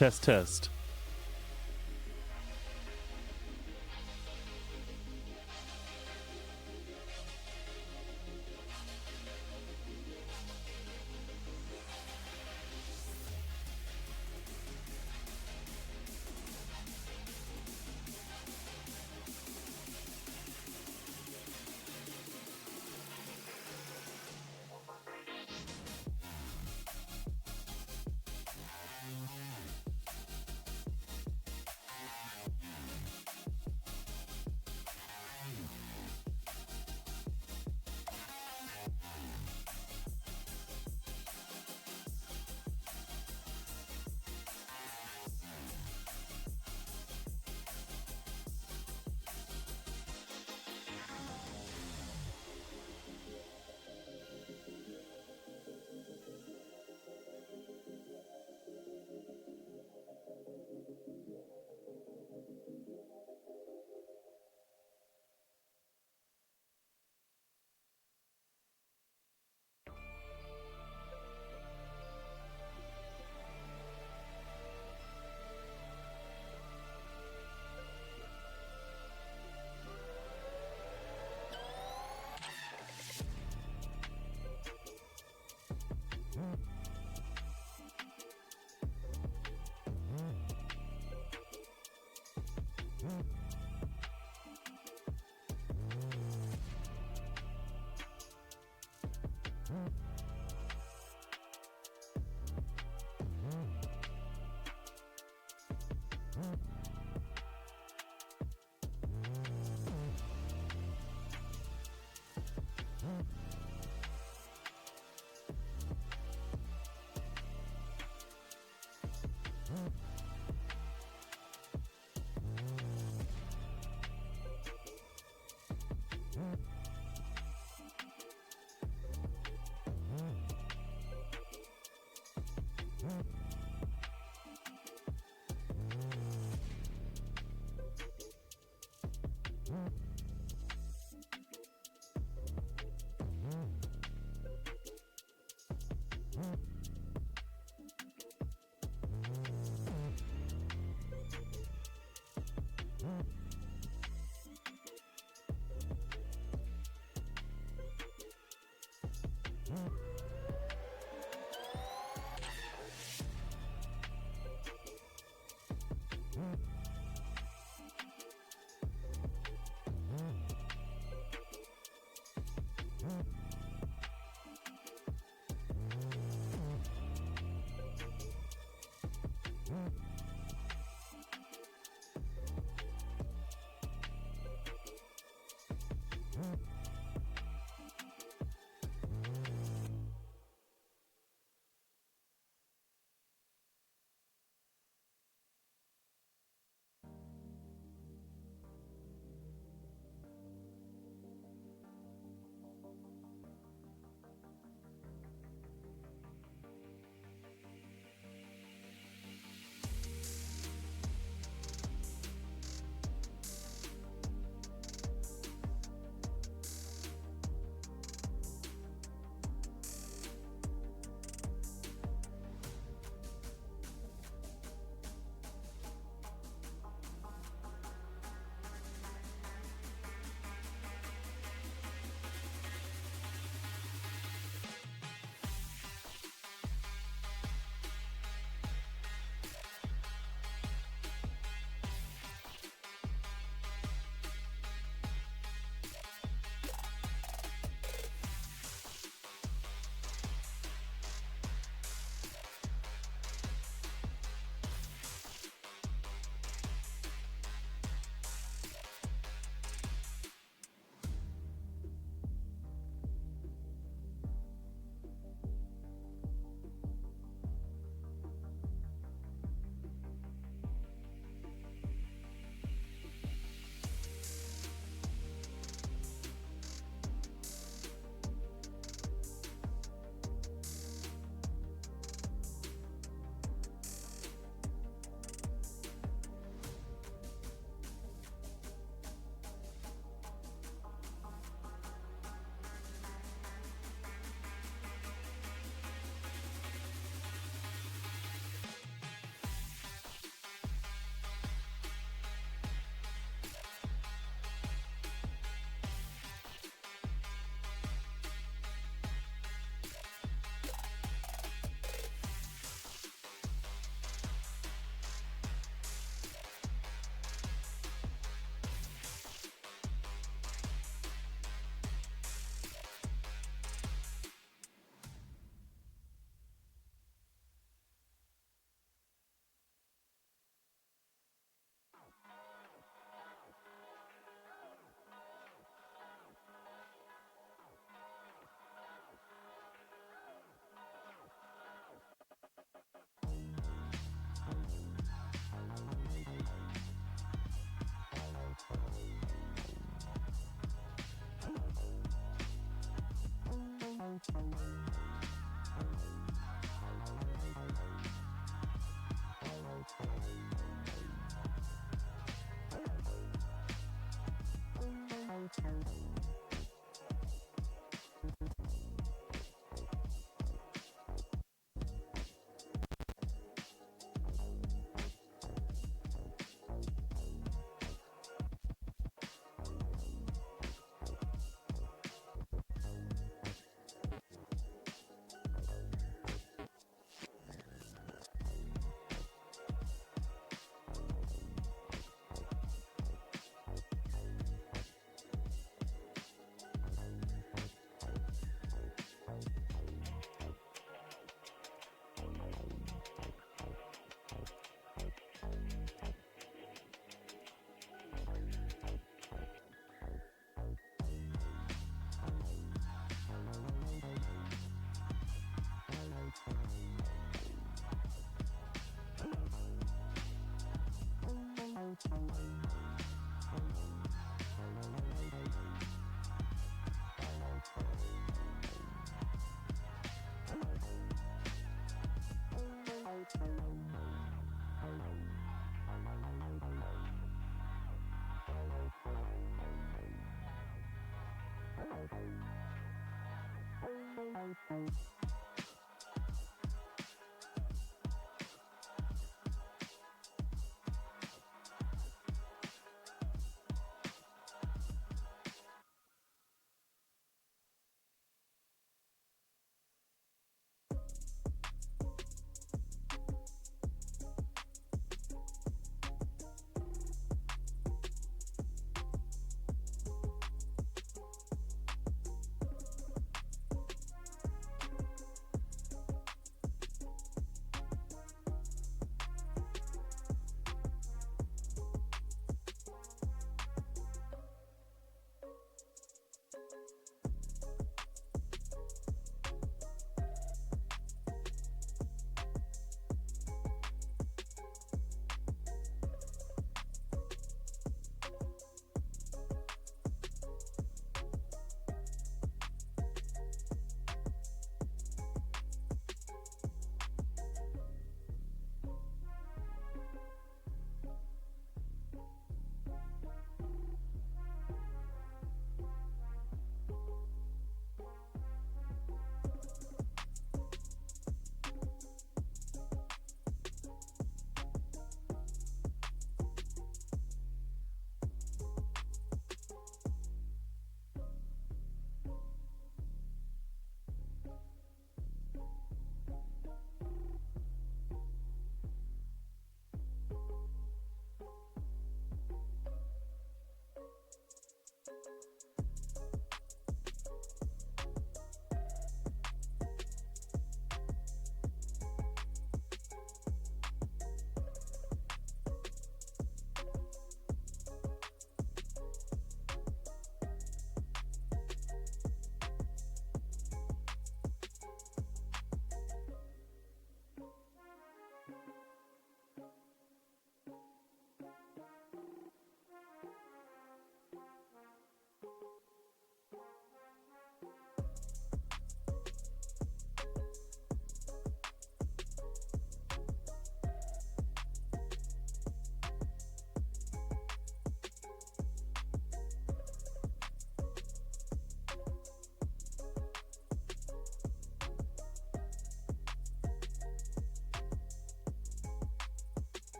Test, test.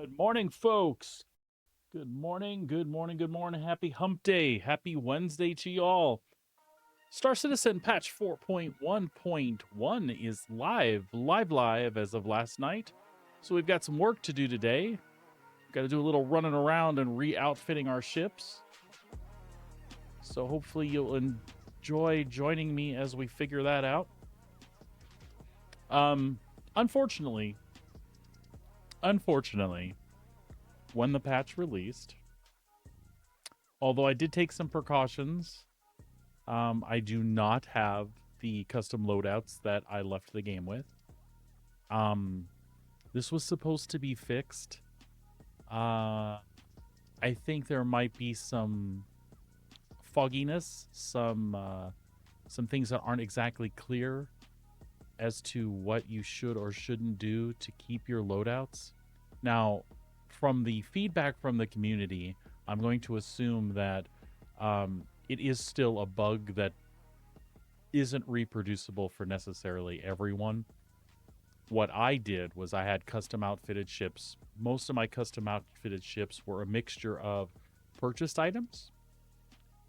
Good morning, folks. Good morning, good morning, good morning. Happy hump day. Happy Wednesday to y'all. Star Citizen patch 4.1.1 is live as of last night. So we've got some work to do today. We've got to do a little running around and re-outfitting our ships. So hopefully you'll enjoy joining me as we figure that out. Unfortunately, when the patch released, although I did take some precautions, I do not have the custom loadouts that I left the game with. This was supposed to be fixed. I think there might be some fogginess, some things that aren't exactly clear as to what you should or shouldn't do to keep your loadouts. Now, from the feedback from the community, I'm going to assume that it is still a bug that isn't reproducible for necessarily everyone. What I did was I had custom outfitted ships. Most of my custom outfitted ships were a mixture of purchased items.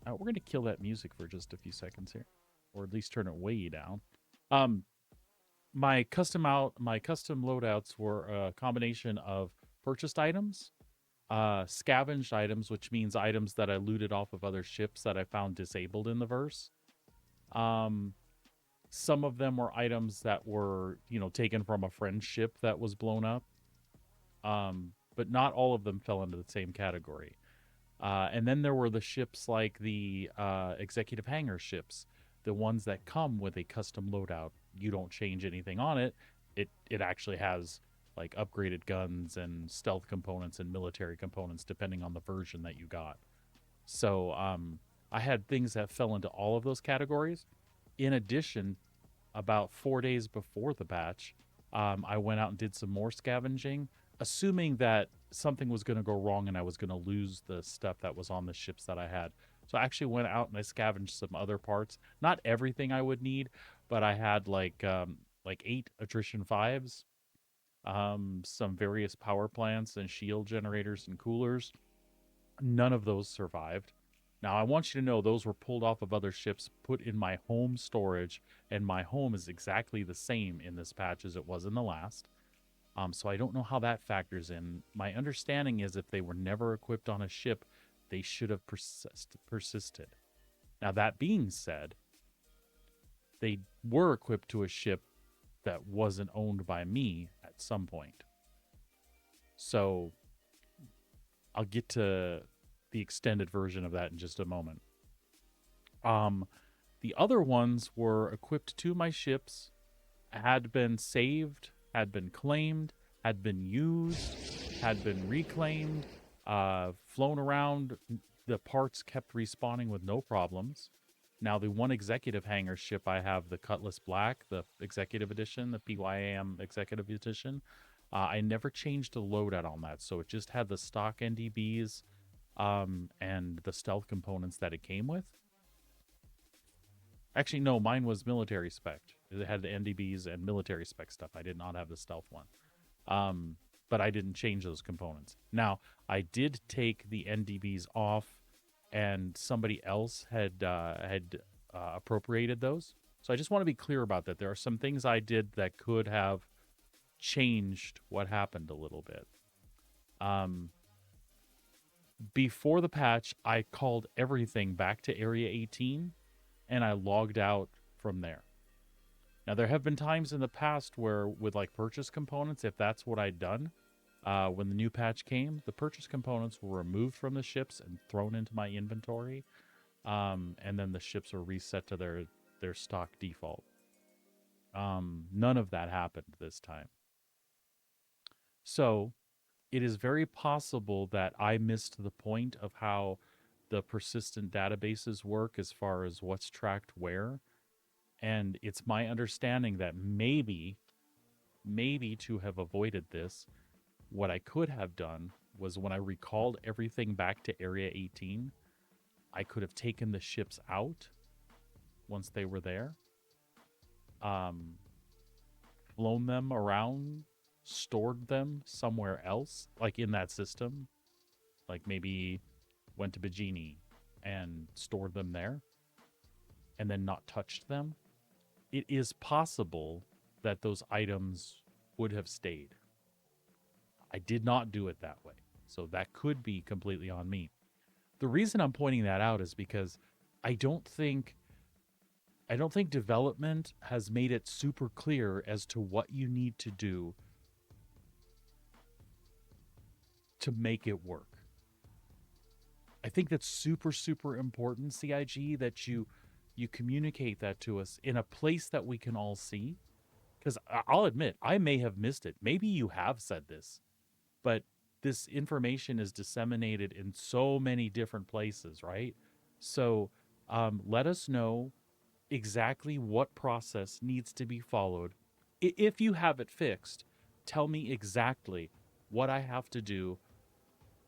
We're going to kill that music for just a few seconds here, or at least turn it way down. My custom loadouts were a combination of purchased items, scavenged items, which means items that I looted off of other ships that I found disabled in the verse. Some of them were items that were, taken from a friend's ship that was blown up. But not all of them fell into the same category. And then there were the ships like the executive hangar ships, the ones that come with a custom loadout. You don't change anything on it. It actually has like upgraded guns and stealth components and military components depending on the version that you got. So I had things that fell into all of those categories. In addition, about 4 days before the patch, I went out and did some more scavenging, assuming that something was going to go wrong and I was going to lose the stuff that was on the ships that I had. So I actually went out and I scavenged some other parts. Not everything I would need, but I had like 8 attrition 5s, some various power plants and shield generators and coolers. None of those survived. Now, I want you to know those were pulled off of other ships, put in my home storage, and my home is exactly the same in this patch as it was in the last. So I don't know how that factors in. My understanding is if they were never equipped on a ship, they should have persisted. Now, that being said, they were equipped to a ship that wasn't owned by me at some point. So I'll get to the extended version of that in just a moment. The other ones were equipped to my ships, had been saved, had been claimed, had been used, had been reclaimed, flown around. The parts kept respawning with no problems. Now, the one executive hangar ship I have, the Cutlass Black, the Executive Edition, the PYAM Executive Edition, I never changed the loadout on that, so it just had the stock NDBs and the stealth components that it came with. Actually, no, mine was military spec. It had the NDBs and military spec stuff. I did not have the stealth one. But I didn't change those components. Now, I did take the NDBs off, and somebody else had appropriated those. So I just want to be clear about that. There are some things I did that could have changed what happened a little bit. Before the patch, I called everything back to Area 18, and I logged out from there. Now, there have been times in the past where with like purchase components, if that's what I'd done, when the new patch came, the purchase components were removed from the ships and thrown into my inventory. And then the ships were reset to their stock default. None of that happened this time. So it is very possible that I missed the point of how the persistent databases work as far as what's tracked where. And it's my understanding that maybe to have avoided this, what I could have done was when I recalled everything back to Area 18, I could have taken the ships out once they were there, flown them around stored them somewhere else, like in that system, like maybe went to Bajini and stored them there and then not touched them, it is possible that those items would have stayed. I did not do it that way. So that could be completely on me. The reason I'm pointing that out is because I don't think I don't think development has made it super clear as to what you need to do to make it work. I think that's super super important, CIG, that you communicate that to us in a place that we can all see, because I'll admit I may have missed it. Maybe you have said this, but this information is disseminated in so many different places, right? So let us know exactly what process needs to be followed. If you have it fixed, tell me exactly what I have to do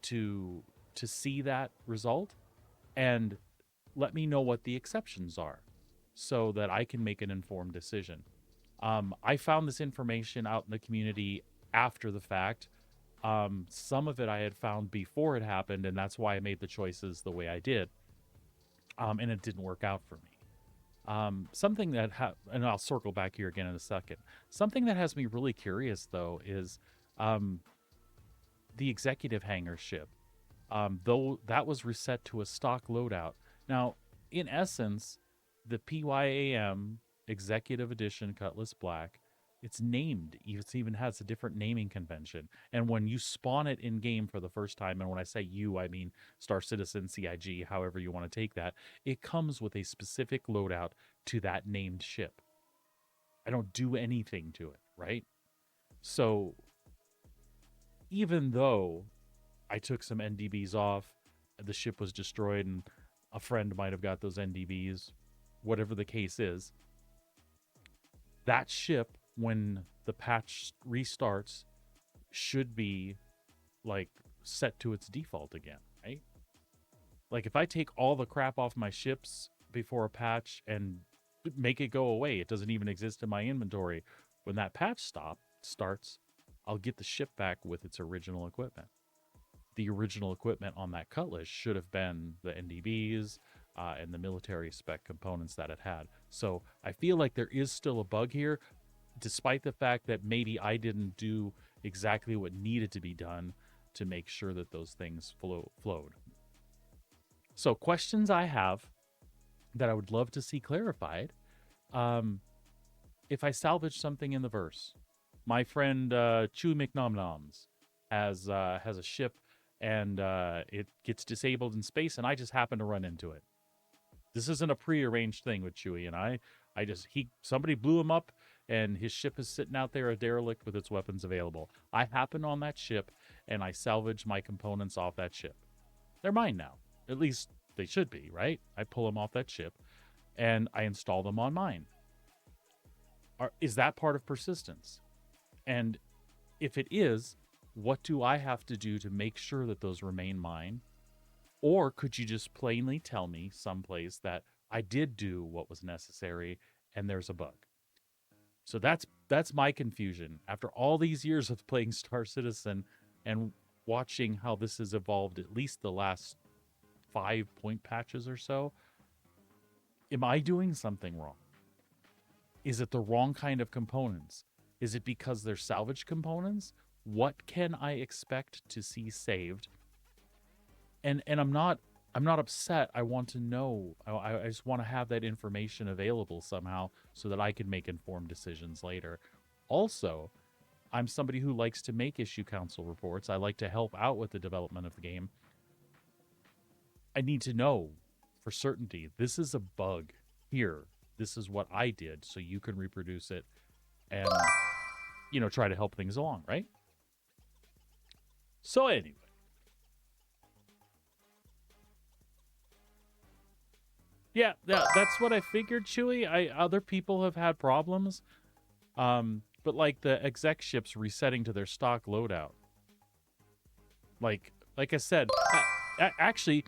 to see that result, and let me know what the exceptions are so that I can make an informed decision. I found this information out in the community after the fact. Some of it I had found before it happened, and that's why I made the choices the way I did. And it didn't work out for me. Something that, and I'll circle back here again in a second. Something that has me really curious, though, is the executive hangar ship. Though that was reset to a stock loadout. Now, in essence, the PYAM Executive Edition Cutlass Black, it's named. It even has a different naming convention. And when you spawn it in game for the first time, and when I say you, I mean Star Citizen, CIG, however you want to take that, it comes with a specific loadout to that named ship. I don't do anything to it, right? So even though I took some NDBs off, the ship was destroyed, and a friend might have got those NDBs, whatever the case is, that ship, when the patch restarts, should be like set to its default again, right? Like if I take all the crap off my ships before a patch and make it go away, it doesn't even exist in my inventory. When that patch starts, I'll get the ship back with its original equipment. The original equipment on that Cutlass should have been the NDBs and the military spec components that it had. So I feel like there is still a bug here, despite the fact that maybe I didn't do exactly what needed to be done to make sure that those things flowed. So questions I have that I would love to see clarified. If I salvage something in the verse, my friend Chew McNomnoms has a ship, and it gets disabled in space, and I just happen to run into it. This isn't a prearranged thing with Chewie and I. Somebody blew him up, and his ship is sitting out there a derelict with its weapons available. I happen on that ship, and I salvage my components off that ship. They're mine now. At least they should be, right? I pull them off that ship, and I install them on mine. Is that part of persistence? And if it is, what do I have to do to make sure that those remain mine? Or could you just plainly tell me someplace that I did do what was necessary and there's a bug? So that's my confusion. After all these years of playing Star Citizen and watching how this has evolved, at least the last 5 point patches or so, am I doing something wrong? Is it the wrong kind of components? Is it because they're salvage components? What can I expect to see saved? And I'm not upset. I want to know. I just want to have that information available somehow so that I can make informed decisions later. Also, I'm somebody who likes to make issue council reports. I like to help out with the development of the game. I need to know for certainty, this is a bug here. This is what I did, so you can reproduce it and, try to help things along, right? So anyway. Yeah, that's what I figured, Chewy. Other people have had problems, but like the exec ships resetting to their stock loadout. Like I said, actually,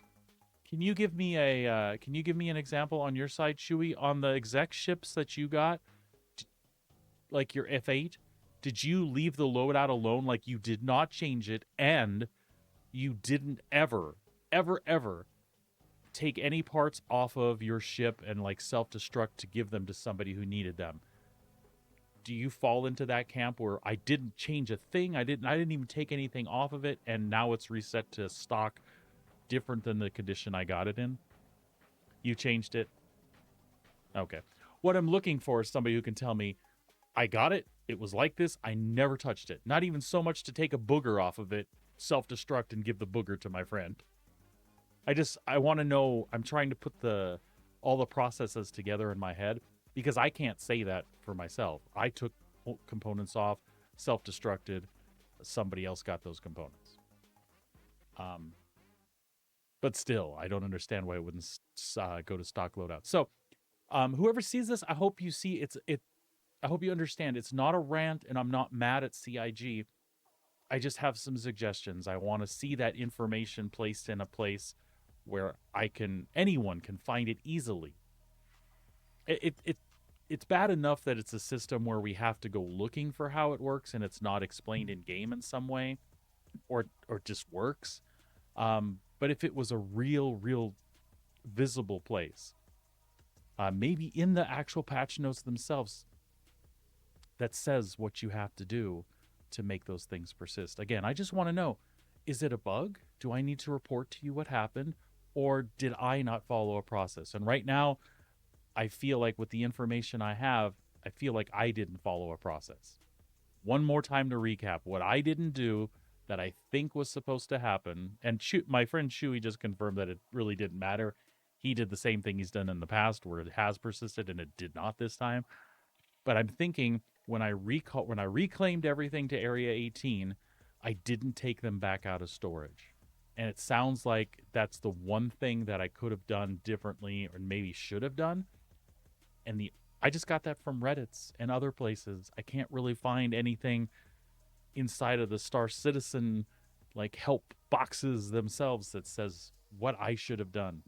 can you give me an example on your side, Chewy, on the exec ships that you got, like your F8? Did you leave the loadout alone? Like you did not change it, and you didn't ever take any parts off of your ship and like self-destruct to give them to somebody who needed them. Do you fall into that camp where I didn't change a thing, I didn't even take anything off of it, and now it's reset to stock different than the condition I got it in? You changed it? Okay. What I'm looking for is somebody who can tell me, I got it, it was like this, I never touched it. Not even so much to take a booger off of it, self-destruct and give the booger to my friend. I want to know. I'm trying to put all the processes together in my head because I can't say that for myself. I took components off, self-destructed, somebody else got those components. But still, I don't understand why it wouldn't go to stock loadout. So, whoever sees this, I hope you see it. I hope you understand it's not a rant, and I'm not mad at CIG. I just have some suggestions. I want to see that information placed in a place where anyone can find it easily. It's bad enough that it's a system where we have to go looking for how it works and it's not explained in game in some way, or just works. But if it was a real visible place, maybe in the actual patch notes themselves, that says what you have to do to make those things persist. Again, I just want to know, is it a bug? Do I need to report to you what happened? Or did I not follow a process? And right now, I feel like with the information I have, I feel like I didn't follow a process. One more time to recap what I didn't do that I think was supposed to happen. And my friend Chewy just confirmed that it really didn't matter. He did the same thing he's done in the past where it has persisted and it did not this time. But I'm thinking when I reclaimed everything to Area 18, I didn't take them back out of storage. And it sounds like that's the one thing that I could have done differently or maybe should have done. And I just got that from Reddits and other places. I can't really find anything inside of the Star Citizen like help boxes themselves that says what I should have done.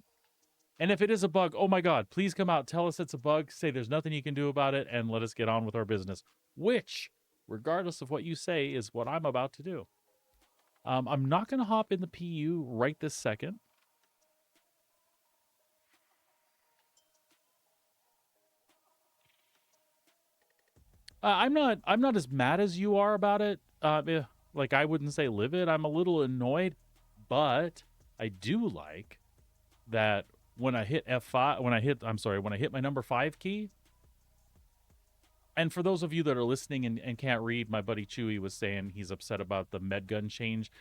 And if it is a bug, oh my God, please come out, tell us it's a bug, say there's nothing you can do about it, and let us get on with our business. Which, regardless of what you say, is what I'm about to do. I'm not going to hop in the PU right this second. I'm not as mad as you are about it. Like I wouldn't say livid. I'm a little annoyed, but I do like that when I hit F5, when I hit my number 5 key. And for those of you that are listening and can't read, my buddy Chewy was saying he's upset about the med gun change.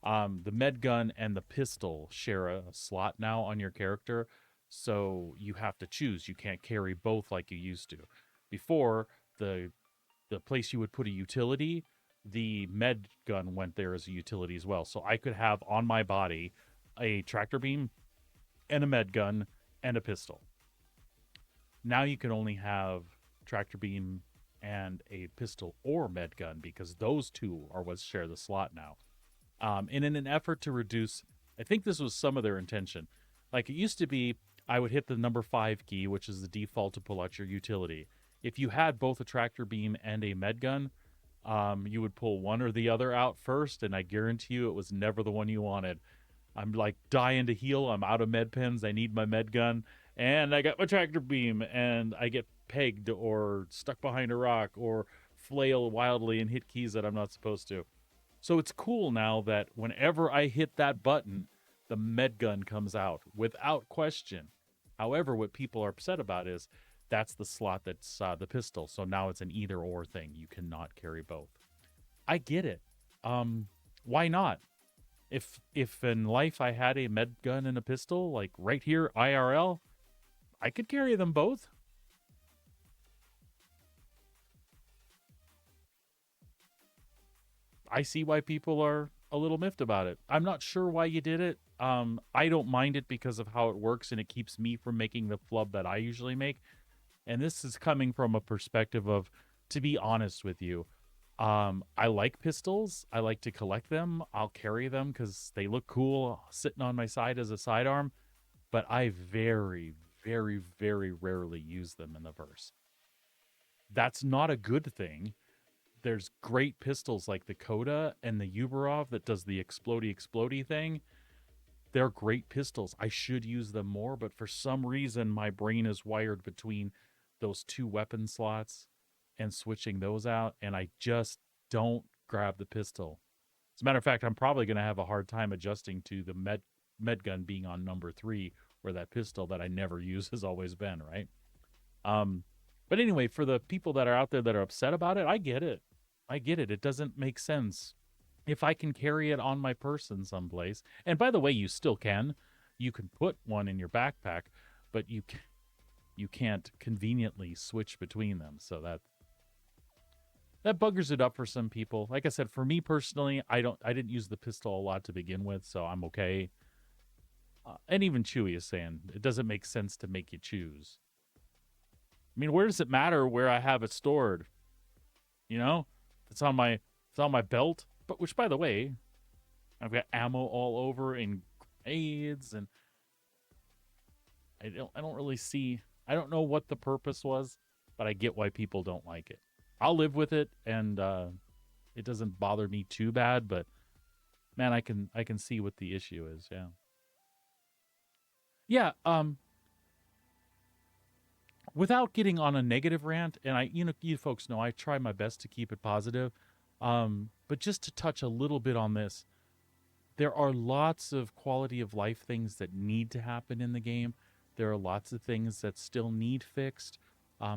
The med gun and the pistol share a slot now on your character, so you have to choose. You can't carry both like you used to. Before, the place you would put a utility, the med gun went there as a utility as well. So I could have on my body a tractor beam and a med gun and a pistol. Now you can only have tractor beam and a pistol or med gun because those two are what share the slot now. And in an effort to reduce, I think this was some of their intention. Like it used to be, I would hit the number 5 key, which is the default to pull out your utility. If you had both a tractor beam and a med gun, you would pull one or the other out first, and I guarantee you it was never the one you wanted. I'm like dying to heal. I'm out of med pens. I need my med gun, and I got my tractor beam, and I get pegged or stuck behind a rock or flail wildly and hit keys that I'm not supposed to. So it's cool now that whenever I hit that button, the med gun comes out without question. However, what people are upset about is that's the slot that's the pistol. So now it's an either or thing. You cannot carry both. I get it. Why not? If in life I had a med gun and a pistol, like right here, IRL, I could carry them both. I see why people are a little miffed about it. I'm not sure why you did it. I don't mind it because of how it works and it keeps me from making the flub that I usually make. And this is coming from a perspective of, to be honest with you, I like pistols. I like to collect them. I'll carry them because they look cool sitting on my side as a sidearm. But I very, very, very rarely use them in the verse. That's not a good thing. there's great pistols like the Koda and the Uberov that does the explodey thing. They're great pistols. I should use them more, but for some reason my brain is wired between those two weapon slots and switching those out, and I just don't grab the pistol. As a matter of fact, I'm probably going to have a hard time adjusting to the med gun being on number 3, where that pistol that I never use has always been, right? Um, but anyway, for the people that are out there that are upset about it, I get it. I get it. It doesn't make sense. If I can carry it on my person someplace, and by the way, you still can. You can put one in your backpack, but you can't conveniently switch between them. So that buggers it up for some people. Like I said, for me personally, I didn't use the pistol a lot to begin with, so I'm okay. And even Chewy is saying it doesn't make sense to make you choose. I mean, where does it matter where I have it stored? You know, it's on my belt. But which, by the way, I've got ammo all over and grenades, and I don't really see. I don't know what the purpose was, but I get why people don't like it. I'll live with it, and it doesn't bother me too bad. But man, I can see what the issue is. Yeah. Yeah. Without getting on a negative rant, and you folks know I try my best to keep it positive. But just to touch a little bit on this, there are lots of quality of life things that need to happen in the game. There are lots of things that still need fixed.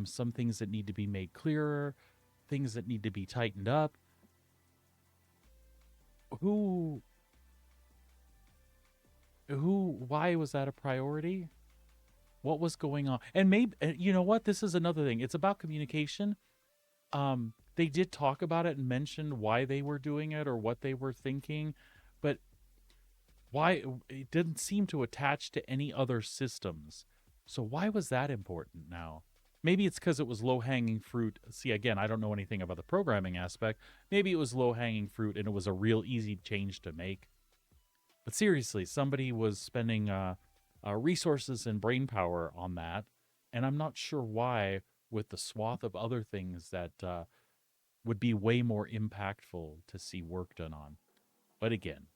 Some things that need to be made clearer, things that need to be tightened up. Why was that a priority? What was going on? And maybe, you know what? This is another thing. It's about communication. They did talk about it and mentioned why they were doing it or what they were thinking, but why it didn't seem to attach to any other systems. So why was that important now? Maybe it's because it was low-hanging fruit. See, again, I don't know anything about the programming aspect. Maybe it was low-hanging fruit and it was a real easy change to make. But seriously, somebody was spending resources and brain power on that, and I'm not sure why, with the swath of other things that would be way more impactful to see work done on. But again,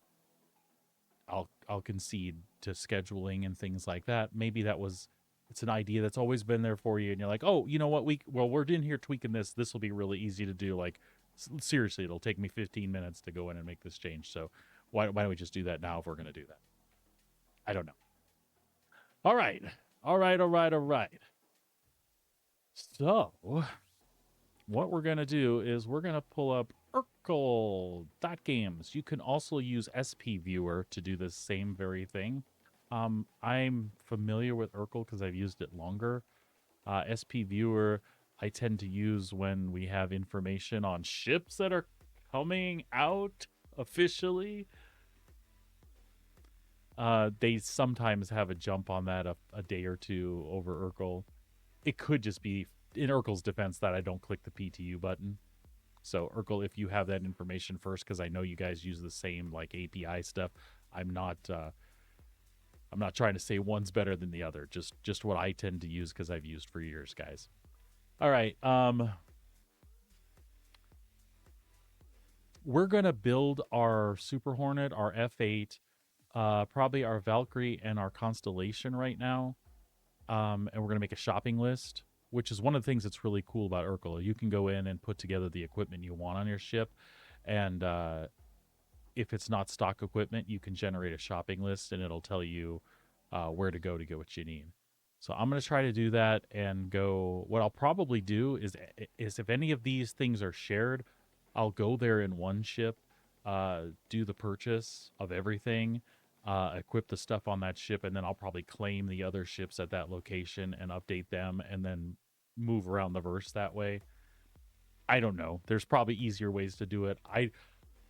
I'll concede to scheduling and things like that. Maybe it's an idea that's always been there for you, and you're like, oh, you know what? We're in here tweaking this. This will be really easy to do. Like, seriously, it'll take me 15 minutes to go in and make this change. So why don't we just do that now if we're going to do that? I don't know. All right. So what we're going to do is we're going to pull up Urkel.games. You can also use SP Viewer to do the same very thing. I'm familiar with Urkel because I've used it longer. SP Viewer I tend to use when we have information on ships that are coming out officially. They sometimes have a jump on that a day or two over Urkel. It could just be in Urkel's defense that I don't click the PTU button. So Urkel, if you have that information first, because I know you guys use the same like API stuff, I'm not trying to say one's better than the other. Just what I tend to use because I've used for years, guys. All right. We're gonna build our Super Hornet, our F8, probably our Valkyrie and our Constellation right now. And we're gonna make a shopping list, which is one of the things that's really cool about Urkel. You can go in and put together the equipment you want on your ship, and if it's not stock equipment, you can generate a shopping list, and it'll tell you where to go get what you need. So I'm going to try to do that and go. What I'll probably do is if any of these things are shared, I'll go there in one ship, do the purchase of everything, equip the stuff on that ship, and then I'll probably claim the other ships at that location and update them, and then move around the verse that way. I don't know. There's probably easier ways to do it.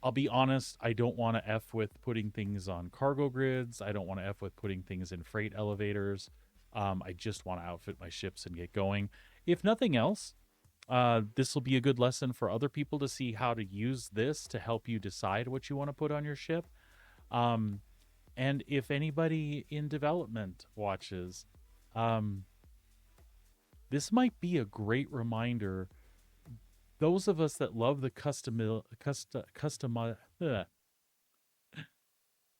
I'll be honest, I don't want to F with putting things on cargo grids. I don't want to F with putting things in freight elevators. I just want to outfit my ships and get going. If nothing else, this will be a good lesson for other people to see how to use this to help you decide what you want to put on your ship. And if anybody in development watches, this might be a great reminder those of us that love the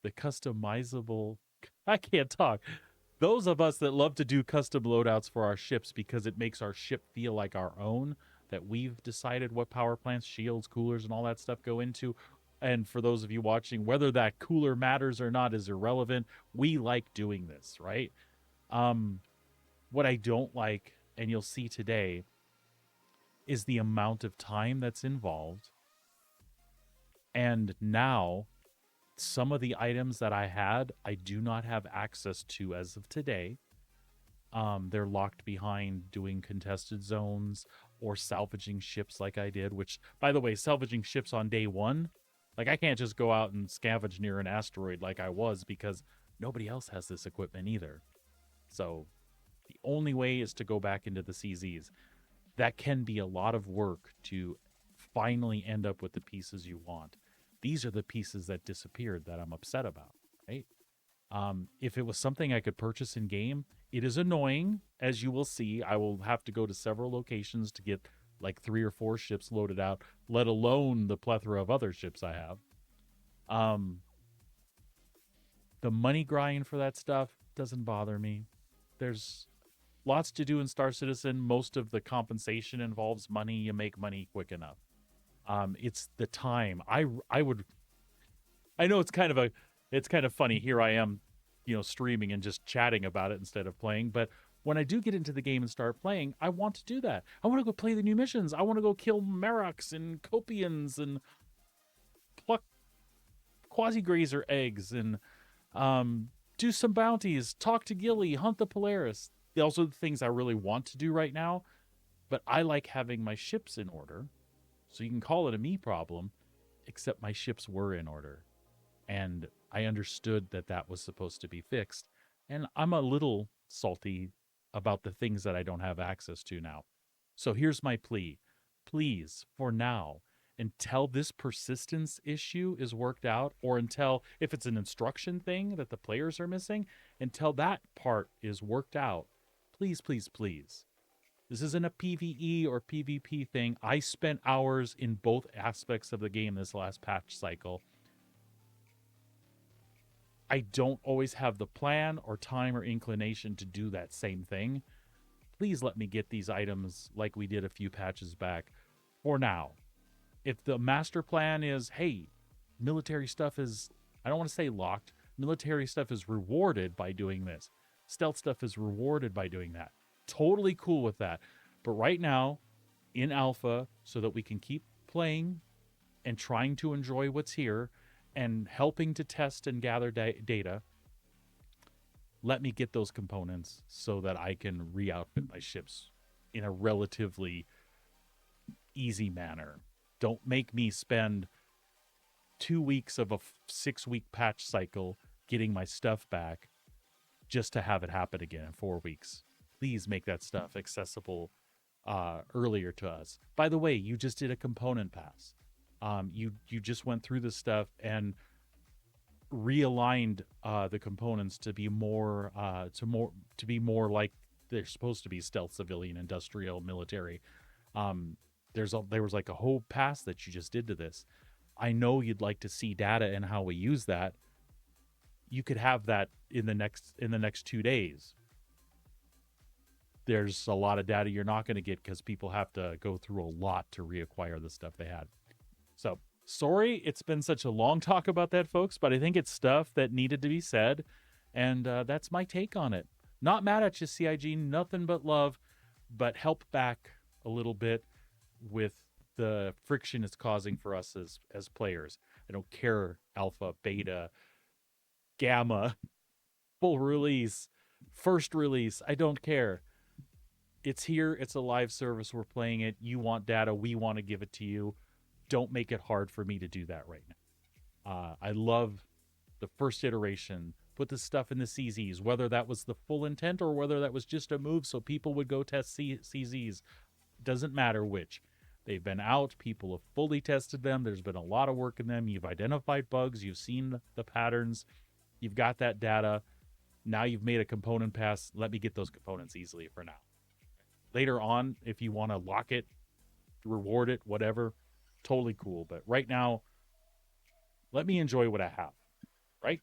the customizable, I can't talk. Those of us that love to do custom loadouts for our ships because it makes our ship feel like our own, that we've decided what power plants, shields, coolers, and all that stuff go into. And for those of you watching, whether that cooler matters or not is irrelevant. We like doing this, right? Um, what I don't like, and you'll see today, is the amount of time that's involved. And now, some of the items that I had, I do not have access to as of today. They're locked behind doing contested zones or salvaging ships like I did, which, by the way, salvaging ships on day one, like I can't just go out and scavenge near an asteroid like I was because nobody else has this equipment either. So the only way is to go back into the CZs. That can be a lot of work to finally end up with the pieces you want. These are the pieces that disappeared that I'm upset about, right? If it was something I could purchase in game, it is annoying, as you will see. I will have to go to several locations to get like 3 or 4 ships loaded out, let alone the plethora of other ships I have. Um, the money grind for that stuff doesn't bother me. There's lots to do in Star Citizen. Most of the compensation involves money. You make money quick enough. It's the time. I would. I know it's kind of funny. Here I am, streaming and just chatting about it instead of playing. But when I do get into the game and start playing, I want to do that. I want to go play the new missions. I want to go kill Merox and Copians and pluck Quasi-Grazer eggs and do some bounties, talk to Gilly, hunt the Polaris. Those are the things I really want to do right now. But I like having my ships in order. So you can call it a me problem, except my ships were in order. And I understood that that was supposed to be fixed. And I'm a little salty about the things that I don't have access to now. So here's my plea. Please, for now, until this persistence issue is worked out, or until, if it's an instruction thing that the players are missing, until that part is worked out, please, please, please. This isn't a PvE or PvP thing. I spent hours in both aspects of the game this last patch cycle. I don't always have the plan or time or inclination to do that same thing. Please let me get these items like we did a few patches back for now. If the master plan is, hey, military stuff is, I don't want to say locked, military stuff is rewarded by doing this. Stealth stuff is rewarded by doing that. Totally cool with that. But right now, in alpha, so that we can keep playing and trying to enjoy what's here and helping to test and gather data, let me get those components so that I can re-outfit my ships in a relatively easy manner. Don't make me spend 2 weeks of a 6-week patch cycle getting my stuff back just to have it happen again in 4 weeks. Please make that stuff accessible earlier to us. By the way, you just did a component pass. You just went through this stuff and realigned the components to be more like they're supposed to be: stealth, civilian, industrial, military. There was like a whole pass that you just did to this. I know you'd like to see data and how we use that. You could have that in the next 2 days. There's a lot of data you're not going to get because people have to go through a lot to reacquire the stuff they had. So sorry it's been such a long talk about that, folks, but I think it's stuff that needed to be said, and that's my take on it. Not mad at you, CIG, nothing but love, but help back a little bit with the friction it's causing for us as players. I don't care alpha, beta, gamma, full release, first release. I don't care. It's here. It's a live service. We're playing it. You want data. We want to give it to you. Don't make it hard for me to do that right now. I love the first iteration. Put the stuff in the CZs, whether that was the full intent or whether that was just a move so people would go test CZs. Doesn't matter which. They've been out. People have fully tested them. There's been a lot of work in them. You've identified bugs. You've seen the patterns. You've got that data. Now you've made a component pass. Let me get those components easily for now. Later on, if you want to lock it, reward it, whatever. Totally cool. But right now, let me enjoy what I have. Right?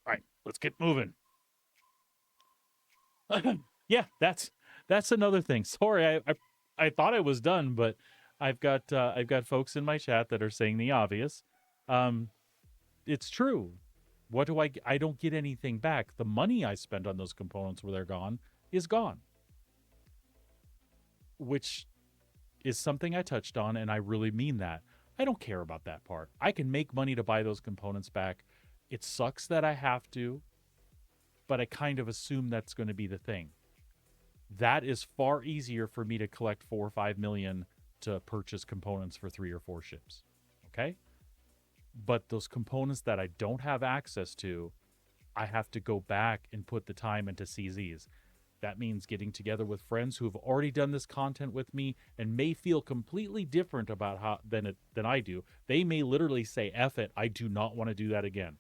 All right, let's get moving. Yeah, that's another thing. Sorry, I thought I was done, but I've got folks in my chat that are saying the obvious. Um, it's true. What do I don't get anything back. The money I spent on those components where they're gone is gone, which is something I touched on, and I really mean that. I don't care about that part. I can make money to buy those components back. It sucks that I have to, but I kind of assume that's going to be the thing. That is far easier for me to collect 4 or 5 million to purchase components for 3 or 4 ships. Okay? But those components that I don't have access to, I have to go back and put the time into CZs. That means getting together with friends who have already done this content with me and may feel completely different about how than I do. They may literally say, "F it, I do not want to do that again."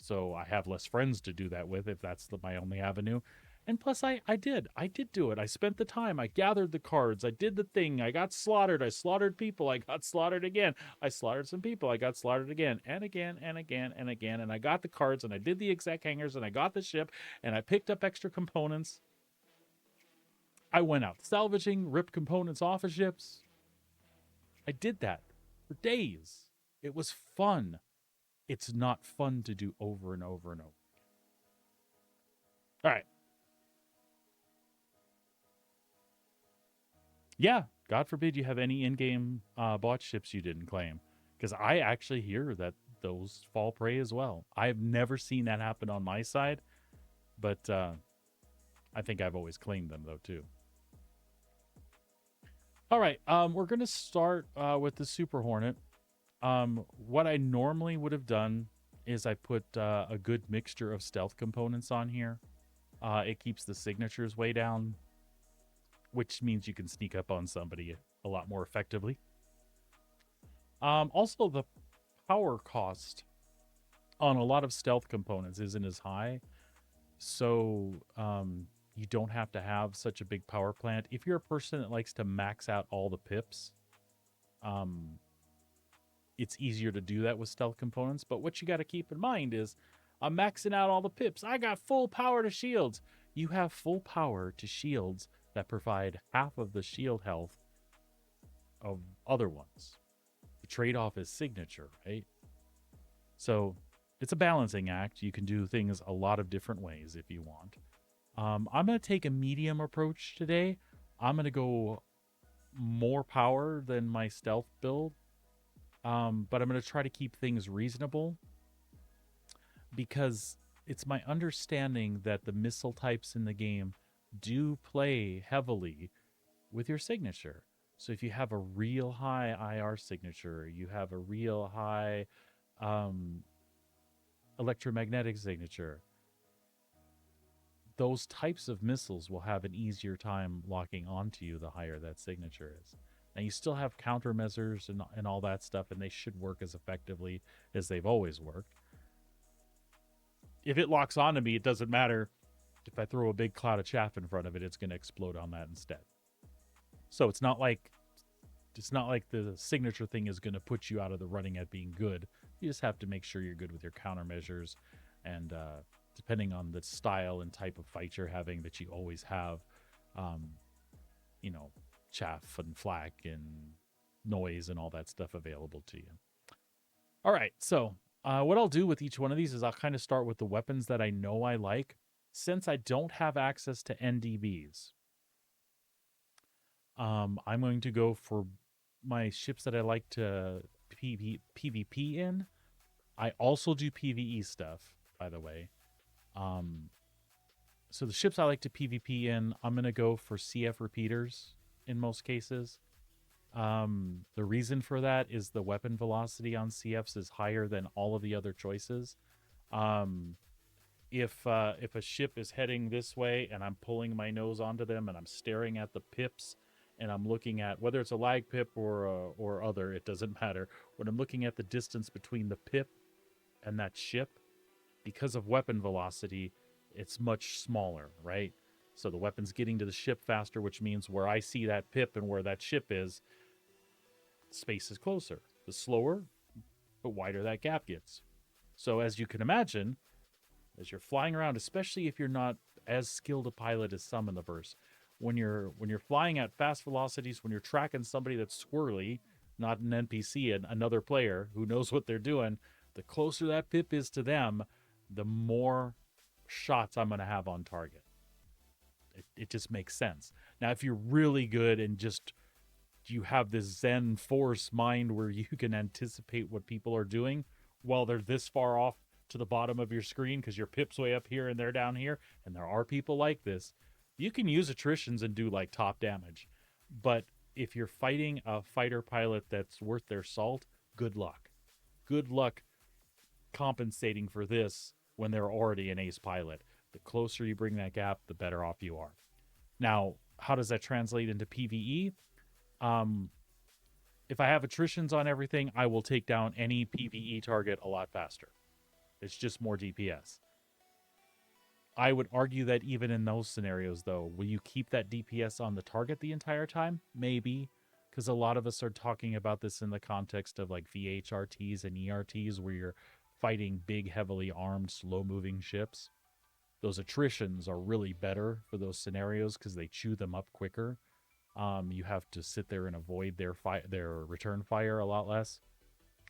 So I have less friends to do that with if that's my only avenue. And plus, I did do it. I spent the time. I gathered the cards. I did the thing. I got slaughtered. I slaughtered people. I got slaughtered again. I slaughtered some people. I got slaughtered again and again and again and again. And I got the cards and I did the exec hangers and I got the ship and I picked up extra components. I went out salvaging, ripped components off of ships. I did that for days. It was fun. It's not fun to do over and over and over. All right. Yeah, God forbid you have any in-game bought ships you didn't claim, because I actually hear that those fall prey as well. I've never seen that happen on my side, but I think I've always claimed them though too. All right, we're gonna start with the Super Hornet. What I normally would have done is I put a good mixture of stealth components on here. It keeps the signatures way down, which means you can sneak up on somebody a lot more effectively. Also, the power cost on a lot of stealth components isn't as high, so you don't have to have such a big power plant. If you're a person that likes to max out all the pips, it's easier to do that with stealth components. But what you got to keep in mind is I'm maxing out all the pips. I got full power to shields. You have full power to shields that provide half of the shield health of other ones. The trade-off is signature, right? So it's a balancing act. You can do things a lot of different ways if you want. I'm going to take a medium approach today. I'm going to go more power than my stealth build, but I'm going to try to keep things reasonable, because it's my understanding that the missile types in the game do play heavily with your signature. So if you have a real high IR signature, you have a real high electromagnetic signature, those types of missiles will have an easier time locking onto you the higher that signature is. Now, you still have countermeasures and all that stuff, and they should work as effectively as they've always worked. If it locks onto me, it doesn't matter. If I throw a big cloud of chaff in front of it, it's going to explode on that instead. So it's not like the signature thing is going to put you out of the running at being good. You just have to make sure you're good with your countermeasures, and depending on the style and type of fight you're having, that you always have, chaff and flak and noise and all that stuff available to you. All right, so what I'll do with each one of these is I'll kind of start with the weapons that I know I like, since I don't have access to NDBs. I'm going to go for my ships that I like to PvP in. I also do PvE stuff, by the way. So the ships I like to PvP in, I'm going to go for CF repeaters in most cases. The reason for that is the weapon velocity on CFs is higher than all of the other choices. If a ship is heading this way and I'm pulling my nose onto them and I'm staring at the pips and I'm looking at whether it's a lag pip or other, it doesn't matter. When I'm looking at the distance between the pip and that ship, because of weapon velocity, it's much smaller, right? So the weapon's getting to the ship faster, which means where I see that pip and where that ship is, space is closer. The slower, the wider that gap gets. So as you can imagine, as you're flying around, especially if you're not as skilled a pilot as some in the verse, when you're flying at fast velocities, when you're tracking somebody that's squirrely, not an NPC, and another player who knows what they're doing, the closer that pip is to them, the more shots I'm going to have on target. It just makes sense. Now, if you're really good and just you have this Zen force mind where you can anticipate what people are doing while they're this far off to the bottom of your screen because your pip's way up here and they're down here, and there are people like this, you can use attritions and do like top damage. But if you're fighting a fighter pilot that's worth their salt, good luck. Good luck compensating for this when they're already an ace pilot. The closer you bring that gap, the better off you are. Now, how does that translate into PvE? If I have attritions on everything, I will take down any PvE target a lot faster. It's just more DPS. I would argue that even in those scenarios, though, will you keep that DPS on the target the entire time? Maybe, because a lot of us are talking about this in the context of like VHRTs and ERTs where you're fighting big, heavily armed, slow-moving ships. Those attritions are really better for those scenarios because they chew them up quicker. You have to sit there and avoid their return fire a lot less.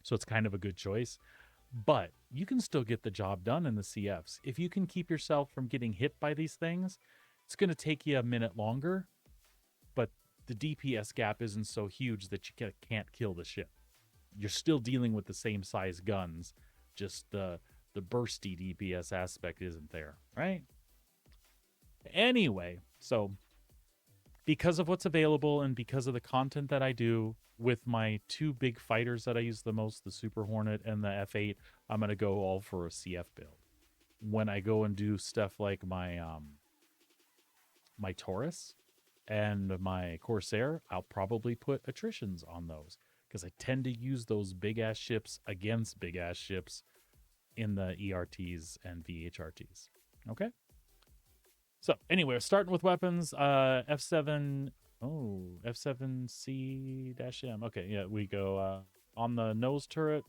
So it's kind of a good choice. But you can still get the job done in the CFs. If you can keep yourself from getting hit by these things, it's going to take you a minute longer, but the DPS gap isn't so huge that you can't kill the ship. You're still dealing with the same size guns, just the bursty DPS aspect isn't there, right? Anyway, so because of what's available and because of the content that I do with my two big fighters that I use the most, the Super Hornet and the F8, I'm going to go all for a CF build. When I go and do stuff like my my Taurus and my Corsair, I'll probably put attritions on those because I tend to use those big-ass ships against big-ass ships in the ERTs and VHRTs. Okay? So anyway, we're starting with weapons. F7. Oh, F7C-M. Okay, yeah, we go on the nose turret.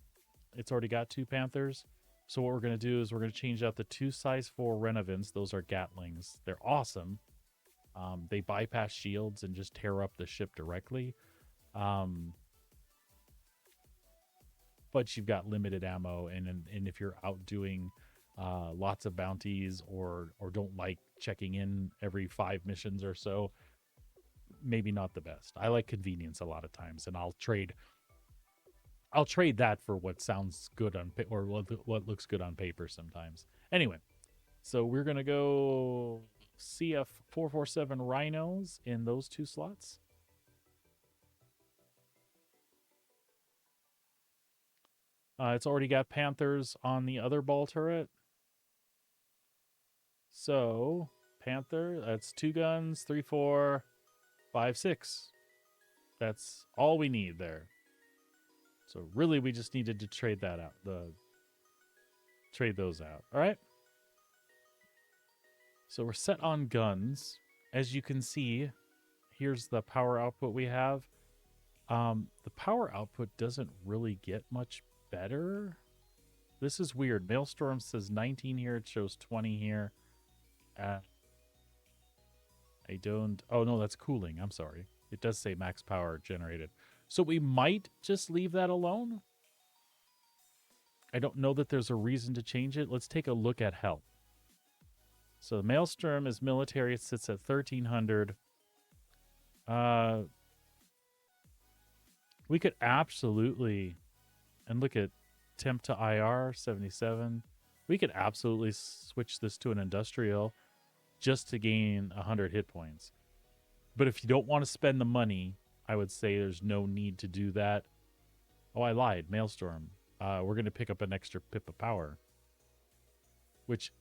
It's already got 2 Panthers. So what we're going to do is we're going to change out the 2 size 4 Renovants. Those are Gatlings. They're awesome. They bypass shields and just tear up the ship directly. But you've got limited ammo, and if you're out doing lots of bounties or don't like checking in every 5 missions or so, maybe not the best. I like convenience a lot of times, and I'll trade that for what sounds good on or what looks good on paper sometimes. Anyway, so we're gonna go CF 447 Rhinos in those 2 slots. It's already got Panthers on the other ball turret. So Panther, that's 2 guns, 3, 4, 5, 6. That's all we need there. So really, we just needed to trade that out. Trade those out. All right. So we're set on guns. As you can see, here's the power output we have. The power output doesn't really get much better. This is weird. Maelstrom says 19 here. It shows 20 here. I don't... Oh, no, that's cooling. I'm sorry. It does say max power generated. So we might just leave that alone. I don't know that there's a reason to change it. Let's take a look at health. So the Maelstrom is military. It sits at 1,300. We could absolutely... And look at temp to IR, 77. We could absolutely switch this to an industrial just to gain 100 hit points. But if you don't want to spend the money, I would say there's no need to do that. Oh, I lied. Maelstrom. We're going to pick up an extra pip of power, which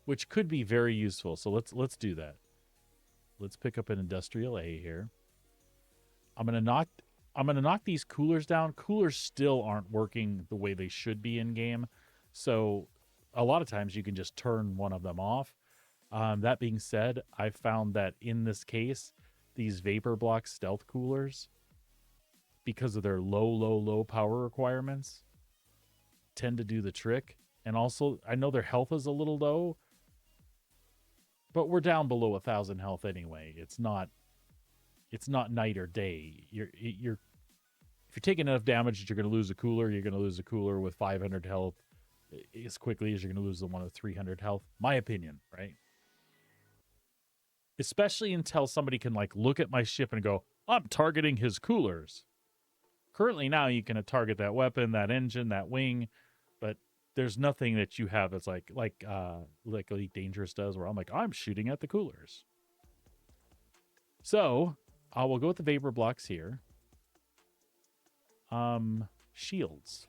which could be very useful. So let's do that. Let's pick up an industrial A here. I'm going to knock these coolers down. Coolers still aren't working the way they should be in game. So a lot of times you can just turn one of them off. That being said, I found that in this case, these vapor block stealth coolers, because of their low power requirements, tend to do the trick. And also, I know their health is a little low, but we're down below 1,000 health anyway. It's not night or day. You're if you're taking enough damage that you're going to lose a cooler, you're going to lose a cooler with 500 health as quickly as you're going to lose the one with 300 health. My opinion, right? Especially until somebody can like look at my ship and go, I'm targeting his coolers. Currently now you can target that weapon, that engine, that wing, but there's nothing that you have that's like Elite Dangerous does, where I'm like, I'm shooting at the coolers. So I will go with the vapor blocks here. Shields.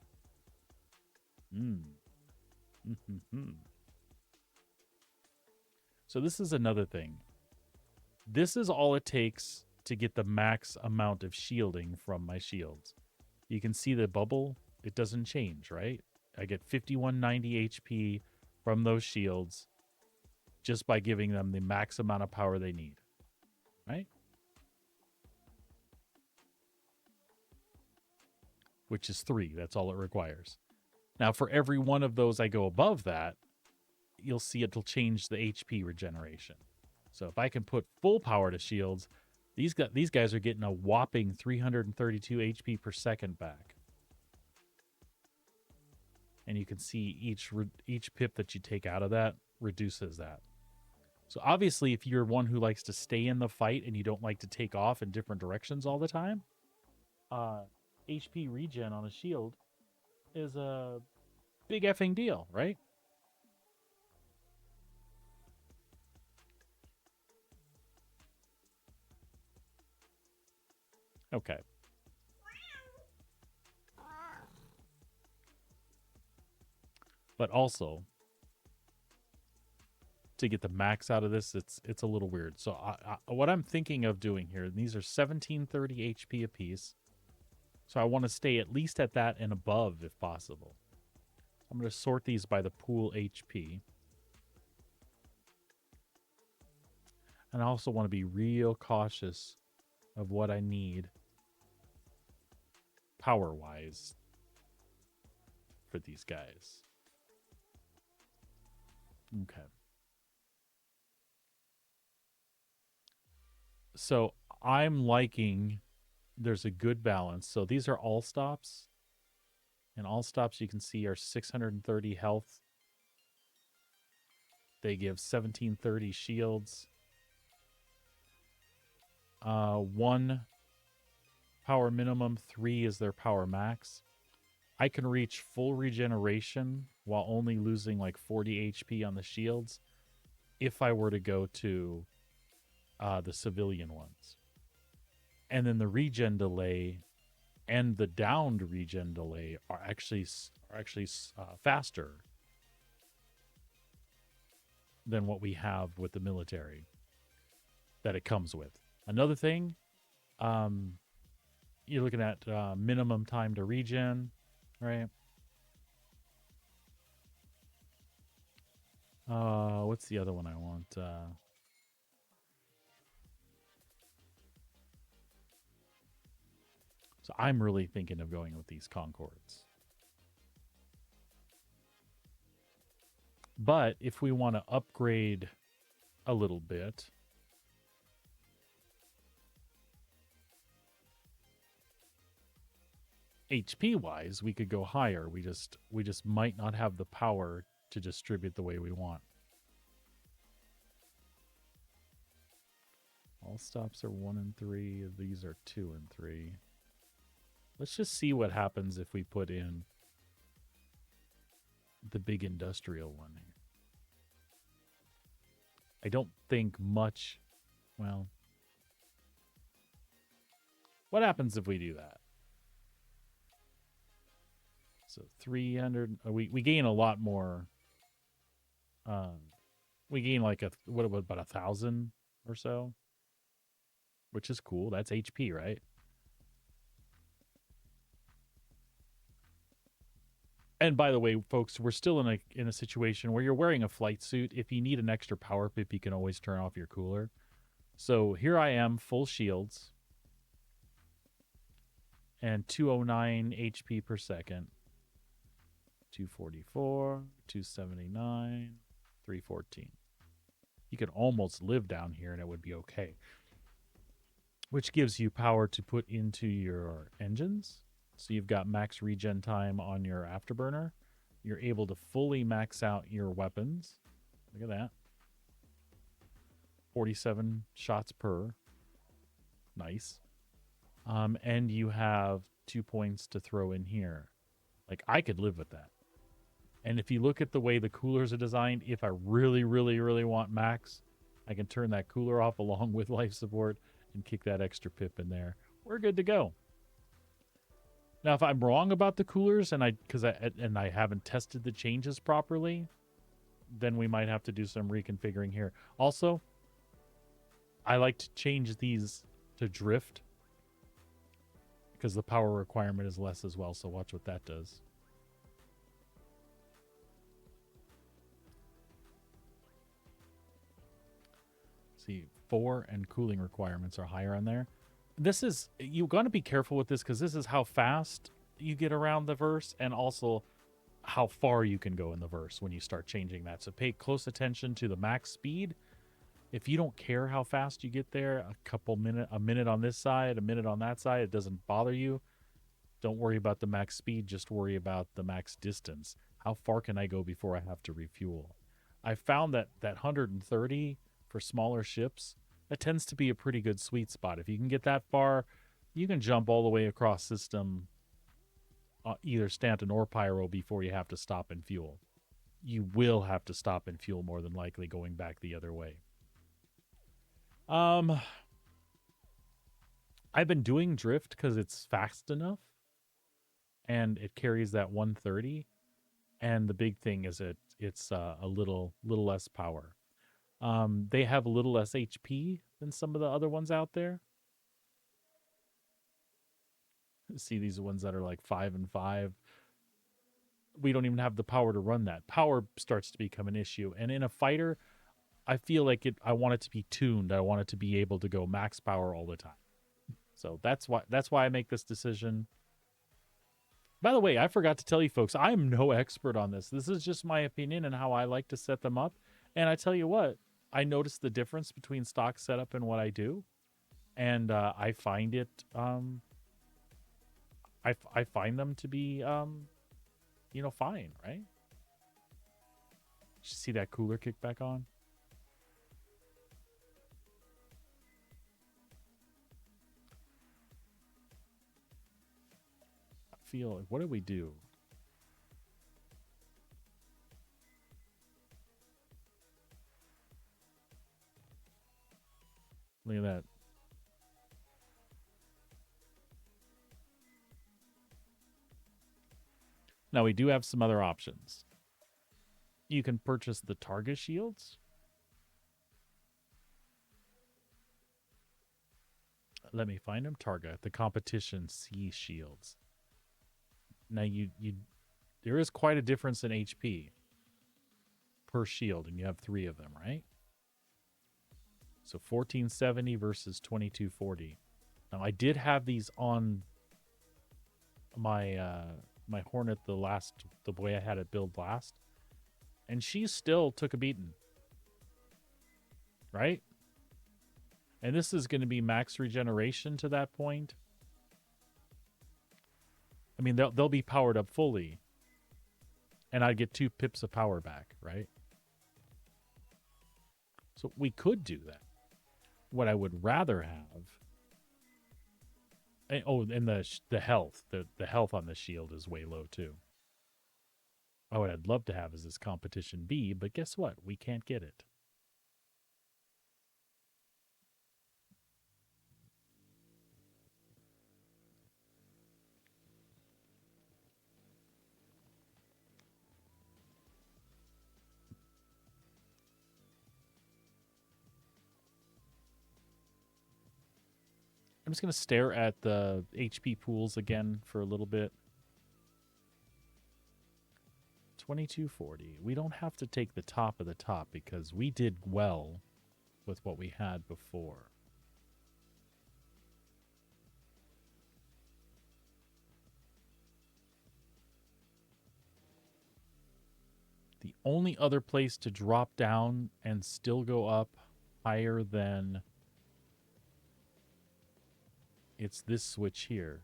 So this is another thing. This is all it takes to get the max amount of shielding from my shields. You can see the bubble. It doesn't change, right? I get 5190 HP from those shields just by giving them the max amount of power they need, right? Which is 3. That's all it requires. Now, for every one of those I go above that, you'll see it'll change the HP regeneration. So if I can put full power to shields, these guys are getting a whopping 332 HP per second back. And you can see each pip that you take out of that reduces that. So obviously, if you're one who likes to stay in the fight and you don't like to take off in different directions all the time, HP regen on a shield is a big effing deal, right? Okay. But also, to get the max out of this, it's a little weird. So what I'm thinking of doing here, and these are 1730 HP apiece. So I want to stay at least at that and above if possible. I'm going to sort these by the pool HP. And I also want to be real cautious of what I need power-wise for these guys. Okay. So I'm liking, there's a good balance. So these are all stops. And all stops you can see are 630 health. They give 1730 shields. 1 power minimum, 3 is their power max. I can reach full regeneration while only losing like 40 HP on the shields if I were to go to the civilian ones. And then the regen delay and the downed regen delay are actually faster than what we have with the military that it comes with. Another thing, you're looking at minimum time to regen, right? What's the other one I want? So I'm really thinking of going with these Concords. But if we want to upgrade a little bit, HP wise, we could go higher. We just might not have the power to distribute the way we want. All stops are 1 and 3. These are 2 and 3. Let's just see what happens if we put in the big industrial one here. I don't think much. Well, what happens if we do that? So 300. We gain a lot more. We gain like about 1,000 or so, which is cool. That's HP, right? And by the way, folks, we're still in a situation where you're wearing a flight suit. If you need an extra power pip, you can always turn off your cooler. So here I am, full shields. and 209 HP per second. 244, 279, 314. You could almost live down here and it would be okay. Which gives you power to put into your engines. So you've got max regen time on your afterburner. You're able to fully max out your weapons. Look at that. 47 shots per. Nice. And you have 2 points to throw in here. Like, I could live with that. And if you look at the way the coolers are designed, if I really, really, really want max, I can turn that cooler off along with life support and kick that extra pip in there. We're good to go. Now, if I'm wrong about the coolers and I haven't tested the changes properly, then we might have to do some reconfiguring here. Also, I like to change these to drift because the power requirement is less as well. So watch what that does. See, 4 and cooling requirements are higher on there. This is, you got to be careful with this because this is how fast you get around the verse and also how far you can go in the verse when you start changing that. So pay close attention to the max speed. If you don't care how fast you get there, a minute on this side, a minute on that side, it doesn't bother you. Don't worry about the max speed, just worry about the max distance. How far can I go before I have to refuel? I found that 130 for smaller ships, that tends to be a pretty good sweet spot. If you can get that far, you can jump all the way across system, either Stanton or Pyro, before you have to stop and fuel. You will have to stop and fuel more than likely going back the other way. I've been doing drift because it's fast enough and it carries that 130. And the big thing is it's a little less power. They have a little less HP than some of the other ones out there. See these ones that are like 5 and 5. We don't even have the power to run that. Power starts to become an issue. And in a fighter, I feel like I want it to be tuned. I want it to be able to go max power all the time. So that's why I make this decision. By the way, I forgot to tell you folks, I'm no expert on this. This is just my opinion and how I like to set them up. And I tell you what, I noticed the difference between stock setup and what I do. And I find it, I find them to be, fine, right? See that cooler kick back on? I feel like, what do we do? Look at that. Now, we do have some other options. You can purchase the Targa shields. Let me find them. Targa, the competition C shields. Now, there is quite a difference in HP per shield, and you have 3 of them, right? So 1470 versus 2240. Now, I did have these on my my Hornet, the way I had it build last, and she still took a beating, right? And this is going to be max regeneration to that point. I mean, they'll be powered up fully, and I'd get 2 pips of power back, right? So we could do that. What I would rather have, and the health, the health on the shield is way low too. What I'd love to have is this competition B, but guess what? We can't get it. I'm just going to stare at the HP pools again for a little bit. 2240. We don't have to take the top of the top because we did well with what we had before. The only other place to drop down and still go up higher than it's this switch here.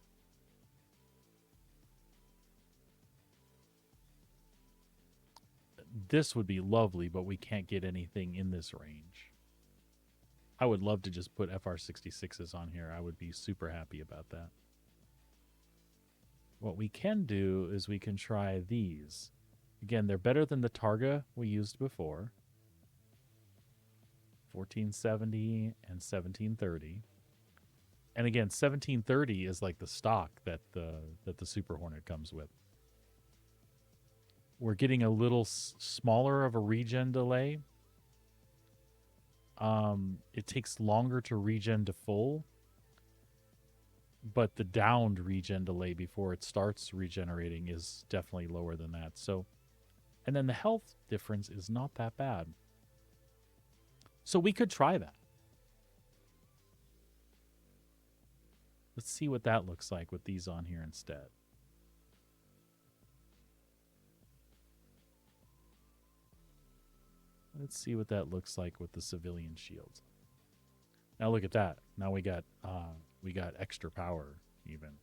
This would be lovely, but we can't get anything in this range. I would love to just put FR66s on here. I would be super happy about that. What we can do is we can try these. Again, they're better than the Targa we used before. 1470 and 1730. And again, 1730 is like the stock that the Super Hornet comes with. We're getting a little smaller of a regen delay. It takes longer to regen to full, but the downed regen delay before it starts regenerating is definitely lower than that. So, and then the health difference is not that bad. So we could try that. Let's see what that looks like with these on here instead. Let's see what that looks like with the civilian shields. Now look at that. Now we got extra power even.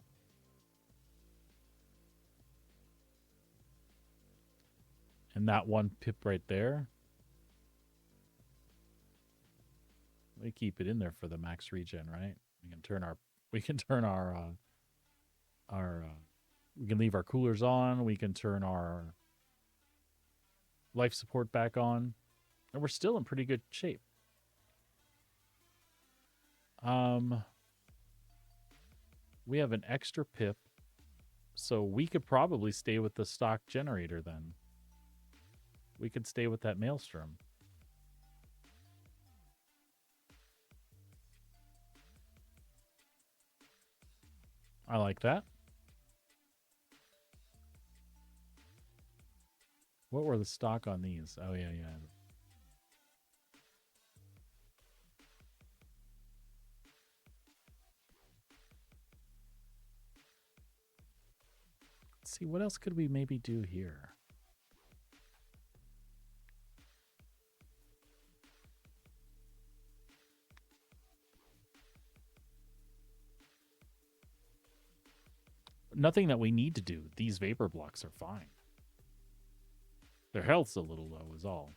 And that one pip right there, we keep it in there for the max regen, right? We can leave our coolers on. We can turn our life support back on, and we're still in pretty good shape. We have an extra pip, so we could probably stay with the stock generator then. We could stay with that Maelstrom. I like that. What were the stock on these? Oh, yeah. Let's see, what else could we maybe do here? Nothing that we need to do. These vapor blocks are fine. Their health's a little low is all.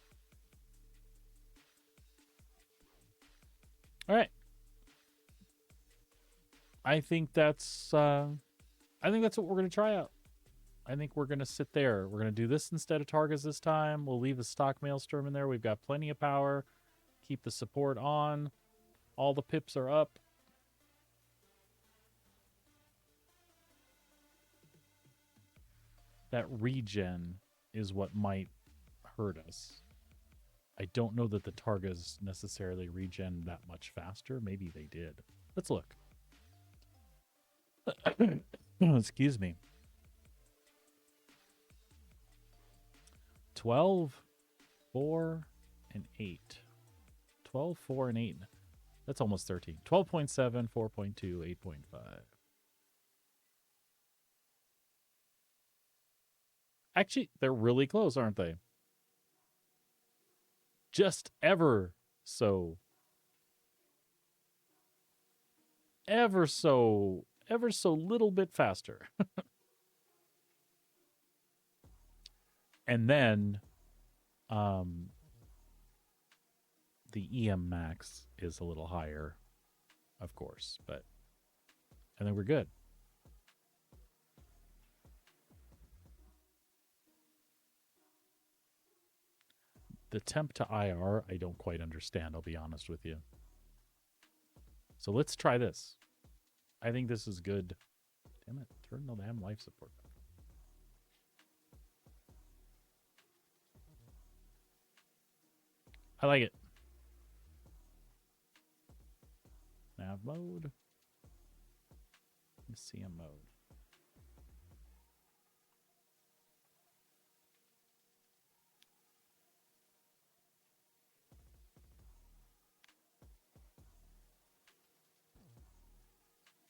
All right. I think that's what we're going to try out. I think we're going to sit there. We're going to do this instead of Targas this time. We'll leave the stock Maelstrom in there. We've got plenty of power. Keep the support on. All the pips are up. That regen is what might hurt us. I don't know that the Targas necessarily regen that much faster. Maybe they did. Let's look. Excuse me. 12, 4, and 8. 12, 4, and 8. That's almost 13. 12.7, 4.2, 8.5. Actually, they're really close, aren't they? Just ever so little bit faster. And then the EM max is a little higher, of course, and then we're good. The temp to IR, I don't quite understand, I'll be honest with you. So let's try this. I think this is good. Damn it, turn the damn life support back. I like it. Nav mode. CM mode.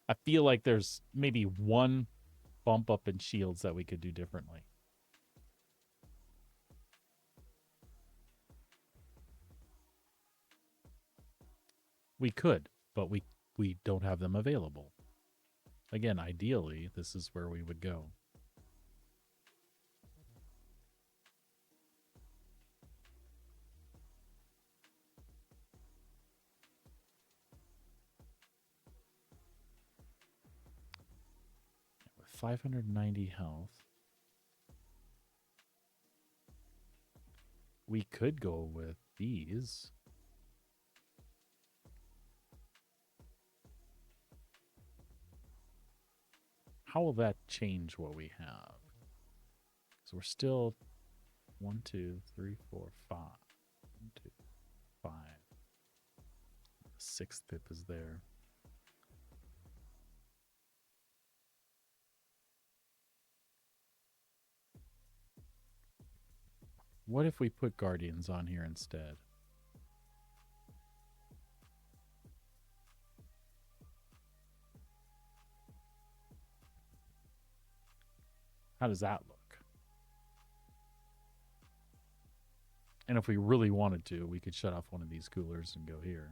I feel like there's maybe one bump up in shields that we could do differently. We could, but we don't have them available. Again, ideally, this is where we would go. With 590 health, we could go with these. How will that change what we have? So we're still 1, 2, 3, 4, 5. 1, 2, 5. The sixth pip is there. What if we put Guardians on here instead? How does that look? And if we really wanted to, we could shut off one of these coolers and go here.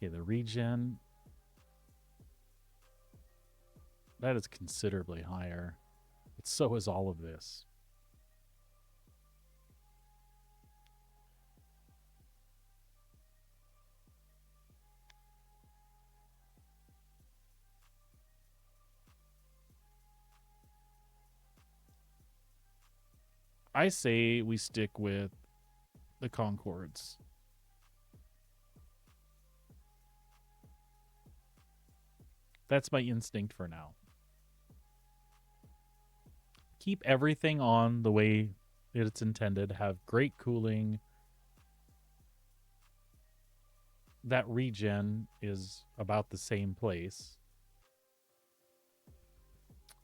Okay, the regen, that is considerably higher. But so is all of this. I say we stick with the Concords. That's my instinct for now. Keep everything on the way it's intended. Have great cooling. That regen is about the same place.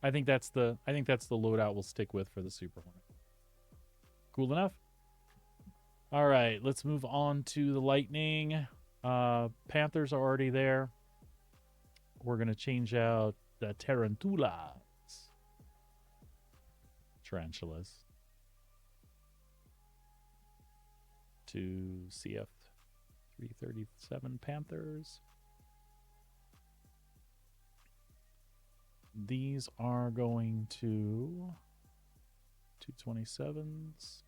I think that's the loadout we'll stick with for the Super Hornet. Cool enough? All right, let's move on to the Lightning. Panthers are already there. We're going to change out the Tarantulas. Tarantulas. To CF 337 Panthers. These are going to 227s.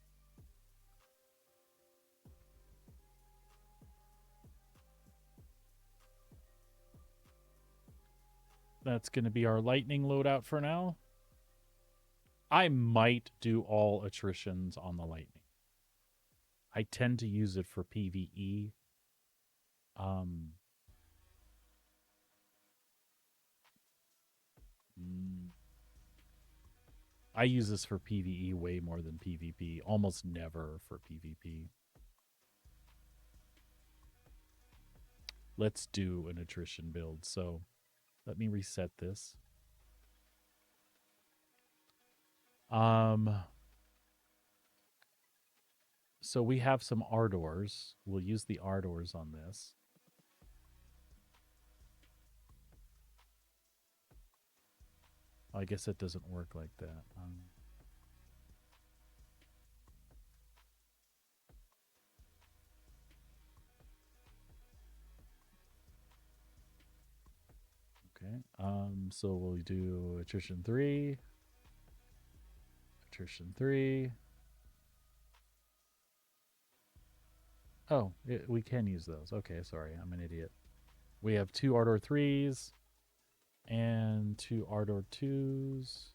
That's going to be our Lightning loadout for now. I might do all attritions on the Lightning. I tend to use it for PvE. I use this for PvE way more than PvP. Almost never for PvP. Let's do an attrition build. So let me reset this. So we have some Ardors. We'll use the Ardors on this. I guess it doesn't work like that. Okay. So we'll do attrition 3. Attrition 3. Oh, we can use those. Okay, sorry. I'm an idiot. We have 2 Ardor 3s and 2 Ardor 2s.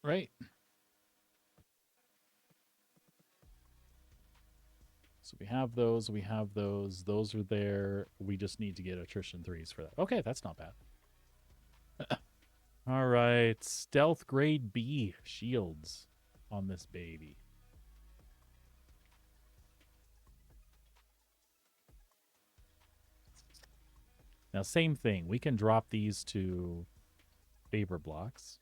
Right. So we have those. We have those. Those are there. We just need to get attrition 3s for that. Okay, that's not bad. All right. Stealth grade B shields on this baby. Now, same thing. We can drop these to Faber blocks.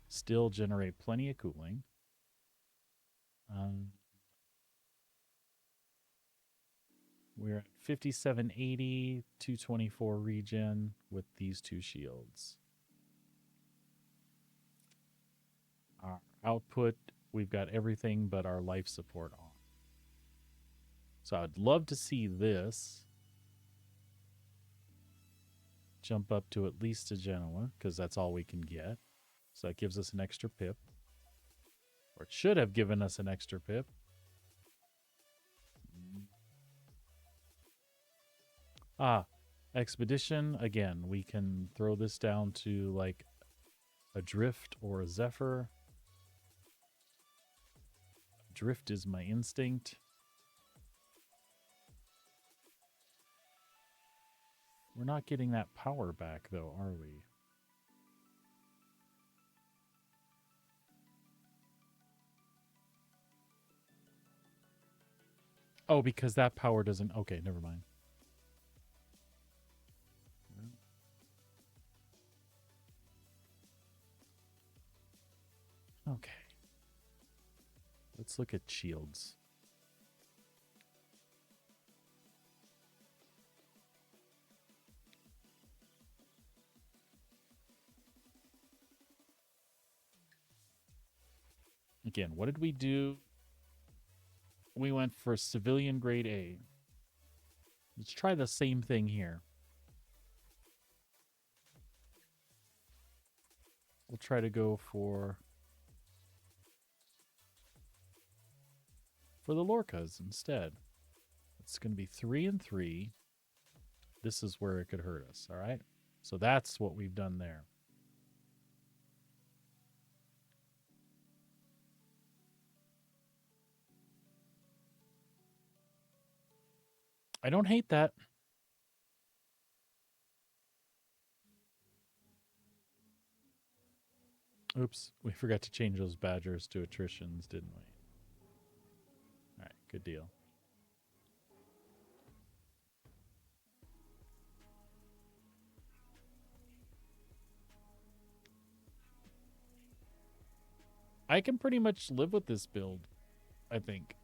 Still generate plenty of cooling. We're at 5780, 224 regen with these two shields. Our output, we've got everything but our life support on. So I'd love to see this jump up to at least a Genoa, because that's all we can get. So that gives us an extra pip. Or it should have given us an extra pip. Expedition. Again, we can throw this down to like a drift or a zephyr. Drift is my instinct. We're not getting that power back though, are we? Oh, because that power doesn't... Okay, never mind. Okay. Let's look at shields. Again, what did we do? We went for civilian grade A. Let's try the same thing here. We'll try to go for the Lorcas instead. It's going to be 3 and 3. This is where it could hurt us, all right? So that's what we've done there. I don't hate that. Oops, we forgot to change those badgers to attritions, didn't we? All right, good deal. I can pretty much live with this build, I think.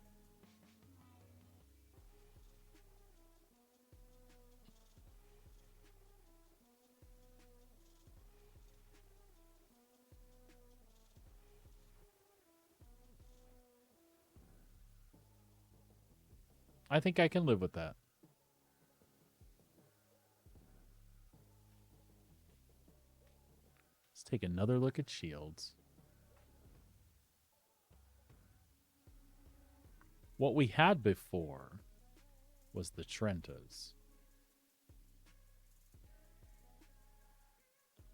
I think I can live with that. Let's take another look at shields. What we had before was the Trentas.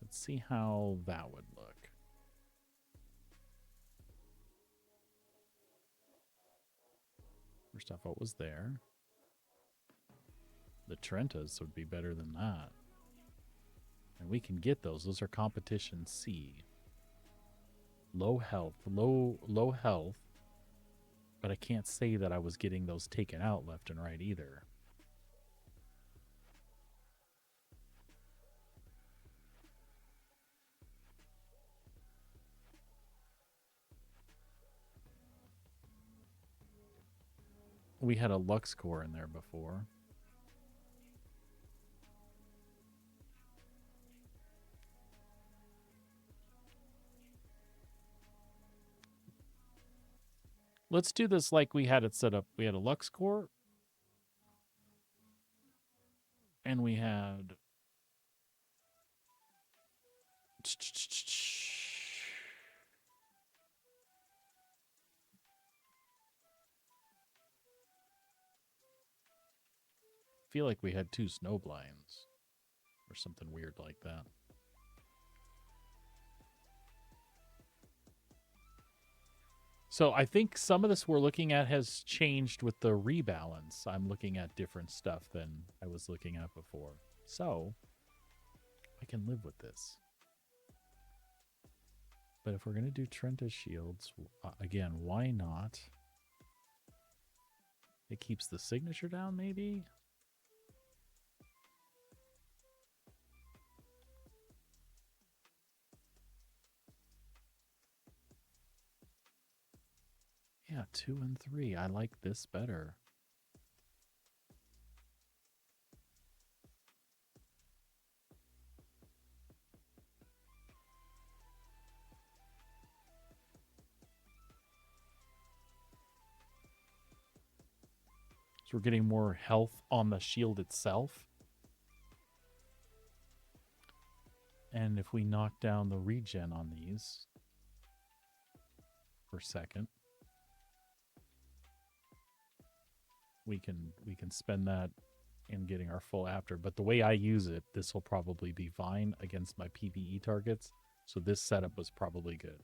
Let's see how that would look. First off, what was there? The Trentas would be better than that. And we can get those. Those are competition C. Low health. Low health. But I can't say that I was getting those taken out left and right either. We had a Lux core in there before. Let's do this like we had it set up. We had a Lux core. And we had... I feel like we had 2 snowblinds. Or something weird like that. So I think some of this we're looking at has changed with the rebalance. I'm looking at different stuff than I was looking at before. So I can live with this. But if we're going to do Trenta shields, again, why not It keeps the signature down, maybe? Yeah, 2 and 3. I like this better. So we're getting more health on the shield itself. And if we knock down the regen on these per second, we can spend that in getting our full after. But the way I use it, this will probably be fine against my PvE targets. So this setup was probably good.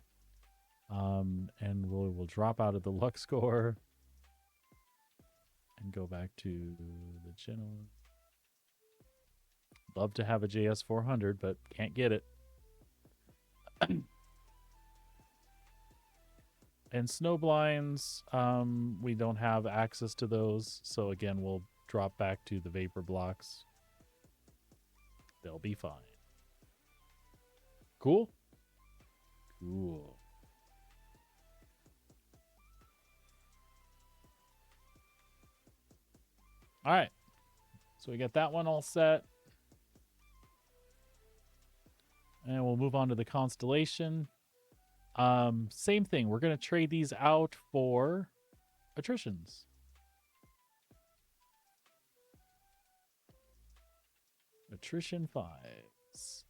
And we'll drop out of the luck score and go back to the general. Love to have a JS 400, but can't get it. And snow blinds, we don't have access to those. So again, we'll drop back to the vapor blocks. They'll be fine. Cool? Cool. All right. So we got that one all set. And we'll move on to the constellation. Same thing. We're going to trade these out for attritions. Attrition 5s.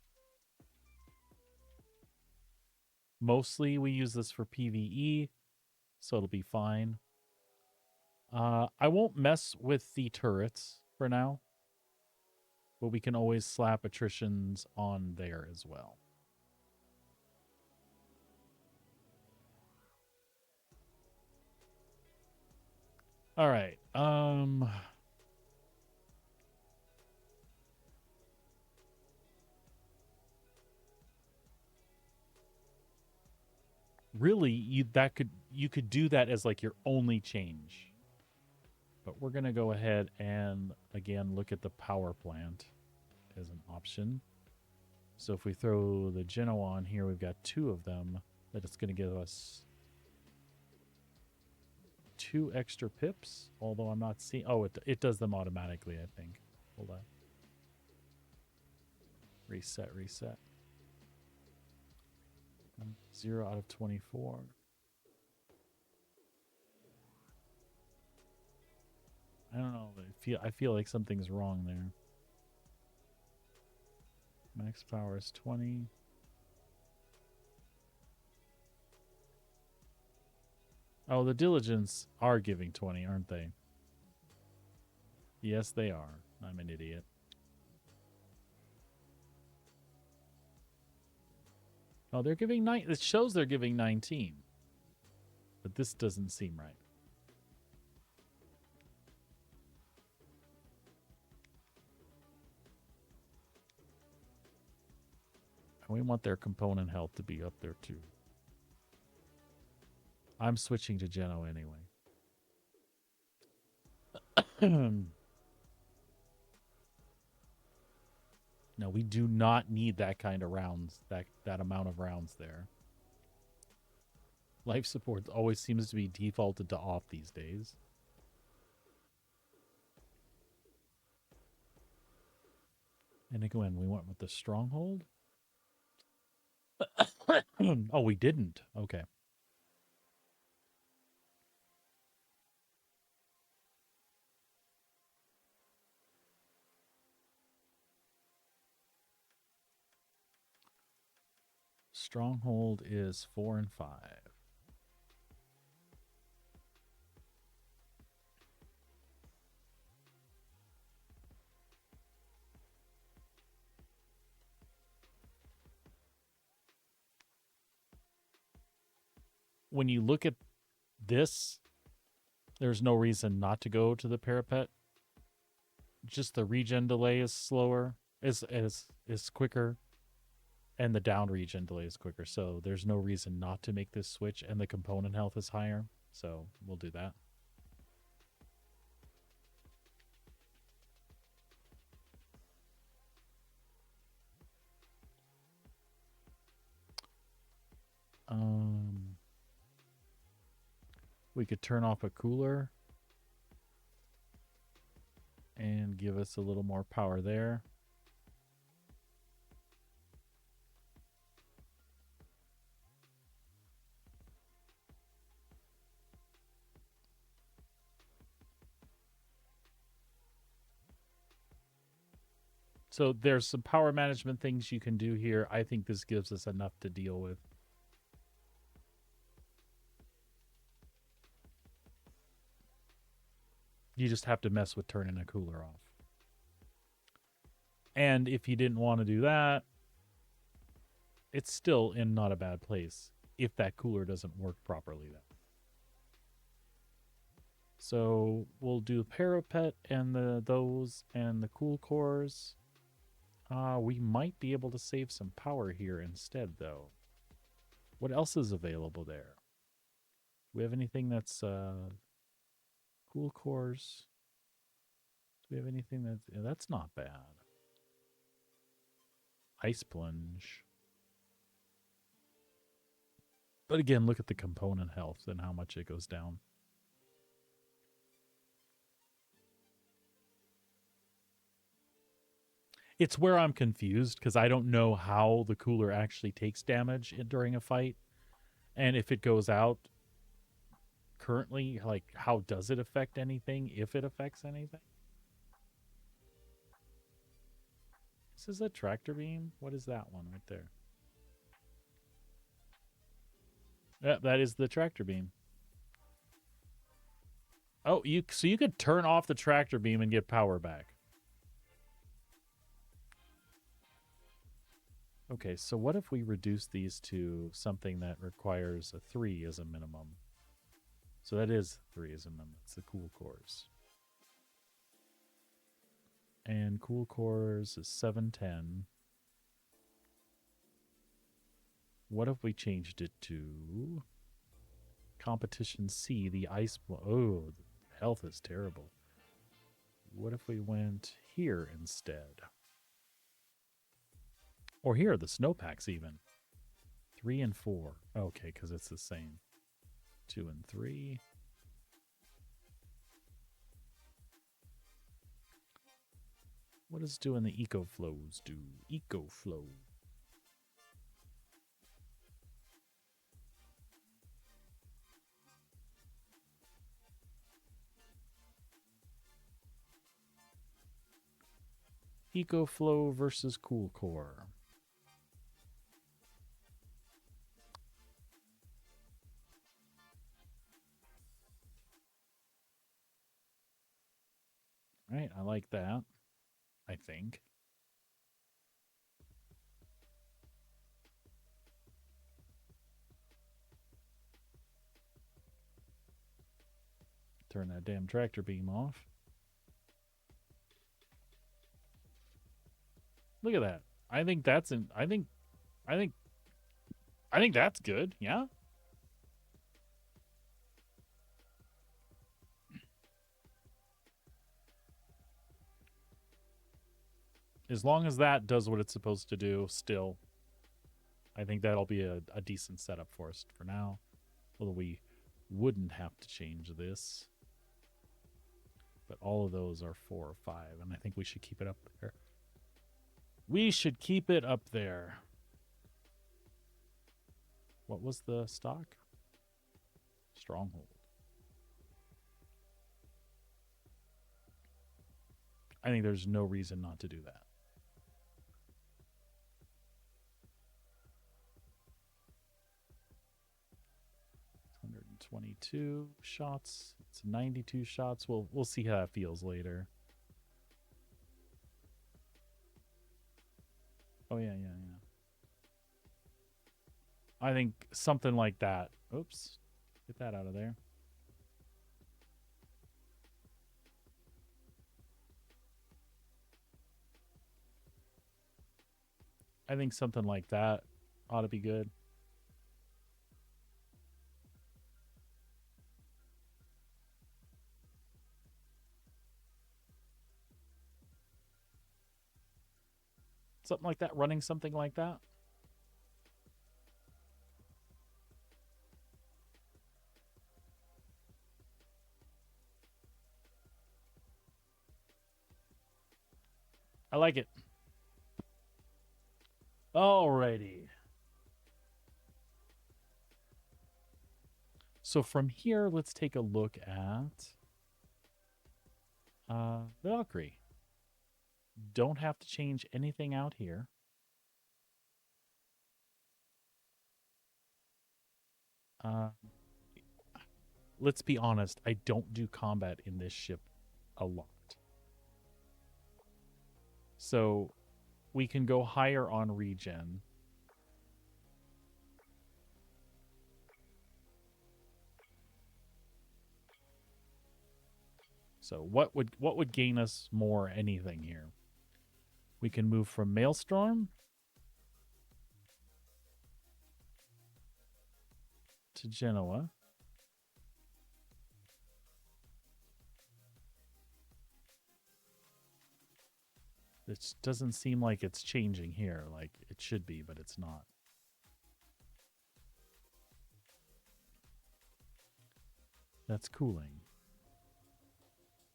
Mostly we use this for PvE, so it'll be fine. I won't mess with the turrets for now, but we can always slap attritions on there as well. All right. Really, you could do that as like your only change. But we're going to go ahead and again look at the power plant as an option. So if we throw the Geno on here, we've got 2 of them. That it's going to give us 2 extra pips, although I'm not seeing... Oh, it does them automatically, I think. Hold on. Reset. 0 out of 24. I don't know. I feel like something's wrong there. Max power is 20. Oh, the diligence are giving 20, aren't they? Yes, they are. I'm an idiot. Oh, they're giving 9. It shows they're giving 19. But this doesn't seem right. And we want their component health to be up there too. I'm switching to Geno anyway. No, we do not need that kind of rounds, that amount of rounds there. Life support always seems to be defaulted to off these days. And again, we went with the stronghold. Oh, we didn't. Okay. Stronghold is 4 and 5. When you look at this, there's no reason not to go to the parapet. Just the regen delay is slower, is quicker, and the down regen delay is quicker. So there's no reason not to make this switch, and the component health is higher. So we'll do that. We could turn off a cooler and give us a little more power there. So there's some power management things you can do here. I think this gives us enough to deal with. You just have to mess with turning a cooler off. And if you didn't want to do that, it's still in not a bad place if that cooler doesn't work properly then. So we'll do parapet and those and the cool cores. We might be able to save some power here instead, though. What else is available there? Do we have anything that's cool cores? Do we have anything that's... Yeah, that's not bad. Ice plunge. But again, look at the component health and how much it goes down. It's where I'm confused because I don't know how the cooler actually takes damage during a fight. And if it goes out currently, like, how does it affect anything, if it affects anything? This is a tractor beam? What is that one right there? Yeah, that is the tractor beam. Oh, so you could turn off the tractor beam and get power back. Okay, so what if we reduce these to something that requires a 3 as a minimum? So that is 3 as a minimum. It's the cool cores. And cool cores is 710. What if we changed it to competition C, the ice... Oh, the health is terrible. What if we went here instead? Or here, the snowpacks even. 3 and 4. Okay, because it's the same. 2 and 3. What does doing the eco flows do? Eco flow. Eco flow versus cool core. Right, I like that. I think. Turn that damn tractor beam off. Look at that. I think that's I think that's good. Yeah. As long as that does what it's supposed to do still, I think that'll be a decent setup for us for now. Although we wouldn't have to change this. But all of those are 4 or 5, and I think we should keep it up there. We should keep it up there. What was the stock? Stronghold. I think there's no reason not to do that. It's 122 shots. It's 92 shots. We'll see how that feels later. Oh yeah. I think something like that. Oops. Get that out of there. I think something like that ought to be good. Something like that, running something like that. I like it. Alrighty. So from here, let's take a look at Valkyrie. Don't have to change anything out here. Let's be honest, I don't do combat in this ship a lot. So we can go higher on regen. So what would gain us more anything here? We can move from Maelstrom to Genoa. It doesn't seem like it's changing here. Like it should be, but it's not. That's cooling.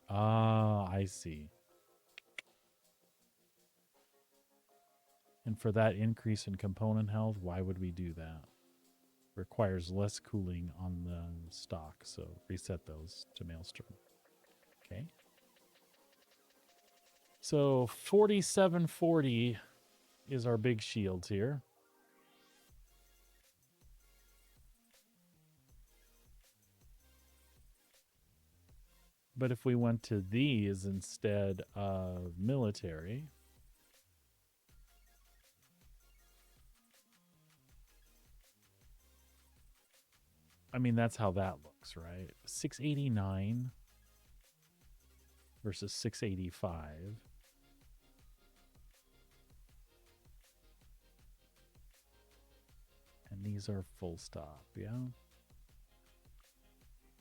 Ah, I see. And for that increase in component health, why would we do that? Requires less cooling on the stock, so reset those to Maelstrom. Okay. So 4740 is our big shields here. But if we went to these instead of military, I mean, that's how that looks, right? 689 versus 685. And these are full stop, yeah?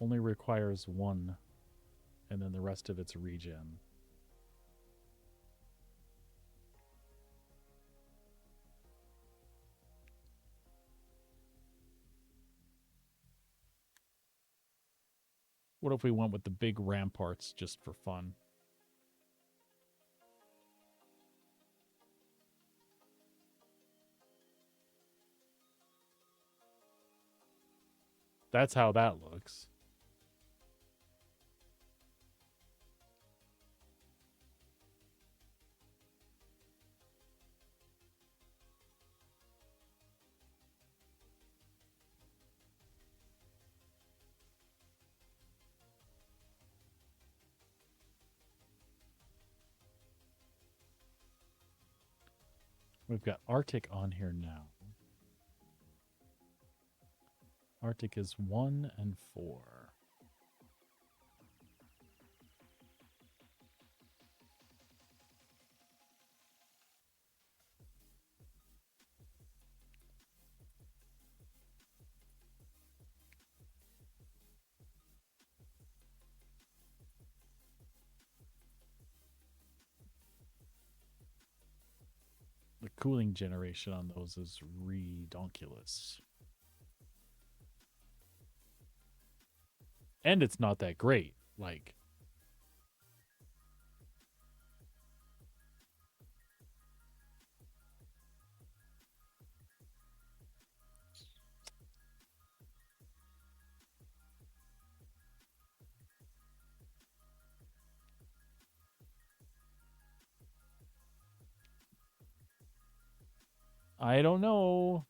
Only requires one, and then the rest of it's regen. What if we went with the big ramparts just for fun? That's how that looks. We've got Arctic on here now. Arctic is 1 and 4. The cooling generation on those is redonkulous. And it's not that great. Like, I don't know.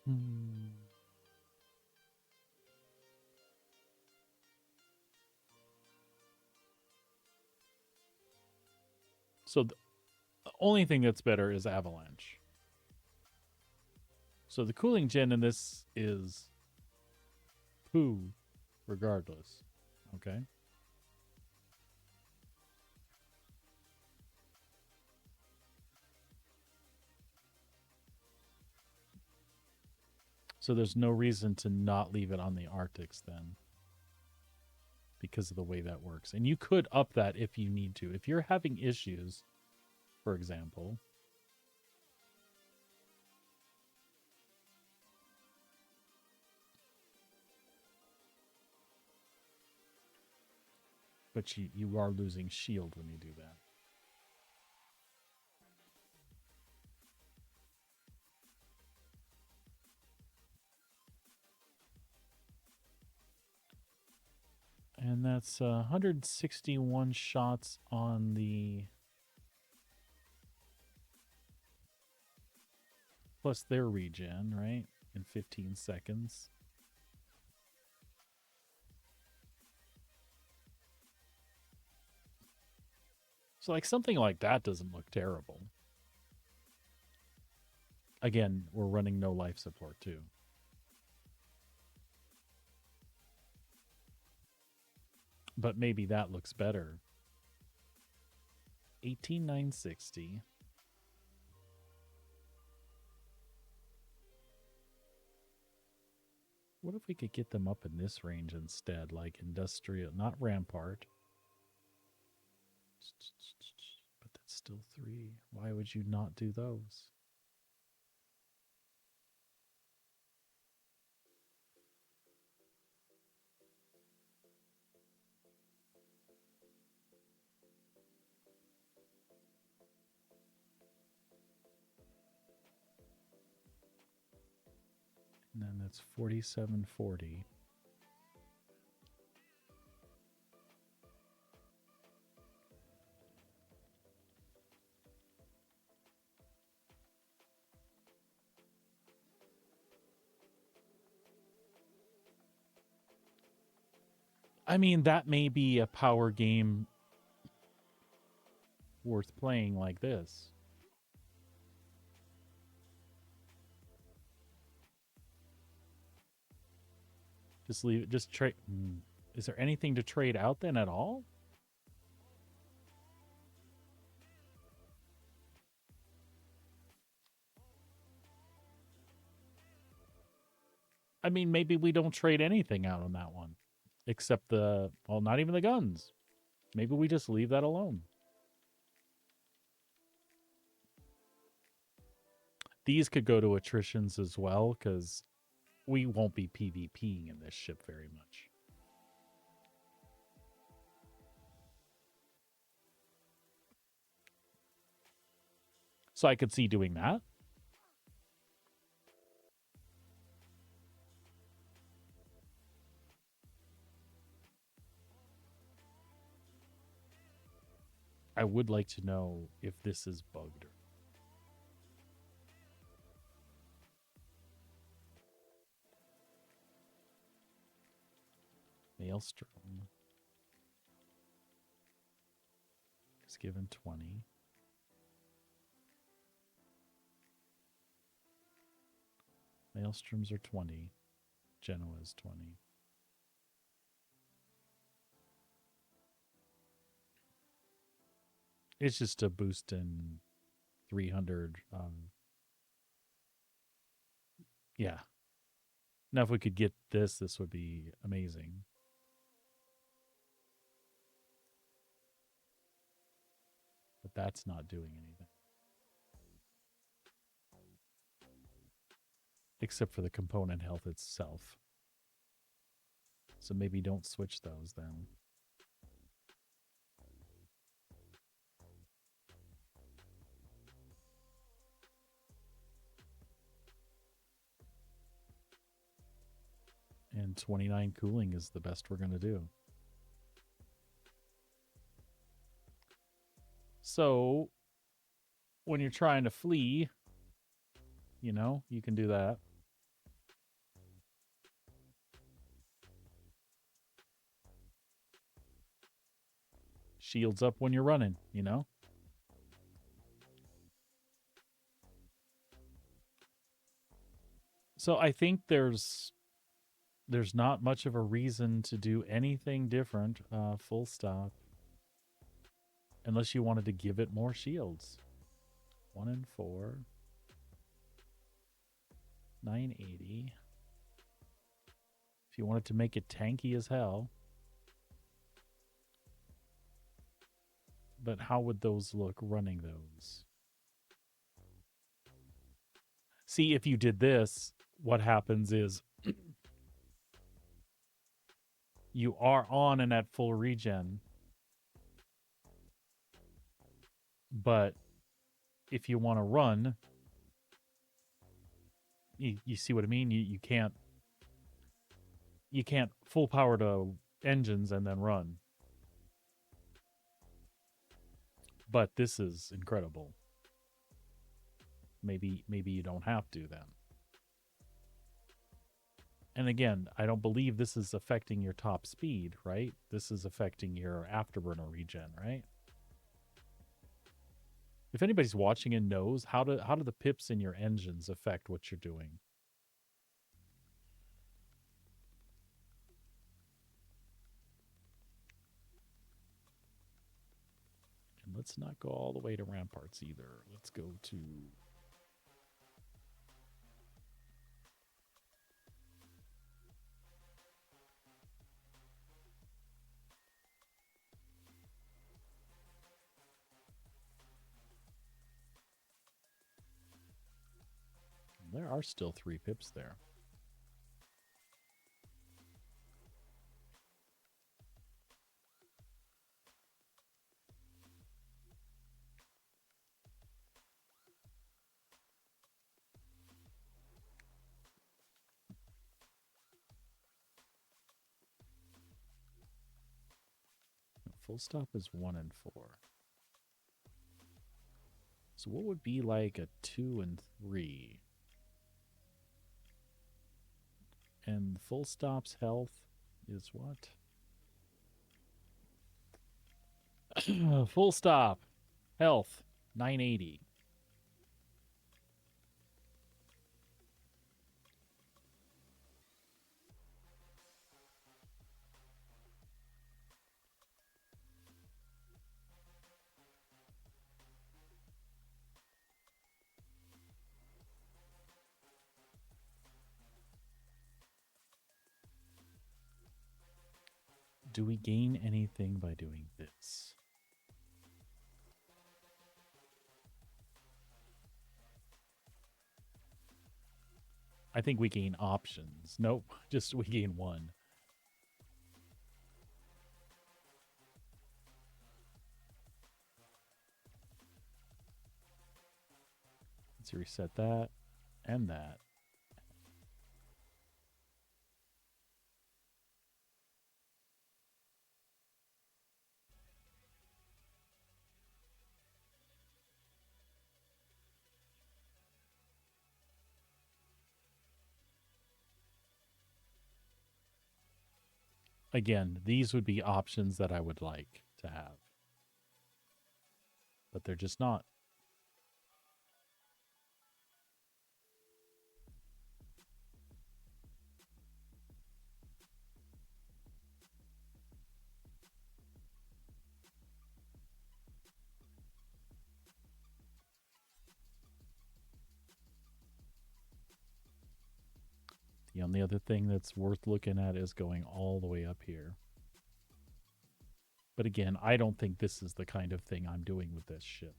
Hmm. So the only thing that's better is Avalanche. So the cooling gen in this is poo, regardless. Okay. So there's no reason to not leave it on the Arctics then, because of the way that works. And you could up that if you need to. If you're having issues, for example, but you are losing shield when you do that. And that's 161 shots on the plus their regen, right? In 15 seconds. So like something like that doesn't look terrible. Again, we're running no life support too. But maybe that looks better. 18,960. What if we could get them up in this range instead, like industrial, not rampart. But that's still 3. Why would you not do those? And then that's 4740. I mean, that may be a power game worth playing like this. Just leave it. Just trade. Is there anything to trade out then at all? I mean, maybe we don't trade anything out on that one. Except the, well, not even the guns. Maybe we just leave that alone. These could go to attritions as well, because we won't be PvPing in this ship very much. So I could see doing that. I would like to know if this is bugged. Maelstrom is given 20. Maelstroms are 20. Genoa is 20. It's just a boost in 300. Yeah. Now, if we could get this, this would be amazing. But that's not doing anything. Except for the component health itself. So maybe don't switch those then. And 29 cooling is the best we're going to do. So when you're trying to flee, you know, you can do that. Shields up when you're running, you know? So I think there's There's not much of a reason to do anything different, full stop. Unless you wanted to give it more shields. 1 and 4. 980. If you wanted to make it tanky as hell. But how would those look running those? See, if you did this, what happens is you are on and at full regen. But if you want to run, you see what I mean? You can't full power to engines and then run. But this is incredible. Maybe you don't have to then. And again, I don't believe this is affecting your top speed, right? This is affecting your afterburner regen, right? If anybody's watching and knows, how do the pips in your engines affect what you're doing? And let's not go all the way to ramparts either. Let's go to there are still 3 pips there. Full stop is 1 and 4. So what would be like a 2 and 3? And full stop's health is what? Full stop health 980. Do we gain anything by doing this? I think we gain options. Nope, just we gain 1. Let's reset that and that. Again, these would be options that I would like to have. But they're just not. The only other thing that's worth looking at is going all the way up here. But again, I don't think this is the kind of thing I'm doing with this ship.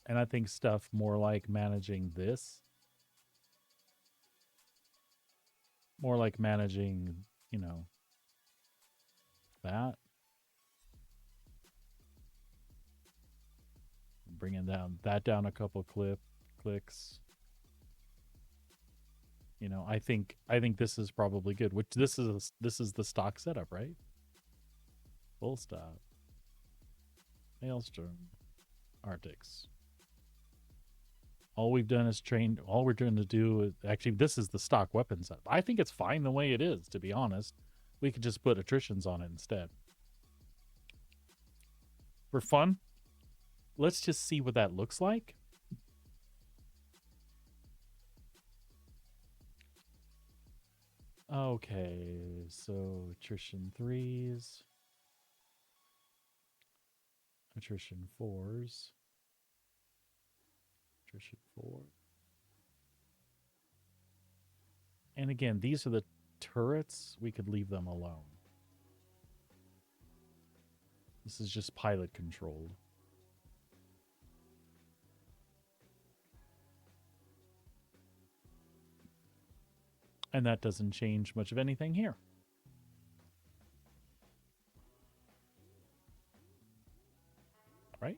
And I think stuff more like managing this, more like managing, you know, that. Bringing that down a couple clicks. You know, I think this is probably good. Which this is the stock setup, right? Full stop. Maelstrom. Arctics. All we've done is train. All we're going to do is actually this is the stock weapon set. I think it's fine the way it is. To be honest, we could just put attritions on it instead. For fun, let's just see what that looks like. Okay, so attrition 3s, attrition 4s, attrition 4. And again, these are the turrets. We could leave them alone. This is just pilot controlled. And that doesn't change much of anything here. Right?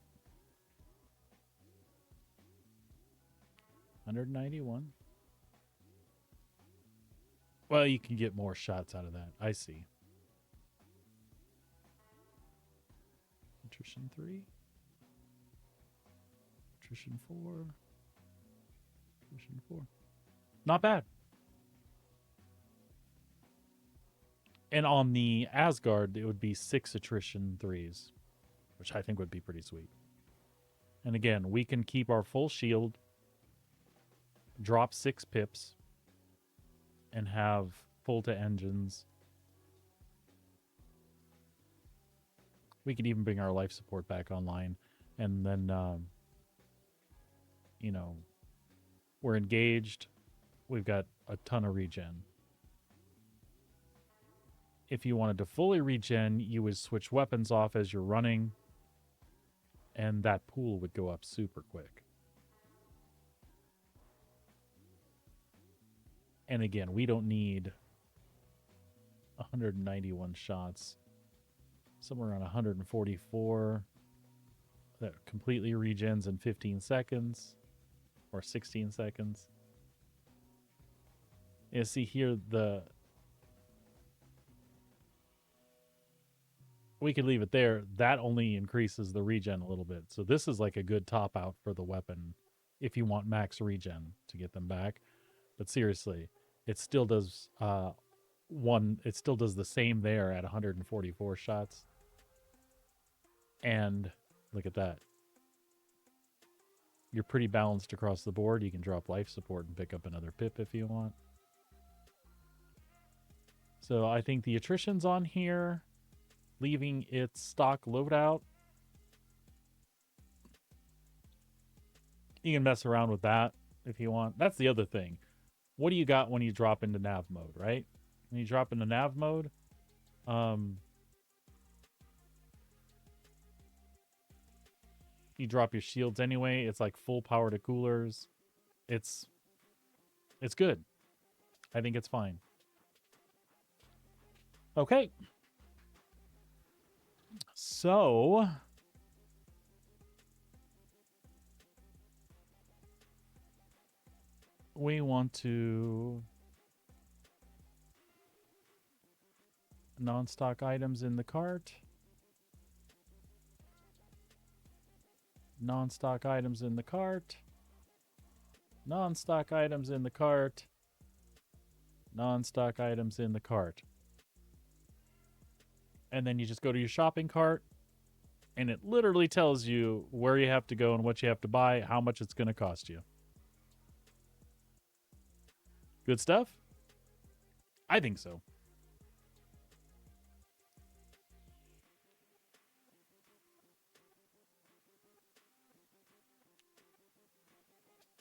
191. Well, you can get more shots out of that. I see. Attrition 3. Attrition 4. Attrition 4. Not bad. And on the Asgard, it would be 6 attrition 3s, which I think would be pretty sweet. And again, we can keep our full shield, drop 6 pips, and have full to engines. We could even bring our life support back online. And then, you know, we're engaged. We've got a ton of regen. If you wanted to fully regen, you would switch weapons off as you're running, and that pool would go up super quick. And again, we don't need 191 shots. Somewhere around 144 that completely regens in 15 seconds or 16 seconds. You see here we could leave it there. That only increases the regen a little bit. So this is like a good top out for the weapon if you want max regen to get them back. But seriously, it still does it still does the same there at 144 shots. And look at that. You're pretty balanced across the board. You can drop life support and pick up another pip if you want. So I think the attrition's on here, leaving its stock loadout. You can mess around with that if you want. That's the other thing. What do you got when you drop into nav mode, right? When you drop into nav mode, you drop your shields anyway. It's like full power to coolers. It's good. I think it's fine. Okay. So we want to non-stock items in the cart. Non-stock items in the cart. Non-stock items in the cart. Non-stock items in the cart. And then you just go to your shopping cart, and it literally tells you where you have to go and what you have to buy, how much it's going to cost you. Good stuff? I think so.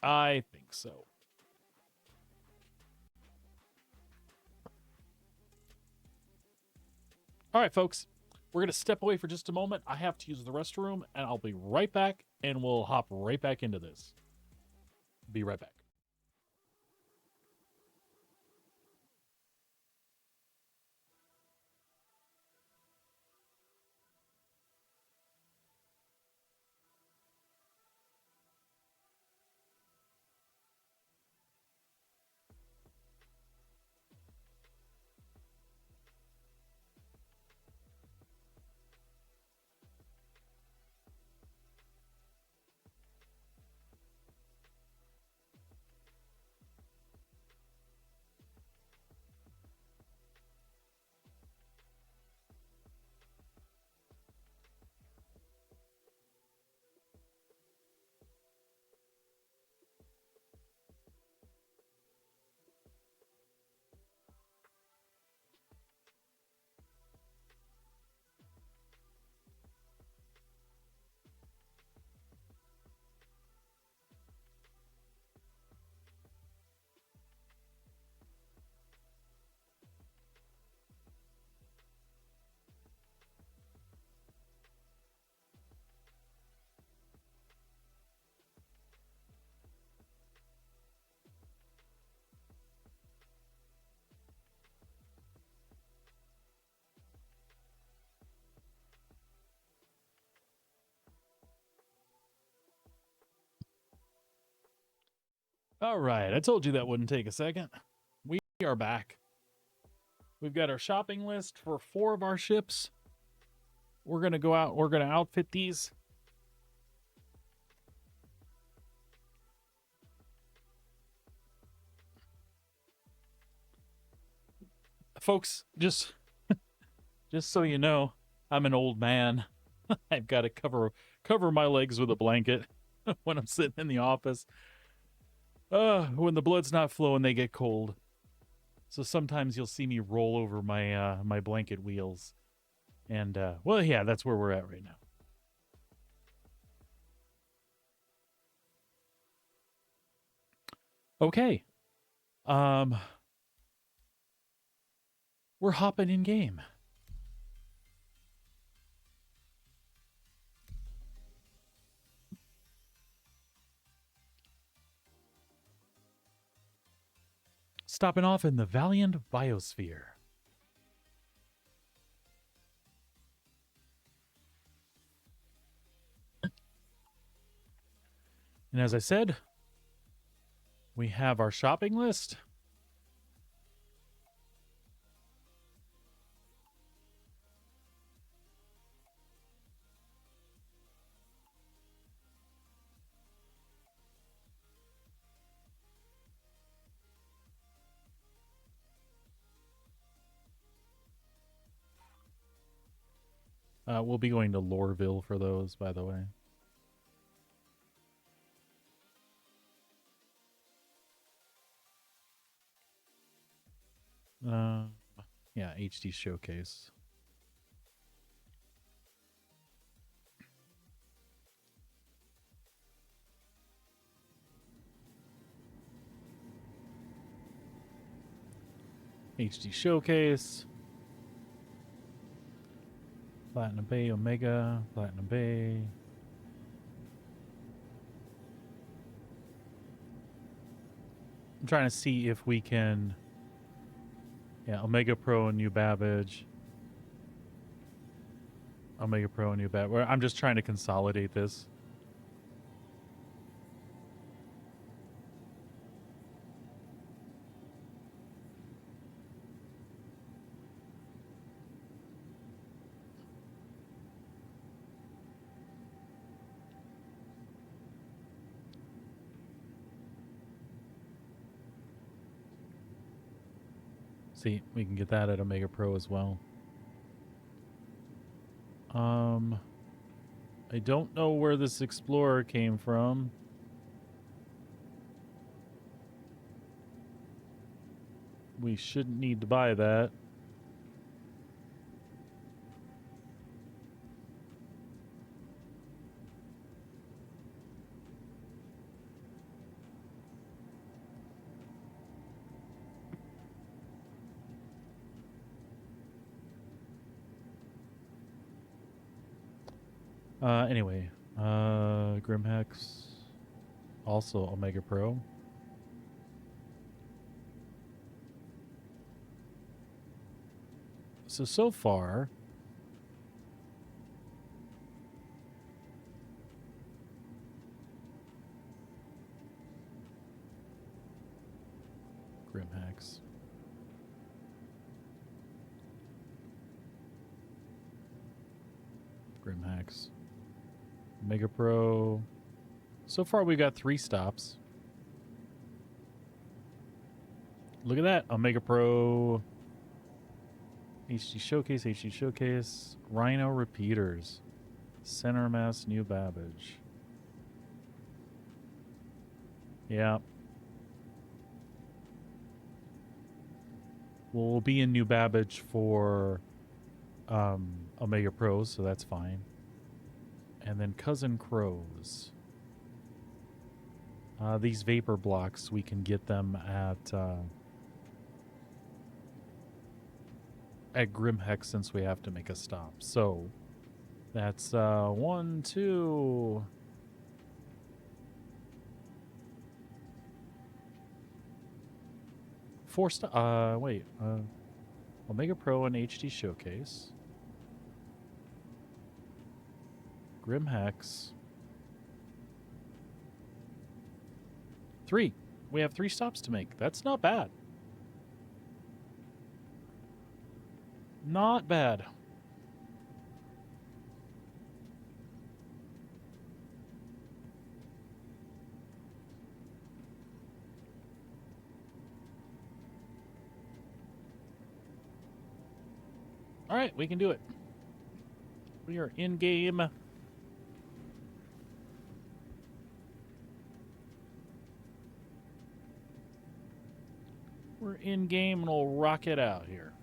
I think so. All right, folks. We're going to step away for just a moment. I have to use the restroom, and I'll be right back, and we'll hop right back into this. Be right back. All right, I told you that wouldn't take a second. We are back. We've got our shopping list for 4 of our ships. We're going to go out, we're going to outfit these. Folks, just so you know, I'm an old man. I've got to cover my legs with a blanket when I'm sitting in the office. When the blood's not flowing, they get cold. So sometimes you'll see me roll over my my blanket wheels. And well, yeah, that's where we're at right now. Okay. We're hopping in game. Stopping off in the Valiant Biosphere. And as I said, we have our shopping list. We'll be going to Lorville for those, by the way. Yeah, HD Showcase. HD Showcase. Platinum Bay, Omega, Platinum Bay. I'm trying to see if we can... Yeah, Omega Pro and New Babbage. Omega Pro and New Babbage. I'm just trying to consolidate this. See, we can get that at Omega Pro as well. I don't know where this Explorer came from. We shouldn't need to buy that. Anyway, Grimhex, also Omega Pro. So far, Grimhex. Grimhex. Omega Pro. So far, we got 3 stops. Look at that. Omega Pro. HD Showcase. Rhino Repeaters. Center Mass New Babbage. Yeah. We'll be in New Babbage for Omega Pro, so that's fine. And then Cousin Crows. These vapor blocks, we can get them at Grimhex since we have to make a stop. So that's 1, 2. Wait. Omega Pro and HD Showcase. Grimhex. 3. We have 3 stops to make. That's not bad. Not bad. All right, we can do it. We are in game. We're in game and we'll rock it out here.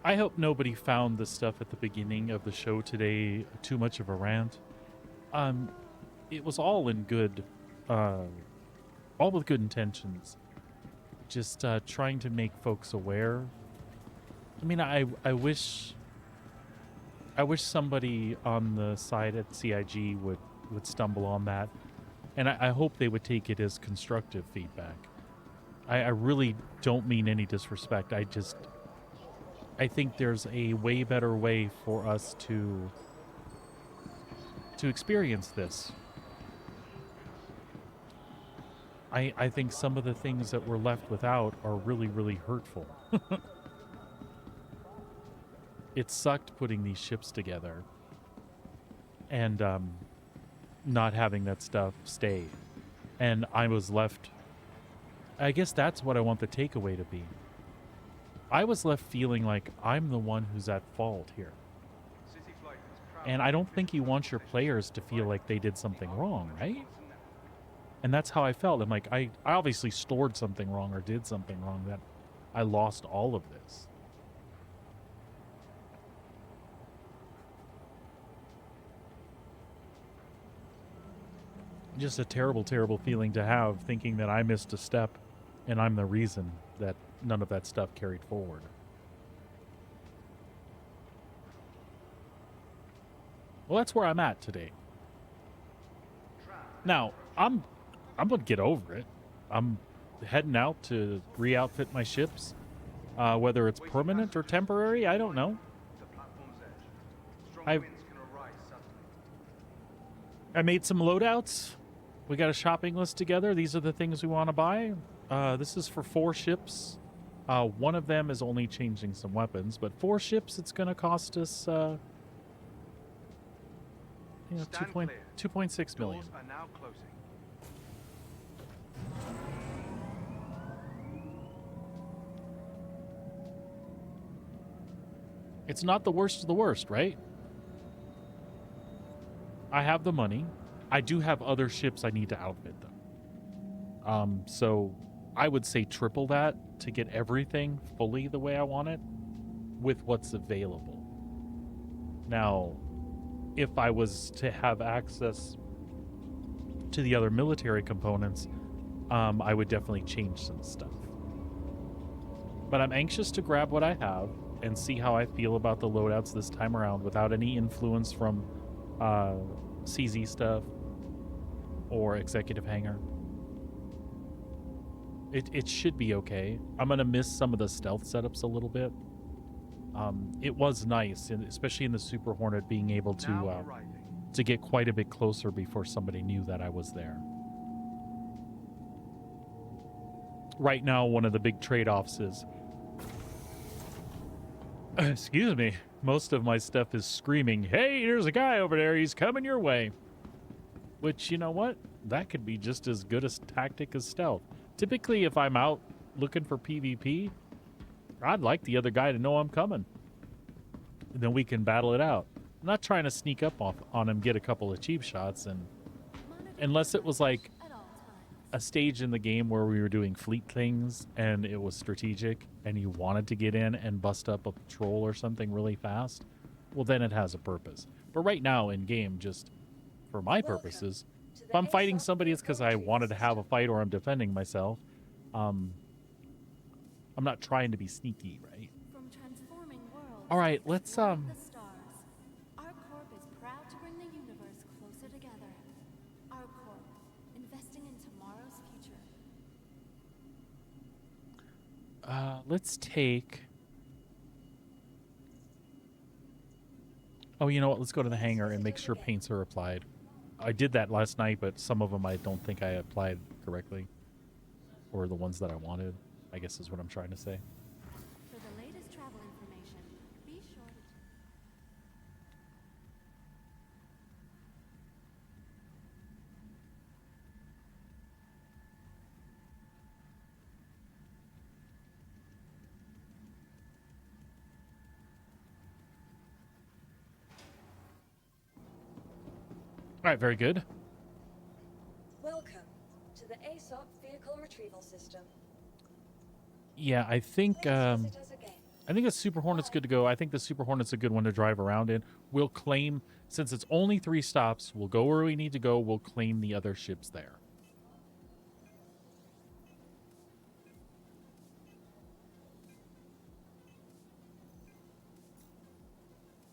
I hope nobody found the stuff at the beginning of the show today too much of a rant. It was all in good, all with good intentions. Just trying to make folks aware. I mean, I wish somebody on the side at CIG would stumble on that, and I hope they would take it as constructive feedback. I really don't mean any disrespect. I think there's a way better way for us to experience this. I think some of the things that we're left without are really, really hurtful. It sucked putting these ships together and not having that stuff stay. And I was left... I guess that's what I want the takeaway to be. I was left feeling like I'm the one who's at fault here. And I don't think you want your players to feel like they did something wrong, right? And that's how I felt. I'm like, I obviously stored something wrong or did something wrong that I lost all of this. Just a terrible, terrible feeling to have, thinking that I missed a step and I'm the reason that none of that stuff carried forward. Well, that's where I'm at today. Now, I'm gonna get over it. I'm heading out to re-outfit my ships. Whether it's permanent or temporary, I don't know. I made some loadouts. We got a shopping list together. These are the things we want to buy. This is for 4 ships. One of them is only changing some weapons, but 4 ships, it's going to cost us, 2.6 million. Doors are now closing. It's not the worst of the worst, right? I have the money. I do have other ships I need to outfit, though. So I would say triple that to get everything fully the way I want it with what's available. Now, if I was to have access to the other military components, I would definitely change some stuff. But I'm anxious to grab what I have and see how I feel about the loadouts this time around without any influence from CZ stuff or executive hangar. It should be okay. I'm going to miss some of the stealth setups a little bit. It was nice, especially in the Super Hornet, being able to get quite a bit closer before somebody knew that I was there. Right now, one of the big trade-offs is... excuse me. Most of my stuff is screaming, hey, there's a guy over there. He's coming your way. Which, you know what? That could be just as good a tactic as stealth. Typically, if I'm out looking for PvP, I'd like the other guy to know I'm coming. And then we can battle it out. I'm not trying to sneak up on him, get a couple of cheap shots, and unless it was like a stage in the game where we were doing fleet things and it was strategic and you wanted to get in and bust up a patrol or something really fast, well, then it has a purpose. But right now in game, just for my purposes, if I'm fighting somebody, it's because I wanted to have a fight or I'm defending myself. I'm not trying to be sneaky, right? All right, let's Our corp is proud to bring the universe closer together. Our corp, investing in tomorrow's future. Let's take. Oh, you know what? Let's go to the hangar and make sure paints are applied. I did that last night, but some of them I don't think I applied correctly. Or the ones that I wanted, I guess is what I'm trying to say. For the latest travel information, be sure to... All right, very good. Welcome to the ASOP Vehicle Retrieval System. Yeah, I think Please visit us again. I think the Super Hornet's good to go. I think the Super Hornet's a good one to drive around in. We'll claim, since it's only 3 stops, we'll go where we need to go. We'll claim the other ships there.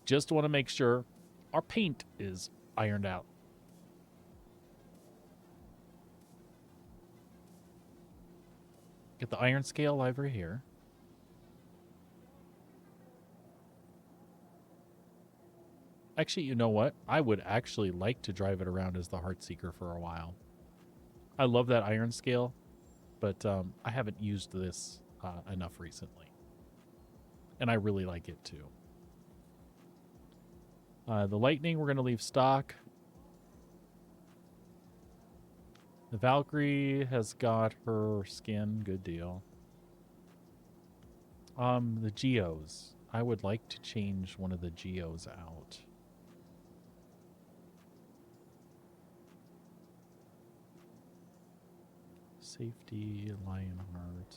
Just want to make sure our paint is ironed out. Get the iron scale over here. Actually, you know what? I would actually like to drive it around as the Heartseeker for a while. I love that iron scale, but I haven't used this enough recently. And I really like it too. The Lightning, we're going to leave stock. The Valkyrie has got her skin. Good deal. The Geos. I would like to change one of the Geos out. Safety, Lionheart.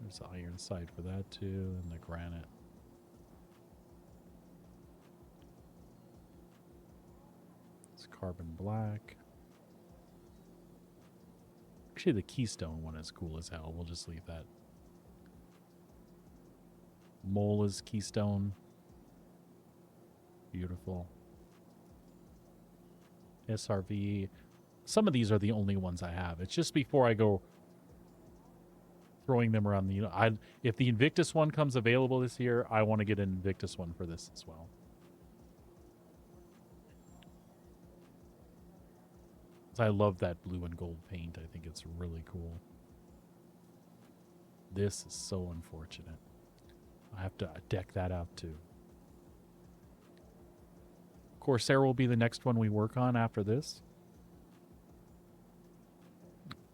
There's the iron side for that too, and the granite. It's carbon black. Actually, the Keystone one is cool as hell. We'll just leave that. Mole is Keystone. Beautiful. SRV. Some of these are the only ones I have. It's just before I go throwing them around the... if the Invictus one comes available this year, I want to get an Invictus one for this as well. I love that blue and gold paint. I think it's really cool. This is so unfortunate. I have to deck that out too. Corsair will be the next one we work on after this.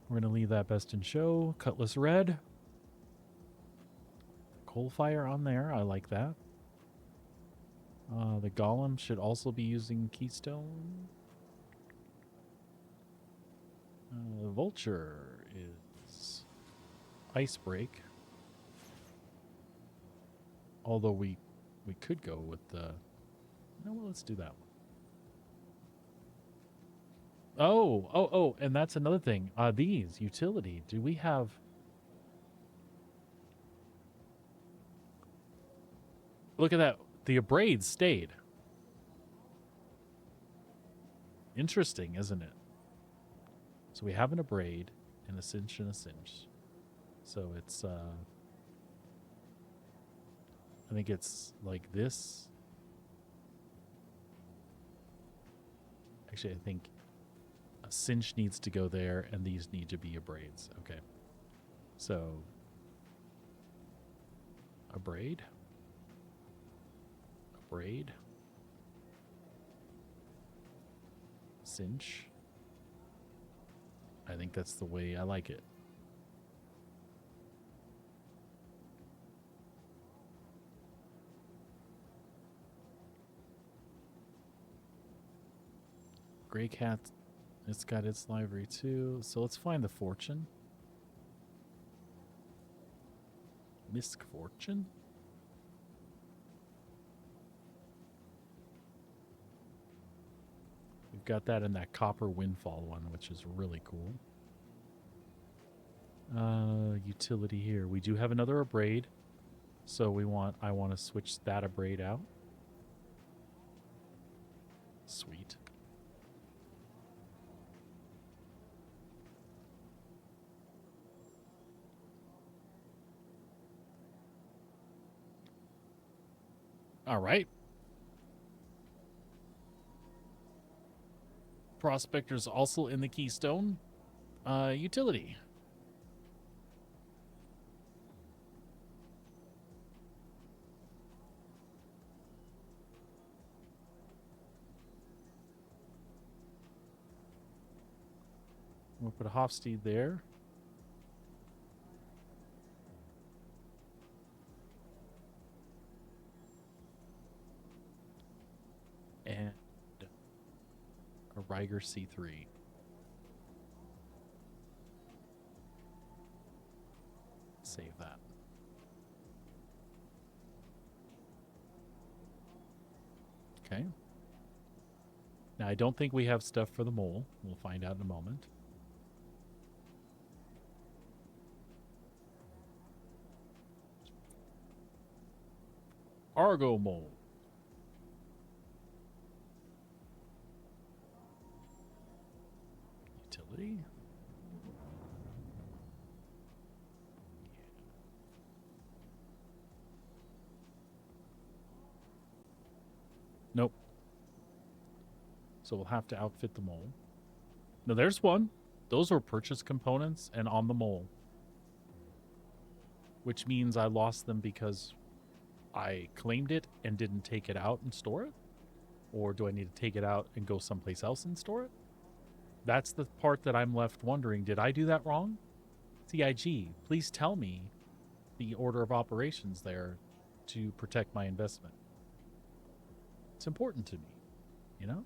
We're going to leave that best in show. Cutlass red. Coalfire on there. I like that. The Golem should also be using Keystone. The Vulture is Icebreak. Although we could go with the... No, well, let's do that one. Oh, and that's another thing. These, utility. Do we have... Look at that. The Abrades stayed. Interesting, isn't it? So we have an Abrade, and a Cinch and a Cinch. So it's, I think it's like this. Actually, I think a Cinch needs to go there, and these need to be Abrades. Okay. So, Abrade. Abrade. Cinch. I think that's the way I like it. Gray cat, it's got its library too. So let's find the fortune. Misk fortune. We've got that in that copper windfall one, which is really cool. Utility here. We do have another abrade. So I want to switch that abrade out. Sweet. All right. Prospector's also in the Keystone. Utility. We'll put a Hofstede there. And a Riger C3. Save that. Okay. Now, I don't think we have stuff for the mole. We'll find out in a moment. Argo mole. Utility. Nope. So we'll have to outfit the mole. No, there's one. Those are purchase components and on the mole. Which means I lost them because I claimed it and didn't take it out and store it? Or do I need to take it out and go someplace else and store it? That's the part that I'm left wondering. Did I do that wrong? CIG, please tell me the order of operations there to protect my investment. It's important to me, you know?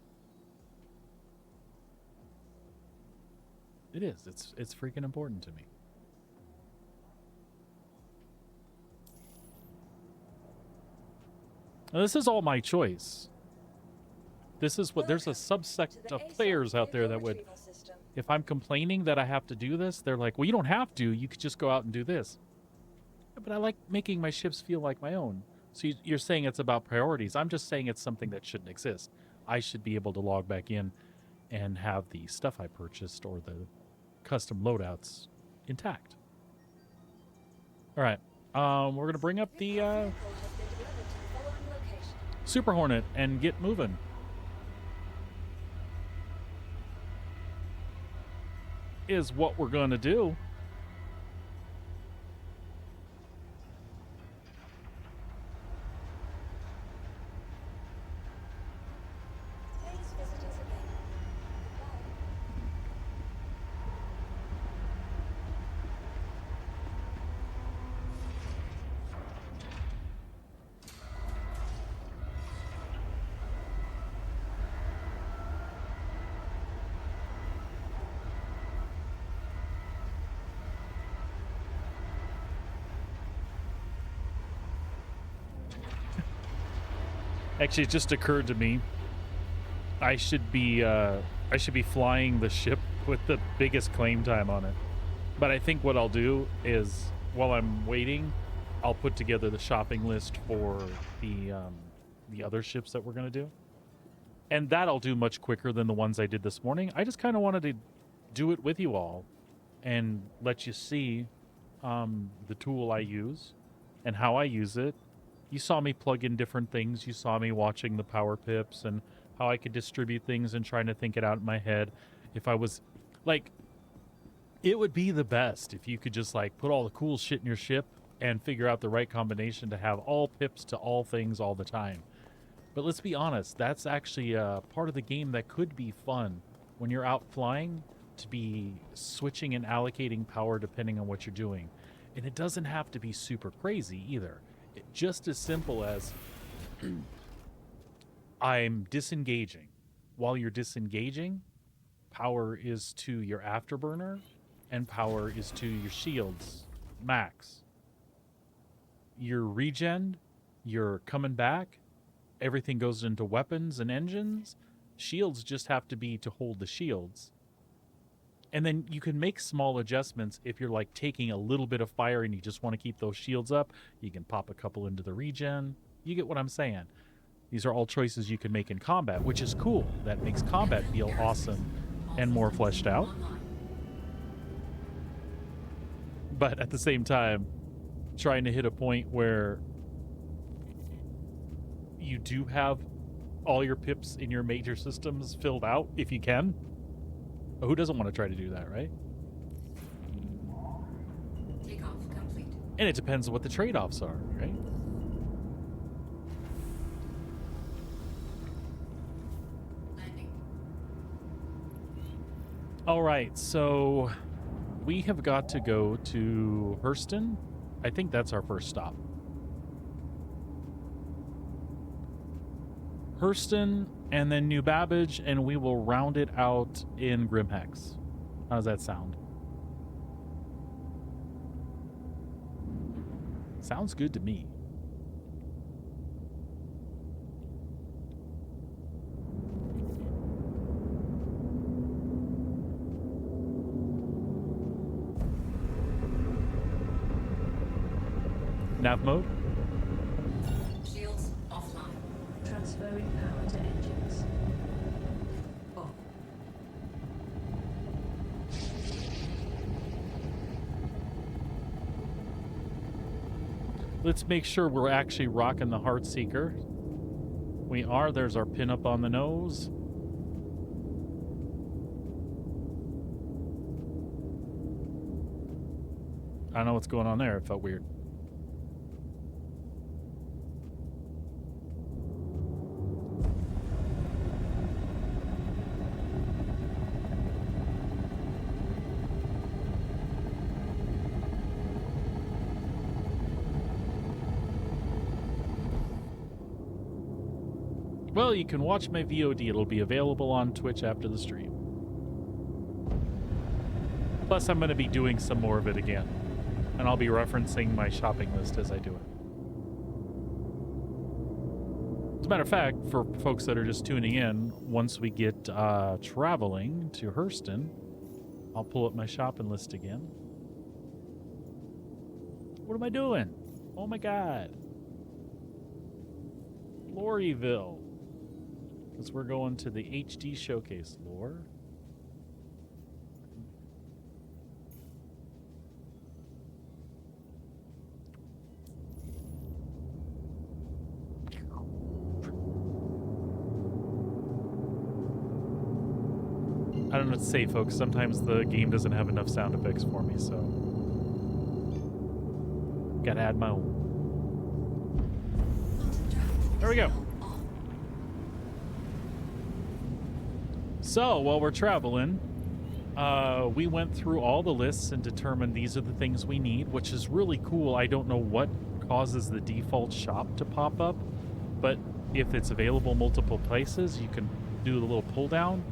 It is. It's freaking important to me. Now, this is all my choice. This is what there's a subsect of players out there that would, if I'm complaining that I have to do this, they're like, well, you don't have to. You could just go out and do this. Yeah, but I like making my ships feel like my own. So you're saying it's about priorities. I'm just saying it's something that shouldn't exist. I should be able to log back in and have the stuff I purchased or the custom loadouts intact. All right. We're going to bring up the Super Hornet and get moving. Is what we're going to do. Actually, it just occurred to me. I should be flying the ship with the biggest claim time on it. But I think what I'll do is, while I'm waiting, I'll put together the shopping list for the other ships that we're gonna do, and that'll do much quicker than the ones I did this morning. I just kind of wanted to do it with you all and let you see the tool I use and how I use it. You saw me plug in different things. You saw me watching the power pips and how I could distribute things and trying to think it out in my head. If I was, like, it would be the best if you could just, like, put all the cool shit in your ship and figure out the right combination to have all pips to all things all the time. But let's be honest, that's actually a part of the game that could be fun when you're out flying, to be switching and allocating power depending on what you're doing. And it doesn't have to be super crazy either. Just as simple as I'm disengaging while you're disengaging, power is to your afterburner, and power is to your shields, max. Your regen, you're coming back, everything goes into weapons and engines. Shields just have to be to hold the shields. And then you can make small adjustments if you're like taking a little bit of fire and you just want to keep those shields up. You can pop a couple into the regen. You get what I'm saying. These are all choices you can make in combat, which is cool. That makes combat feel awesome and more fleshed out. But at the same time, trying to hit a point where you do have all your pips in your major systems filled out, if you can. Who doesn't want to try to do that, right? Takeoff complete. And it depends on what the trade-offs are, right? Landing. All right, so we have got to go to Hurston. I think that's our first stop. Hurston and then New Babbage, and we will round it out in Grimhex. How does that sound? Sounds good to me. Nav mode? Shields offline. Transferring power to engines. Off. Let's make sure we're actually rocking the Heartseeker. We are. There's our pin up on the nose. I don't know what's going on there. It felt weird. Well, you can watch my VOD. It'll be available on Twitch after the stream. Plus, I'm going to be doing some more of it again. And I'll be referencing my shopping list as I do it. As a matter of fact, for folks that are just tuning in, once we get traveling to Hurston, I'll pull up my shopping list again. What am I doing? Oh my god. Lorryville. Because we're going to the HD Showcase. Lore. I don't know what to say, folks. Sometimes the game doesn't have enough sound effects for me, so gotta add my own. There we go. So, while we're traveling, we went through all the lists and determined these are the things we need, which is really cool. I don't know what causes the default shop to pop up, but if it's available multiple places, you can do the little pull down.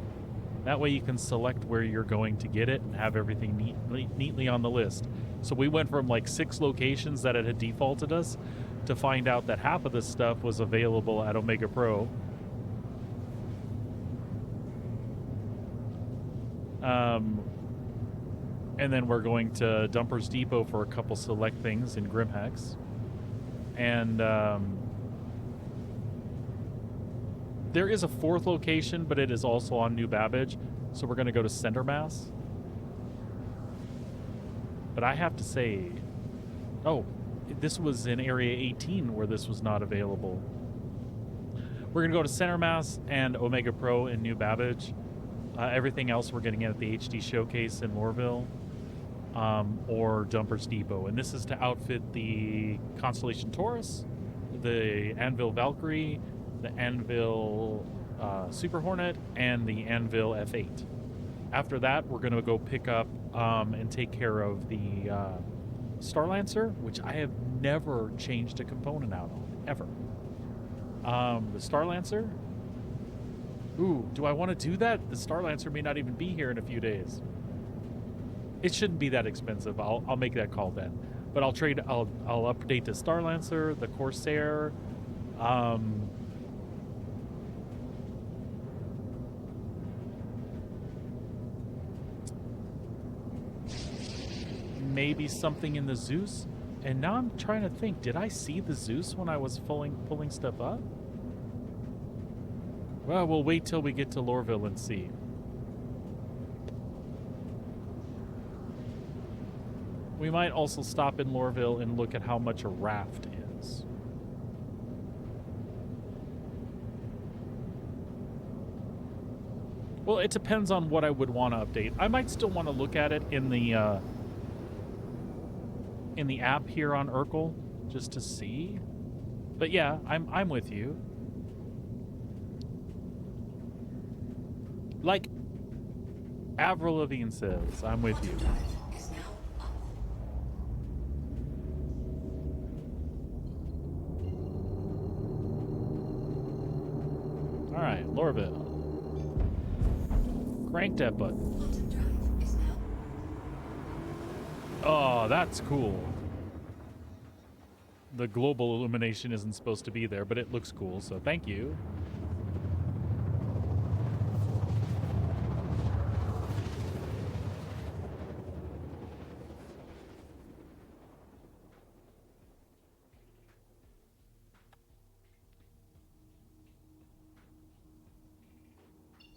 That way you can select where you're going to get it and have everything neatly on the list. So we went from like 6 locations that it had defaulted us to find out that half of this stuff was available at Omega Pro. And then we're going to Dumpers Depot for a couple select things in Grimhex. And there is a 4th location, but it is also on New Babbage. So we're going to go to Center Mass. But I have to say, oh, this was in Area 18 where this was not available. We're going to go to Center Mass and Omega Pro in New Babbage. Everything else we're getting at the HD Showcase in Lorville or Dumpers Depot. And this is to outfit the Constellation Taurus, the Anvil Valkyrie, the Anvil Super Hornet, and the Anvil F8. After that, we're going to go pick up and take care of the Starlancer, which I have never changed a component out on, ever. The Starlancer, Ooh, do I want to do that? The Starlancer may not even be here in a few days. It shouldn't be that expensive. I'll make that call then. But I'll update the Starlancer, the Corsair, maybe something in the Zeus. And now I'm trying to think, did I see the Zeus when I was pulling stuff up? Well, we'll wait till we get to Lorville and see. We might also stop in Lorville and look at how much a raft is. Well, it depends on what I would want to update. I might still want to look at it in the app here on Urkel, just to see. But yeah, I'm with you. Like Avril Lavigne says, I'm with you. Is now up. All right, Lorville. Crank that button. Quantum drive is now. Oh, that's cool. The global illumination isn't supposed to be there, but it looks cool, so thank you.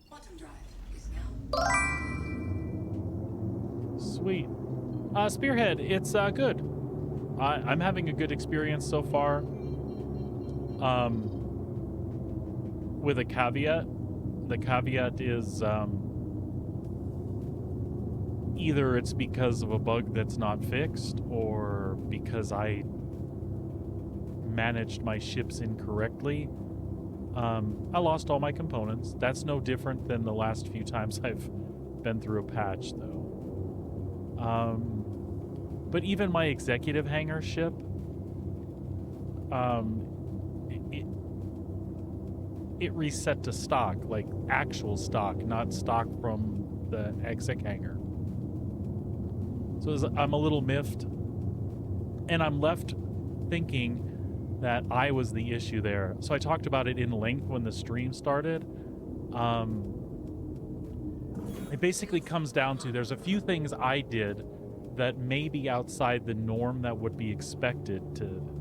Quantum drive is now. Sweet. Spearhead, it's good. I'm having a good experience so far. With a caveat. The caveat is either it's because of a bug that's not fixed, or because I managed my ships incorrectly. I lost all my components. That's no different than the last few times I've been through a patch, though. But even my executive hangar ship, it reset to stock, like actual stock, not stock from the exec hangar. So I'm a little miffed, and I'm left thinking that I was the issue there. So I talked about it in length when the stream started. It basically comes down to there's a few things I did that may be outside the norm that would be expected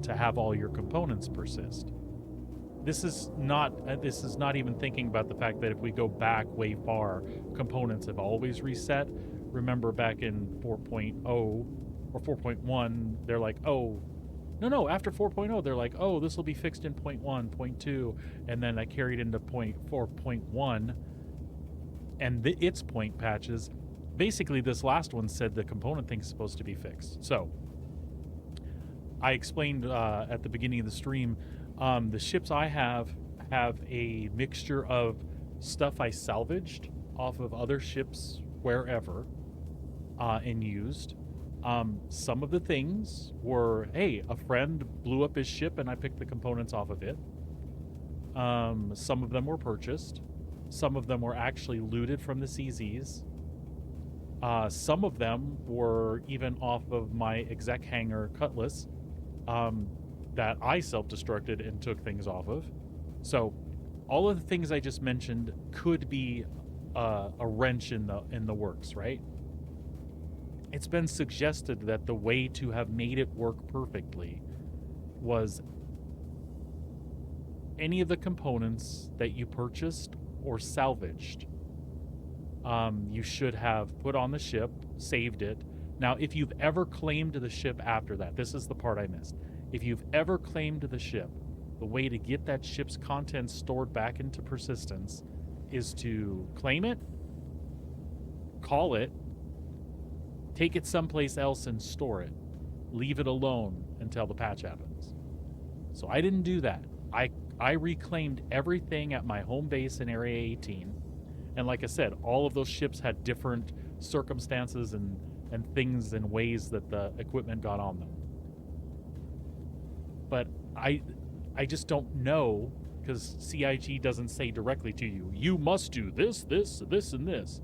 to have all your components persist. This is not even thinking about the fact that if we go back way far, components have always reset. Remember back in 4.0 or 4.1, they're like, oh, no, after 4.0, they're like, oh, this will be fixed in 0.1, 0.2, and then I carried into 4.1, and its point patches. Basically, this last one said the component thing's supposed to be fixed. So, I explained at the beginning of the stream, the ships I have a mixture of stuff I salvaged off of other ships wherever and used. Some of the things were, hey, a friend blew up his ship and I picked the components off of it. Some of them were purchased. Some of them were actually looted from the CZs. Some of them were even off of my exec hangar Cutlass that I self-destructed and took things off of. So all of the things I just mentioned could be a wrench in the works, right? It's been suggested that the way to have made it work perfectly was any of the components that you purchased or salvaged, you should have put on the ship, saved it. Now, if you've ever claimed the ship after that, this is the part I missed. If you've ever claimed the ship, the way to get that ship's contents stored back into persistence is to claim it, call it, take it someplace else and store it. Leave it alone until the patch happens. So I didn't do that. I reclaimed everything at my home base in Area 18. And like I said, all of those ships had different circumstances and things and ways that the equipment got on them. But I just don't know because CIG doesn't say directly to you, you must do this, this, this, and this.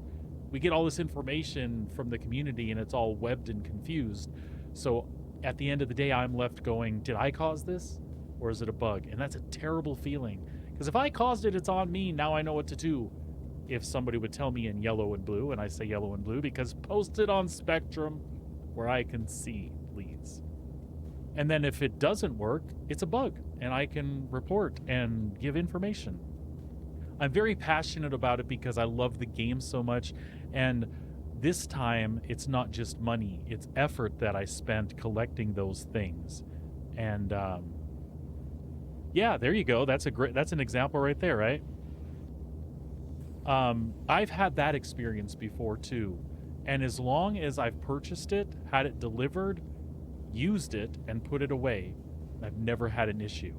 We get all this information from the community and it's all webbed and confused. So at the end of the day, I'm left going, did I cause this? Or is it a bug? And that's a terrible feeling. Because if I caused it, it's on me. Now I know what to do. If somebody would tell me in yellow and blue, and I say yellow and blue because posted on Spectrum where I can see leads. And then if it doesn't work, it's a bug, and I can report and give information. I'm very passionate about it because I love the game so much, and this time it's not just money, it's effort that I spent collecting those things. And yeah, there you go. That's an example right there, right? I've had that experience before too. And as long as I've purchased it, had it delivered, used it, and put it away, I've never had an issue.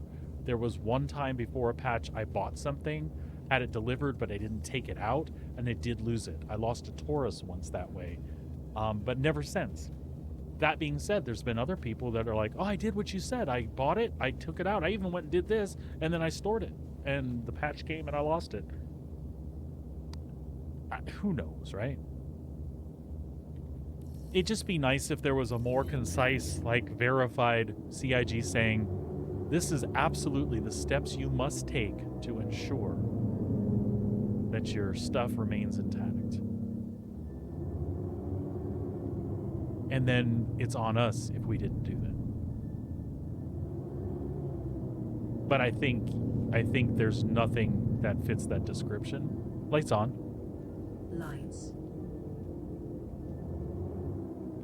There was one time before a patch I bought something, had it delivered, but I didn't take it out, and I did lose it. I lost a Taurus once that way, but never since. That being said, there's been other people that are like, oh, I did what you said. I bought it, I took it out, I even went and did this, and then I stored it, and the patch came and I lost it. Who knows, right? It'd just be nice if there was a more concise, like, verified CIG saying, this is absolutely the steps you must take to ensure that your stuff remains intact. And then it's on us if we didn't do that. But I think there's nothing that fits that description. Lights on. Lights.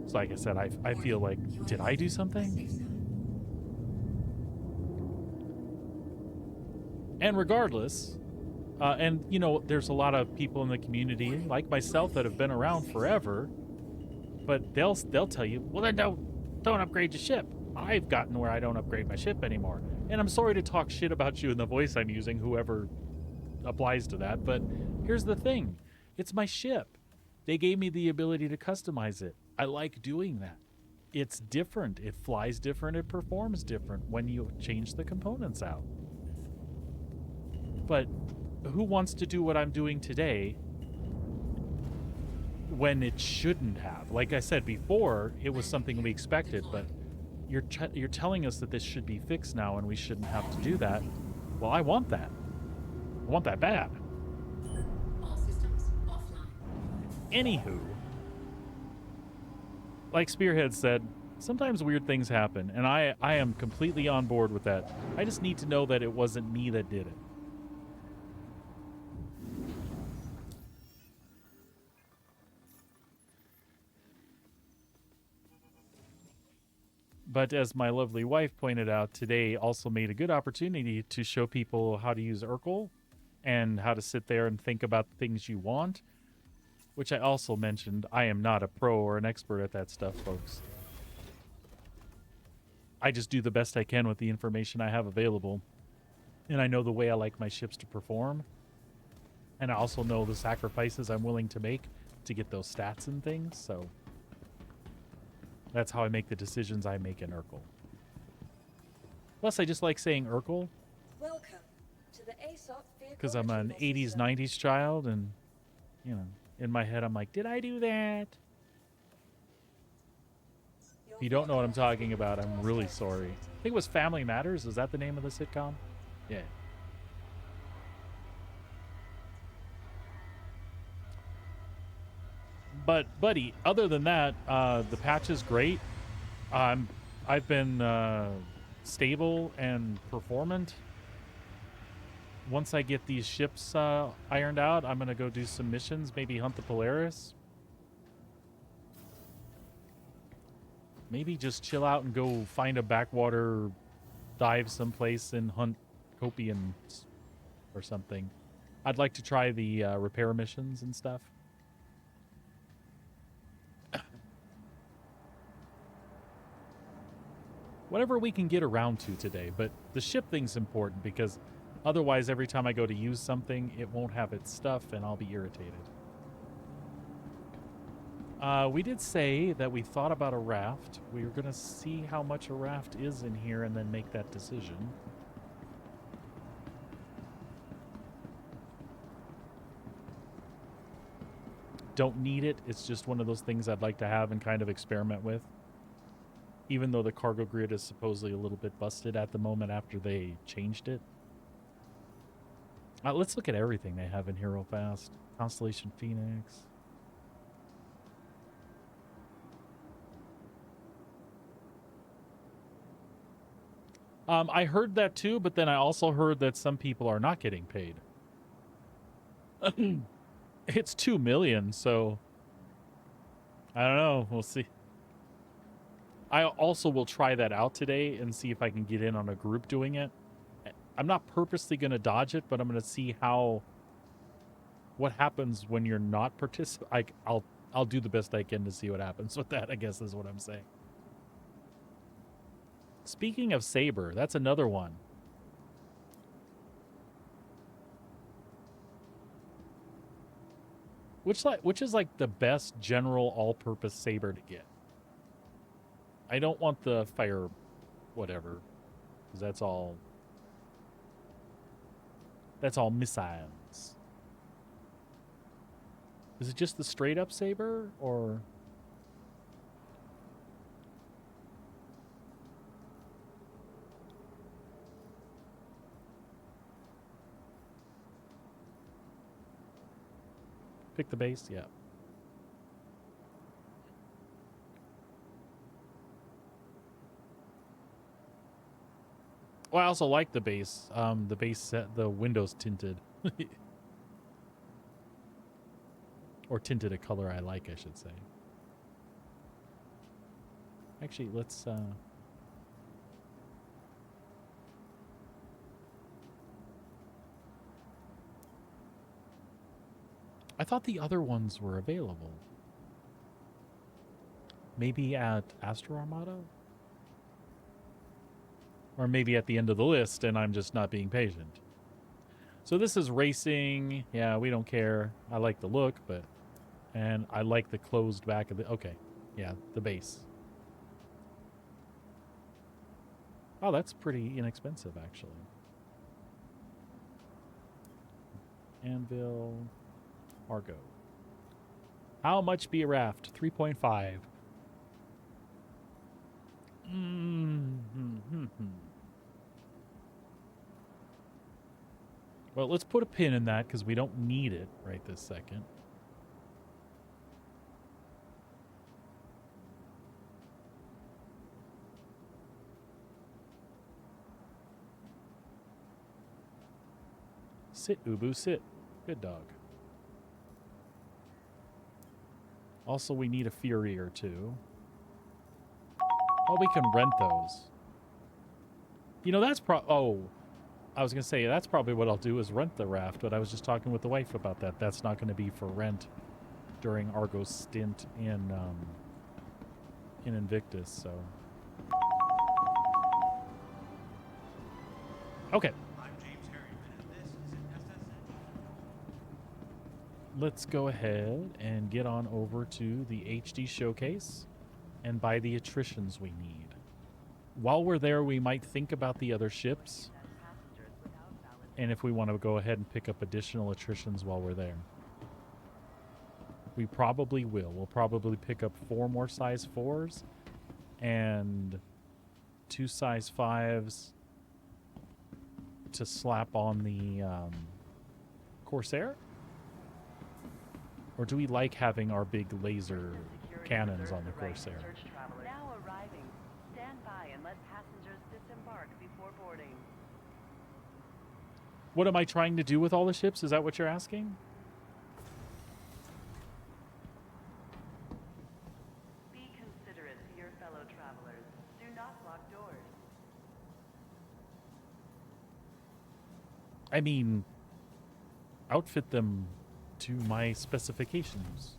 So like I said, I feel like, did I do something? And regardless, and you know, there's a lot of people in the community like myself that have been around forever, but they'll tell you, well, then don't upgrade your ship. I've gotten where I don't upgrade my ship anymore. And I'm sorry to talk shit about you in the voice I'm using, whoever applies to that, but here's the thing. It's my ship. They gave me the ability to customize it. I like doing that. It's different. It flies different. It performs different when you change the components out. But who wants to do what I'm doing today when it shouldn't have? Like I said before, it was something we expected, but you're telling us that this should be fixed now and we shouldn't have to do that. Well, I want that. I want that bad. All systems offline. Anywho, like Spearhead said, sometimes weird things happen, and I am completely on board with that. I just need to know that it wasn't me that did it. But as my lovely wife pointed out, today also made a good opportunity to show people how to use Urkel and how to sit there and think about the things you want, which I also mentioned. I am not a pro or an expert at that stuff, folks. I just do the best I can with the information I have available. And I know the way I like my ships to perform. And I also know the sacrifices I'm willing to make to get those stats and things, so that's how I make the decisions I make in Urkel. Plus, I just like saying Urkel Welcome to the ASOP vehicle because I'm an retrieval 80s, system. 90s child, and, you know, in my head, I'm like, did I do that? If you don't know what I'm talking about, I'm really sorry. I think it was Family Matters. Is that the name of the sitcom? Yeah. But, buddy, other than that, the patch is great. I've been stable and performant. Once I get these ships ironed out, I'm going to go do some missions, maybe hunt the Polaris. Maybe just chill out and go find a backwater dive someplace and hunt Copians or something. I'd like to try the repair missions and stuff. Whatever we can get around to today, but the ship thing's important because otherwise every time I go to use something, it won't have its stuff and I'll be irritated. We did say that we thought about a raft. We were going to see how much a raft is in here and then make that decision. don't need it. It's just one of those things I'd like to have and kind of experiment with. Even though the cargo grid is supposedly a little bit busted at the moment after they changed it. Let's look at everything they have in here real fast. Constellation Phoenix. I heard that too, but then I also heard that some people are not getting paid. It's 2 million, so I don't know. We'll see. I also will try that out today and see if I can get in on a group doing it. I'm not purposely going to dodge it, but I'm going to see what happens when you're not participating. I'll do the best I can to see what happens with that, I guess is what I'm saying. Speaking of Saber, that's another one. Which is like the best general all-purpose Saber to get. I don't want the fire whatever, because that's all missiles. Is it just the straight up Saber, or pick the base? Yeah. Well, I also like the base. The base set, the windows tinted. Or tinted a color I like, I should say. Actually, let's I thought the other ones were available. Maybe at Astro Armada? Or maybe at the end of the list and I'm just not being patient. So this is racing. Yeah, we don't care. I like the look, but... And I like the closed back of the... Okay. Yeah, the base. Oh, that's pretty inexpensive, actually. Anvil... Argo. How much be a raft? 3.5. Well, let's put a pin in that because we don't need it right this second. Sit, Ubu, sit. Good dog. Also, we need a Fury or two. Oh, we can rent those. You know, that's oh, I was going to say, that's probably what I'll do is rent the raft, but I was just talking with the wife about that. That's not going to be for rent during Argo's stint in Invictus, so. Okay. Let's go ahead and get on over to the HD showcase and buy the attritions we need. While we're there, we might think about the other ships and if we want to go ahead and pick up additional attritions while we're there. We probably will. We'll probably pick up 4 more size 4s and 2 size 5s to slap on the Corsair. Or do we like having our big laser cannons on the Corsair? Now arriving. Stand by and let passengers disembark before boarding. What am I trying to do with all the ships? Is that what you're asking? Be considerate to your fellow travelers. Do not block doors. I mean, outfit them to my specifications.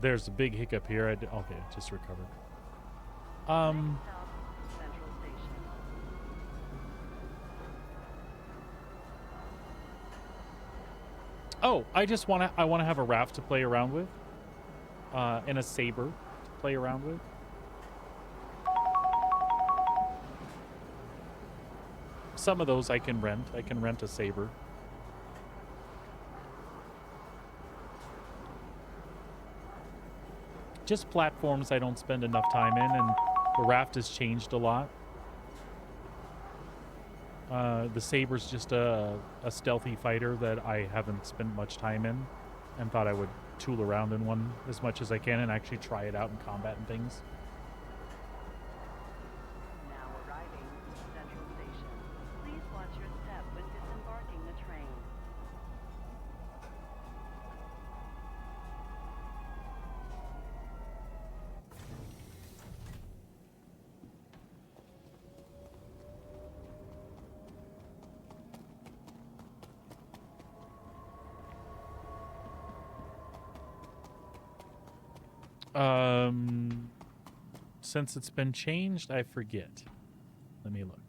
There's a big hiccup here. Okay, just recovered. Central Station. Oh, I want to have a raft to play around with, and a saber to play around with. Some of those I can rent. I can rent a saber. just platforms I don't spend enough time in, and the raft has changed a lot. The Saber's just a stealthy fighter that I haven't spent much time in, and thought I would tool around in one as much as I can and actually try it out in combat and things. Now arriving Central Station. Please watch your step when disembarking the train. Since it's been changed, I forget. Let me look.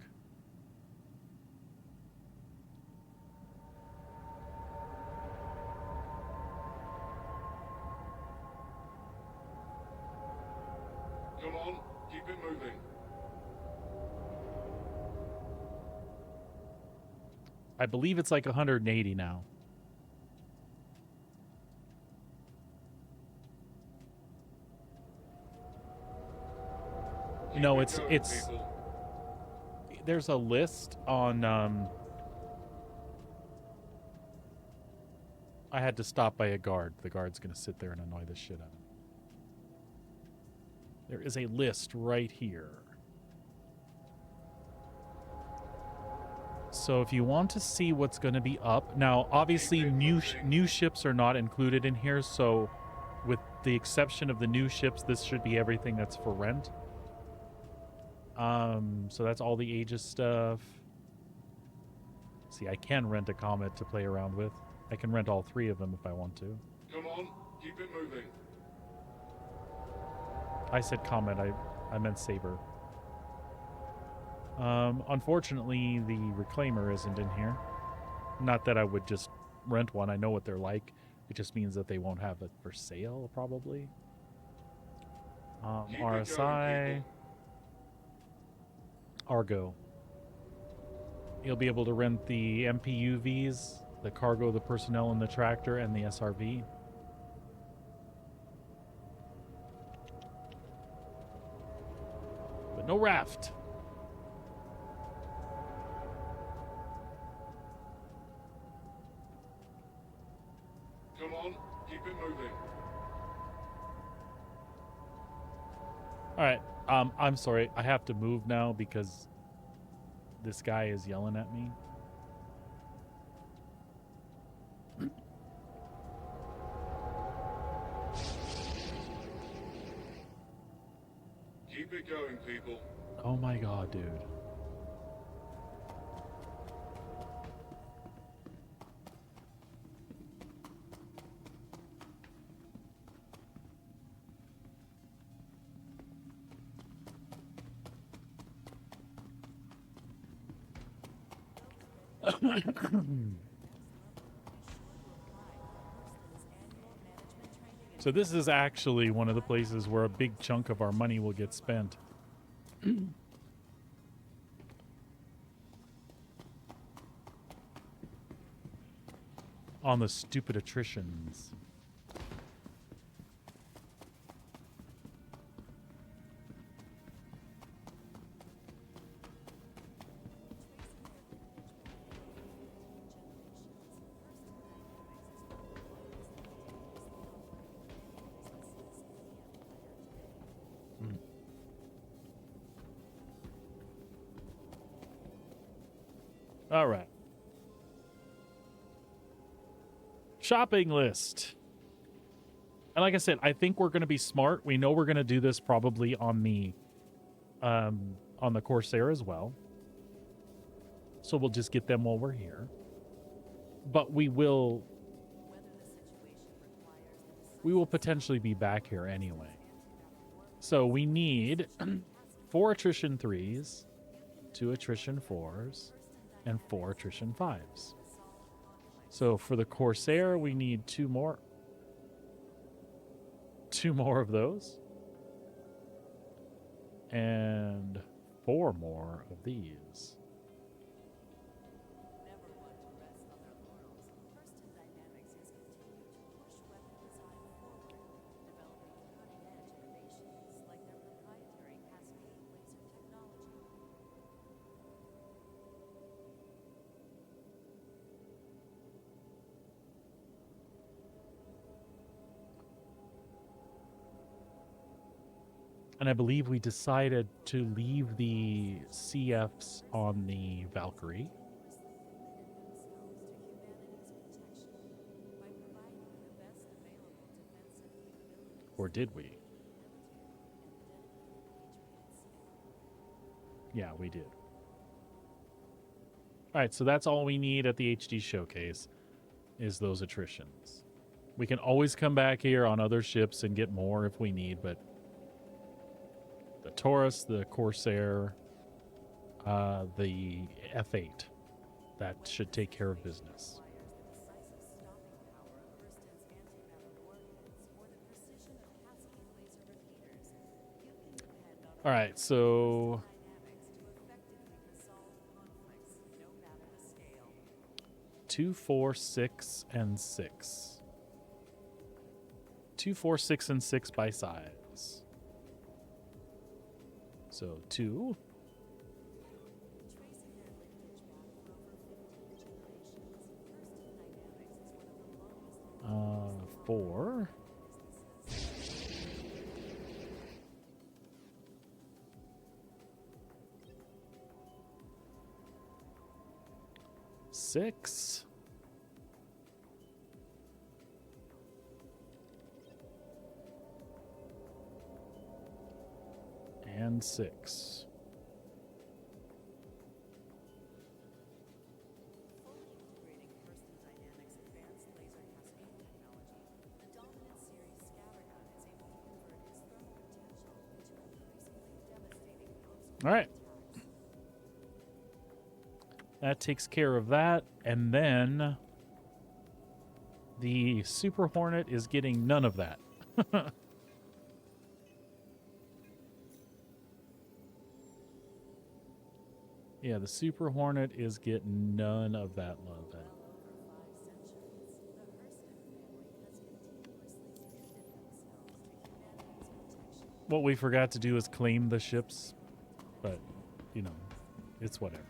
Come on, keep it moving. I believe it's like 180 now. No, it's there's a list on I had to stop by a guard. The guard's gonna sit there and annoy the shit out of me. There is a list right here. So if you want to see what's going to be up now, obviously new ships are not included in here. So, with the exception of the new ships, this should be everything that's for rent. So that's all the Aegis stuff. See, I can rent a Comet to play around with. I can rent all three of them if I want to. Come on, keep it moving. I said Comet, I meant Saber. Unfortunately, the Reclaimer isn't in here. Not that I would just rent one. I know what they're like. It just means that they won't have it for sale, probably. RSI. Argo. You'll be able to rent the MPUVs, the cargo, the personnel, and the tractor, and the SRV. But no raft. Come on, keep it moving. All right. I'm sorry. I have to move now because this guy is yelling at me. Keep it going, people. Oh my god, dude. So this is actually one of the places where a big chunk of our money will get spent. On the stupid attritions. All right. Shopping list. And like I said, I think we're going to be smart. We know we're going to do this probably on the Corsair as well. So we'll just get them while we're here. But we will potentially be back here anyway. So we need 4 attrition 3s, 2 attrition 4s, and 4 attrition 5s. So for the Corsair, we need 2 more. 2 more of those. And 4 more of these. And I believe we decided to leave the CFs on the Valkyrie. Or did we? Yeah, we did. All right, so that's all we need at the HD showcase is those attritions. We can always come back here on other ships and get more if we need, but the Taurus, the Corsair, the F8, that should take care of business. All right, so 2, 4, 6, and 6. 2, 4, 6, and 6 by size. So 2. 4. 6. And 6. All right. That takes care of that. And then the Super Hornet is getting none of that. Yeah, the Super Hornet is getting none of that love. What we forgot to do is claim the ships, but, you know, it's whatever.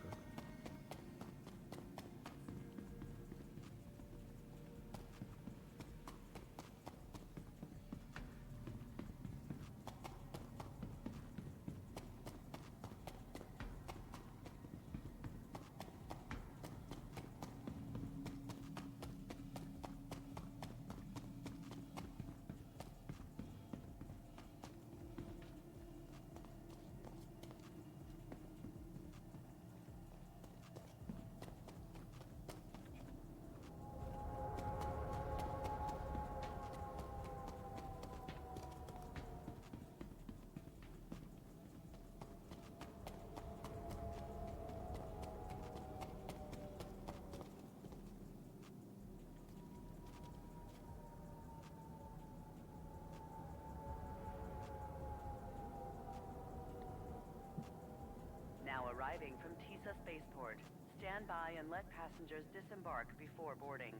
Now arriving from Tisa Spaceport. Stand by and let passengers disembark before boarding.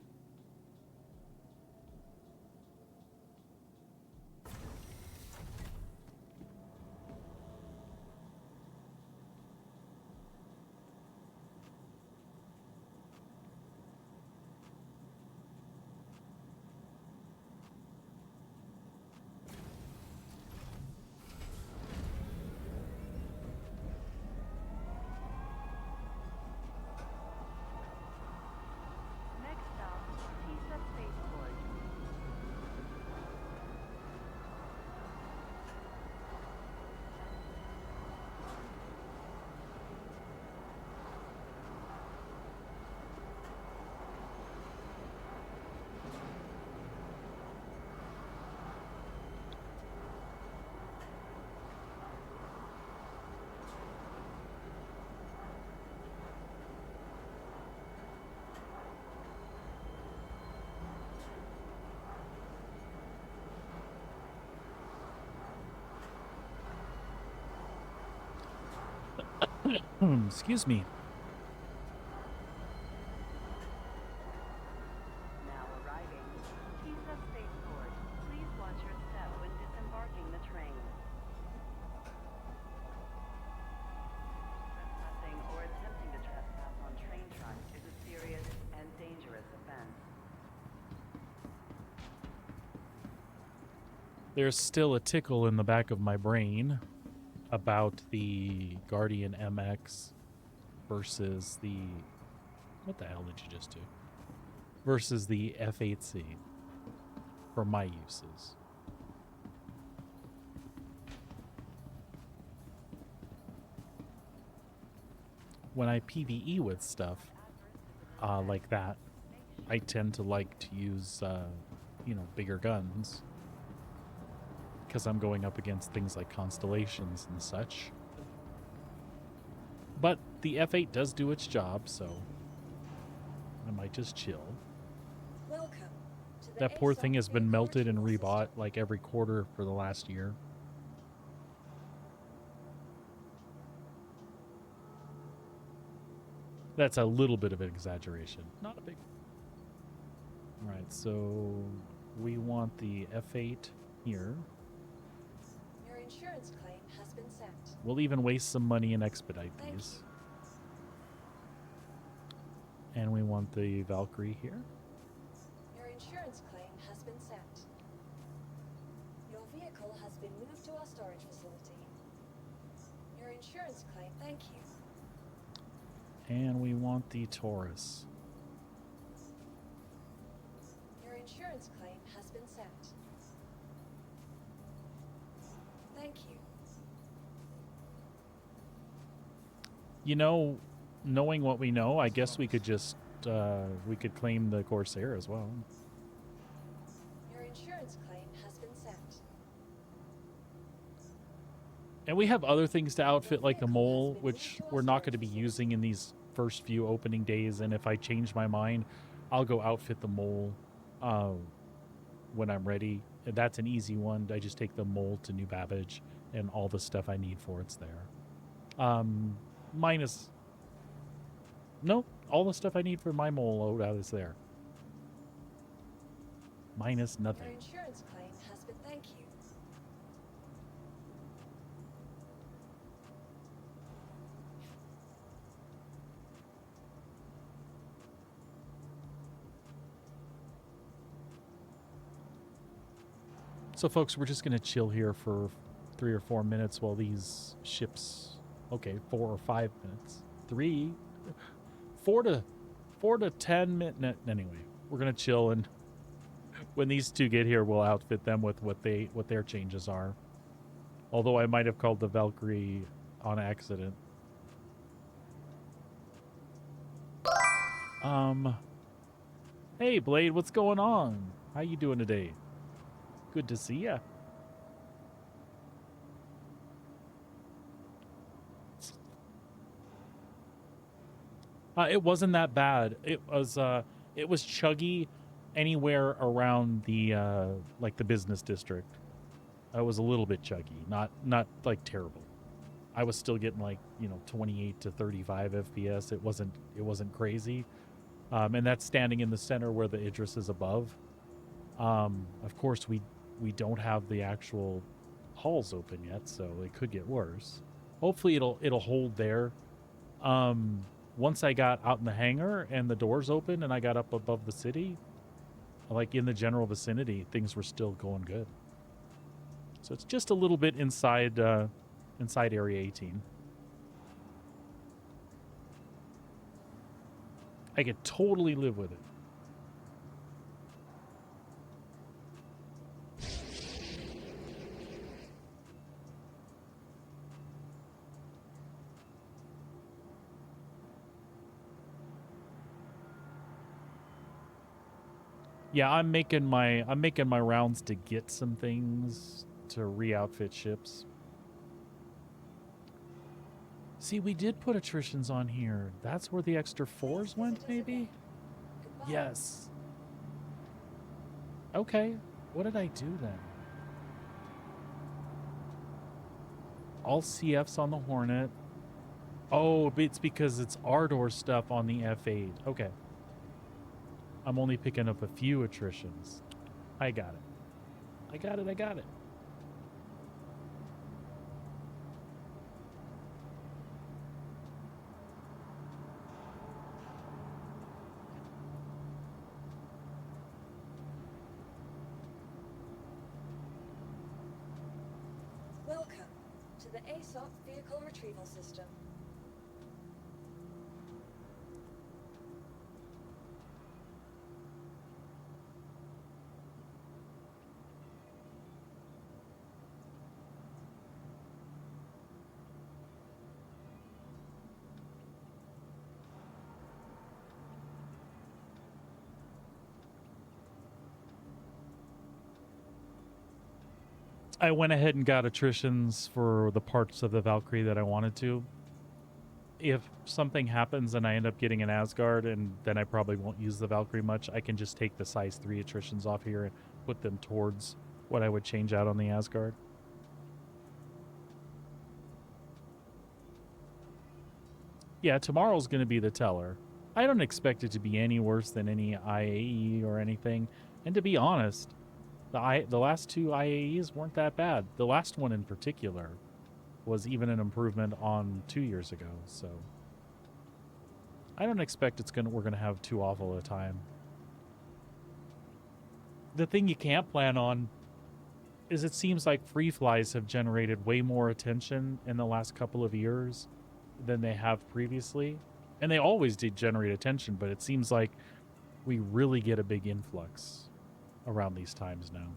Next stop, Tisa Spaceport. Excuse me. Now arriving, Tisa Spaceport. Please watch your step when disembarking the train. Trespassing or attempting to trespass on train tracks is a serious and dangerous offense. There's still a tickle in the back of my brain about the Guardian MX versus the... What the hell did you just do? Versus the F8C for my uses. When I PvE with stuff like that, I tend to like to use, you know, bigger guns. Because I'm going up against things like constellations and such. But the F8 does do its job, so I might just chill. Welcome to the That poor ASOP thing has been vehicle melted and retrieval rebought system. like every quarter for the last year. That's a little bit of an exaggeration. Not a big... Alright, so we want the F8 here. Your insurance claim has been sent. We'll even waste some money and expedite Thank these. And we want the Valkyrie here. Your insurance claim has been sent. Your vehicle has been moved to our storage facility. Your insurance claim, thank you. And we want the Taurus. Your insurance claim has been sent. Thank you. You know, knowing what we know, I guess we could just, we could claim the Corsair as well. Your insurance claim has been sent. And we have other things to outfit like the Mole, which we're not going to be using in these first few opening days. And if I change my mind, I'll go outfit the Mole when I'm ready. And that's an easy one. I just take the Mole to New Babbage and all the stuff I need for it's there. Minus... Nope, all the stuff I need for my Mole loadout is there. Minus Your nothing. insurance claim has been, thank you. So, folks, we're just going to chill here for 3 or 4 minutes while these ships... Okay, 4 or 5 minutes. 4 to 10 minutes. Anyway, we're going to chill, and when these two get here, we'll outfit them with what their changes are. Although I might have called the Valkyrie on accident. Hey, Blade, what's going on? How you doing today? Good to see ya. It wasn't that bad. It was chuggy anywhere around the like the business district. It was a little bit chuggy, not like terrible. I was still getting like, you know, 28 to 35 FPS. It wasn't crazy. And that's standing in the center where the Idris is above. Of course, we don't have the actual halls open yet, so it could get worse. Hopefully it'll hold there. Once I got out in the hangar and the doors open and I got up above the city, like in the general vicinity, things were still going good. So it's just a little bit inside inside Area 18. I could totally live with it. Yeah, I'm making my rounds to get some things to re-outfit ships. See, we did put attritions on here. That's where the extra 4s went, maybe? Goodbye. Yes. Okay. What did I do then? All CFs on the Hornet. Oh, it's because it's Ardor stuff on the F8. Okay. I'm only picking up a few attritions. I got it. I got it. to the ASOP vehicle retrieval system. I went ahead and got attritions for the parts of the Valkyrie that I wanted to. If something happens and I end up getting an Asgard, and then I probably won't use the Valkyrie much, I can just take the size 3 attritions off here and put them towards what I would change out on the Asgard. Yeah, tomorrow's going to be the teller. I don't expect it to be any worse than any IAE or anything. And to be honest, the last 2 IAEs weren't that bad. The last one in particular was even an improvement on 2 years ago. So I don't expect we're gonna have too awful a time. The thing you can't plan on is it seems like free flies have generated way more attention in the last couple of years than they have previously. And they always did generate attention, but it seems like we really get a big influx around these times now.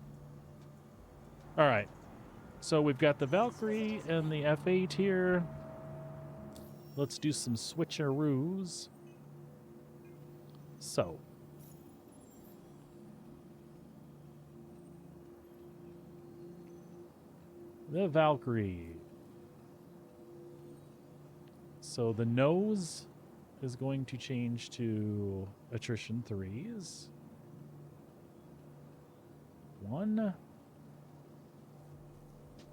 All right. So we've got the Valkyrie and the F8 here. Let's do some switcheroos. So. The Valkyrie. So the nose is going to change to attrition 3s. 1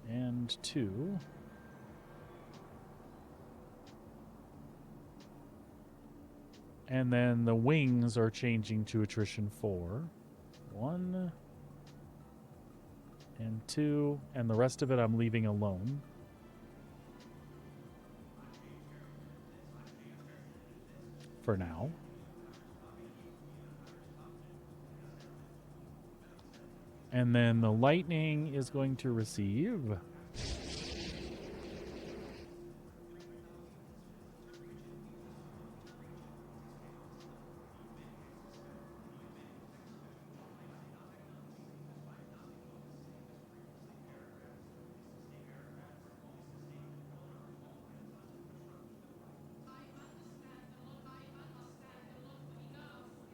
and 2. And then the wings are changing to attrition 4. 1 and 2. And the rest of it I'm leaving alone. For now. And then the lightning is going to receive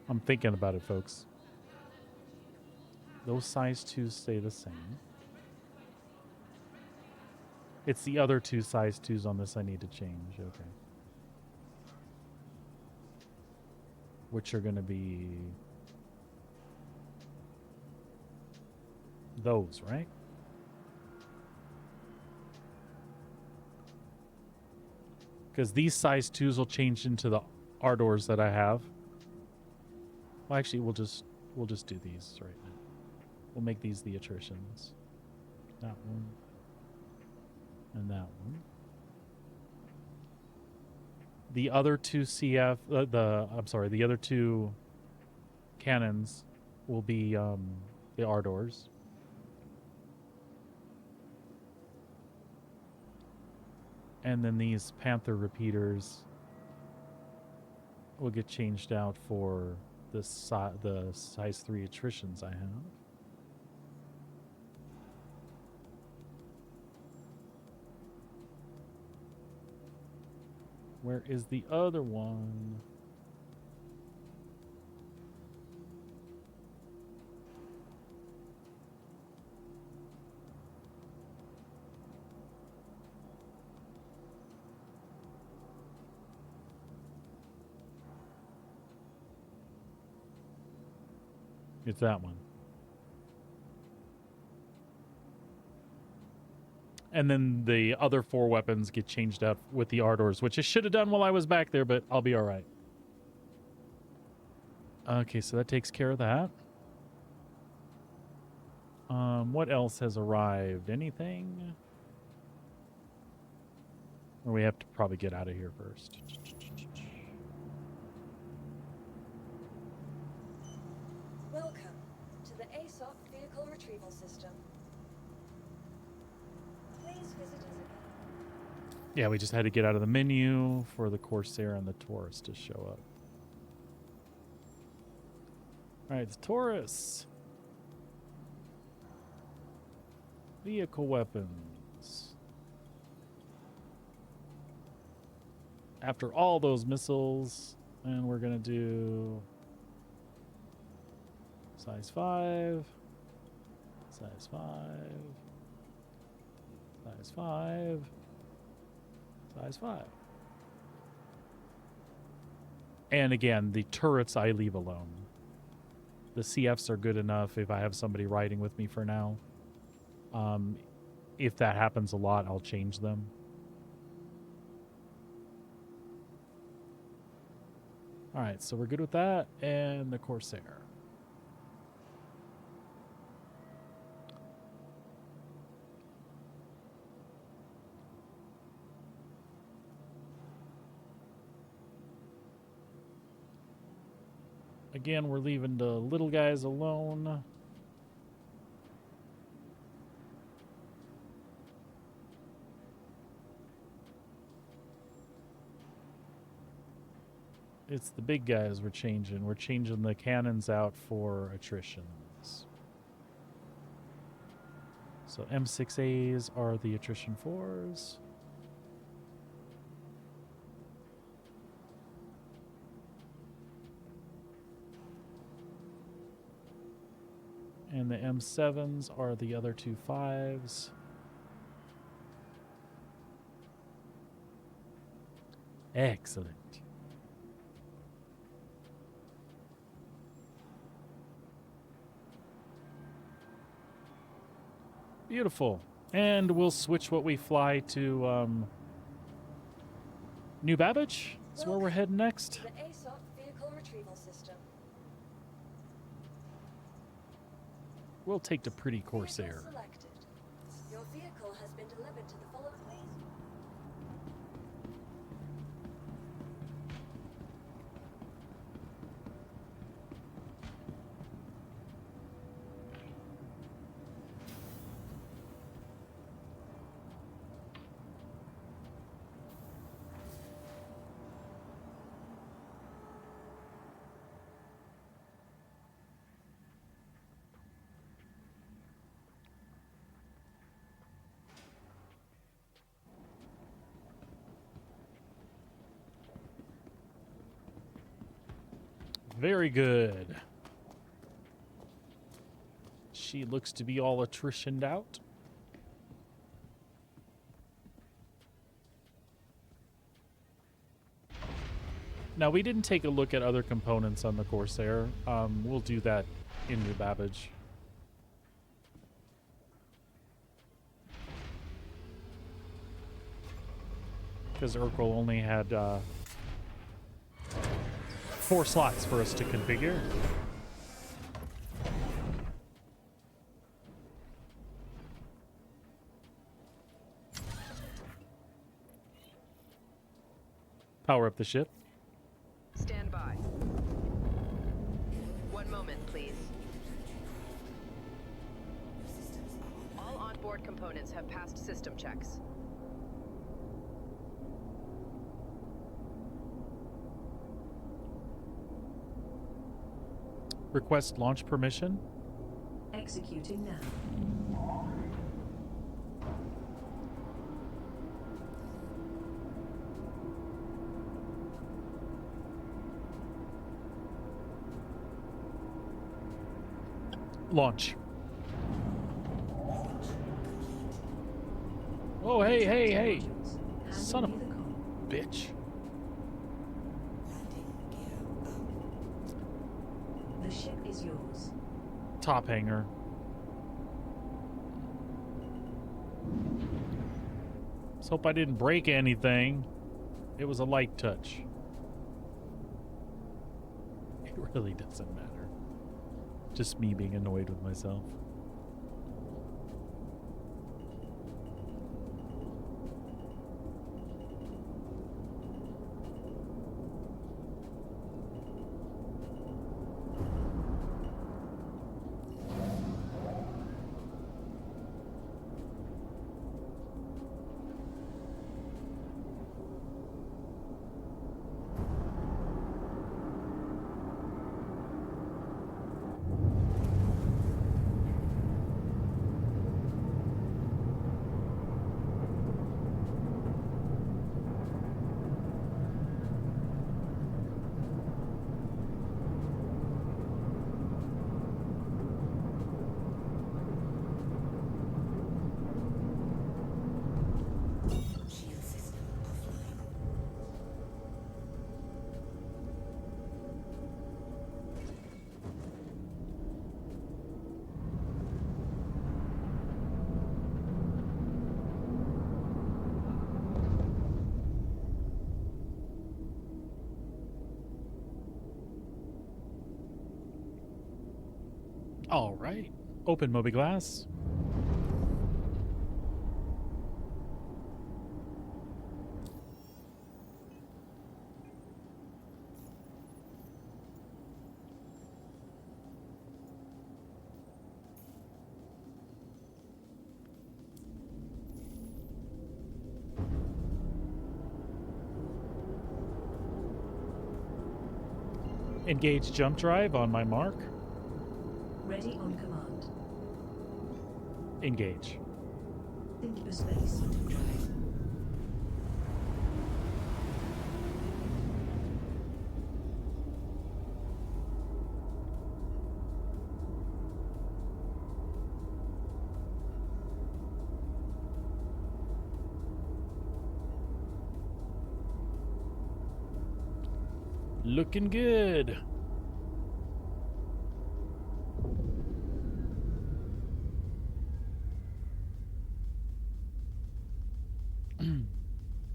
I'm thinking about it, folks. Those size 2s stay the same. It's the other 2 size 2s on this I need to change. Okay. Which are going to be those, right? Because these size 2s will change into the Ardors that I have. Well, actually, we'll just do these right now. We'll make these the attritions. That one. And that one. The other 2 CF, the other 2 cannons will be the Ardors. And then these Panther repeaters will get changed out for the size 3 attritions I have. Where is the other one? It's that one. And then the other 4 weapons get changed out with the Ardors, which I should have done while I was back there, but I'll be all right. Okay, so that takes care of that. What else has arrived? Anything? Or we have to probably get out of here first. Welcome to the ASOP vehicle retrieval system. Please visit us again. Yeah, we just had to get out of the menu for the Corsair and the Taurus to show up. All right, the Taurus. Vehicle weapons. After all those missiles, and we're going to do size 5, size 5, size 5, size 5. And again, the turrets I leave alone. The CFs are good enough if I have somebody riding with me for now. If that happens a lot, I'll change them. All right, so we're good with that. And the Corsair. Again, we're leaving the little guys alone. It's the big guys we're changing. We're changing the cannons out for attritions. So M6As are the attrition 4s. And the M7s are the other two 5s. Excellent. Beautiful. And we'll switch what we fly to New Babbage. That's where we're heading next. The ASOP vehicle retrieval system. We'll take the pretty Corsair. Vehicle selected. Your vehicle has been delivered to the following please. Very good. She looks to be all attritioned out. Now, we didn't take a look at other components on the Corsair. We'll do that in New Babbage. Because Urkel only had 4 slots for us to configure. Power up the ship. Stand by. 1 moment, please. All onboard components have passed system checks. Request launch permission. Executing now. Launch. Oh, hey, hey, hey. Son of a bitch. The ship is yours. Top hanger. Let's hope I didn't break anything. It was a light touch. It really doesn't matter. Just me being annoyed with myself. All right. Open Moby Glass. Engage jump drive on my mark. Ready on command. Engage. Think for space. Drive. Looking good.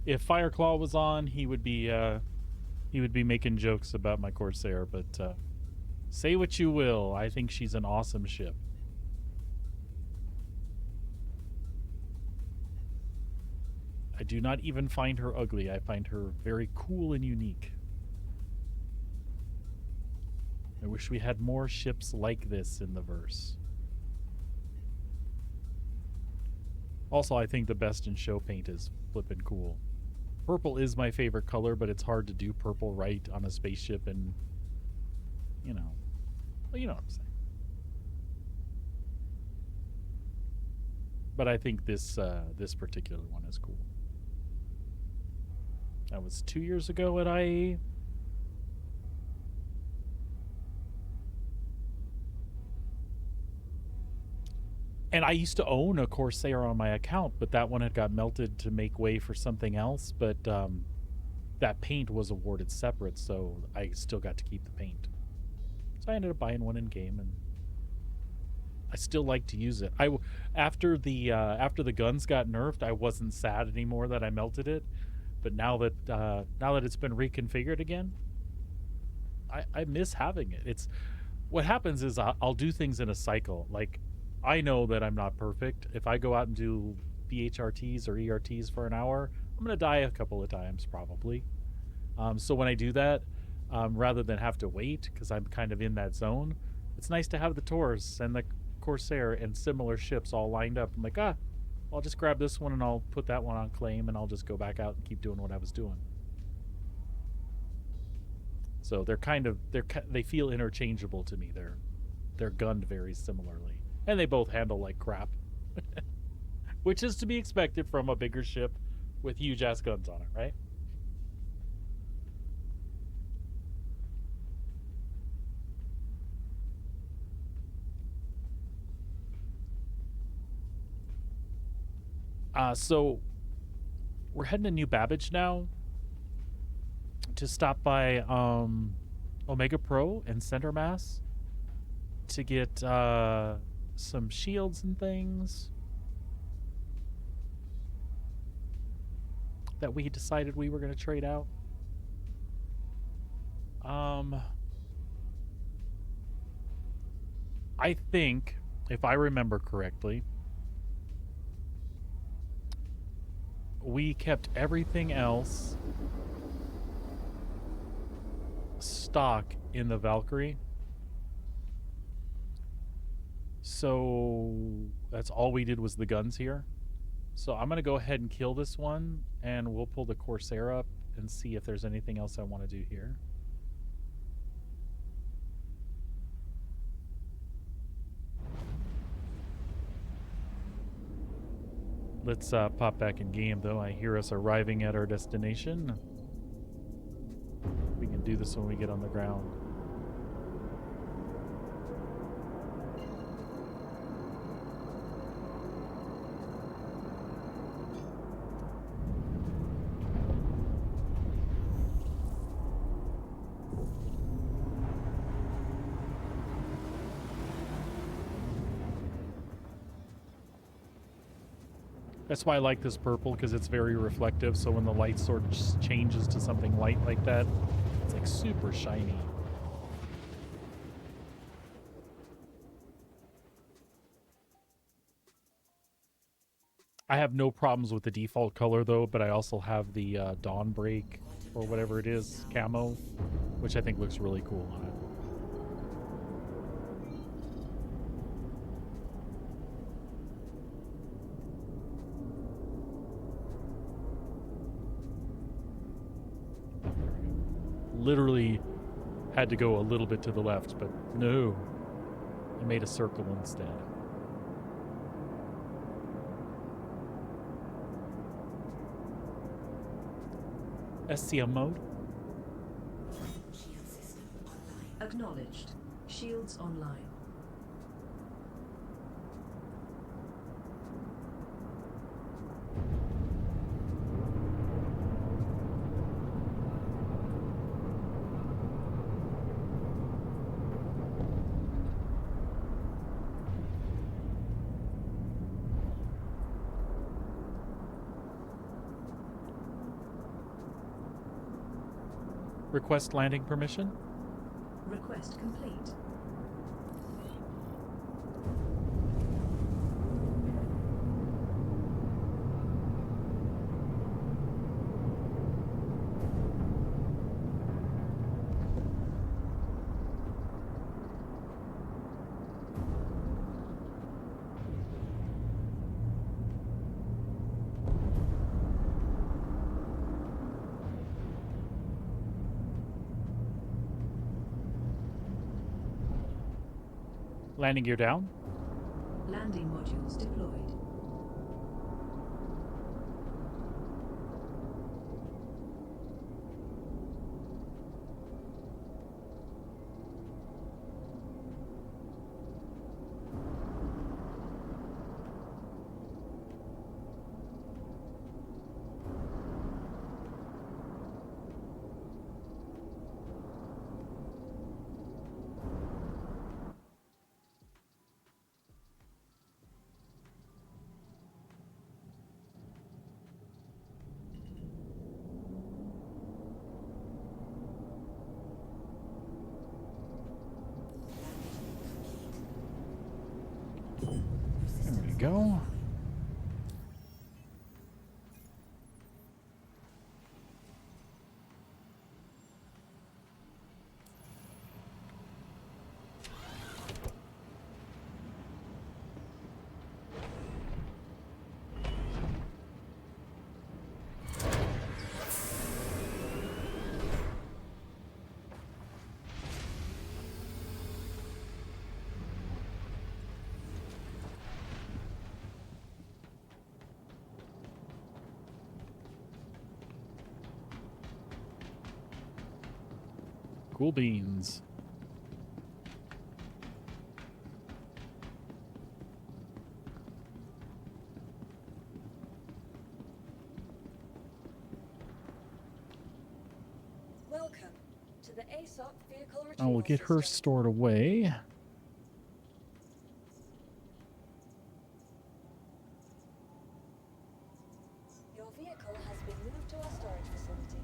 If Fireclaw was on, he would be making jokes about my Corsair, but say what you will, I think she's an awesome ship. I do not even find her ugly. I find her very cool and unique. I wish we had more ships like this in the verse. Also, I think the best in show paint is flippin' cool. Purple is my favorite color, but it's hard to do purple right on a spaceship, and well, you know what I'm saying. But I think this particular one is cool. That was 2 years ago at IE. And I used to own a Corsair on my account, but that one had got melted to make way for something else. But that paint was awarded separate, so I still got to keep the paint. So I ended up buying one in game, and I still like to use it. After the guns got nerfed, I wasn't sad anymore that I melted it. But now that it's been reconfigured again, I miss having it. It's what happens is I'll do things in a cycle. Like, I know that I'm not perfect. If I go out and do BHRTs or ERTs for an hour, I'm gonna die a couple of times probably. So when I do that, rather than have to wait because I'm kind of in that zone, it's nice to have the Taurus and the Corsair and similar ships all lined up. I'm like, I'll just grab this one and I'll put that one on claim, and I'll just go back out and keep doing what I was doing. So they feel interchangeable to me. They're gunned very similarly, and they both handle like crap, which is to be expected from a bigger ship with huge ass guns on it, right? So we're heading to New Babbage now to stop by Omega Pro and Center Mass to get some shields and things that we decided we were going to trade out. I think, if I remember correctly, we kept everything else stock in the Valkyrie. So that's all we did was the guns here. So I'm going to go ahead and kill this one, and we'll pull the Corsair up and see if there's anything else I want to do here. Let's pop back in game, though. I hear us arriving at our destination. We can do this when we get on the ground. That's why I like this purple, because it's very reflective, so when the light sort of just changes to something light like that, it's like super shiny. I have no problems with the default color though, but I also have the Dawn Break or whatever it is camo, which I think looks really cool on it. Oh, there we go. Literally had to go a little bit to the left, but no. I made a circle instead. SCM mode. Shield system online. Acknowledged. Shields online. Request landing permission. Request complete. Landing gear down. Landing modules deployed. There we go. Cool beans. Welcome to the ASOP vehicle I will retrieval get her system. stored away. Your vehicle has been moved to our storage facility.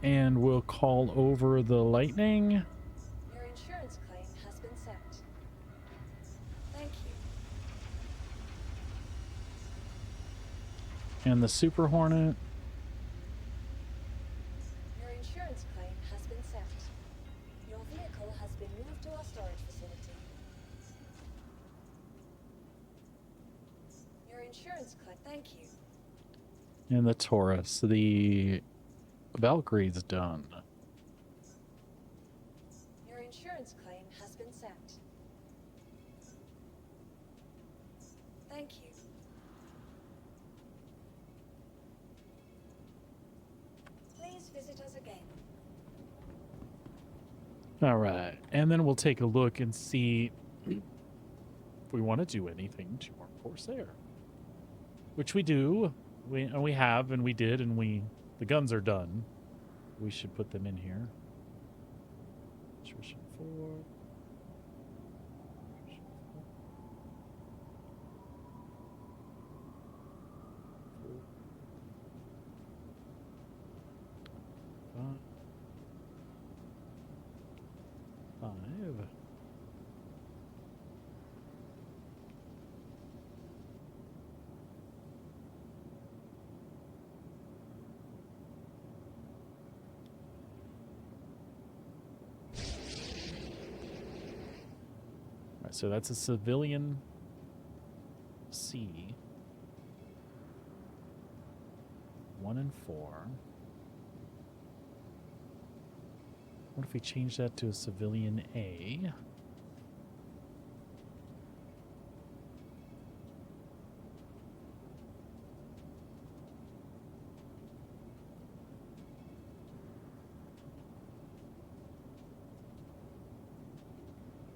And we'll call over the Lightning. Your insurance claim has been set. Thank you. And the Super Hornet. Your insurance claim has been set. Your vehicle has been moved to our storage facility. Your insurance claim. Thank you. And the Taurus. The Valkyrie's done. Your insurance claim has been set. Thank you. Please visit us again. All right. And then we'll take a look and see if we want to do anything to our Corsair. Which we do. We have, and we did, and the guns are done. We should put them in here. Attrition 4. Attrition 4. 5. So that's a civilian C. 1 and 4. What if we change that to a civilian A?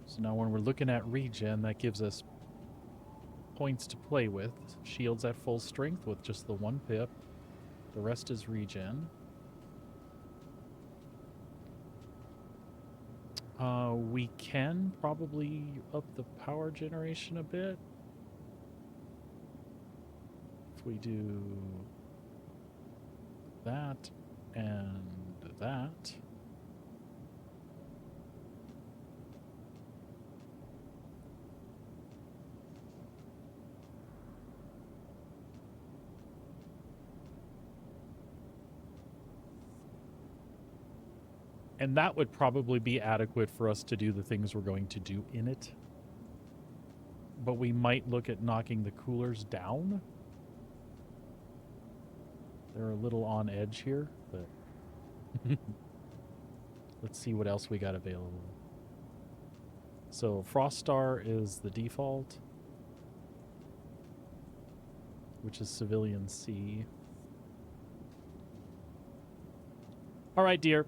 So now when we're looking at regen, that gives us points to play with. Shields at full strength with just the 1 pip. The rest is regen. We can probably up the power generation a bit. If we do that and that. And that would probably be adequate for us to do the things we're going to do in it. But we might look at knocking the coolers down. They're a little on edge here, but let's see what else we got available. So Frost Star is the default, which is civilian C. All right, dear.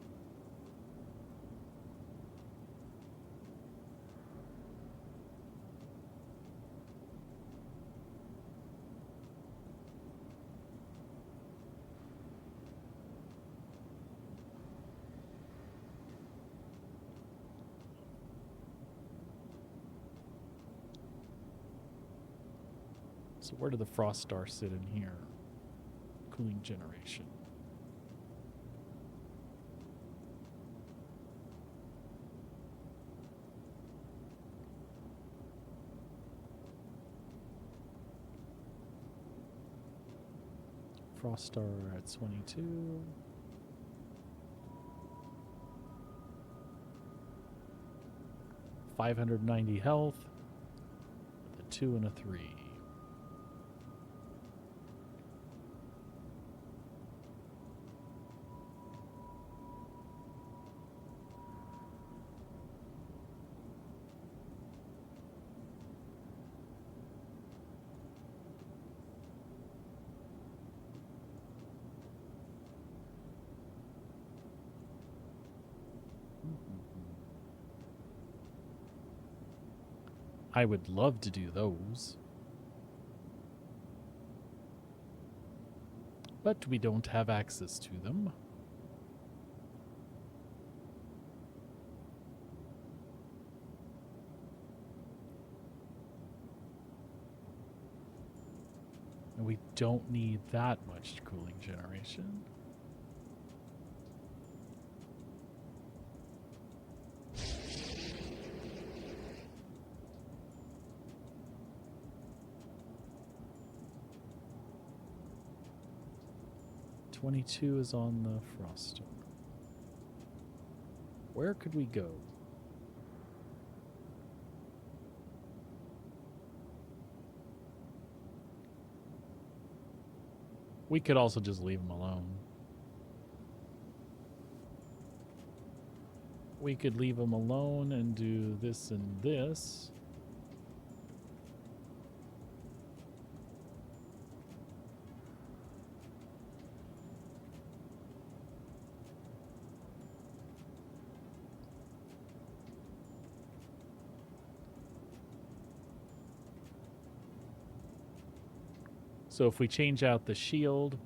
So where do the Frost Stars sit in here? Cooling generation. Frost Star at 22. $590 health with a 2 and a 3. I would love to do those. But we don't have access to them. And we don't need that much cooling generation. $22 is on the Frost Star. Where could we go? We could also just leave them alone. We could leave them alone and do this and this. So if we change out the shield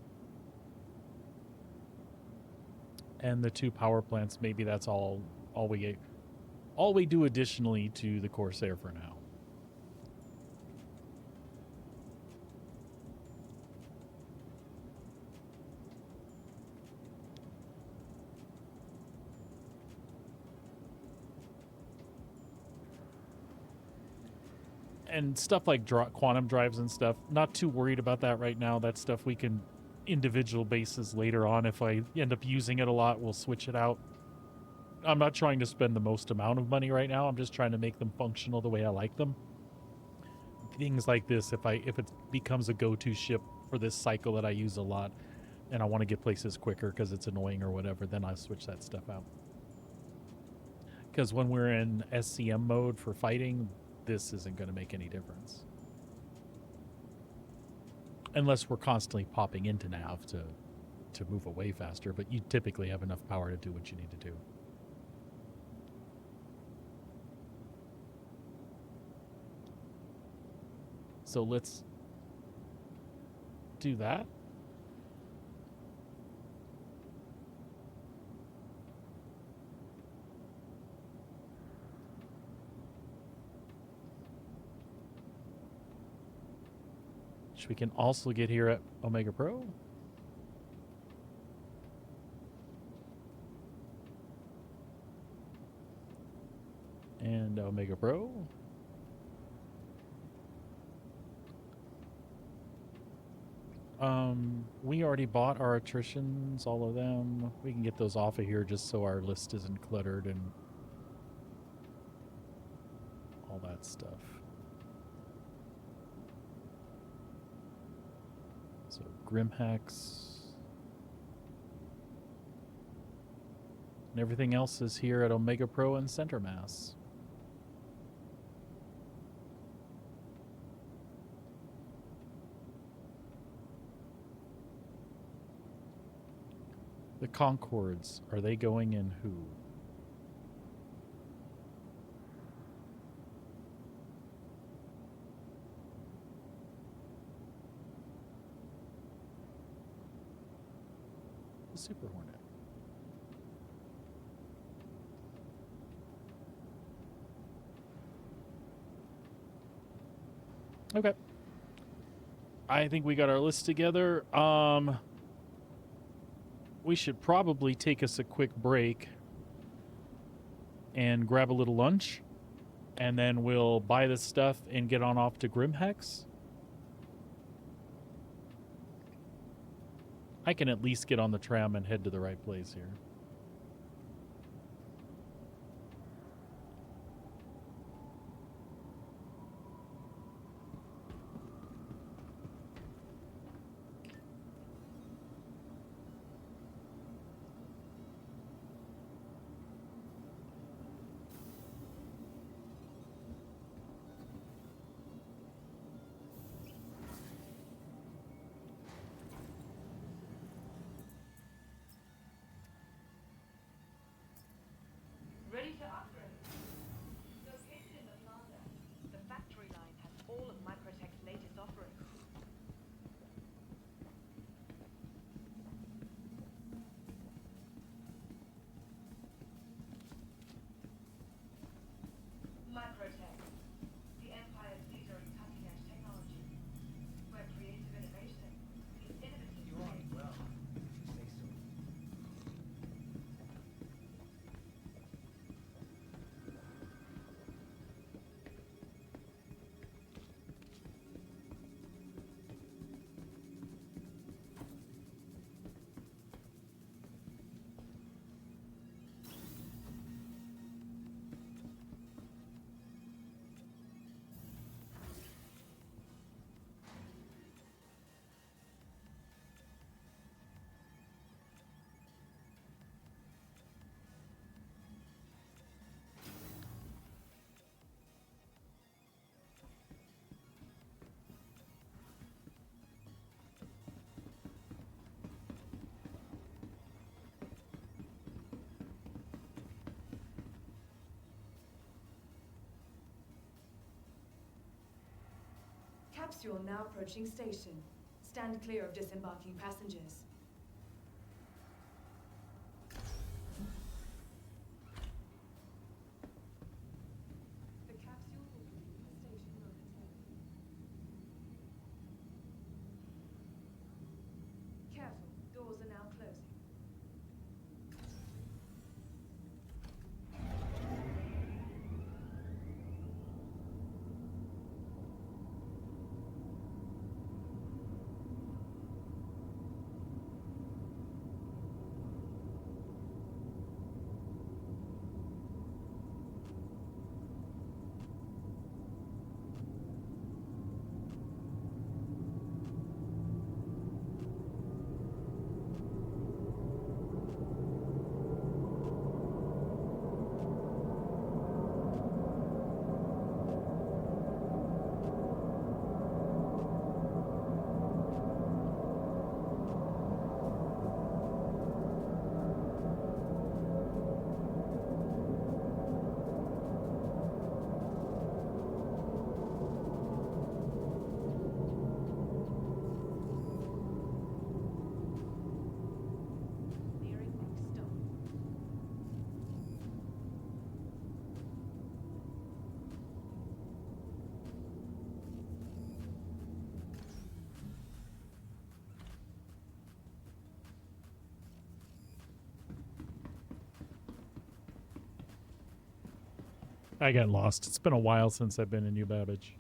and the 2 power plants, maybe that's all we do additionally to the Corsair for now. And stuff like quantum drives and stuff, not too worried about that right now. That stuff we can individual basis later on. If I end up using it a lot, we'll switch it out. I'm not trying to spend the most amount of money right now. I'm just trying to make them functional the way I like them. Things like this, if it becomes a go-to ship for this cycle that I use a lot, and I want to get places quicker because it's annoying or whatever, then I switch that stuff out. Because when we're in SCM mode for fighting, this isn't going to make any difference. Unless we're constantly popping into nav to move away faster, but you typically have enough power to do what you need to do. So let's do that. Which we can also get here at Omega Pro. And Omega Pro. We already bought our attritions, all of them. We can get those off of here just so our list isn't cluttered and all that stuff. So Grimhex. And everything else is here at Omega Pro and Center Mass. The Concords, are they going in who? The Super Hornet. Okay. I think we got our list together. We should probably take us a quick break and grab a little lunch, and then we'll buy this stuff and get on off to Grimhex. I can at least get on the tram and head to the right place here. Ready to upgrade. Located in the plaza, the factory line has all of Microtech's latest offerings. Microtech, the Empire's leader in cutting-edge technology, where creative innovation is innovative. You are well, if you say so. Capsule now approaching station. Stand clear of disembarking passengers. The capsule will leave the station momentarily. Careful, doors are now closing. I got lost. It's been a while since I've been in New Babbage.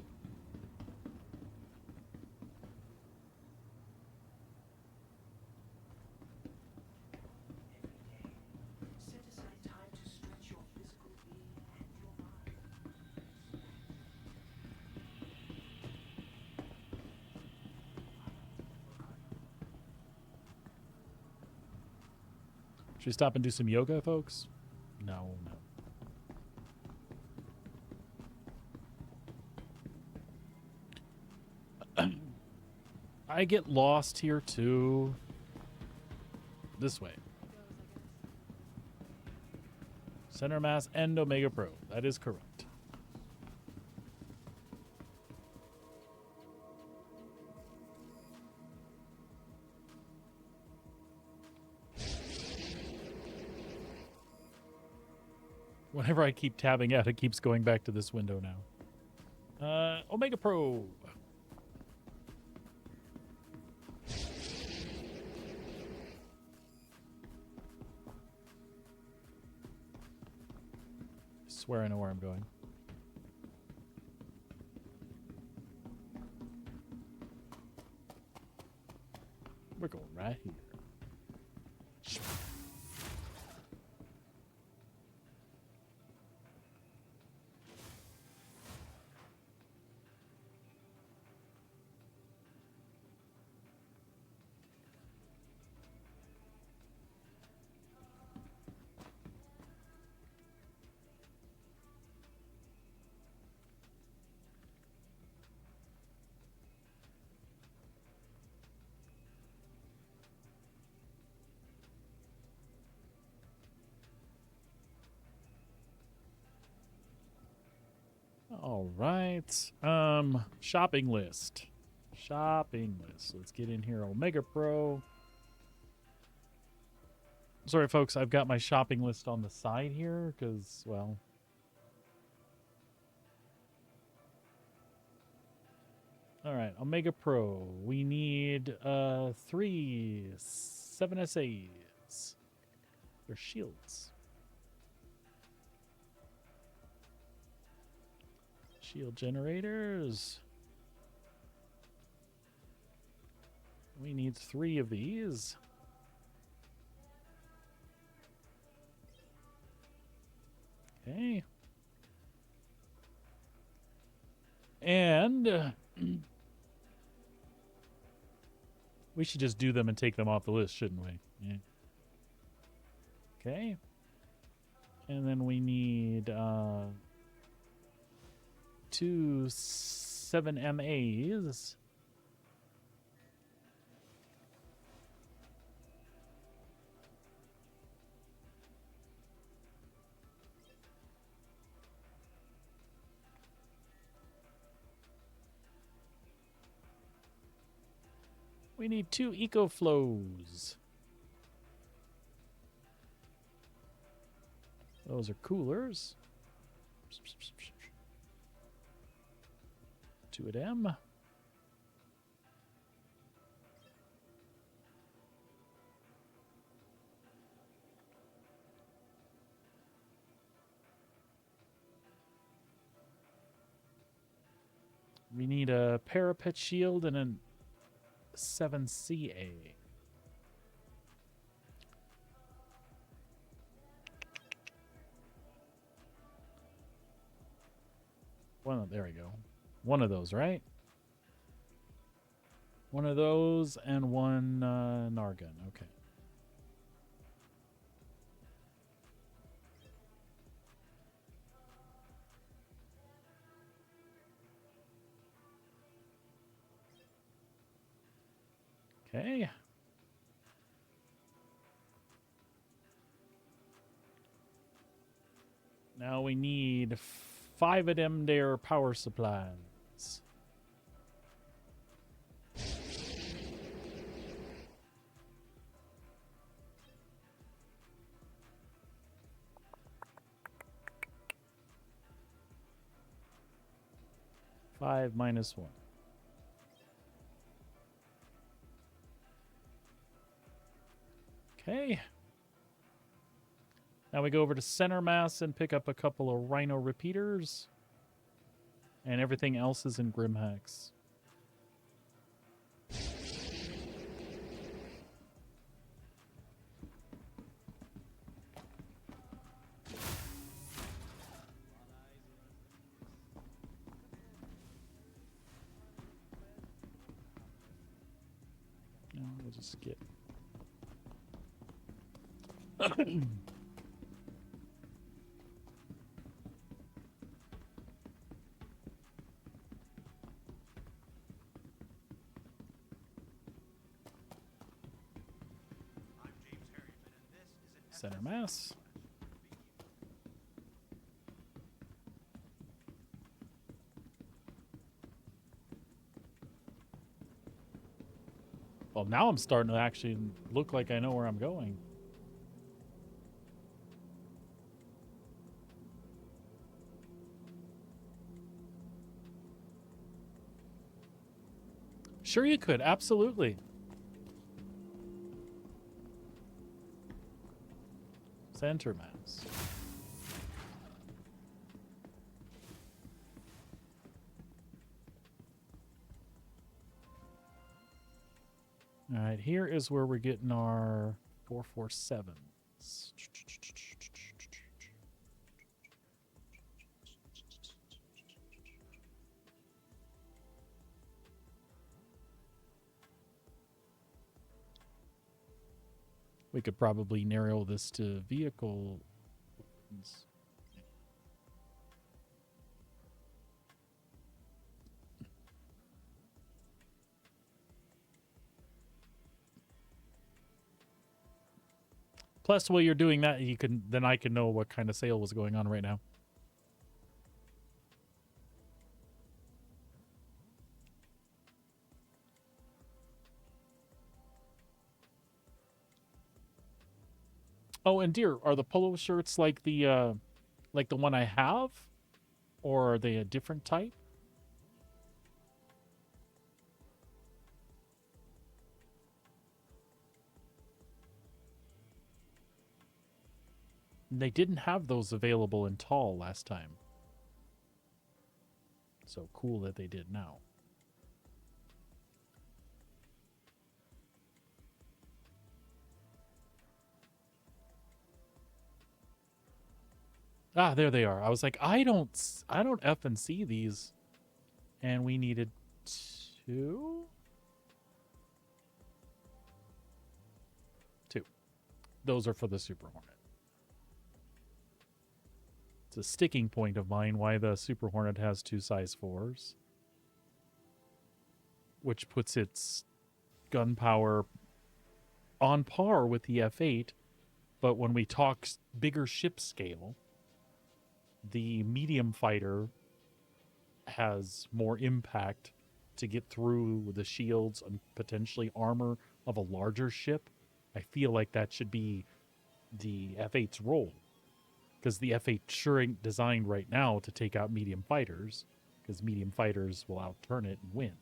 Set aside time to stretch your physical being and your mind. Should we stop and do some yoga, folks? No, no. I get lost here too. This way. Center Mass and Omega Pro. That is correct. Whenever I keep tabbing out, it keeps going back to this window now. Omega Pro. I swear I know where I'm going. We're going right here. All right. Shopping list. Shopping list. Let's get in here. Omega Pro. Sorry, folks. I've got my shopping list on the side here because, well. All right. Omega Pro. We need 3 7SAs. They're shields. Shield generators. We need 3 of these. Okay. And we should just do them and take them off the list, shouldn't we? Yeah. Okay. And then we need 2 7MAs. We need 2 EcoFlows. Those are coolers. 2 of them. We need a parapet shield and a 7CA. Well, there we go. One of those, right? One of those and one Nargun. Okay. Okay. Now we need 5 of them there power supplies. Five minus 1. Okay. Now we go over to center mass and pick up a couple of rhino repeaters. And everything else is in Grimhex. We'll just get... Center mass. Well, now I'm starting to actually look like I know where I'm going. Sure you could, absolutely. Center mass. All right, here is where we're getting our 447s. We could probably narrow this to vehicle. Plus, while you're doing that, then I can know what kind of sale was going on right now. Oh, and dear, are the polo shirts like the one I have, or are they a different type? They didn't have those available in tall last time. So cool that they did now. Ah, there they are. I was like, I don't effing see these. And we needed 2? 2. Those are for the Super Hornet. It's a sticking point of mine why the Super Hornet has 2 size 4s. Which puts its gun power on par with the F8. But when we talk bigger ship scale, the medium fighter has more impact to get through the shields and potentially armor of a larger ship. I feel like that should be the F8's role. Because the F8 sure ain't designed right now to take out medium fighters, because medium fighters will outturn it and win.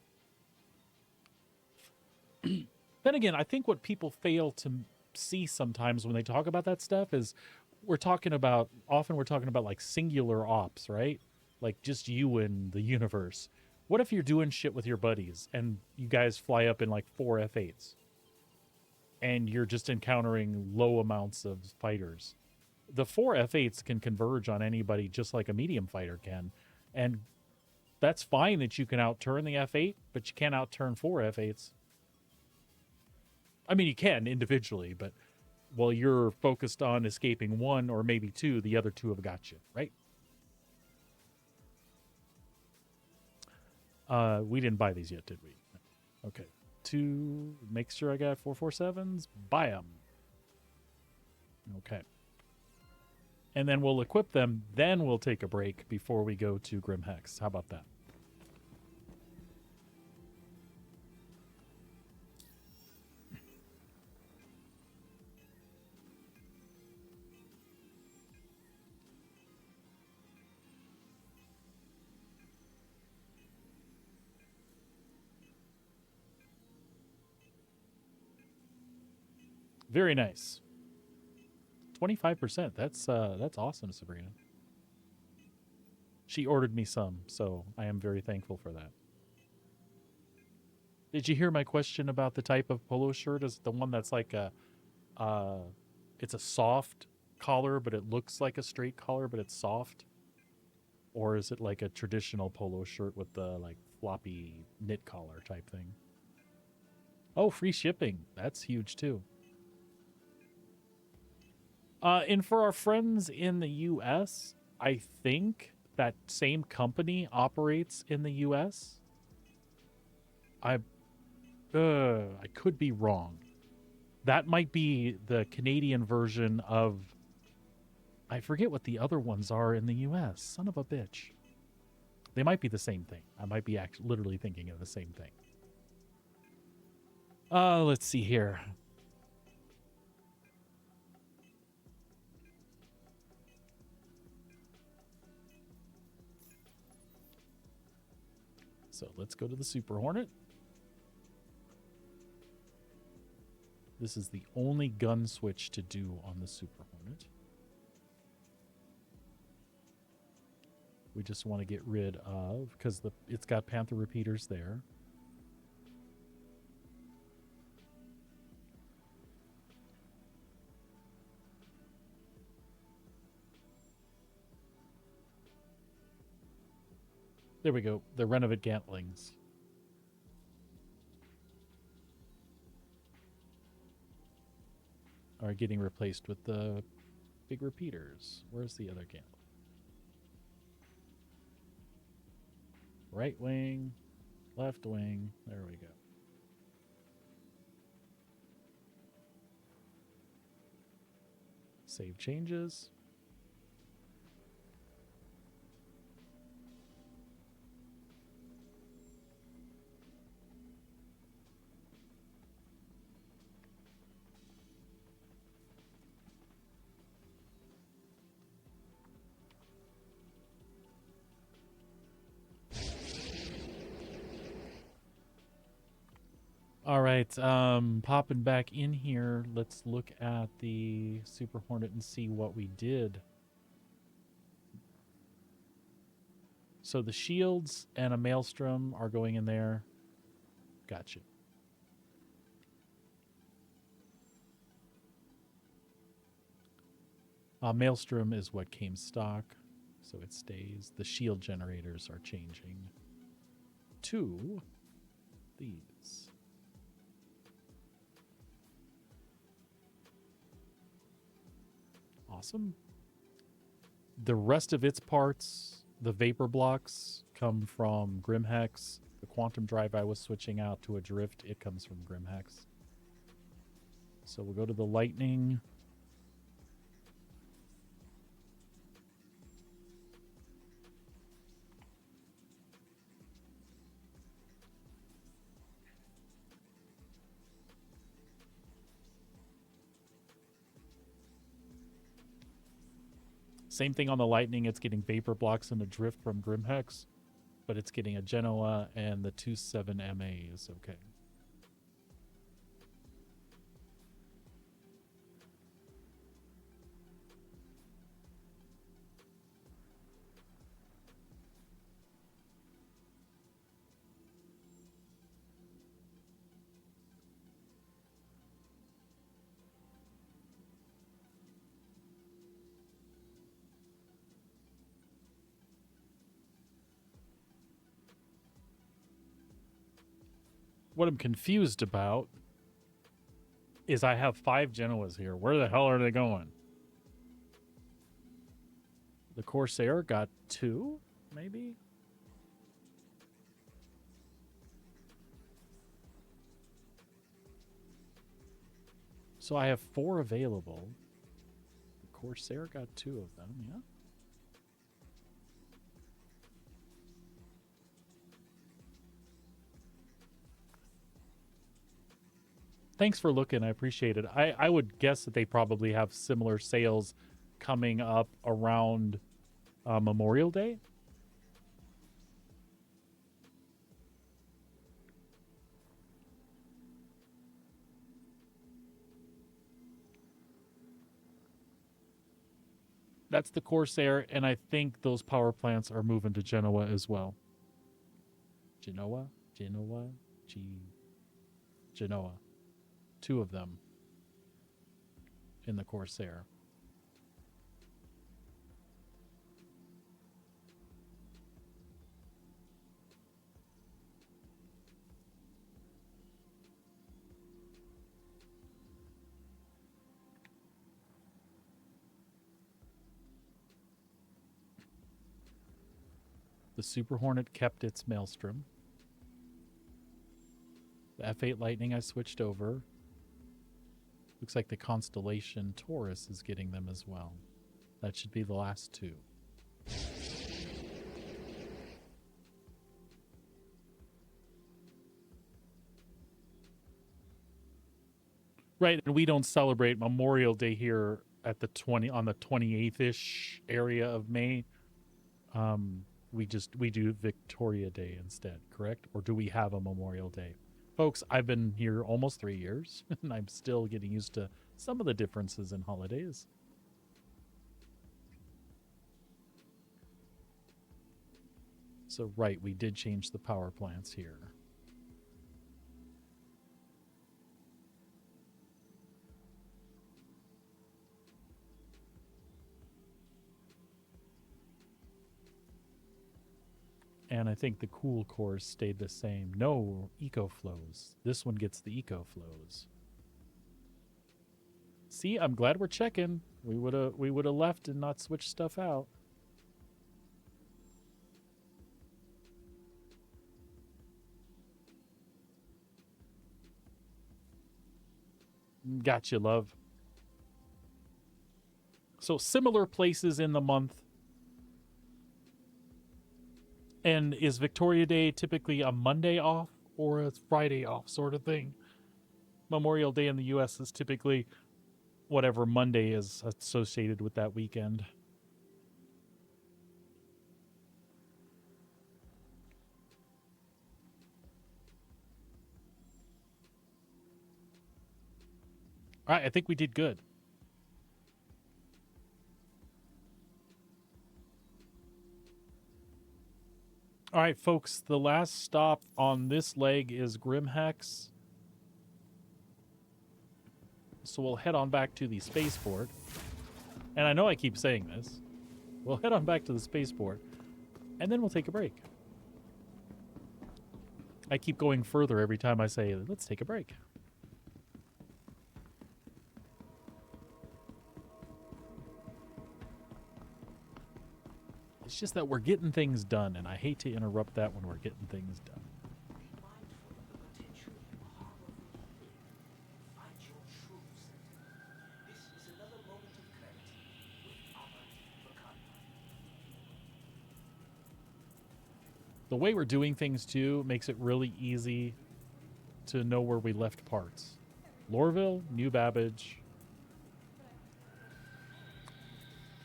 Then again, I think what people fail to see sometimes when they talk about that stuff is often we're talking about like singular ops, right? Like just you and the universe. What if you're doing shit with your buddies and you guys fly up in like 4 F8s and you're just encountering low amounts of fighters? The 4 F8s can converge on anybody just like a medium fighter can. And that's fine that you can outturn the F8, but you can't outturn 4 F8s. I mean, you can individually, but while you're focused on escaping 1 or maybe 2, the other 2 have got you, right? We didn't buy these yet, did we? Okay. 2, make sure I got 447s. Buy them. Okay. And then we'll equip them. Then we'll take a break before we go to Grimhex. How about that? Very nice. 25%. That's awesome, Sabrina. She ordered me some, so I am very thankful for that. Did you hear my question about the type of polo shirt? Is it the one that's like it's a soft collar, but it looks like a straight collar, but it's soft? Or is it like a traditional polo shirt with the like floppy knit collar type thing? Oh, free shipping. That's huge too. And for our friends in the US, I think that same company operates in the US. I could be wrong. That might be the Canadian version of, I forget what the other ones are in the US. Son of a bitch. They might be the same thing. I might be actually literally thinking of the same thing. Let's see here. So let's go to the Super Hornet. This is the only gun switch to do on the Super Hornet. We just want to get rid of, because it's got Panther repeaters there. There we go. The Renovate Gantlings. Are getting replaced with the big repeaters. Where's the other Gantling? Right wing, left wing. There we go. Save changes. All right, popping back in here, let's look at the Super Hornet and see what we did. So the shields and a Maelstrom are going in there. Gotcha. Maelstrom is what came stock, so it stays. The shield generators are changing to these. Awesome. The rest of its parts, the vapor blocks, come from Grimhex. The quantum drive I was switching out to a drift, it comes from Grimhex. So we'll go to the lightning. Same thing on the lightning. It's getting vapor blocks and a drift from Grimhex, but it's getting a Genoa and the 27 MA is okay. What I'm confused about is I have 5 Genoas here. Where the hell are they going? The Corsair got 2, maybe? So I have 4 available. The Corsair got 2 of them, yeah? Thanks for looking. I appreciate it. I would guess that they probably have similar sales coming up around Memorial Day. That's the Corsair, and I think those power plants are moving to Genoa as well. Genoa? Genoa. 2 of them in the Corsair. The Super Hornet kept its Maelstrom. The F8 Lightning I switched over. Looks like the Constellation Taurus is getting them as well. That should be the last 2. Right, and we don't celebrate Memorial Day here at the 28th-ish area of May. We do Victoria Day instead, correct? Or do we have a Memorial Day? Folks, I've been here almost 3 years, and I'm still getting used to some of the differences in holidays. So, right, we did change the power plants here. And I think the cool cores stayed the same. No eco flows. This one gets the eco flows. See, I'm glad we're checking. We would have left and not switched stuff out. Gotcha, love. So similar places in the month. And is Victoria Day typically a Monday off or a Friday off sort of thing? Memorial Day in the U.S. is typically whatever Monday is associated with that weekend. All right, I think we did good. All right, folks, the last stop on this leg is Grimhex. So we'll head on back to the spaceport. And I know I keep saying this. We'll head on back to the spaceport, and then we'll take a break. I keep going further every time I say, let's take a break. It's just that we're getting things done, and I hate to interrupt that when we're getting things done. Be mindful of the potential you harbor for healing. Find your true center. This is another moment of clarity with Albert Vakanda. The way we're doing things, too, makes it really easy to know where we left parts. Lorville, New Babbage.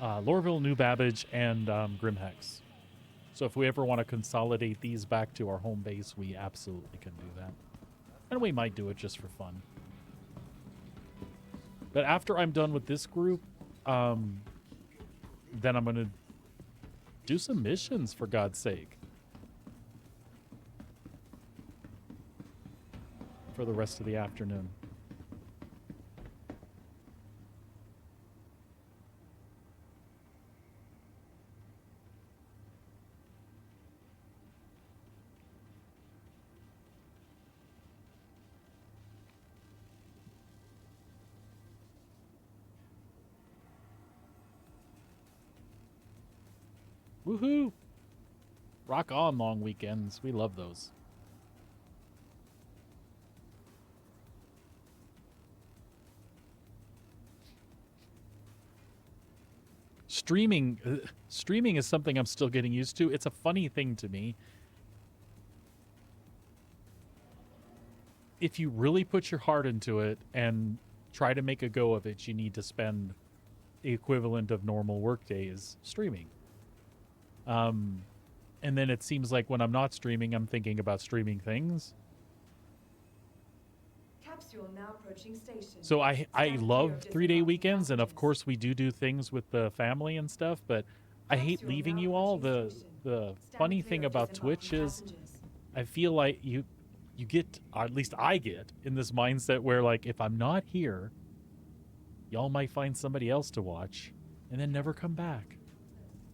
Lorville, New Babbage, and Grimhex. So if we ever want to consolidate these back to our home base, we absolutely can do that. And we might do it just for fun. But after I'm done with this group, then I'm going to do some missions, for God's sake. For the rest of the afternoon. Woohoo! Rock on, long weekends. We love those. Streaming is something I'm still getting used to. It's a funny thing to me. If you really put your heart into it and try to make a go of it, you need to spend the equivalent of normal work days streaming. And then it seems like when I'm not streaming, I'm thinking about streaming things. Capsule now approaching station. So I Stand clear love of 3-day disembarking weekends, and of passengers. course we do things with the family and stuff, but I hate Capsule leaving now you all. approaching The station. the Stand funny clear thing of about disembarking Twitch is passengers. I feel like you get, or at least I get, in this mindset where, like, if I'm not here, y'all might find somebody else to watch and then never come back.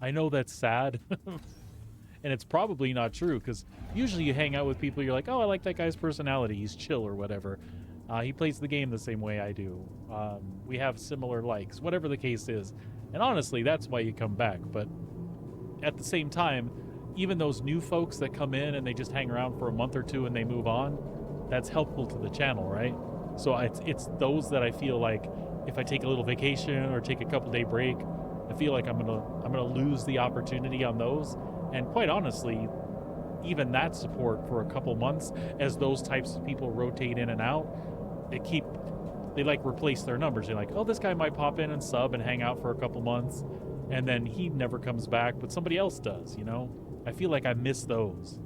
I know that's sad. And it's probably not true, because usually you hang out with people, you're like, oh, I like that guy's personality, he's chill or whatever. He plays the game the same way I do. We have similar likes, whatever the case is. And honestly, that's why you come back. But at the same time, even those new folks that come in and they just hang around for a month or two and they move on, that's helpful to the channel, right? So it's those that I feel like if I take a little vacation or take a couple-day break, I feel like I'm gonna lose the opportunity on those. And quite honestly, even that support for a couple months, as those types of people rotate in and out, they like replace their numbers. They're like, oh, this guy might pop in and sub and hang out for a couple months, and then he never comes back, but somebody else does, you know? I feel like I miss those.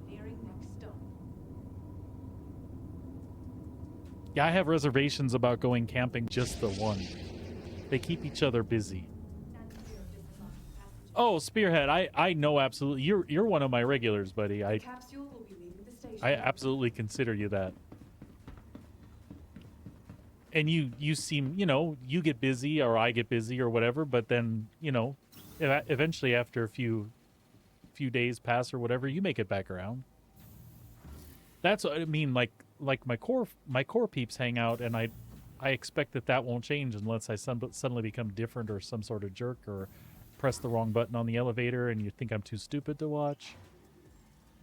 Nearing next stop. Yeah, I have reservations about going camping just the one. They keep each other busy. Stand clear of disembarking passengers. Oh, Spearhead, I know absolutely. You're one of my regulars, buddy. The capsule will be leaving the station. I absolutely consider you that. And you seem, you get busy or I get busy or whatever, but then, eventually after a few days pass or whatever, you make it back around. That's what I mean, like my core peeps hang out, and I expect that won't change unless I suddenly become different or some sort of jerk or press the wrong button on the elevator and you think I'm too stupid to watch.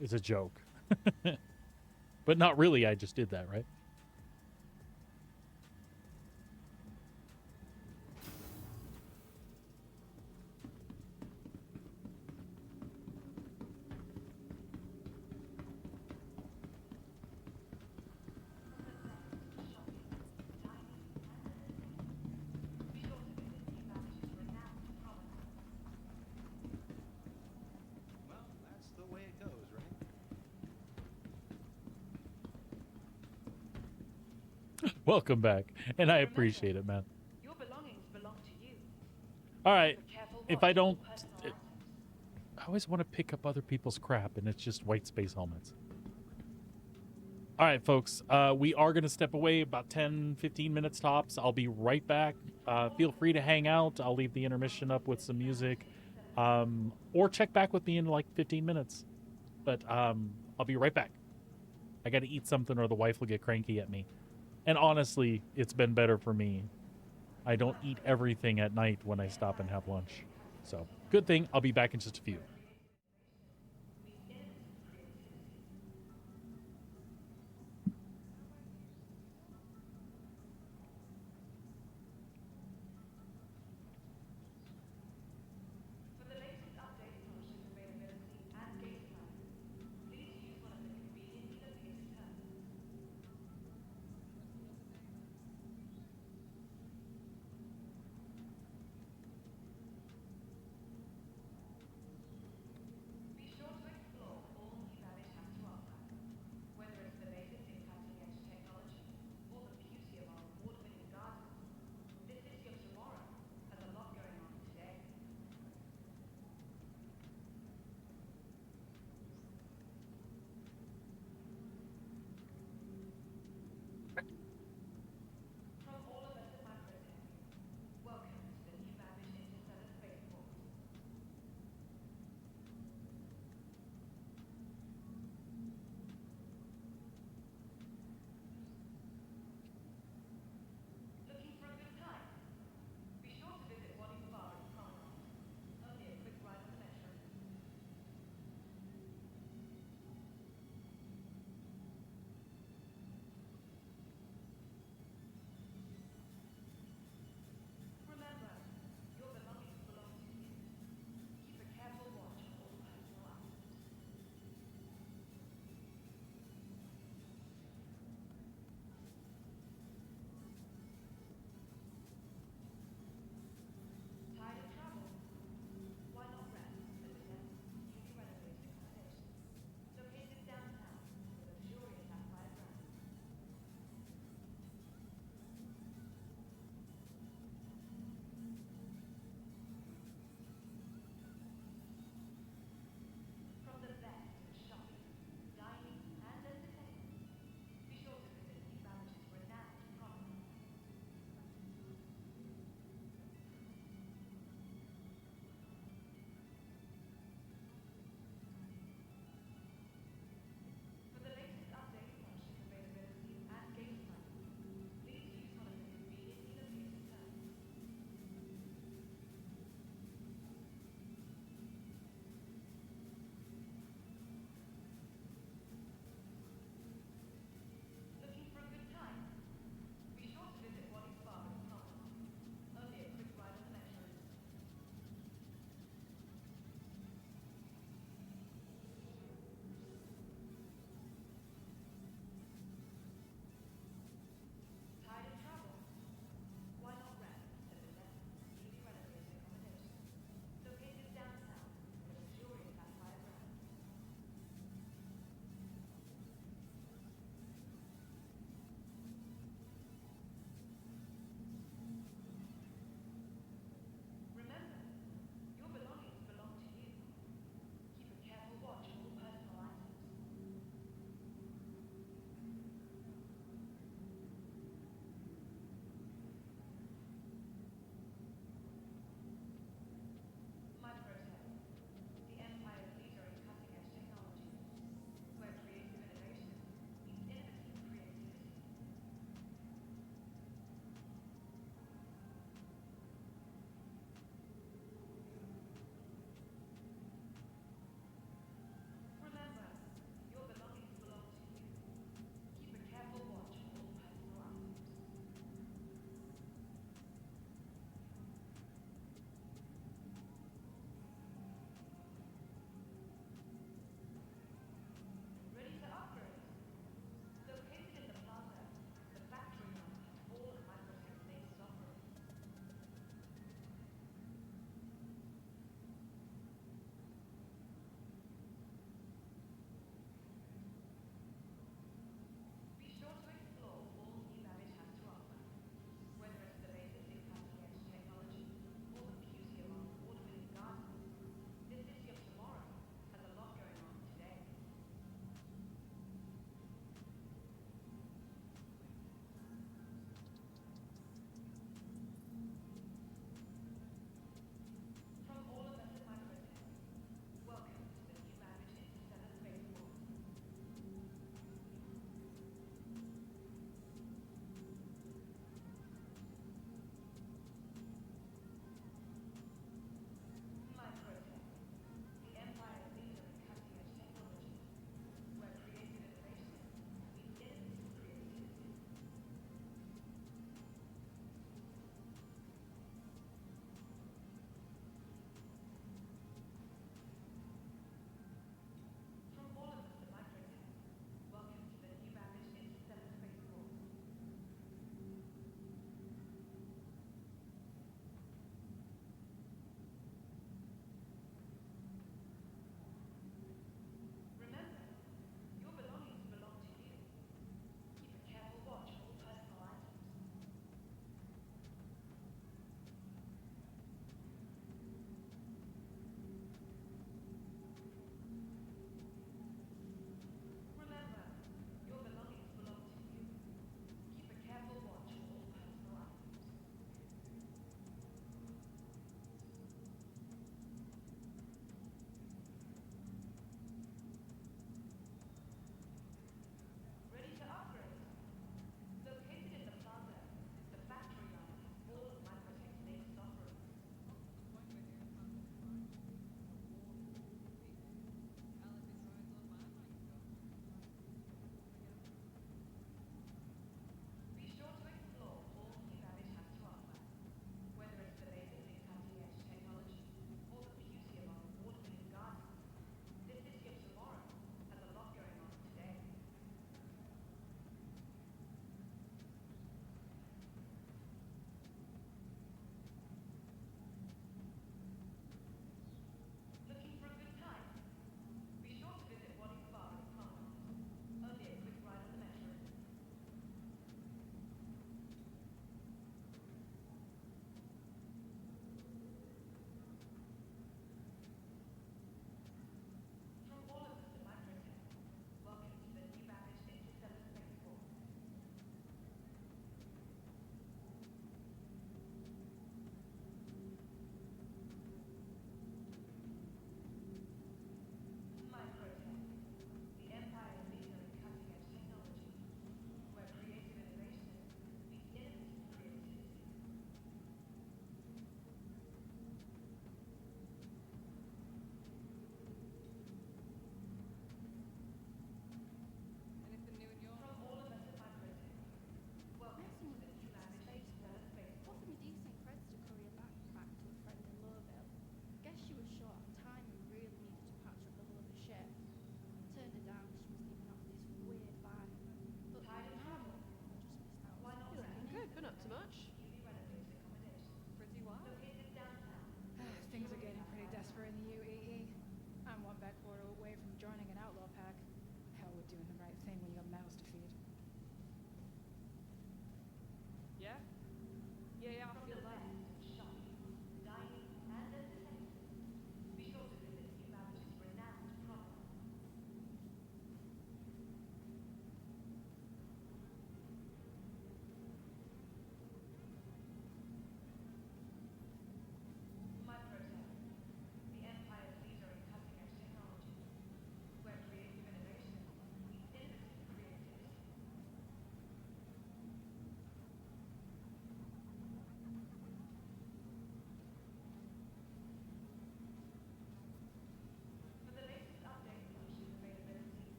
It's a joke. But not really, I just did that, right? Well, that's the way it goes, right? Welcome back, and I appreciate it, man. Your belongings belong to you. All right, But careful if watch I of don't, personal items. I always want to pick up other people's crap, and it's just white space helmets. All right, folks, we are going to step away about 10-15 minutes tops. I'll be right back. Feel free to hang out. I'll leave the intermission up with some music, or check back with me in like 15 minutes. But I'll be right back. I got to eat something or the wife will get cranky at me. And honestly, it's been better for me. I don't eat everything at night when I stop and have lunch. So, good thing. I'll be back in just a few. For the latest updates on ship availability and gate sizes, please use one of the conveniently located terminals.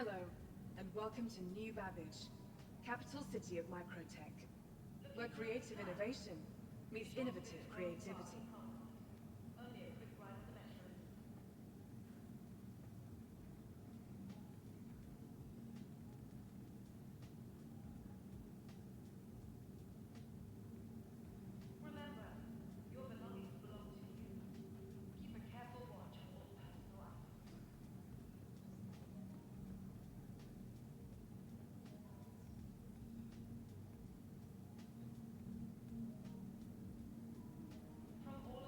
Hello, and welcome to New Babbage, capital city of microtech, where creative innovation meets innovative creativity. Only a quick ride on the metro. Remember, your belongings belong to you. Keep a careful watch on all personal items. From all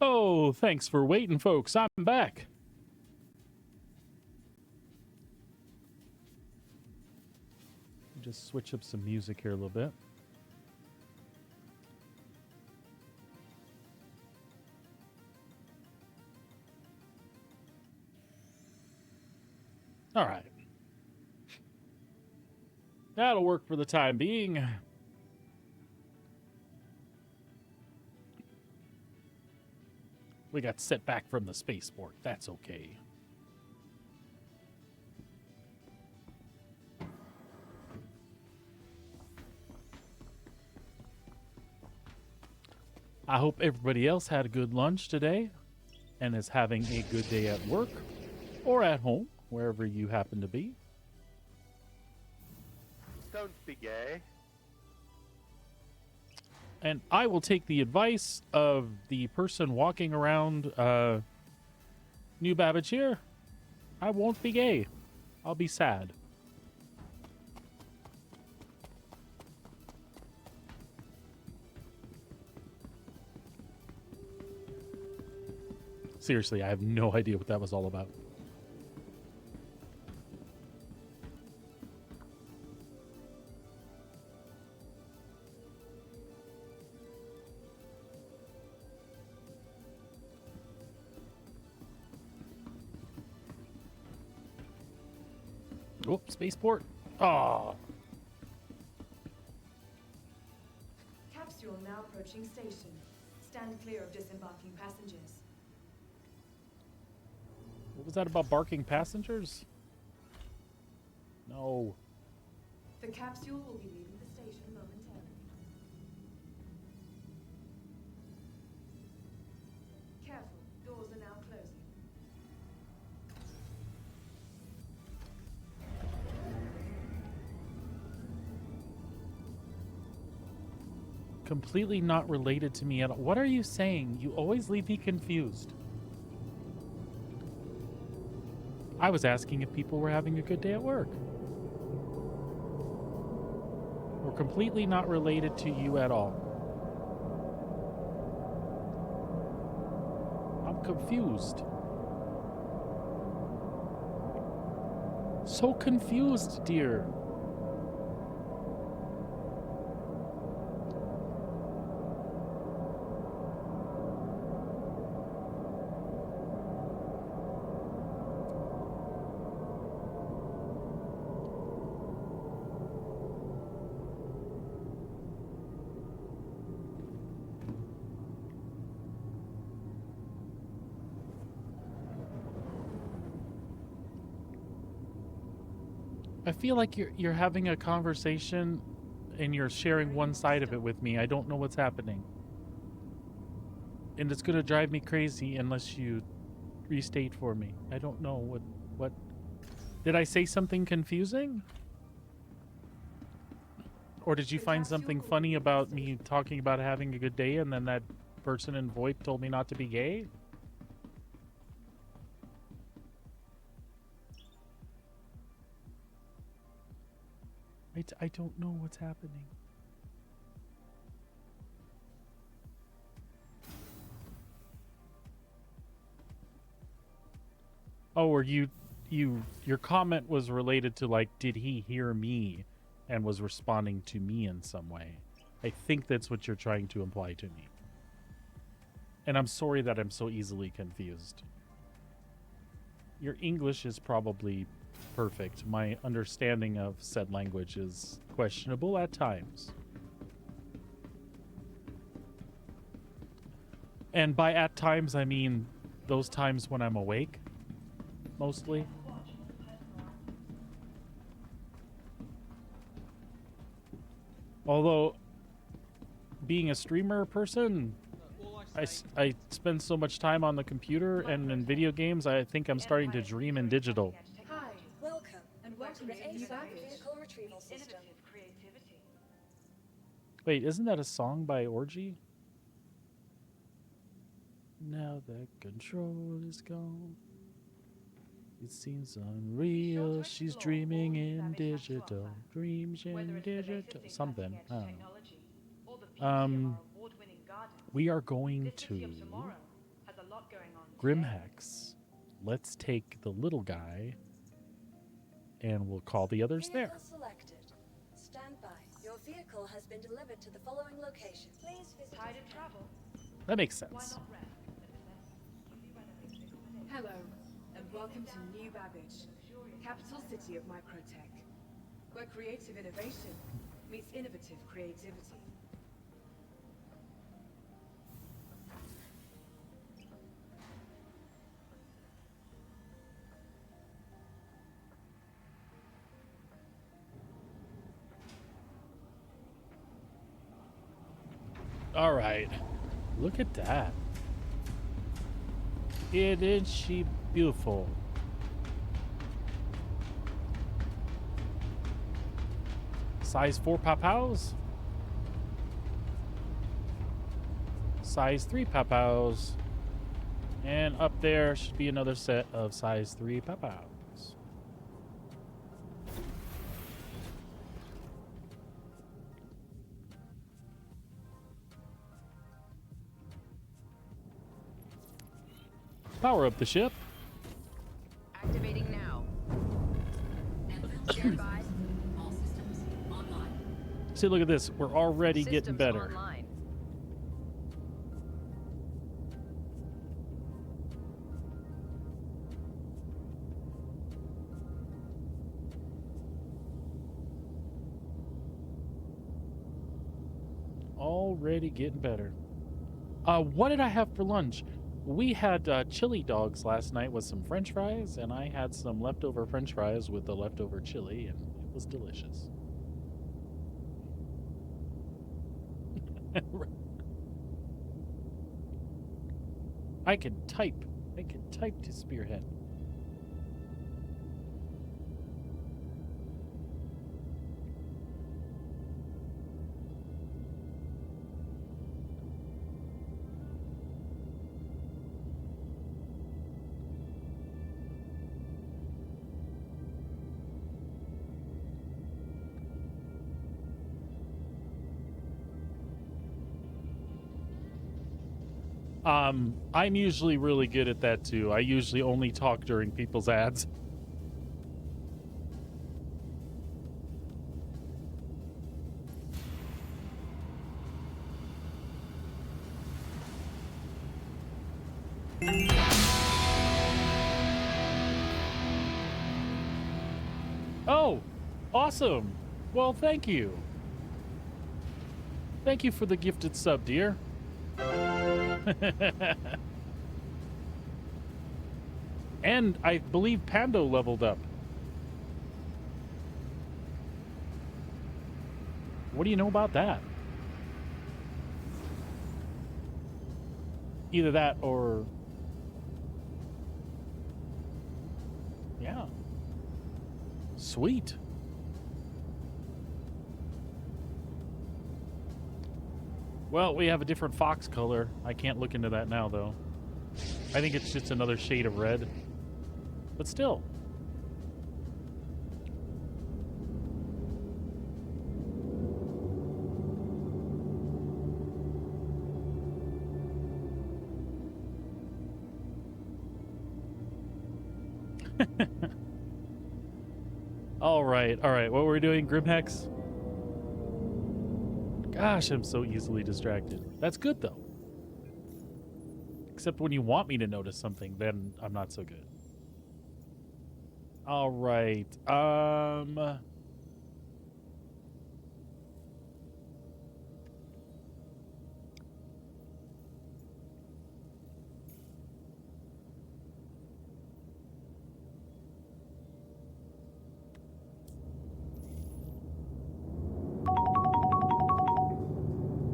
Oh, thanks for waiting, folks. I'm back. Just switch up some music here a little bit. All right. That'll work for the time being. We got set back from the spaceport. That's okay. I hope everybody else had a good lunch today and is having a good day at work or at home, wherever you happen to be. Don't be gay. And I will take the advice of the person walking around New Babbage here. I won't be gay. I'll be sad. Seriously, I have no idea what that was all about. Oh, spaceport. Oh. Capsule now approaching station. Stand clear of disembarking passengers. What was that about barking passengers? No. The capsule will be leaving the station momentarily. Careful, doors are now closing. Completely not related to me at all. What are you saying? You always leave me confused. I was asking if people were having a good day at work. We're completely not related to you at all. I'm confused. So confused, dear. I feel like you're having a conversation and you're sharing one side of it with me. I don't know what's happening. And it's going to drive me crazy unless you restate for me. I don't know what did I say something confusing? Or did you find something funny about me talking about having a good day and then that person in VoIP told me not to be gay? I don't know what's happening. Oh, or your comment was related to, like, did he hear me and was responding to me in some way? I think that's what you're trying to imply to me. And I'm sorry that I'm so easily confused. Your English is probably perfect. My understanding of said language is questionable at times. And by at times, I mean those times when I'm awake, mostly. Although, being a streamer person, I spend so much time on the computer and in video games, I think I'm starting to dream in digital. Hi, Welcome. and welcome The to New ASAP Babbage. vehicle retrieval system. Innovative creativity. Wait, isn't that a song by Orgy? Now that control is gone, it seems unreal. She's dreaming in digital. Dreams in digital. Something. I don't know. We are going to Grimhex. Let's take the little guy, and we'll call the others there. Vehicle selected. Stand by. Your vehicle has been delivered to the following location. Please visit. Tide of travel. That makes Why sense. not rent an expensive, easy renovated accommodation? Hello, and welcome to New Babbage, capital city of microtech, where creative innovation meets innovative creativity. All right. Look at that. Isn't she beautiful? Size 4 papaos? Size 3 papaos. And up there should be another set of size 3 papaos. Power up the ship. Activating now. Stand by. All systems online. See, look at this. We're already getting Systems better. online. Already getting better. What did I have for lunch? We had chili dogs last night with some french fries, and I had some leftover french fries with the leftover chili, and it was delicious. I can type. I can type to Spearhead. I'm usually really good at that too. I usually only talk during people's ads. Oh, awesome. Well, thank you. Thank you for the gifted sub, dear. And I believe Pando leveled up. What do you know about that? Either that or... yeah. Sweet. Well, we have a different fox color. I can't look into that now, though. I think it's just another shade of red. But still. All right. What were we doing? Grimhex? Gosh, I'm so easily distracted. That's good, though. Except when you want me to notice something, then I'm not so good. All right.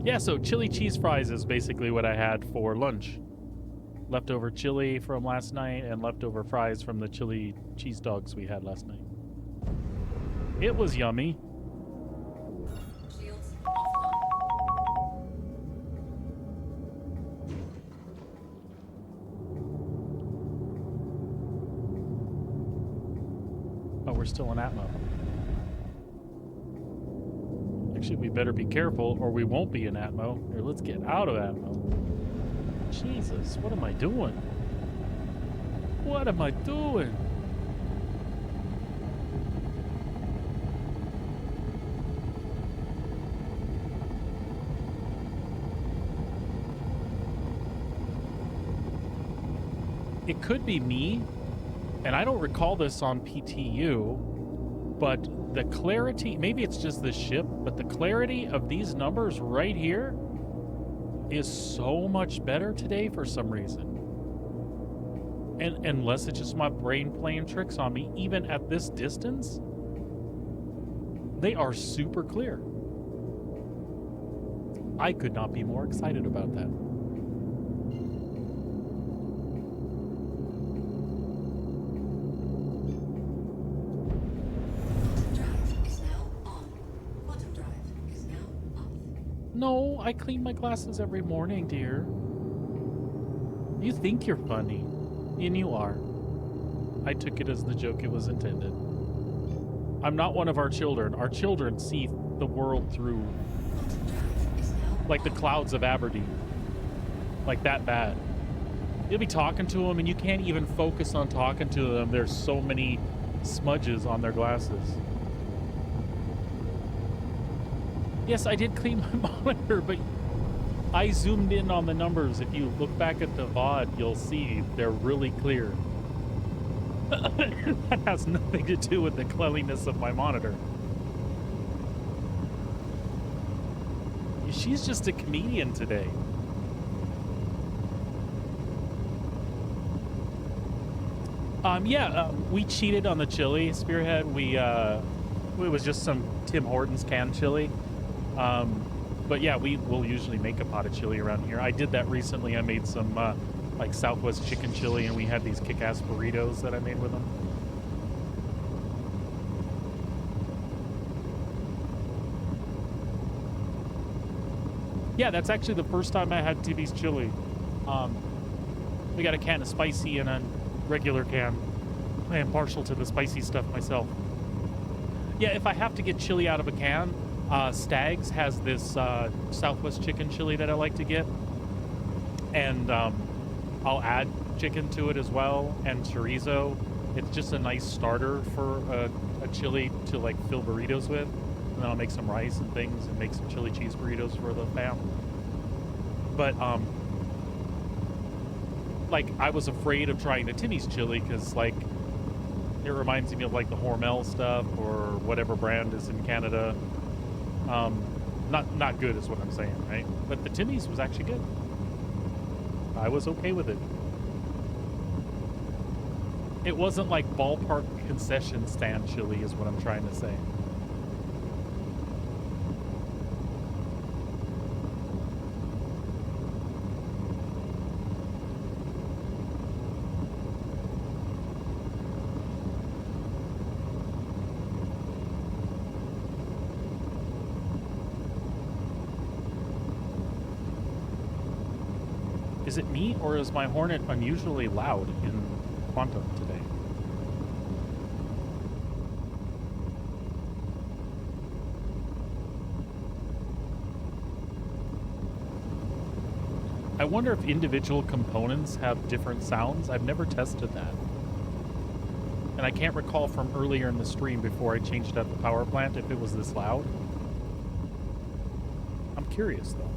Yeah, so chili cheese fries is basically what I had for lunch. Leftover chili from last night and leftover fries from the chili cheese dogs we had last night. It was yummy. Shields offline. Oh, we're still in Atmo. Actually, we better be careful or we won't be in Atmo. Here, let's get out of Atmo. Jesus, what am I doing? What am I doing? It could be me, and I don't recall this on PTU, but the clarity, maybe it's just the ship, but the clarity of these numbers right here is so much better today for some reason. And unless it's just my brain playing tricks on me, even at this distance, they are super clear. I could not be more excited about that. No, I clean my glasses every morning, dear. You think you're funny, and you are. I took it as the joke it was intended. I'm not one of our children. Our children see the world through, like the clouds of Aberdeen. Like that bad. You'll be talking to them, and you can't even focus on talking to them. There's so many smudges on their glasses. Yes, I did clean my monitor, but I zoomed in on the numbers. If you look back at the VOD, you'll see they're really clear. That has nothing to do with the cleanliness of my monitor. She's just a comedian today. We cheated on the chili, Spearhead. It was just some Tim Hortons canned chili. But yeah, we will usually make a pot of chili around here. I did that recently. I made some like Southwest chicken chili, and we had these kick-ass burritos that I made with them. Yeah, that's actually the first time I had Tibby's chili. We got a can of spicy and a regular can. I am partial to the spicy stuff myself. Yeah, if I have to get chili out of a can, Stag's has this Southwest chicken chili that I like to get, and I'll add chicken to it as well, and chorizo. It's just a nice starter for a chili to like fill burritos with, and then I'll make some rice and things and make some chili cheese burritos for the fam. But like I was afraid of trying the Timmy's chili because like it reminds me of like the Hormel stuff or whatever brand is in Canada. Not good is what I'm saying, right? But the Timmy's was actually good. I was okay with it. It wasn't like ballpark concession stand chili is what I'm trying to say. Is it me, or is my Hornet unusually loud in Quantum today? I wonder if individual components have different sounds. I've never tested that. And I can't recall from earlier in the stream before I changed out the power plant if it was this loud. I'm curious, though.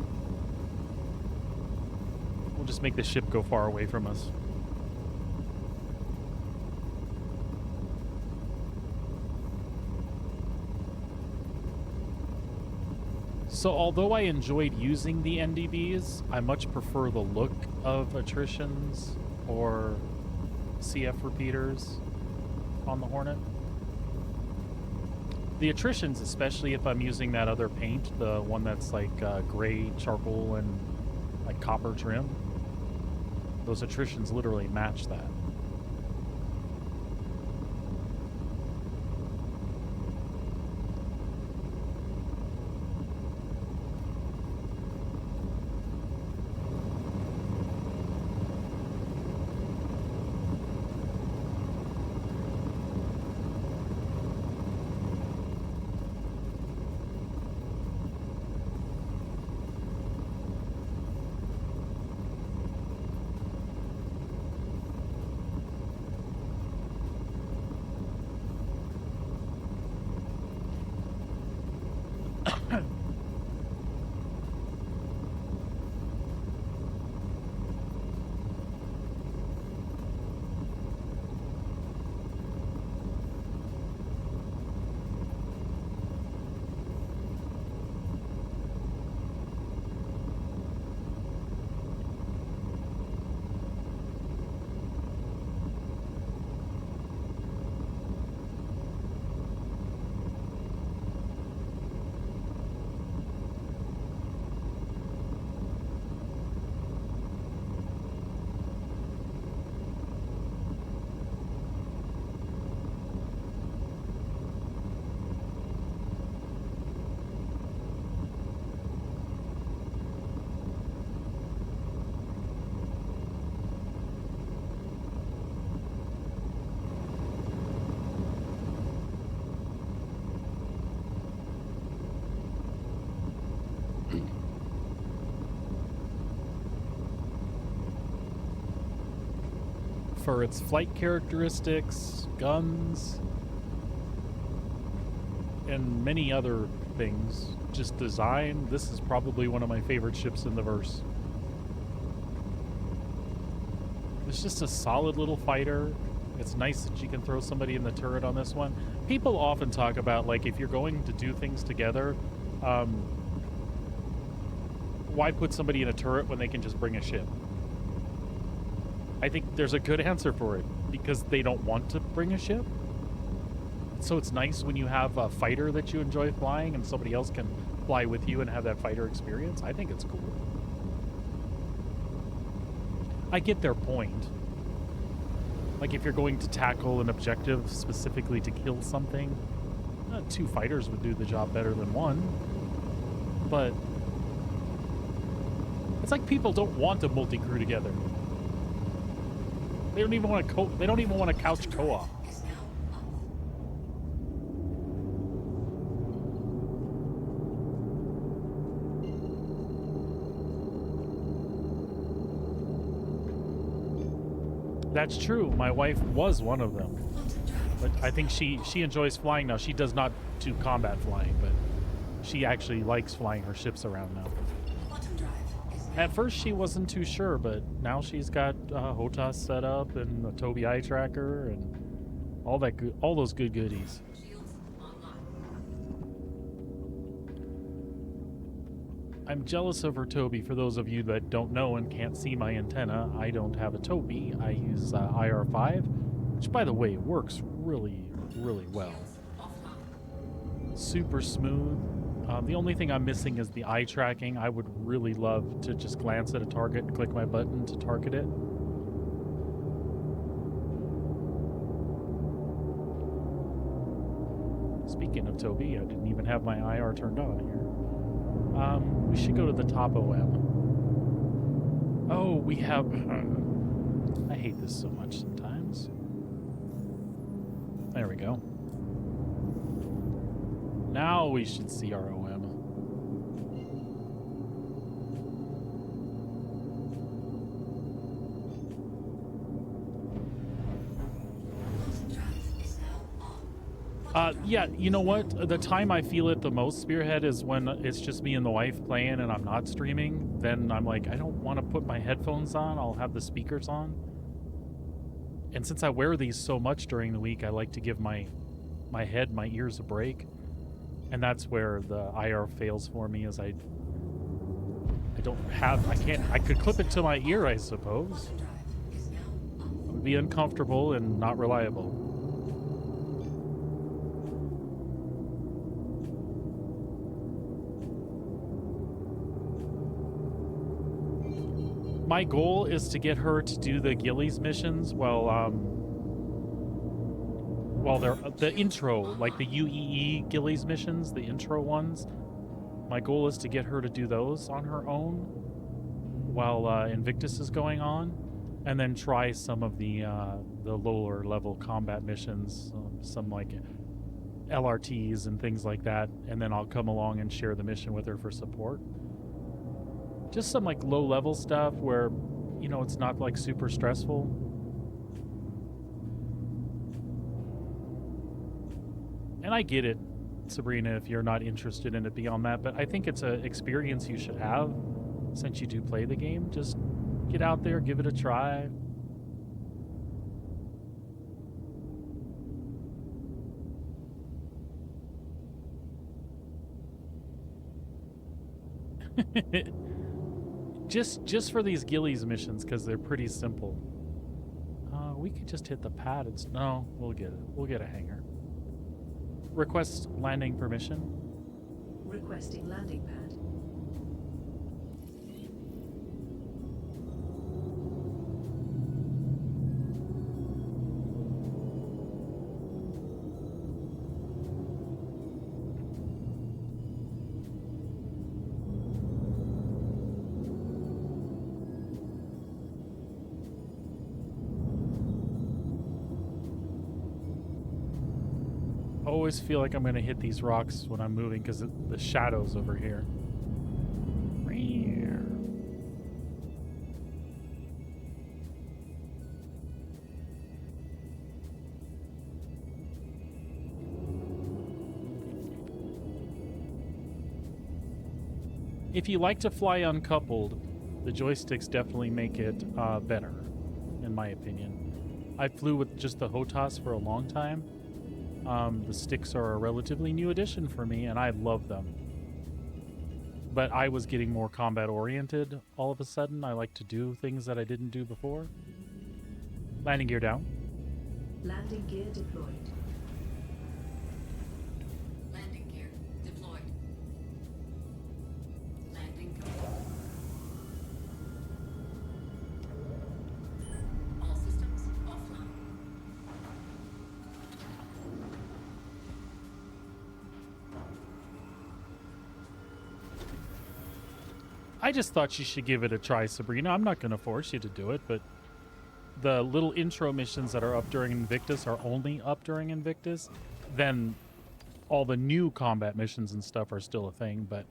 We'll just make the ship go far away from us. So although I enjoyed using the NDBs, I much prefer the look of attritions or CF repeaters on the Hornet. The attritions, especially if I'm using that other paint, the one that's like gray, charcoal, and like copper trim, those attritions literally match that. For its flight characteristics, guns, and many other things, just design, this is probably one of my favorite ships in the verse. It's just a solid little fighter. It's nice that you can throw somebody in the turret on this one. People often talk about, like, if you're going to do things together, why put somebody in a turret when they can just bring a ship? I think there's a good answer for it, because they don't want to bring a ship. So it's nice when you have a fighter that you enjoy flying and somebody else can fly with you and have that fighter experience. I think it's cool. I get their point. Like, if you're going to tackle an objective specifically to kill something, 2 fighters would do the job better than 1. But it's like people don't want to multi-crew together. They don't even want to they don't even want to couch co-op. That's true. My wife was one of them. But I think she enjoys flying now. She does not do combat flying, but she actually likes flying her ships around now. At first she wasn't too sure, but now she's got HOTAS set up and a Tobii eye tracker and all that good, all those good goodies. I'm jealous of her Tobii. For those of you that don't know and can't see my antenna, I don't have a Tobii. I use IR5, which, by the way, works really, really well. Super smooth. The only thing I'm missing is the eye tracking. I would really love to just glance at a target and click my button to target it. Speaking of Tobii, I didn't even have my IR turned on here. We should go to the top OM. Oh, we have... I hate this so much sometimes. There we go. Now we should see our OM. Yeah, you know what? The time I feel it the most, Spearhead, is when it's just me and the wife playing and I'm not streaming. Then I'm like, I don't want to put my headphones on. I'll have the speakers on. And since I wear these so much during the week, I like to give my head, my ears a break. And that's where the IR fails for me, is I could clip it to my ear, I suppose. It would be uncomfortable and not reliable. My goal is to get her to do the Gillies missions while they're the intro, like the UEE Gillies missions, the intro ones. My goal is to get her to do those on her own while Invictus is going on, and then try some of the lower level combat missions, some like LRTs and things like that, and then I'll come along and share the mission with her for support. Just some like low level stuff where, you know, it's not like super stressful. And I get it. Sabrina, if you're not interested in it beyond that. But I think it's an experience you should have since you do play the game. Just get out there, give it a try. just for these Gillies missions, because they're pretty simple. We could just hit the pad. No, we'll get it. We'll get a hangar. Request landing permission. Requesting landing pad. I always feel like I'm going to hit these rocks when I'm moving because the shadows over here. If you like to fly uncoupled, the joysticks definitely make it better, in my opinion. I flew with just the HOTAS for a long time. The sticks are a relatively new addition for me, and I love them. But I was getting more combat-oriented all of a sudden. I like to do things that I didn't do before. Landing gear down. Landing gear deployed. Landing gear deployed. Landing complete. All systems offline. I just thought you should give it a try, Sabrina. I'm not going to force you to do it, but the little intro missions that are up during Invictus are only up during Invictus. Then all the new combat missions and stuff are still a thing, but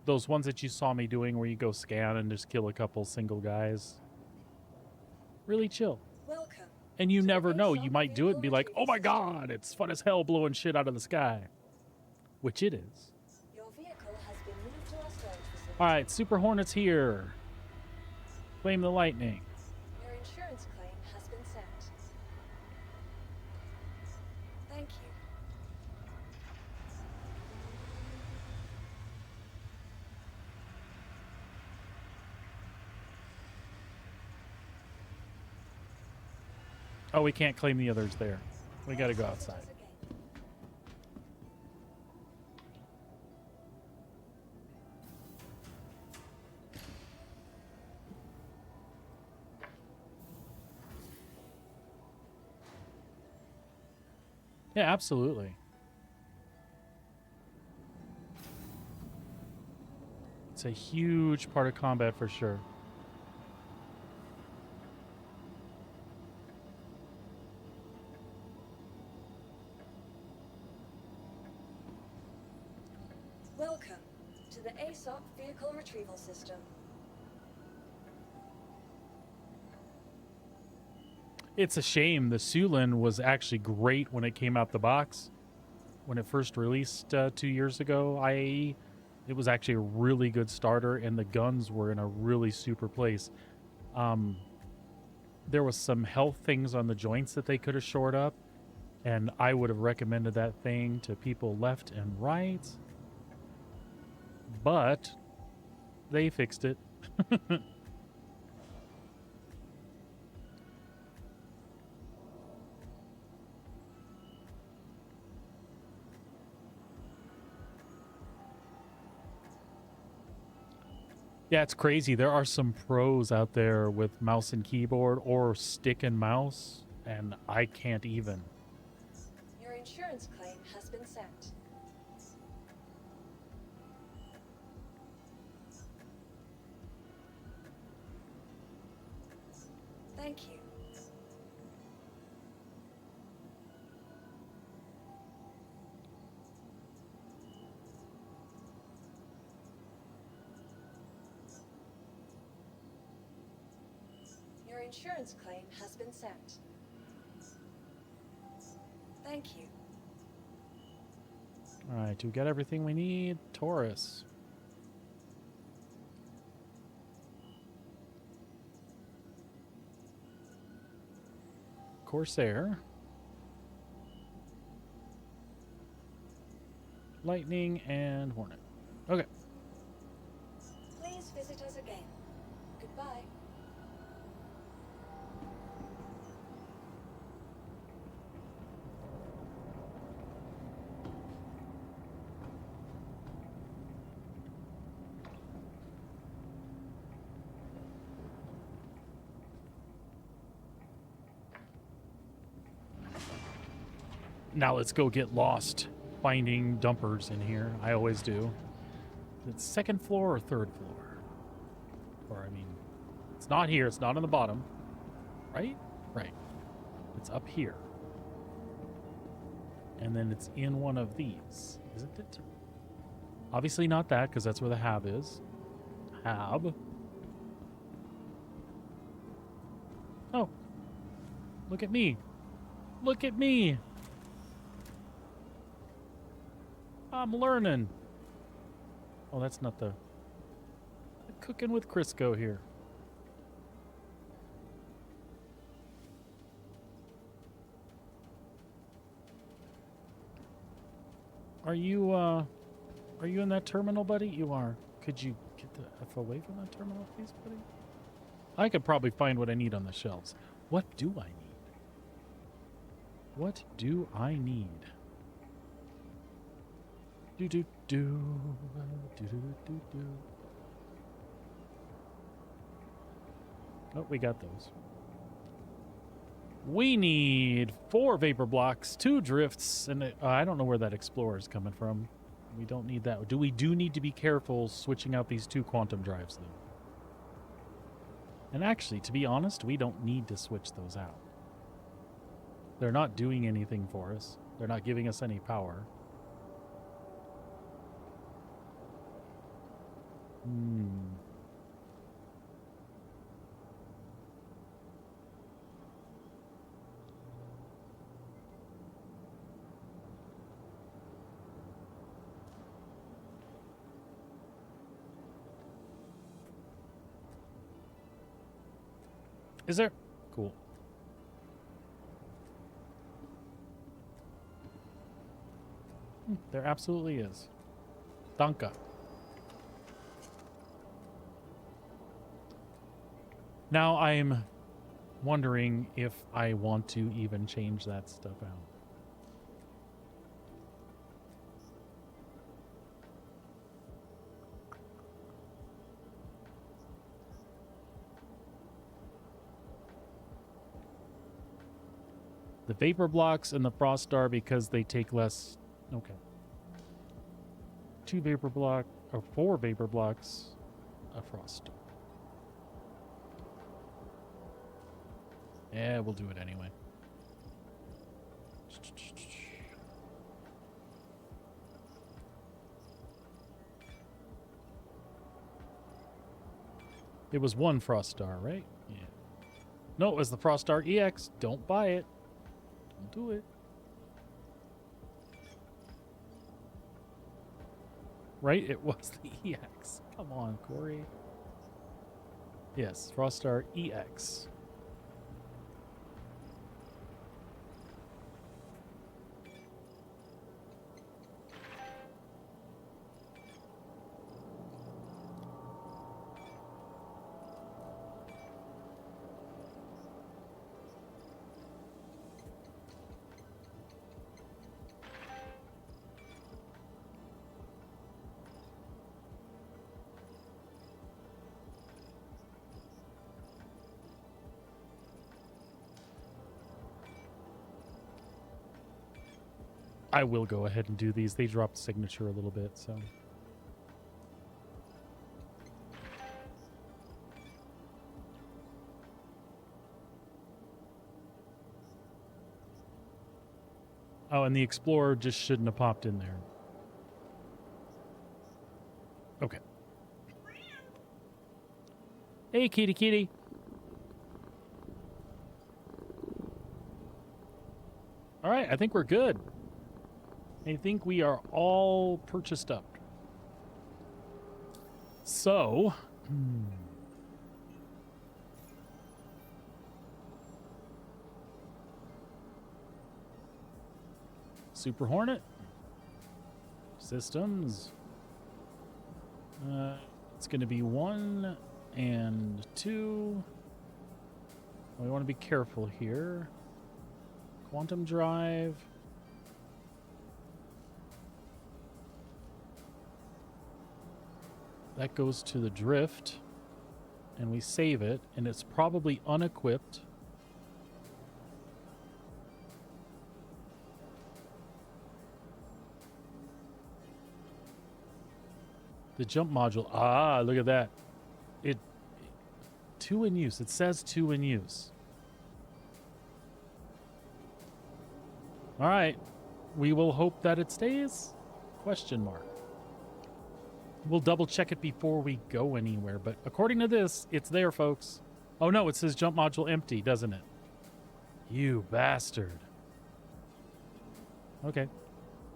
those ones that you saw me doing where you go scan and just kill a couple single guys, really chill. Welcome. And you never know, you might do it and be like, oh my god, it's fun as hell blowing shit out of the sky. Which it is. Your vehicle has been moved to our storage facility. Alright, Super Hornets here. Flame the lightning. Your insurance claim has been sent. Thank you. Oh, we can't claim the others there. We gotta go All outside. systems again. Yeah, absolutely. It's a huge part of combat for sure. Welcome to the ASOP Vehicle Retrieval System. It's a shame. The Sulin was actually great when it came out the box. When it first released 2 years ago, IAE, it was actually a really good starter, and the guns were in a really super place. There was some health things on the joints that they could have shored up, and I would have recommended that thing to people left and right. But they fixed it. Yeah, it's crazy. There are some pros out there with mouse and keyboard or stick and mouse, and I can't even. Your insurance claim has been sent. Thank you. Your insurance claim has been sent. Thank you. All right, do we get everything we need? Taurus. Corsair. Lightning and Hornet. Okay. Please visit us again. Goodbye. Now let's go get lost finding dumpers in here. I always do. It's second floor or third floor? Or, I mean, it's not here. It's not on the bottom. Right? Right. It's up here. And then it's in one of these. Isn't it? Obviously not that, because that's where the hab is. Hab. Oh. Look at me. Look at me. I'm learning. Oh, that's not the cooking with Crisco here. Are you in that terminal, buddy? You are. Could you get the F away from that terminal, please, buddy? I could probably find what I need on the shelves. What do I need? What do I need? Do do do do do do do. Oh, we got those. We need 4 vapor blocks, 2 drifts, and I don't know where that explorer is coming from. We don't need that. We do need to be careful switching out these 2 quantum drives, though. And actually, to be honest, we don't need to switch those out. They're not doing anything for us. They're not giving us any power. Is there? Cool. There absolutely is. Danke. Now I'm wondering if I want to even change that stuff out. The vapor blocks and the frost star because they take less. Okay. 2 vapor block or 4 vapor blocks, a frost star. Yeah, we'll do it anyway. It was 1 frost star, right? Yeah. No, it was the frost star EX. Don't buy it. Don't do it. Right? It was the EX. Come on, Corey. Yes, frost star EX. I will go ahead and do these. They dropped signature a little bit, so. Oh, and the Explorer just shouldn't have popped in there. Okay. Hey, kitty, kitty. All right, I think we're good. I think we are all purchased up. So, Super Hornet systems. It's going to be 1 and 2. We want to be careful here. Quantum drive. That goes to the drift, and we save it, and it's probably unequipped. The jump module. Ah, look at that. It 2 in use. It says 2 in use. All right. We will hope that it stays? Question mark. We'll double check it before we go anywhere, but according to this, it's there, folks. Oh no, it says jump module empty, doesn't it? You bastard. Okay.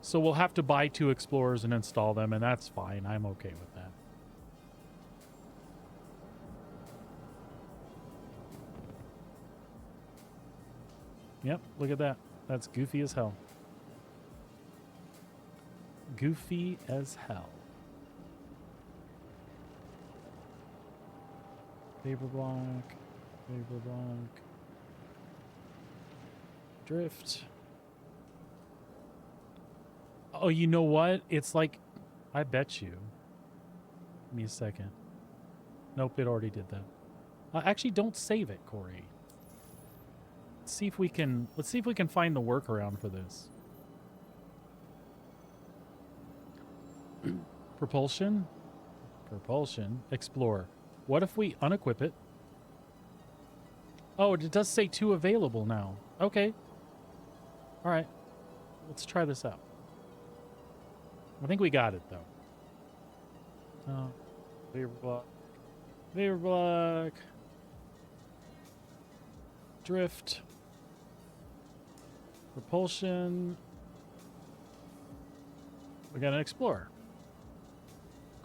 So we'll have to buy 2 explorers and install them, and that's fine. I'm okay with that. Yep, look at that. That's goofy as hell. Goofy as hell. Paper block. Paper block. Drift. Oh, you know what? It's like, I bet you. Give me a second. Nope, it already did that. Actually, don't save it, Corey. Let's see if we can find the workaround for this. Propulsion. Propulsion. Explore. What if we unequip it? Oh, it does say 2 available now. Okay. All right. Let's try this out. I think we got it, though. Vapor block. Vapor block. Drift. Propulsion. We got an Explorer.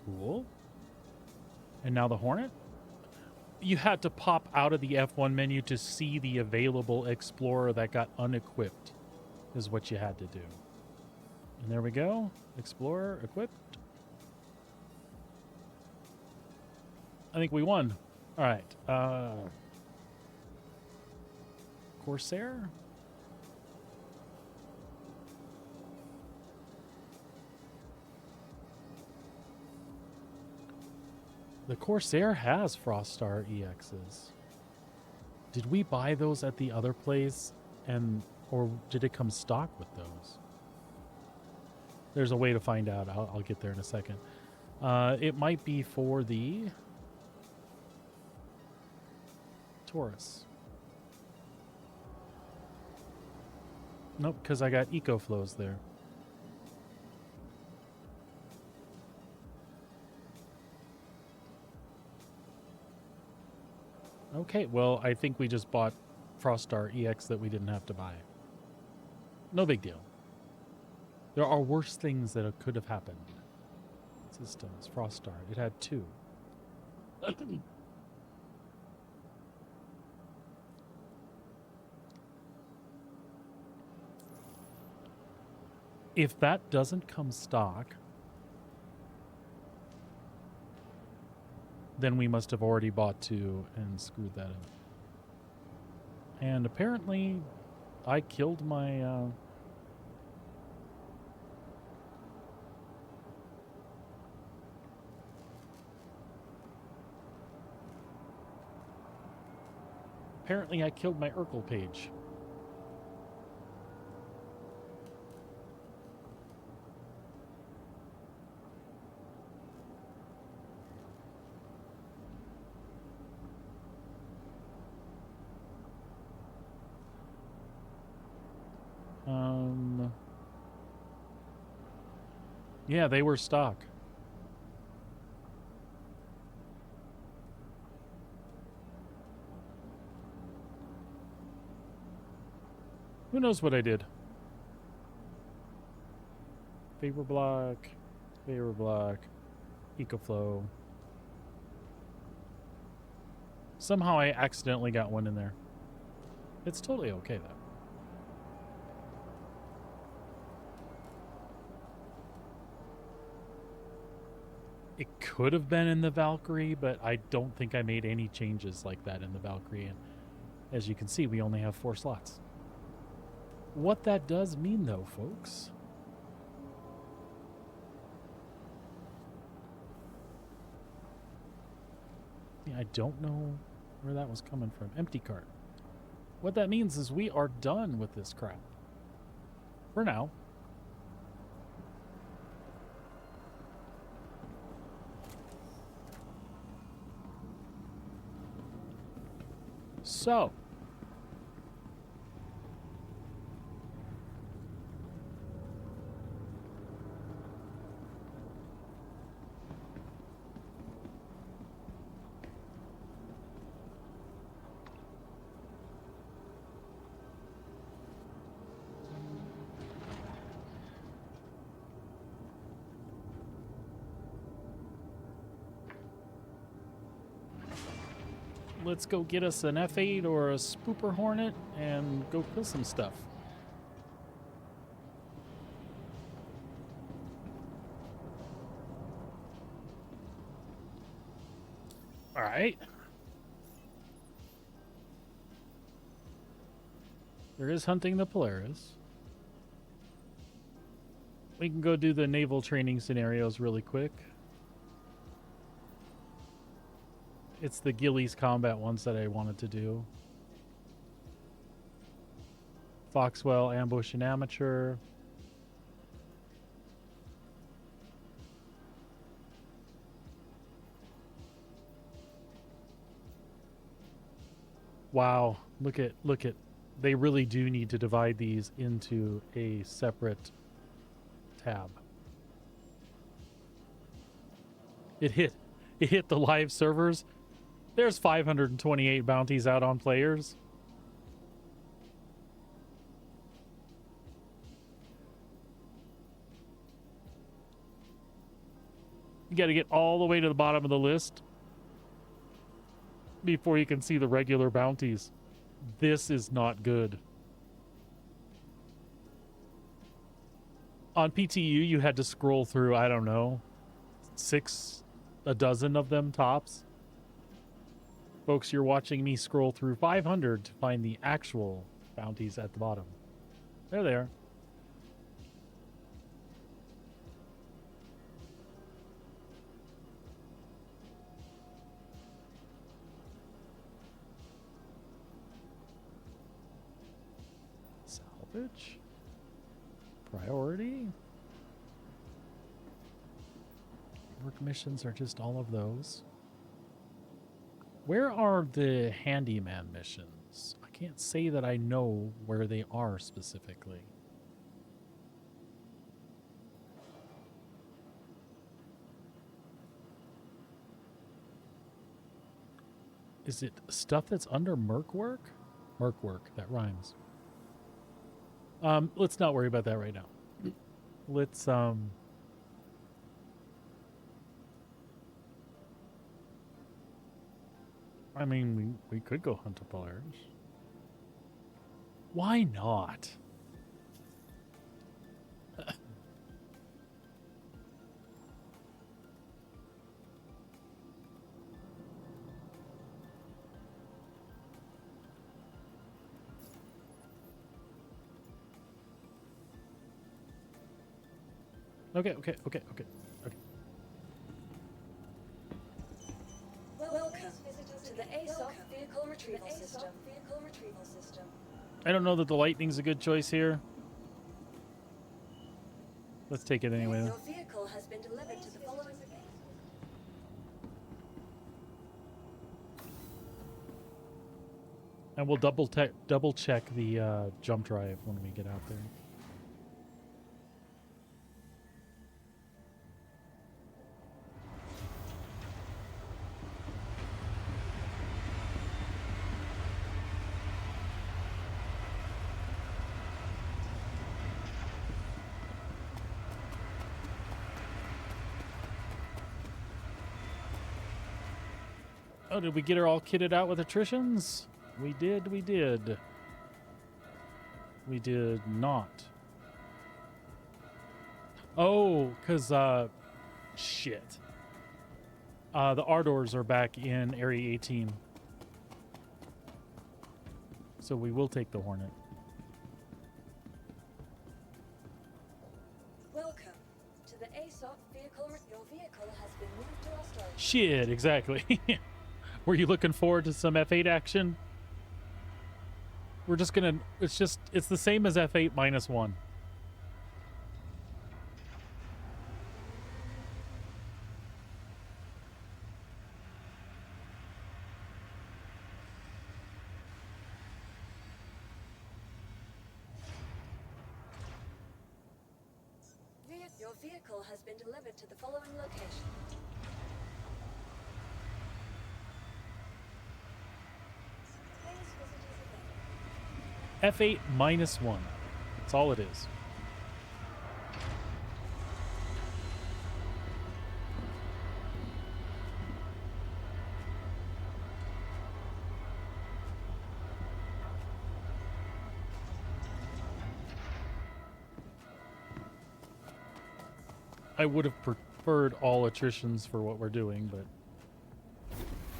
Cool. And now the Hornet? You had to pop out of the F1 menu to see the available Explorer that got unequipped, is what you had to do. And there we go. Explorer equipped. I think we won. All right. Corsair? The Corsair has Froststar EXs. Did we buy those at the other place, or did it come stock with those? There's a way to find out. I'll get there in a second. It might be for the Taurus. Nope, because I got EcoFlows there. Okay, well, I think we just bought Froststar EX that we didn't have to buy. No big deal. There are worse things that could have happened. Systems, Froststar. It had 2. If that doesn't come stock, then we must have already bought 2 and screwed that up. And apparently, I killed my... Apparently, I killed my Urkel page. Yeah, they were stock. Who knows what I did? Favor block. Favor block. EcoFlow. Somehow I accidentally got one in there. It's totally okay though. It could have been in the Valkyrie, but I don't think I made any changes like that in the Valkyrie. And as you can see, we only have 4 slots. What that does mean though, folks, yeah, I don't know where that was coming from. Empty cart. What that means is we are done with this crap. For now. So. Let's go get us an F8 or a Spooper Hornet and go kill some stuff. All right. There is hunting the Polaris. We can go do the naval training scenarios really quick. It's the Gillies combat ones that I wanted to do. Foxwell, Ambush, and Amateur. Wow, look at they really do need to divide these into a separate tab. It hit the live servers. There's 528 bounties out on players. You got to get all the way to the bottom of the list before you can see the regular bounties. This is not good. On PTU, you had to scroll through, I don't know, a dozen of them tops. Folks, you're watching me scroll through 500 to find the actual bounties at the bottom. There they are. Salvage. Priority. Work missions are just all of those. Where are the handyman missions? I can't say that I know where they are specifically. Is it stuff that's under Merc work? Merc work, that rhymes. Let's not worry about that right now. Let's I mean, we could go hunt a Polaris. Why not? Okay. Welcome to the ASOC vehicle retrieval system. I don't know that the lightning's a good choice here. Let's take it anyway. Your vehicle has been delivered to the following. And we'll double check the jump drive when we get out there. Oh, did we get her all kitted out with attritions? We did, we did. We did not. Oh, because, shit. The Ardors are back in Area 18. So we will take the Hornet. Welcome to the ASOP vehicle. Your vehicle has been moved to our storage. Shit, exactly. Were you looking forward to some F8 action? We're just gonna, it's the same as F8 -1. Your vehicle has been delivered to the following location. Please visit his event. F8 -1. That's all it is. I would have preferred all attritions for what we're doing, but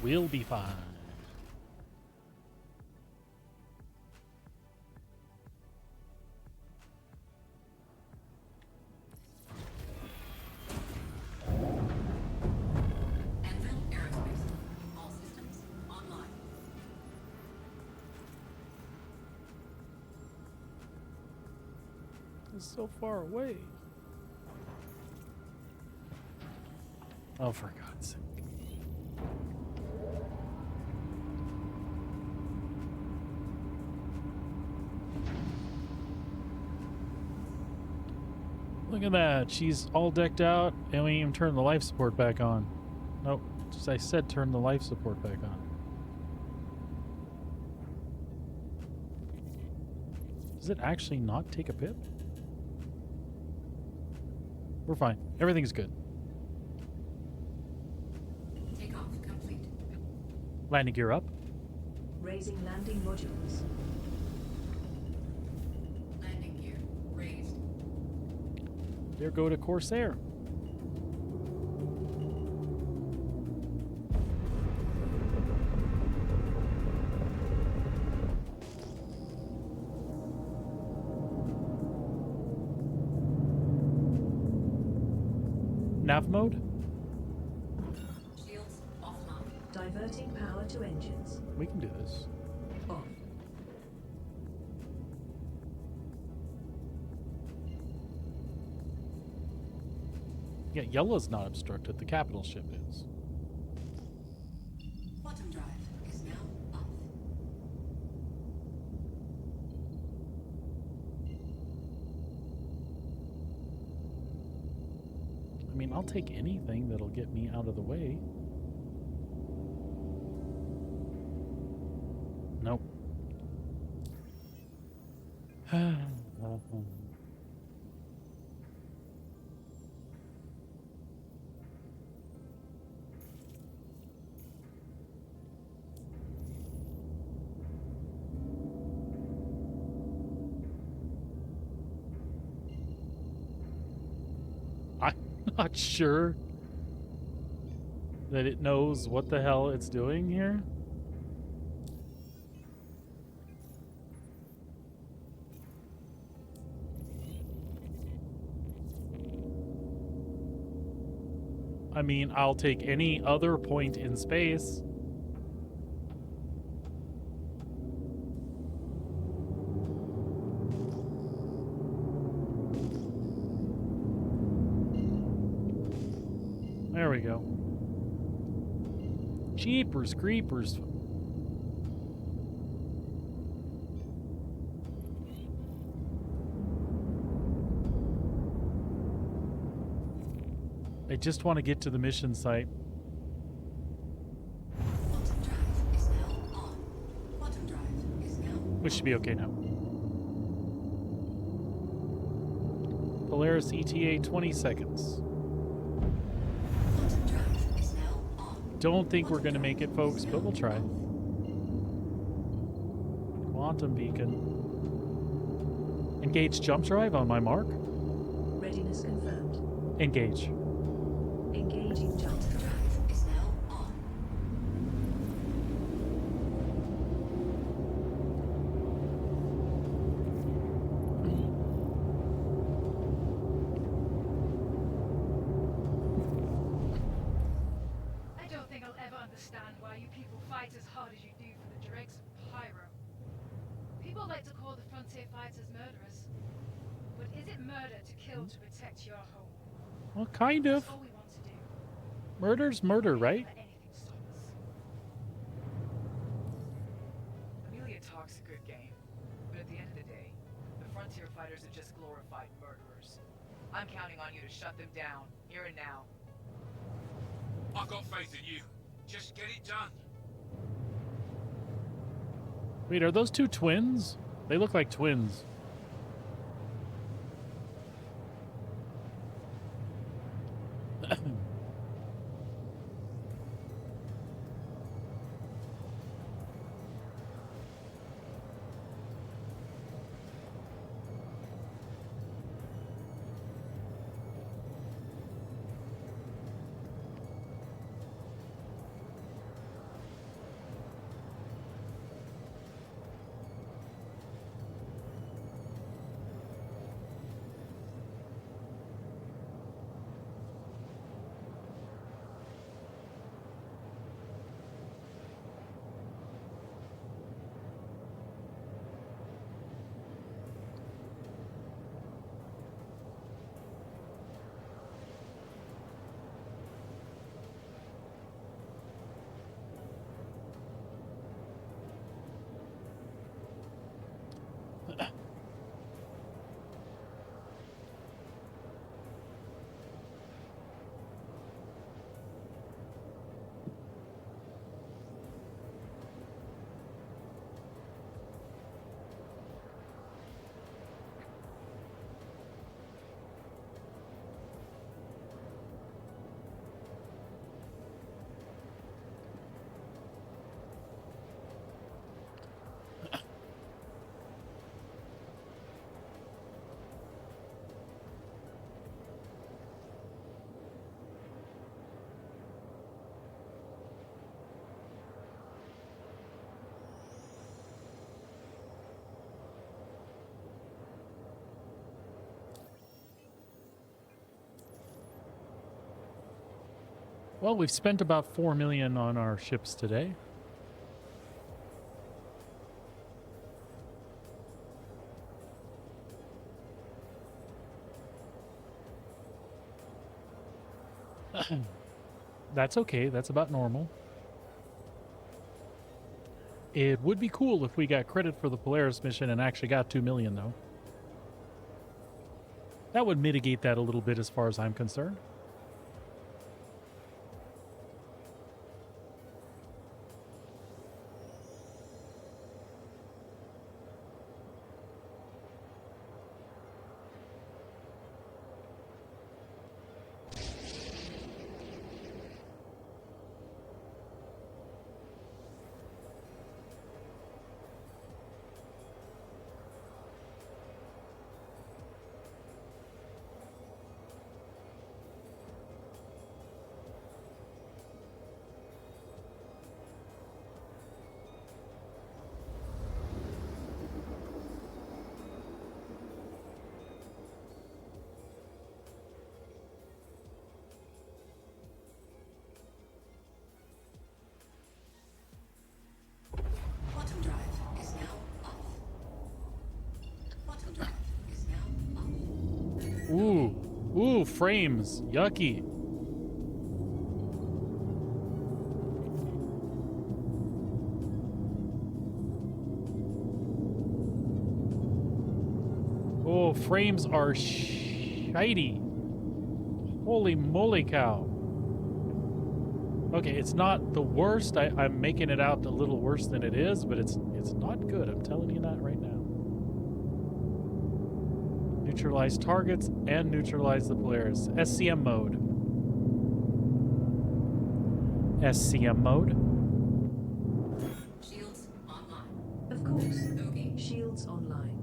we'll be fine. Anvil Aerospace. All systems online. It's so far away. Oh, for God's sake. Look at that. She's all decked out, and we even turned the life support back on. Nope. Just I said turn the life support back on. Does it actually not take a pip? We're fine. Everything's good. Takeoff complete. Landing gear up. Raising landing modules. Landing gear raised. There go to Corsair. Nav mode? Shields offline. Diverting power to engines. We can do this. Off. Yeah, yellow's not obstructed. The capital ship is. Quantum drive is now off. I mean, I'll take anything that'll get me out of the way. Nope. I'm not sure that it knows what the hell it's doing here. I mean, I'll take any other point in space. There we go. Jeepers creepers. I just want to get to the mission site. Quantum drive is now on. Quantum drive is now. We should be okay now. Polaris ETA 20 seconds. Quantum drive is now on. don't think we're going to make it, folks, but we'll try. Quantum beacon. Engage jump drive on my mark. Readiness confirmed. Engage. Engaging jump drive. Drive is now on. I don't think I'll ever understand why you people fight as hard as you do for the dregs of Pyro. People like to call the frontier fighters murderers. But is it murder to kill to protect your home? Well, kind of. That's all we want to do. Murder's murder, right? Let anything stop us. Amelia talks a good game, but at the end of the day, the frontier fighters are just glorified murderers. I'm counting on you to shut them down, here and now. I've got faith in you. Just get it done. Wait, are those two twins? They look like twins. Well, we've spent about 4 million on our ships today. That's okay. That's about normal. It would be cool if we got credit for the Polaris mission and actually got 2 million, though. That would mitigate that a little bit as far as I'm concerned. Quantum drive is now off. Quantum drive is now off. Ooh, frames. Yucky. Oh, frames are shitey. Holy moly cow. Okay, it's not the worst. I'm making it out a little worse than it is, but it's not good. I'm telling you that right now. Neutralize targets and neutralize the Polaris. SCM mode. SCM mode. Shields online. Of course. Okay. Shields online.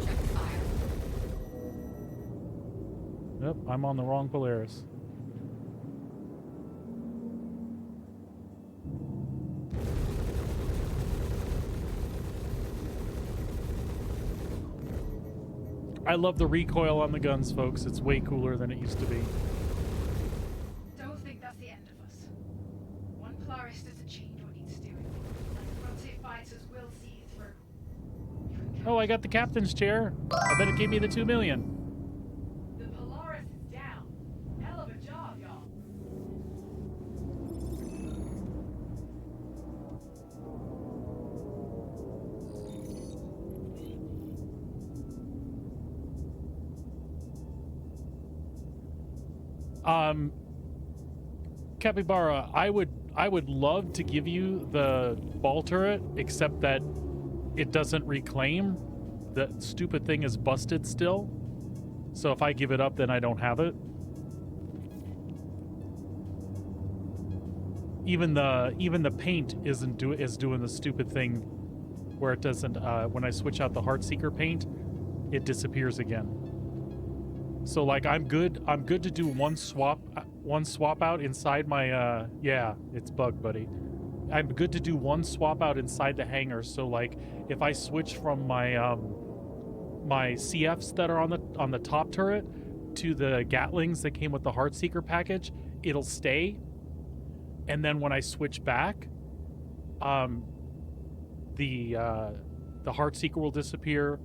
Check fire. Yep, I'm on the wrong Polaris. I love the recoil on the guns, folks. It's way cooler than it used to be. Don't think that's the end of us. One Polaris doesn't change what needs doing. And the Frontier fighters will see it through. Oh, I got the captain's chair. I bet it gave me the 2 million. The Polaris is down. Hell of a job, y'all. Capybara, I would love to give you the ball turret, except that it doesn't reclaim. The stupid thing is busted still. So if I give it up, then I don't have it. Even the paint is doing the stupid thing where it doesn't when I switch out the Heartseeker paint, it disappears again. So like I'm good to do one swap out inside my yeah, it's bugged, buddy. I'm good to do one swap out inside the hangar. So like if I switch from my my CFs that are on the top turret to the Gatlings that came with the Heartseeker package, it'll stay. And then when I switch back, the Heartseeker will disappear,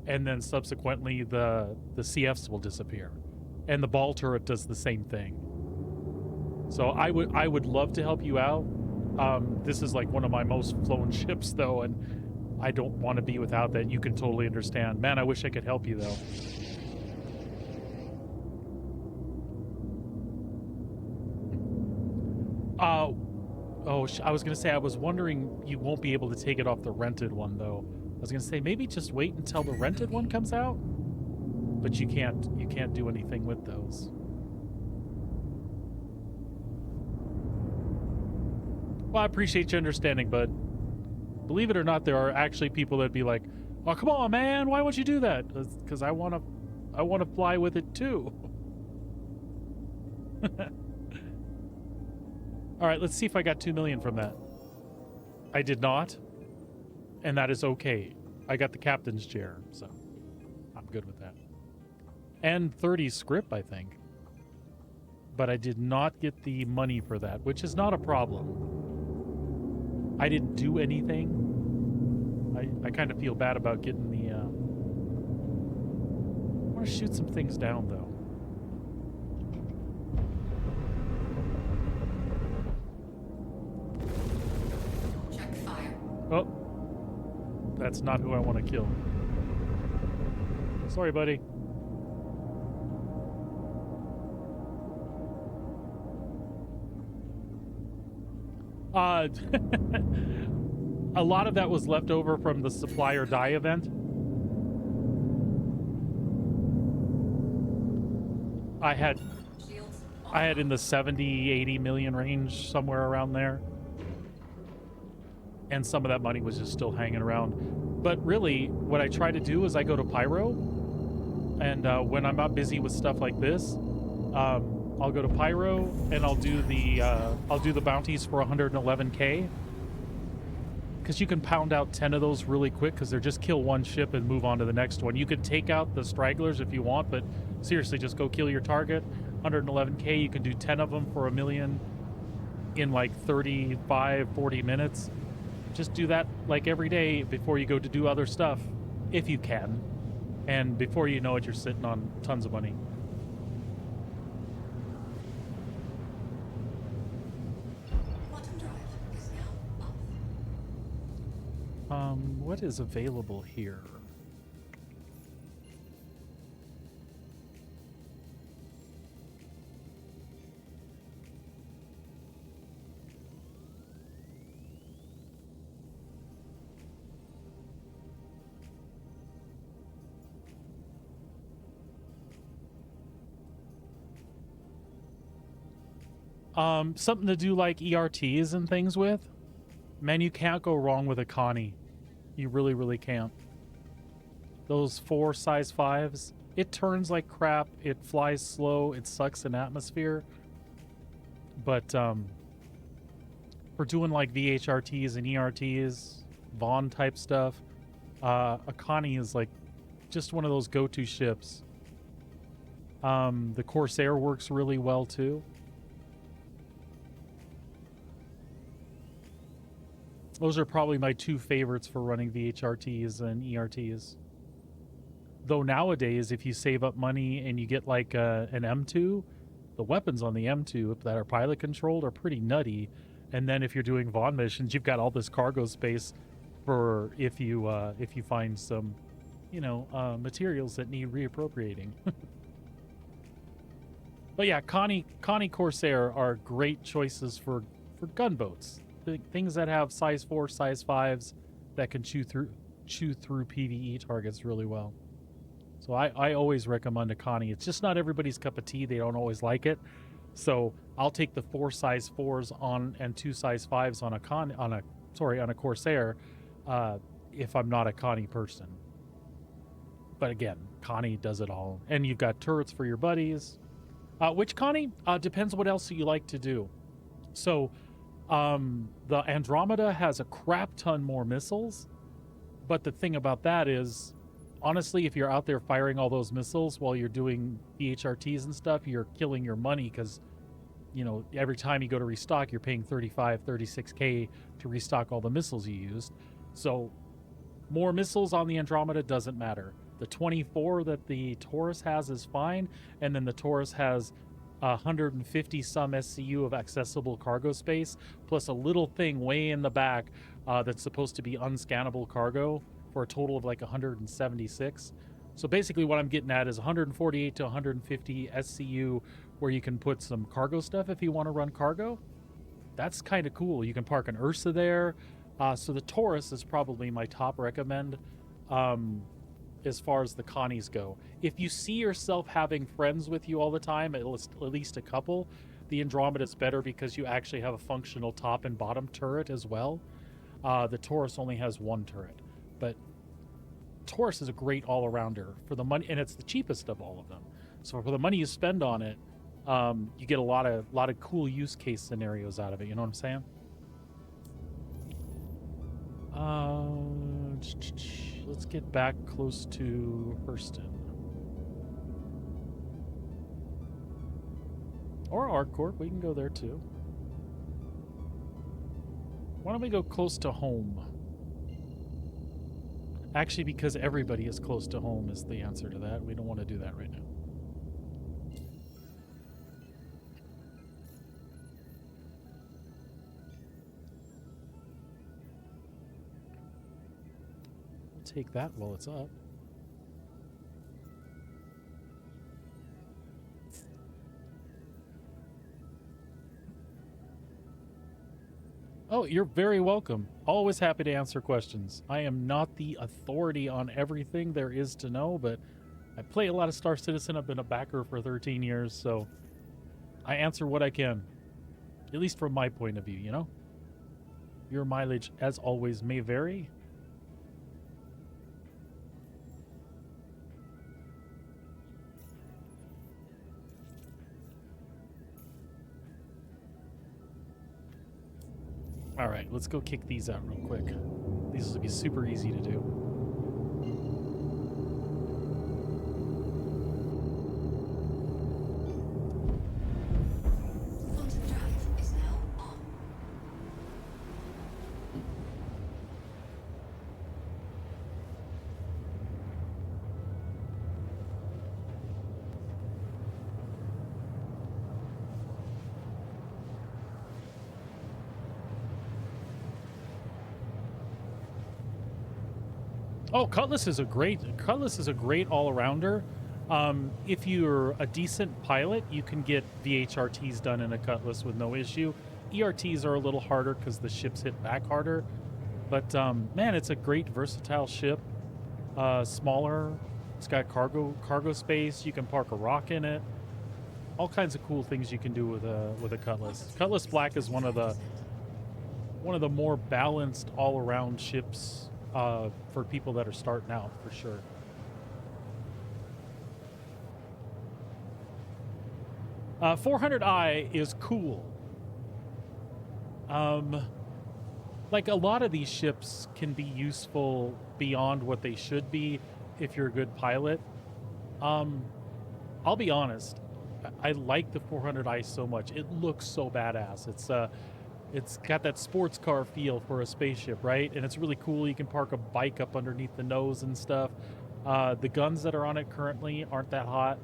and then subsequently the CFs will disappear, and the ball turret does the same thing. So I would love to help you out. This is like one of my most flown ships though, and I don't want to be without that. You can totally understand. Man, I wish I could help you though. I was gonna say I was wondering you won't be able to take it off the rented one though. I was gonna say maybe just wait until the rented one comes out, but you can't do anything with those. Well, I appreciate your understanding, bud. Believe it or not, there are actually people that'd be like, "Oh, come on, man! Why won't you do that?" Because I want to fly with it too. All right, let's see if I got 2 million from that. I did not, and that is okay. I got the captain's chair, so I'm good with that. And 30 script, I think. But I did not get the money for that, which is not a problem. I didn't do anything. I kind of feel bad about getting the... I want to shoot some things down, though. Check fire. Oh. That's not who I want to kill. Sorry, buddy. A lot of that was left over from the supply or die event. I had in the 70, 80 million range, somewhere around there. And some of that money was just still hanging around. But really, what I try to do is I go to Pyro. And when I'm not busy with stuff like this, I'll go to Pyro and I'll do the bounties for 111K. Because you can pound out 10 of those really quick because they're just kill one ship and move on to the next one. You could take out the stragglers if you want, but seriously, just go kill your target. 111K, you can do 10 of them for $1 million in like 35, 40 minutes. Just do that like every day before you go to do other stuff, if you can. And before you know it, you're sitting on tons of money. Quantum drive is now up. What is available here? Something to do like ERTs and things with. Man, you can't go wrong with a Connie. You really, really can't. Those 4 size 5s, it turns like crap, it flies slow, it sucks in atmosphere. But for doing like VHRTs and ERTs, Vaughn type stuff, a Connie is like just one of those go-to ships. The Corsair works really well too. Those are probably my 2 favorites for running VHRTs and ERTs. Though nowadays, if you save up money and you get like an M2, the weapons on the M2 that are pilot controlled are pretty nutty. And then if you're doing Vaughn missions, you've got all this cargo space for if you find some, materials that need reappropriating. But yeah, Connie Corsair are great choices for gunboats. Things that have size 4, size 5s that can chew through PvE targets really well. So I always recommend a Connie. It's just not everybody's cup of tea. They don't always like it. So I'll take the 4 size 4s on and 2 size 5s on a Corsair if I'm not a Connie person. But again, Connie does it all. And you've got turrets for your buddies. Which Connie? Depends what else you like to do. So the Andromeda has a crap ton more missiles. But the thing about that is, honestly, if you're out there firing all those missiles while you're doing VHRTs and stuff, you're killing your money because, every time you go to restock, you're paying 35, 36K to restock all the missiles you used. So more missiles on the Andromeda doesn't matter. The 24 that the Taurus has is fine, and then the Taurus has 150 some SCU of accessible cargo space, plus a little thing way in the back that's supposed to be unscannable cargo for a total of like 176. So basically what I'm getting at is 148 to 150 SCU where you can put some cargo stuff if you want to run cargo. That's kind of cool. You can park an Ursa there. So the Taurus is probably my top recommend as far as the Connies go. If you see yourself having friends with you all the time, at least a couple, the Andromeda is better because you actually have a functional top and bottom turret as well. The Taurus only has 1 turret. But Taurus is a great all-arounder for the money, and it's the cheapest of all of them. So for the money you spend on it, you get a lot of cool use case scenarios out of it. You know what I'm saying? Let's get back close to Hurston. Or ArcCorp, we can go there too. Why don't we go close to home? Actually, because everybody is close to home is the answer to that. We don't want to do that right now. We'll take that while it's up. Oh, you're very welcome. Always happy to answer questions. I am not the authority on everything there is to know, but I play a lot of Star Citizen. I've been a backer for 13 years, so I answer what I can. At least from my point of view, Your mileage, as always, may vary. All right, let's go kick these out real quick. These will be super easy to do. Quantum drive is now on. Oh, Cutlass is a great all-arounder. If you're a decent pilot, you can get VHRTs done in a Cutlass with no issue. ERTs are a little harder because the ships hit back harder. But man, it's a great versatile ship. Smaller. It's got cargo space. You can park a rock in it. all kinds of cool things you can do with a Cutlass. Cutlass Black is one of the more balanced all around ships for people that are starting out, for sure. Uh, 400i is cool. Like a lot of these ships can be useful beyond what they should be if you're a good pilot. I'll be honest, I like the 400i so much. It looks so badass. It's got that sports car feel for a spaceship, right? And it's really cool. You can park a bike up underneath the nose and stuff. The guns that are on it currently aren't that hot.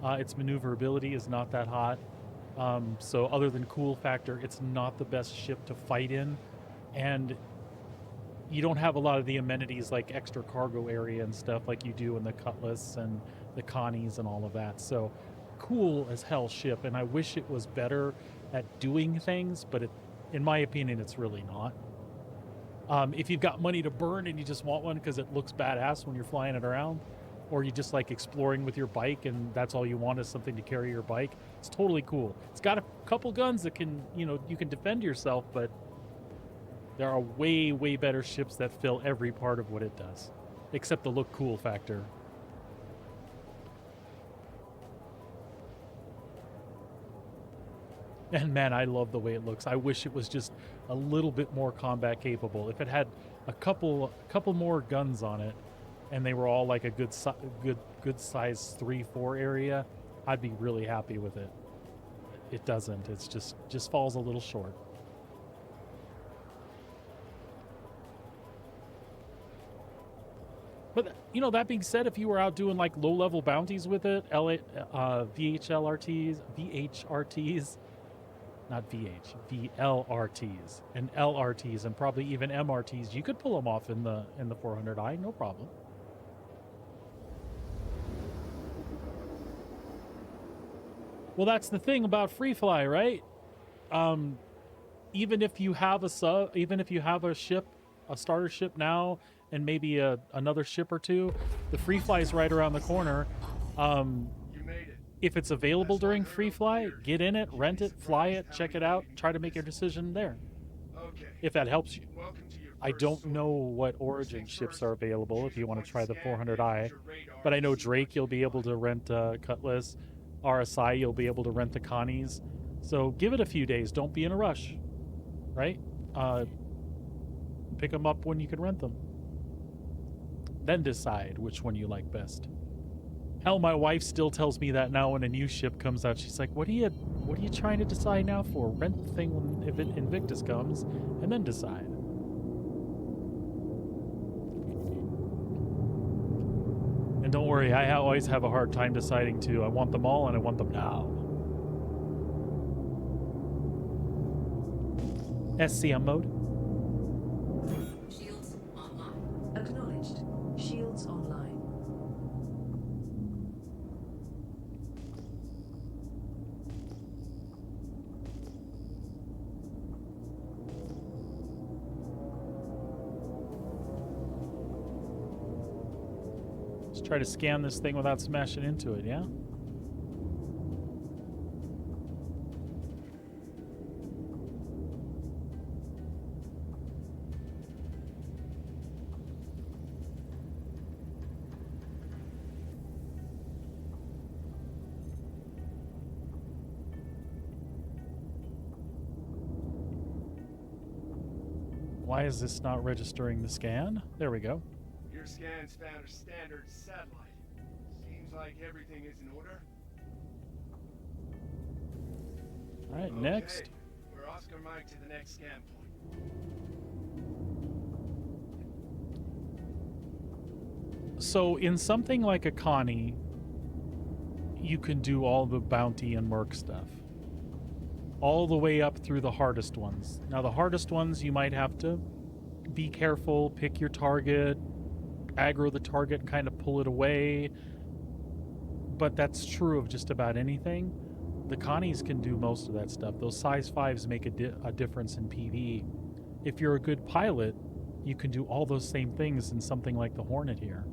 Its maneuverability is not that hot. So other than cool factor, it's not the best ship to fight in. And you don't have a lot of the amenities like extra cargo area and stuff like you do in the Cutlass and the Connies and all of that. So cool as hell ship, and I wish it was better at doing things, but in my opinion, it's really not. If you've got money to burn and you just want one because it looks badass when you're flying it around, or you just like exploring with your bike and that's all you want is something to carry your bike, it's totally cool. It's got a couple guns that can, you can defend yourself, but there are way, way better ships that fill every part of what it does, except the look cool factor. And man, I love the way it looks. I wish it was just a little bit more combat capable. If it had a couple more guns on it, and they were all like a good size 3-4 area, I'd be really happy with it. It doesn't. It's just falls a little short. But, that being said, if you were out doing, like, low-level bounties with it, VHRTs, not VH, VLRTs, and LRTs, and probably even MRTs, you could pull them off in the 400i, no problem. Well, that's the thing about free fly, right? Even if you have a ship, a starter ship now, and maybe another ship or two, the free fly is right around the corner. If it's available during free fly, get in it, rent it, fly it, check it out, try to make your decision there. If that helps you. I don't know what origin ships are available if you want to try the 400i, but I know Drake you'll be able to rent Cutlass, RSI you'll be able to rent the Connies. So give it a few days, don't be in a rush, right? Pick them up when you can rent them. Then decide which one you like best. Hell, my wife still tells me that now when a new ship comes out. She's like, what are you trying to decide now for? Rent the thing when Invictus comes, and then decide. And don't worry, I always have a hard time deciding too. I want them all, and I want them now. SCM mode. Shields online. Acknowledged. Shields online. Let's try to scan this thing without smashing into it, yeah? Why is this not registering the scan? There we go. Your scans found a standard satellite. Seems like everything is in order. All right, Okay, next. we're Oscar Mike to the next scan point. So in something like a Connie, you can do all the bounty and merc stuff. All the way up through the hardest ones. Now the hardest ones you might have to be careful, pick your target, aggro the target and kind of pull it away. But that's true of just about anything. The Connies can do most of that stuff. Those size 5s make a difference in PvE. If you're a good pilot, you can do all those same things in something like the Hornet here.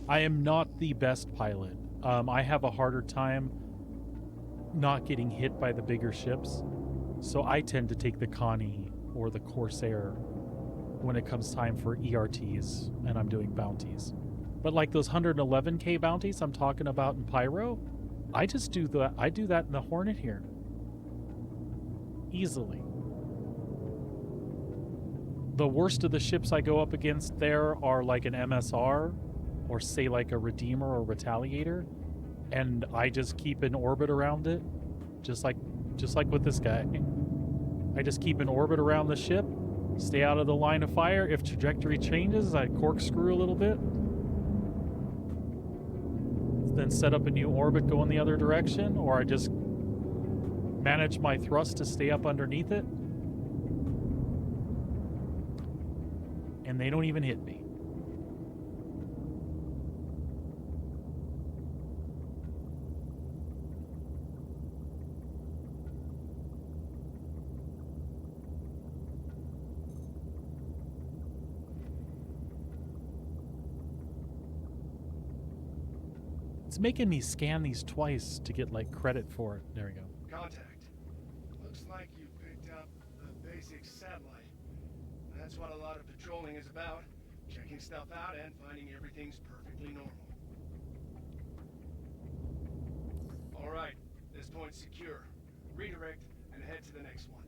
I am not the best pilot. I have a harder time not getting hit by the bigger ships, so I tend to take the Connie or the Corsair when it comes time for ERTs and I'm doing bounties. But like those 111k bounties I'm talking about in Pyro, I just do that. I do that in the Hornet here. Easily. The worst of the ships I go up against there are like an MSR or say like a Redeemer or Retaliator, and I just keep an orbit around it, just like with this guy. I just keep an orbit around the ship, stay out of the line of fire. If trajectory changes, I corkscrew a little bit, then set up a new orbit going the other direction, or I just manage my thrust to stay up underneath it, and they don't even hit me. It's making me scan these twice to get like credit for it. There we go. Contact. Looks like you picked up a basic satellite. That's what a lot of patrolling is about. Checking stuff out and finding everything's perfectly normal. All right, this point's secure. Redirect and head to the next one.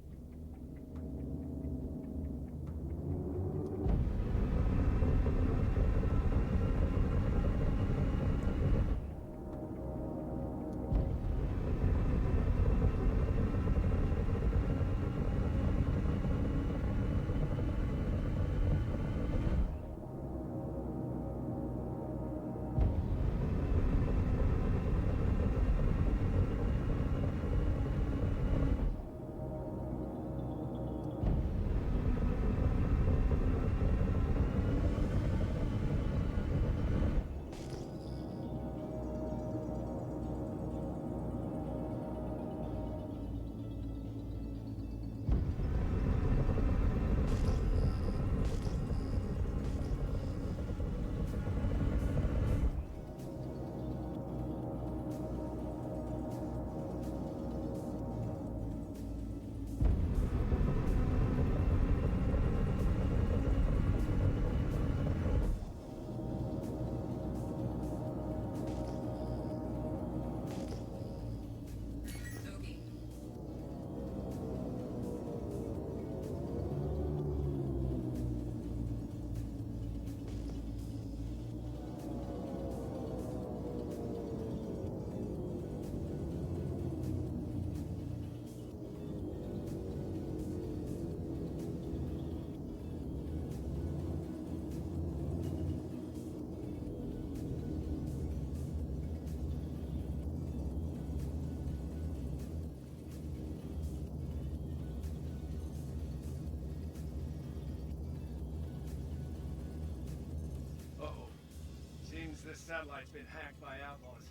This satellite's been hacked by outlaws.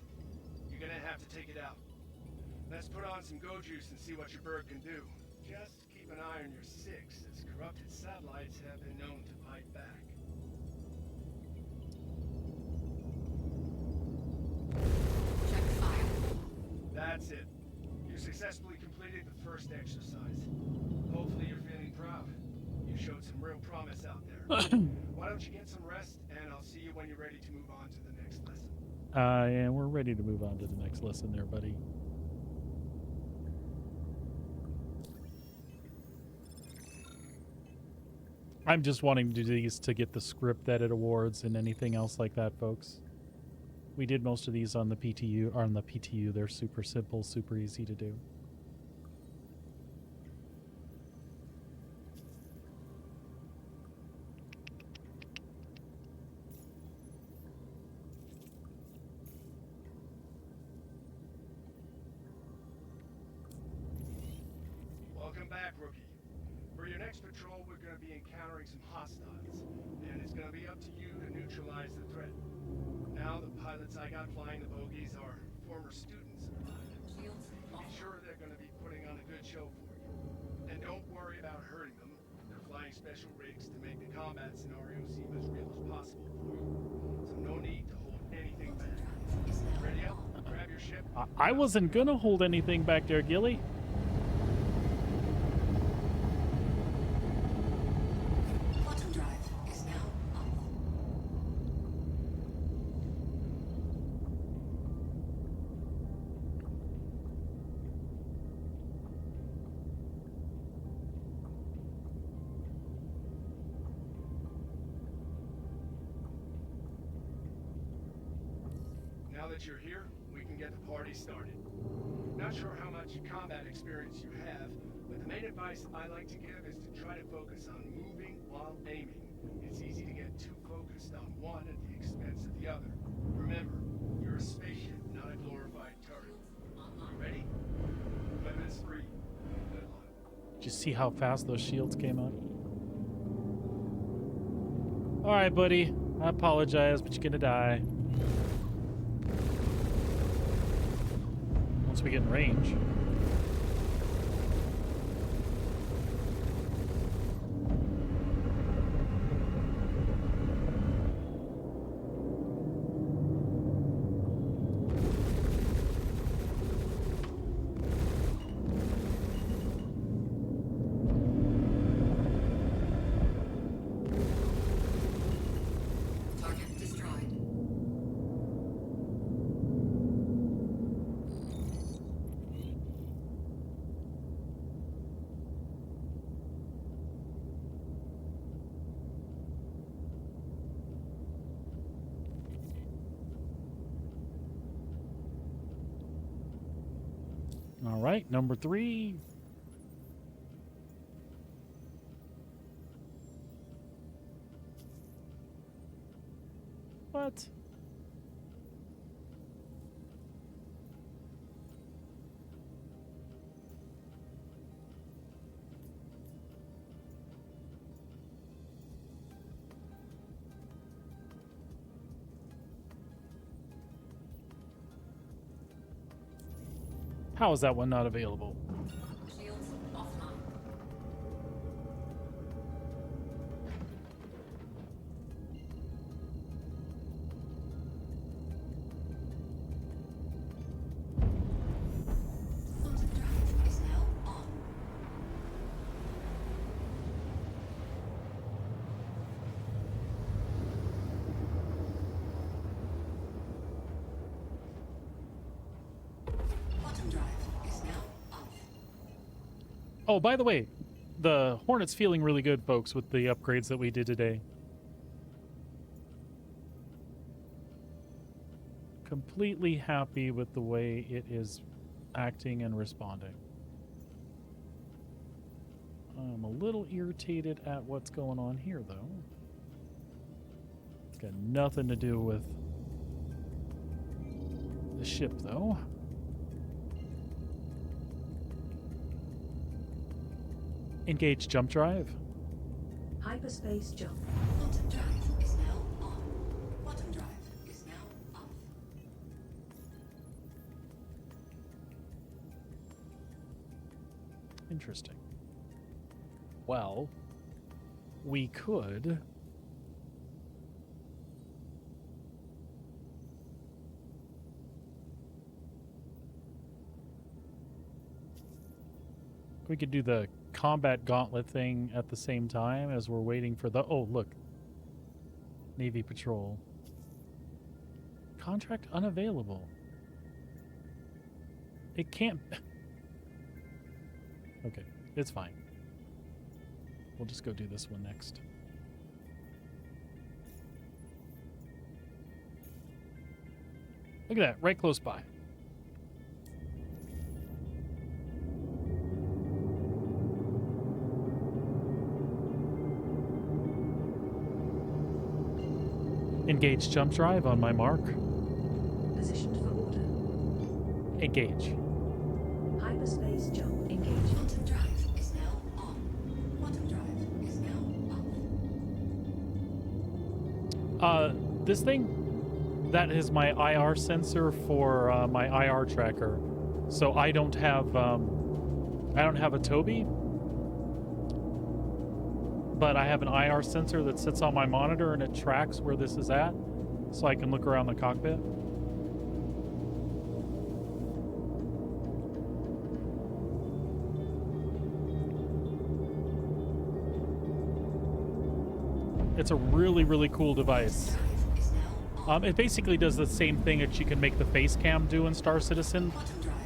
You're gonna have to take it out. Let's put on some go juice and see what your bird can do. Just keep an eye on your six, as corrupted satellites have been known to fight back. Check fire. That's it. You successfully completed the first exercise. Hopefully you're feeling proud. You showed some real promise out there. Why don't you get some rest, and I'll see you when you're ready to move on to the next lesson. And we're ready to move on to the next lesson there, buddy. I'm just wanting to do these to get the script edit awards and anything else like that, folks. We did most of these on the PTU. Or on the PTU, they're super simple, super easy to do. Welcome back, rookie. For your next patrol, we're going to be encountering some hostiles, and it's going to be up to you to neutralize the threat. Now, the pilots I got flying the bogies are former students of mine. Shields Be sure they're going to be putting on a good show for you. And don't worry about hurting them. They're flying special rigs to make the combat scenario seem as real as possible for you. So no need to hold your ship? I wasn't gonna hold anything back there, Gilly. Quantum drive is now up. Now that you're here, we can get the party started. Not sure how much combat experience you have, but the main advice I like to give is to try to focus on moving while aiming. It's easy to get too focused on one at the expense of the other. Remember, you're a spaceship, not a glorified turret. You ready? Weapons free. Good luck. Did you see how fast those shields came up? All right, buddy. I apologize, but you're gonna die. Once we get in range. Target destroyed. All right, number 3. What? How is that one not available? Shields offline. Quantum drive is now on. Quantum drive is now off. Oh, by the way, the Hornet's feeling really good, folks, with the upgrades that we did today. Completely happy with the way it is acting and responding. I'm a little irritated at what's going on here, though. It's got nothing to do with the ship, though. Engage jump drive. Hyperspace jump. Quantum drive is now on. Quantum drive is now off. Interesting. Well, we could do the combat gauntlet thing at the same time as we're waiting for the... Oh, look. Navy Patrol. Contract unavailable. It can't... Okay, it's fine. We'll just go do this one next. Look at that, right close by. Engage jump drive on my mark. Positioned for order. Engage. Hyperspace jump engaged. Quantum drive is now on. Quantum drive is now off. This thing, that is my IR sensor for my IR tracker. So I don't have a Toby, but I have an IR sensor that sits on my monitor and it tracks where this is at, so I can look around the cockpit. It's a really, really cool device. It basically does the same thing that you can make the face cam do in Star Citizen,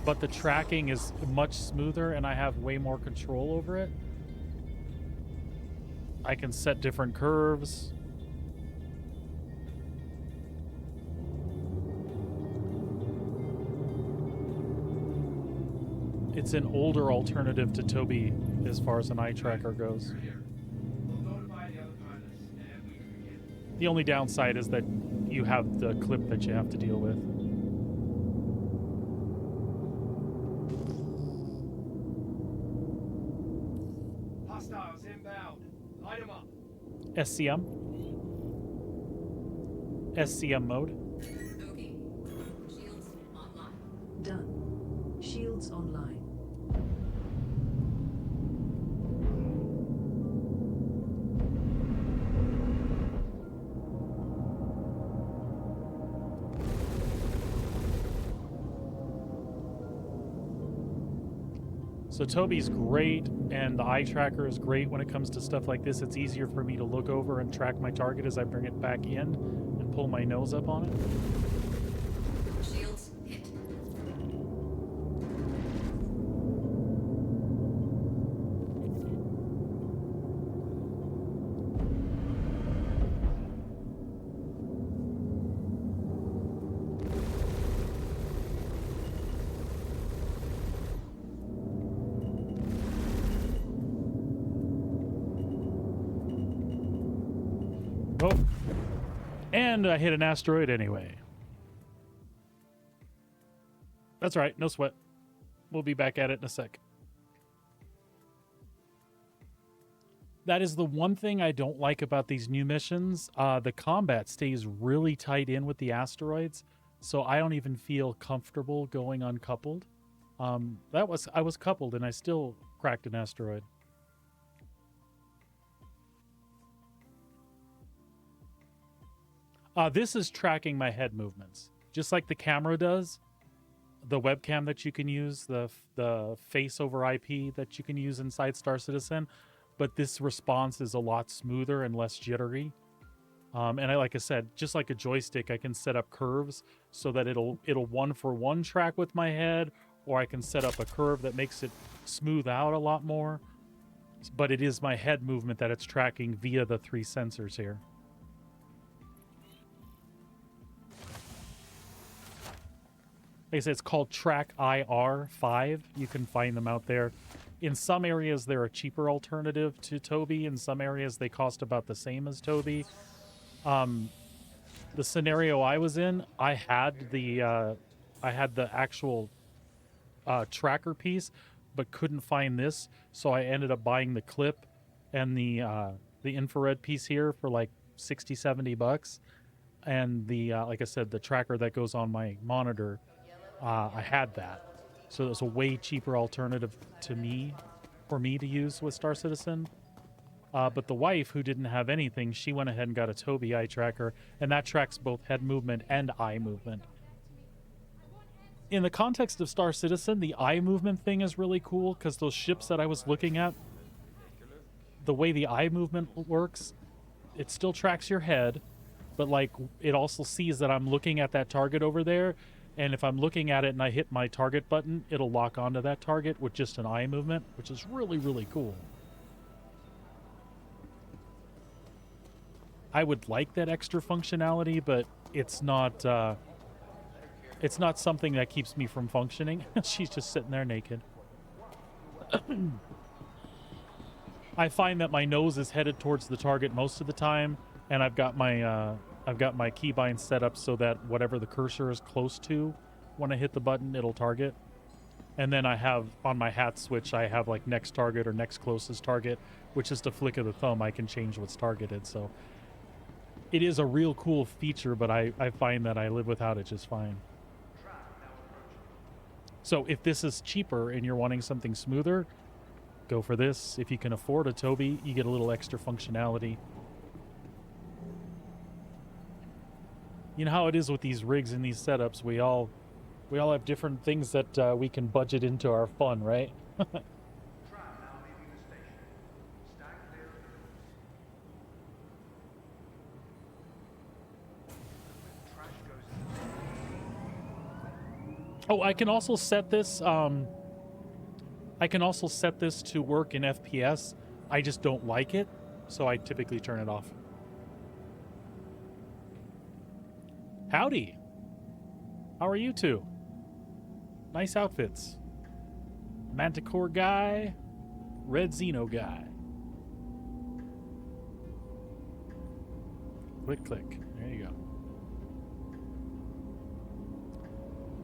but the tracking is much smoother and I have way more control over it. I can set different curves. It's an older alternative to Toby as far as an eye tracker goes. The only downside is that you have the clip that you have to deal with. Hostiles inbound. Light them up. SCM? SCM mode? Okay. Shields online. Done. Shields online. So Toby's great, and the eye tracker is great when it comes to stuff like this. It's easier for me to look over and track my target as I bring it back in and pull my nose up on it. Shields hit. Oh, and I hit an asteroid anyway. That's right, no sweat. We'll be back at it in a sec. That is the one thing I don't like about these new missions. The combat stays really tight in with the asteroids, so I don't even feel comfortable going uncoupled. I was coupled and I still cracked an asteroid. This is tracking my head movements, just like the camera does. The webcam that you can use, the face over IP that you can use inside Star Citizen, but this response is a lot smoother and less jittery. And like I said, just like a joystick, I can set up curves so that it'll one-for-one track with my head, or I can set up a curve that makes it smooth out a lot more. But it is my head movement that it's tracking via the 3 sensors here. Like I said, it's called Track IR 5. You can find them out there. In some areas, they're a cheaper alternative to Toby. In some areas, they cost about the same as Toby. The scenario I was in, I had the actual tracker piece, but couldn't find this, so I ended up buying the clip and the infrared piece here for like 60, 70 bucks. And the like I said, the tracker that goes on my monitor, I had that. So it was a way cheaper alternative to me, for me to use with Star Citizen. But the wife, who didn't have anything, she went ahead and got a Toby eye tracker, and that tracks both head movement and eye movement. In the context of Star Citizen, the eye movement thing is really cool, because those ships that I was looking at, the way the eye movement works, it still tracks your head, but like it also sees that I'm looking at that target over there, and if I'm looking at it and I hit my target button, it'll lock onto that target with just an eye movement, which is really, really cool. I would like that extra functionality, but it's not something that keeps me from functioning. She's just sitting there naked. I find that my nose is headed towards the target most of the time, and I've got my keybind set up so that whatever the cursor is close to, when I hit the button, it'll target. And then I have on my hat switch, I have like next target or next closest target, which is the flick of the thumb. I can change what's targeted. So it is a real cool feature, but I find that I live without it just fine. So if this is cheaper and you're wanting something smoother, go for this. If you can afford a Toby, you get a little extra functionality. You know how it is with these rigs and these setups. We all have different things that we can budget into our fun, right? Oh, I can also set this. I can also set this to work in FPS. I just don't like it, so I typically turn it off. Howdy. How are you two? Nice outfits. Manticore guy, Red Xeno guy. Click, click. There you go.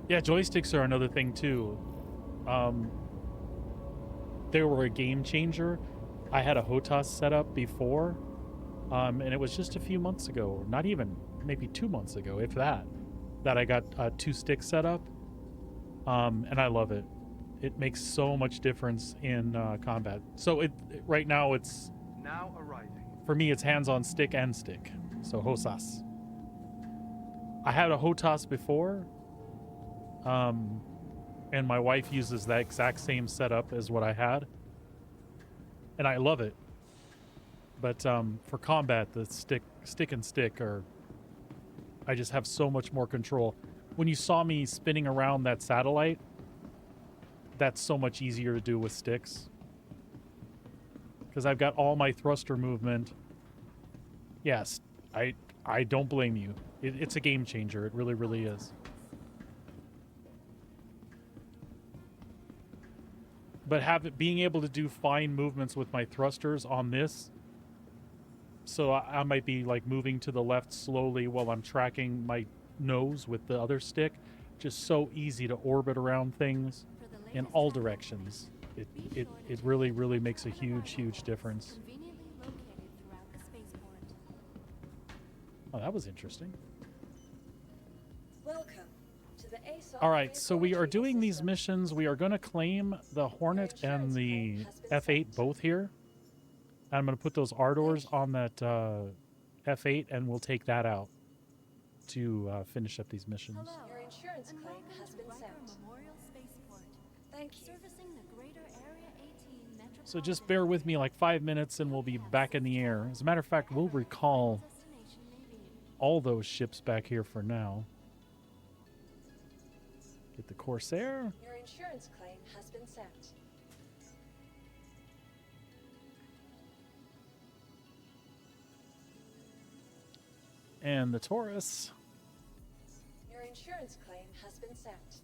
Yeah, joysticks are another thing too. They were a game changer. I had a HOTAS set up before, and it was just a few months ago, not even, maybe 2 months ago, if that I got 2 sticks set up, and I love it. It makes so much difference in combat. So right now it's Now arriving. for me it's hands-on stick and stick. So HOSAS. I had a HOTAS before, and my wife uses that exact same setup as what I had, and I love it. But for combat, the stick and stick are, I just have so much more control. When you saw me spinning around that satellite, that's so much easier to do with sticks, because I've got all my thruster movement. Yes, I don't blame you. It's a game changer. It really, really is. But being able to do fine movements with my thrusters on this, so I might be like moving to the left slowly while I'm tracking my nose with the other stick. Just so easy to orbit around things in all directions. It really, really makes a huge, huge difference. Conveniently located throughout the spaceport. Oh, that was interesting. Welcome to the ASOC All right, so we are Vehicle doing these System. missions. We are going to claim the Hornet and the F8 both here. I'm going to put those Ardors on that F8, and we'll take that out to finish up these missions. Hello, Your insurance and claim welcome has to been Riker sent. Memorial Spaceport, Thank you. servicing the greater Area 18 metropolitan. So just bear with me like 5 minutes, and we'll be back in the air. As a matter of fact, we'll recall destination may be. all those ships back here for now. Get the Corsair. Your insurance claim has been sent. And the Taurus. Your insurance claim has been sent.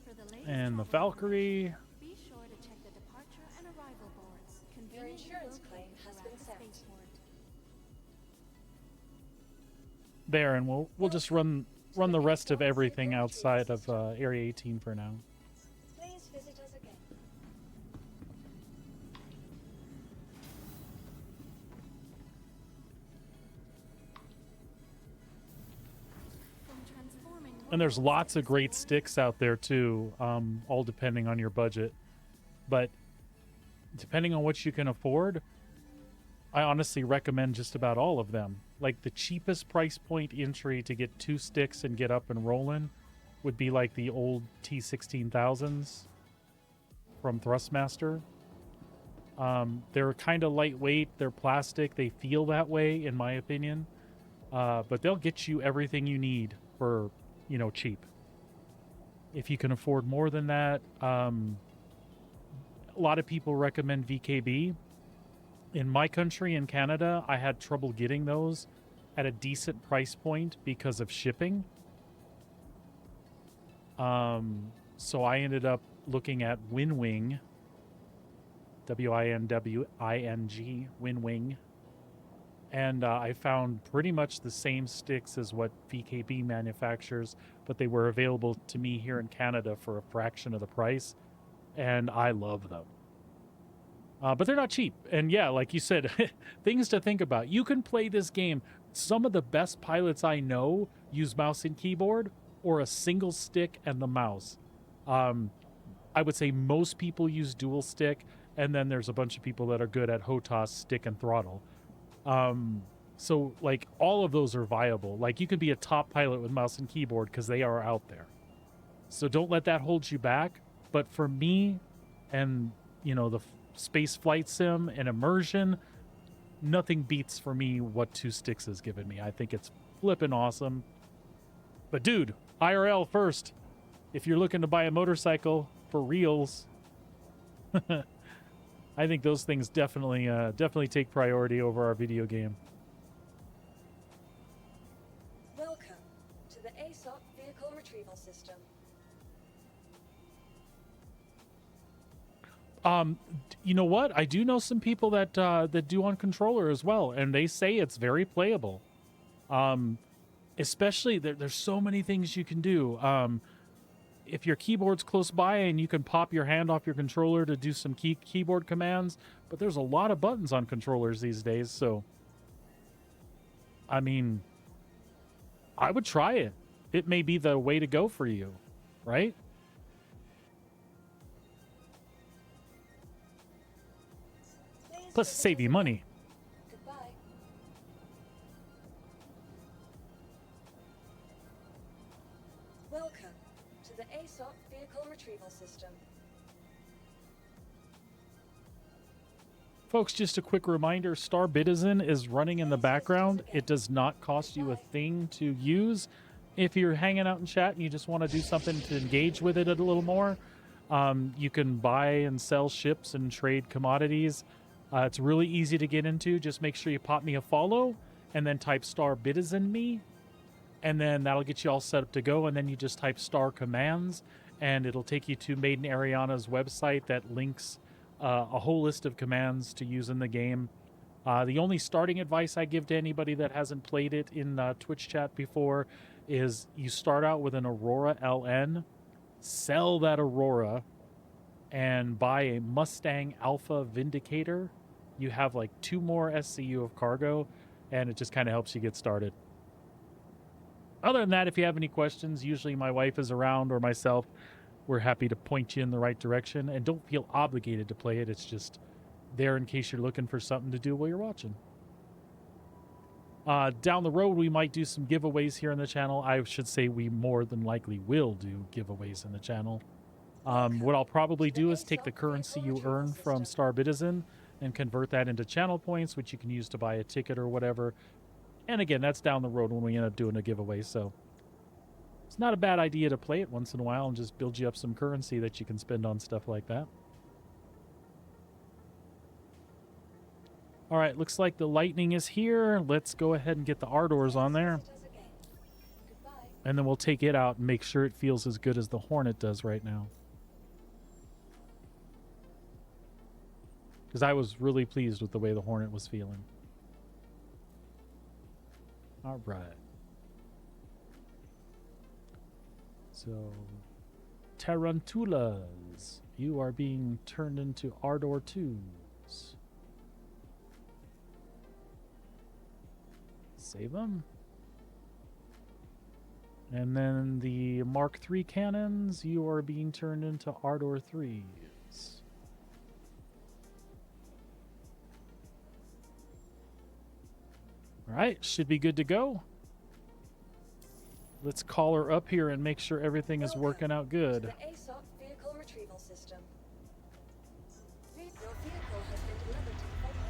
For the latest And the travel Valkyrie. be sure to check the departure and arrival boards. Your Conveniently insurance located claim has throughout been the sent. spaceport. There, and we'll just run the rest of everything outside of Area 18 for now. Please visit us again. From transforming And there's worlds lots to of great explore sticks out there too, all depending on your budget. But depending on what you can afford, I honestly recommend just about all of them. Like the cheapest price point entry to get 2 sticks and get up and rolling would be like the old T16000s from Thrustmaster. They're kind of lightweight, they're plastic, they feel that way in my opinion. But they'll get you everything you need for, cheap. If you can afford more than that, a lot of people recommend VKB. In my country, in Canada, I had trouble getting those at a decent price point because of shipping. So I ended up looking at Winwing, WINWING, Winwing, and I found pretty much the same sticks as what VKB manufactures, but they were available to me here in Canada for a fraction of the price, and I love them. But they're not cheap. And yeah, like you said, things to think about. You can play this game. Some of the best pilots I know use mouse and keyboard or a single stick and the mouse. I would say most people use dual stick, and then there's a bunch of people that are good at HOTAS, stick, and throttle. So, like, all of those are viable. Like, you could be a top pilot with mouse and keyboard because they are out there. So don't let that hold you back. But for me and, the space flight sim and immersion, nothing beats for me what 2 sticks has given me. I think it's flippin' awesome. But dude, IRL first. If you're looking to buy a motorcycle for reals, I think those things definitely take priority over our video game. Welcome to the ASOP Vehicle Retrieval System. You know what? I do know some people that that do on controller as well, and they say it's very playable. Especially there's so many things you can do. If your keyboard's close by and you can pop your hand off your controller to do some keyboard commands, but there's a lot of buttons on controllers these days, so I mean, I would try it. It may be the way to go for you, right? Plus, save you money. Goodbye. Welcome to the ASOP Vehicle Retrieval System. Folks, just a quick reminder, Star Citizen is running in the background. It does not cost you a thing to use. If you're hanging out in chat and you just want to do something to engage with it a little more, you can buy and sell ships and trade commodities. It's really easy to get into. Just make sure you pop me a follow and then type Star Citizen me, and then that'll get you all set up to go. And then you just type Star Commands, and it'll take you to Maiden Ariana's website that links a whole list of commands to use in the game. The only starting advice I give to anybody that hasn't played it in Twitch chat before is you start out with an Aurora LN, sell that Aurora, and buy a Mustang Alpha Vindicator. You have like 2 more SCU of cargo, and it just kind of helps you get started. Other than that, if you have any questions, usually my wife is around or myself. We're happy to point you in the right direction, and don't feel obligated to play it. It's just there in case you're looking for something to do while you're watching. Down the road, we might do some giveaways here on the channel. I should say we more than likely will do giveaways in the channel. What I'll probably do is take the currency you earn from Star Citizen and convert that into channel points, which you can use to buy a ticket or whatever. And again, that's down the road when we end up doing a giveaway, so it's not a bad idea to play it once in a while and just build you up some currency that you can spend on stuff like that. All right, looks like the Lightning is here. Let's go ahead and get the R-doors on there. And then we'll take it out and make sure it feels as good as the Hornet does right now. Because I was really pleased with the way the Hornet was feeling. All right. So, Tarantulas, you are being turned into Ardor 2s. Save them. And then the Mark III cannons, you are being turned into Ardor 3s. All right, should be good to go. Let's call her up here and make sure everything is working out good. The ASOP Vehicle Retrieval System. Your vehicle has been delivered to the Federal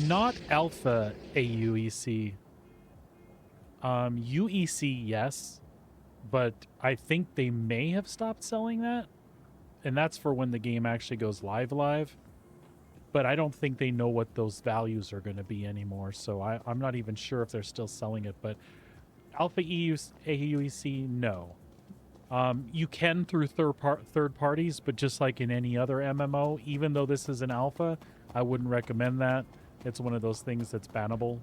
Not Alpha AUEC. UEC, yes, but I think they may have stopped selling that, and that's for when the game actually goes live. but I don't think they know what those values are going to be anymore. So I'm not even sure if they're still selling it. But Alpha AUEC, no. You can through third parties, but just like in any other MMO, even though this is an alpha, I wouldn't recommend that. It's one of those things that's bannable.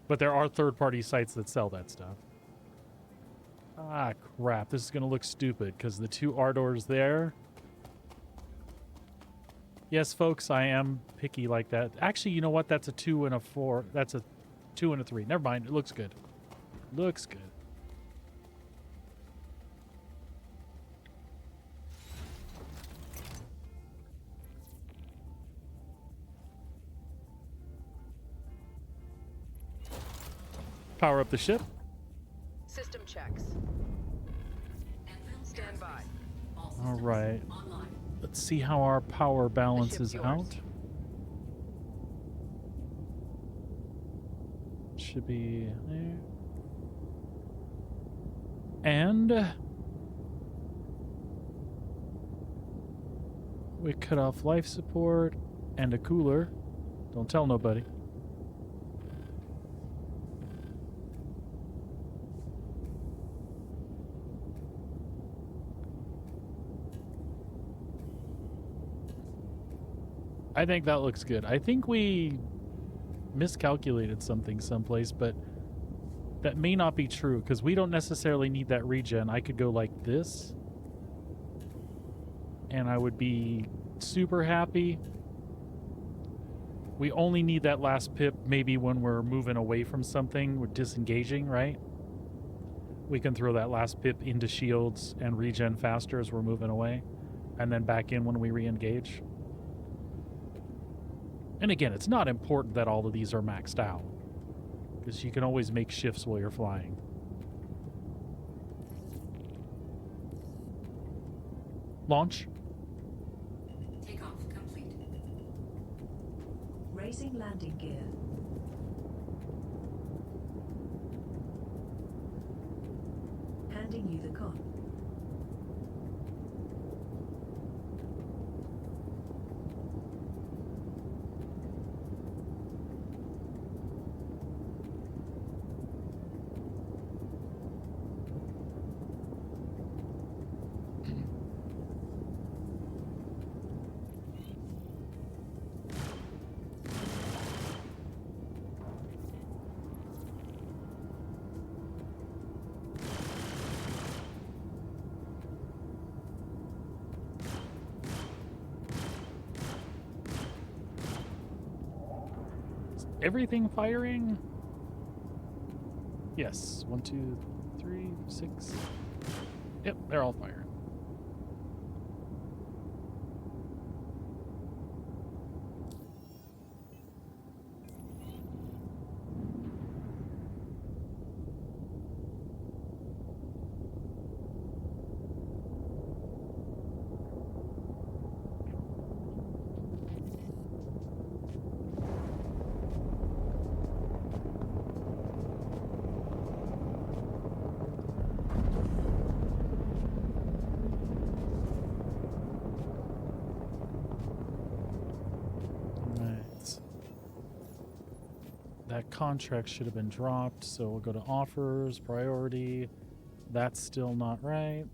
But there are third-party sites that sell that stuff. Ah, crap. This is going to look stupid because the two Ardors there. Yes, folks, I am picky like that. Actually, you know what? That's a 2 and a 4. That's a 2 and a 3. Never mind. It looks good. Looks good. Power up the ship. System checks. Stand by. All right. Let's see how our power balances out. Should be there. And we cut off life support and a cooler. Don't tell nobody. I think that looks good. I think we miscalculated something someplace, but that may not be true because we don't necessarily need that regen. I could go like this and I would be super happy. We only need that last pip maybe when we're moving away from something, we're disengaging, right? We can throw that last pip into shields and regen faster as we're moving away and then back in when we re-engage. And again, it's not important that all of these are maxed out because you can always make shifts while you're flying. Launch. Takeoff complete. Raising landing gear. Handing you the con. Everything firing? Yes. 1, 2, 3, 6. Yep, they're all firing. That contract should have been dropped, so we'll go to offers, priority. That's still not right.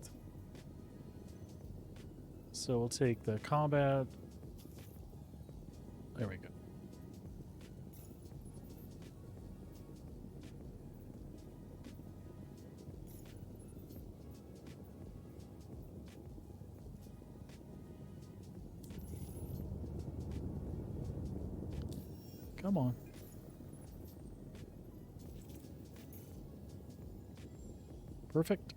So we'll take the combat. There we go. Come on. Perfect.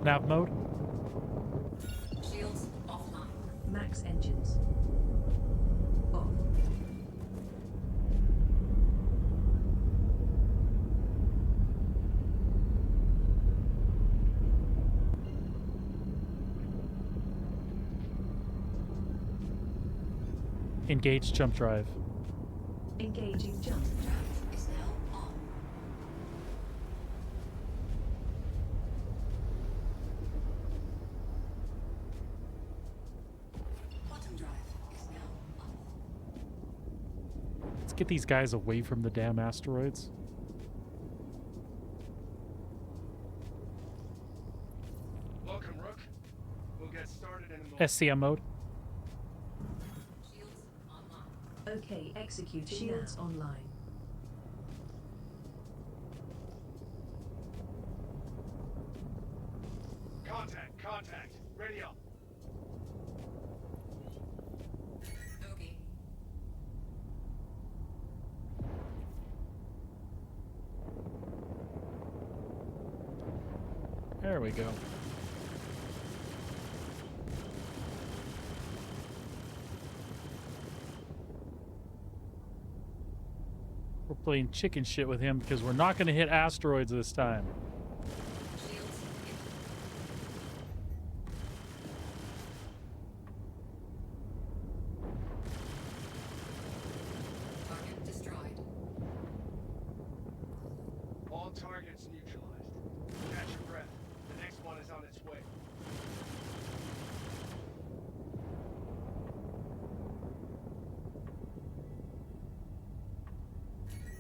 Nav mode. Shields offline. Max engines. Off. Engage jump drive. Engaging jump. Drive is now on. Let's get these guys away from the damn asteroids. Welcome, Rook. We'll get started in a moment. SCM mode. Shields online. Okay, executing shields online. Contact. Ready up. Bogey. There we go. We're playing chicken shit with him because we're not going to hit asteroids this time. Shields hit. Target destroyed. All targets neutralized. Catch your breath. The next one is on its way.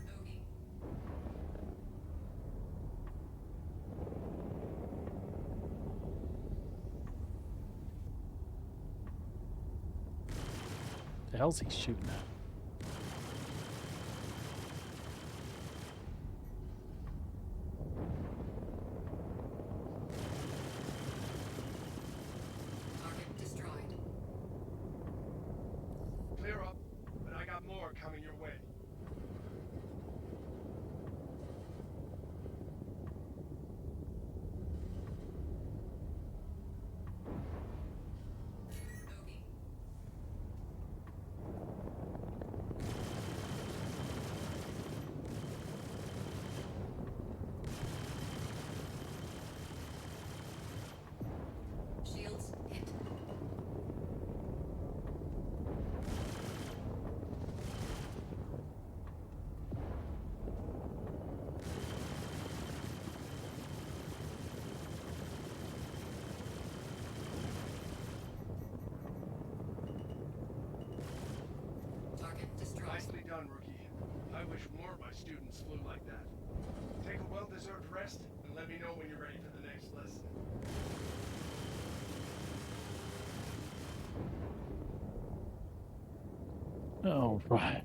Bogey. The hell's he shooting at? Target destroyed. Clear up, but I got more coming your way. Bogey. Shields hit. Target destroyed. Nicely done, Rookie. I wish more of my students flew like that. Take a well-deserved rest, and let me know when you're ready for the next lesson. All right.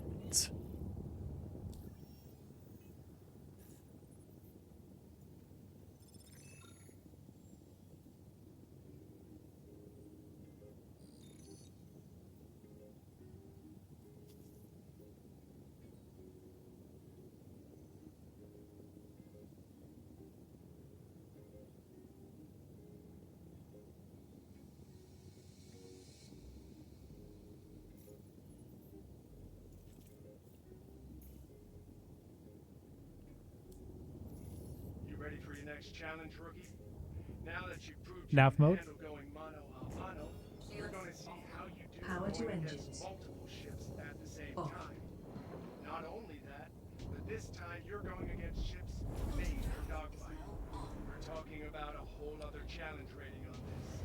You ready for your next challenge, Rookie? Now that you've proved you Nav can mode? handle going mano a mano, we're going to see how you do Power to going against engines. multiple ships at the same Off. time. Not only that, but this time you're going against ships made for dogfighting. We're talking about a whole other challenge rating on this.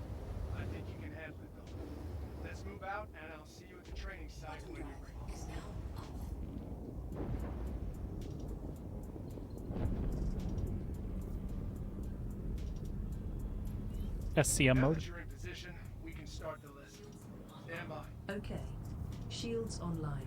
I think you can handle it, though. Let's move out, and I'll see you at the training site when you're ready. Is now off. SCM Now mode. that you're in position, we can start the lesson. Stand by. Okay. Shields online.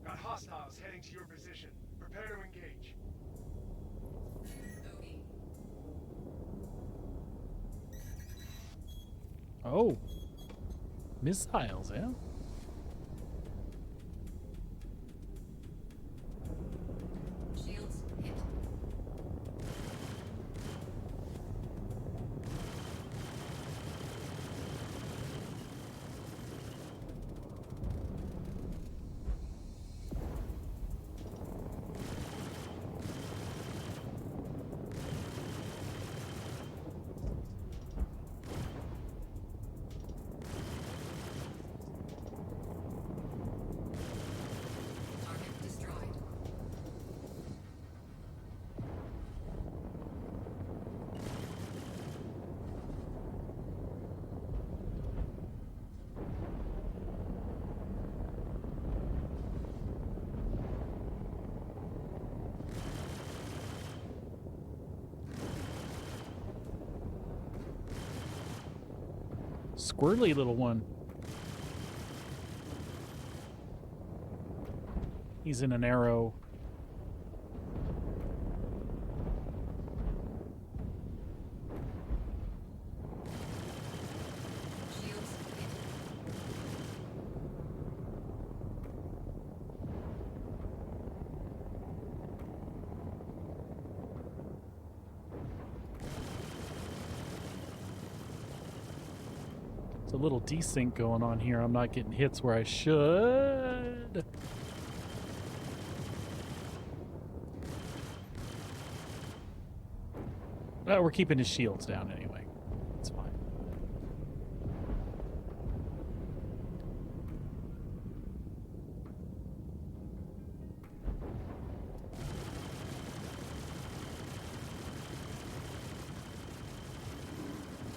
Got hostiles heading to your position. Prepare to engage. Bogey. Oh. Missiles, yeah? Shields hit. Squirrely little one. He's in an arrow. Shields hit. It's a little desync going on here. I'm not getting hits where I should. We're keeping his shields down anyway. It's fine.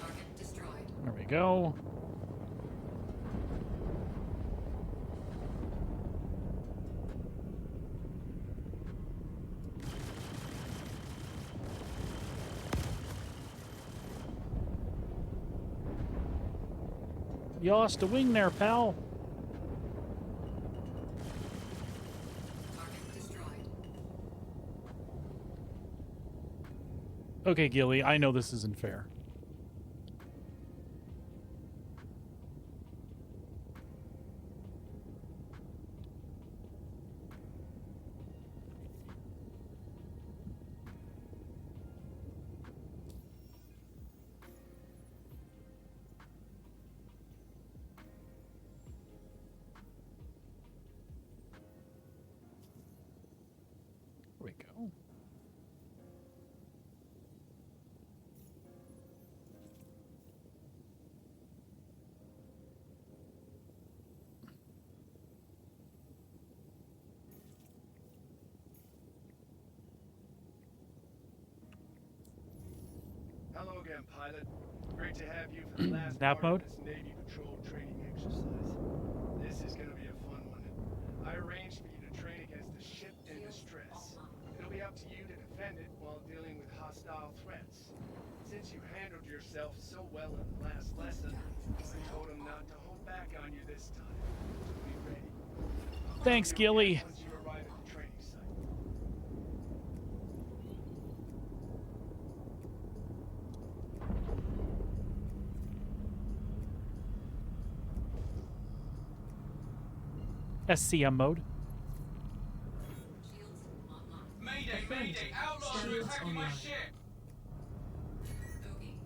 Target destroyed. There we go. You lost a wing there, pal. Target destroyed. Okay, Gilly, I know this isn't fair. There we go. Hello again, pilot. Great to have you for the last Nap part mode? of this Navy patrol training exercise. This is gonna be a fun one. I arranged for you to train against a ship in distress. It'll be up to you to defend it while dealing with hostile threats. Since you handled yourself so well in the last lesson, I told him not to hold back on you this time. So be ready. I'll Thanks, call you again Gilly. once you arrive at the training site. SCM mode. Shields online. Mayday, mayday! Outlaws are Shields attacking my online. ship! Bogey.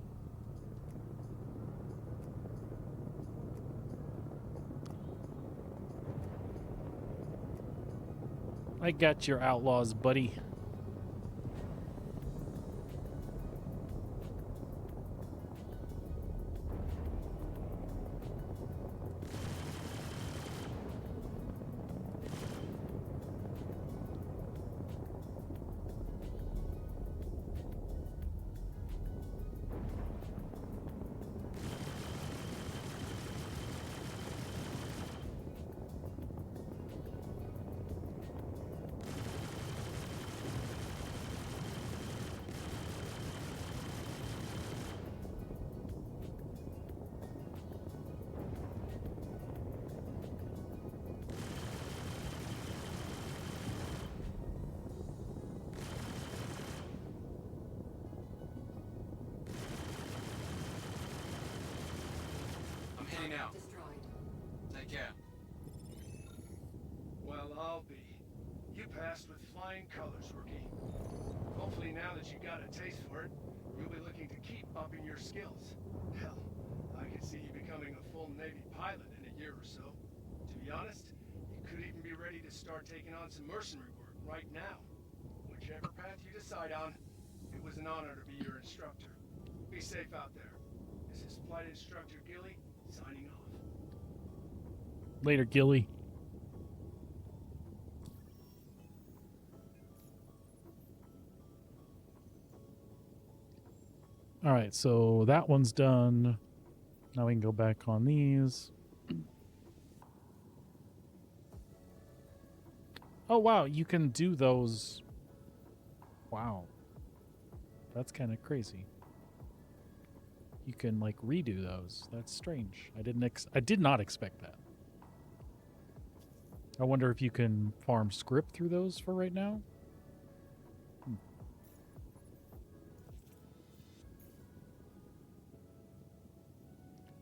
I got your outlaws, buddy. I'm heading out. Destroyed. Take care. Well, I'll be. You passed with flying colors, rookie. Hopefully now that you got a taste for it, you'll be looking to keep upping your skills. Hell, I could see you becoming a full Navy pilot in a year or so. To be honest, you could even be ready to start taking on some mercenary work right now. Whichever path you decide on, it was an honor to be your instructor. Be safe out there. This is Flight Instructor Gilly, signing off. Later, Gilly. All right, so that one's done. Now we can go back on these. Oh, wow, you can do those. Wow. That's kind of crazy. you can like redo those. That's strange. I did not expect that. I wonder if you can farm script through those for right now.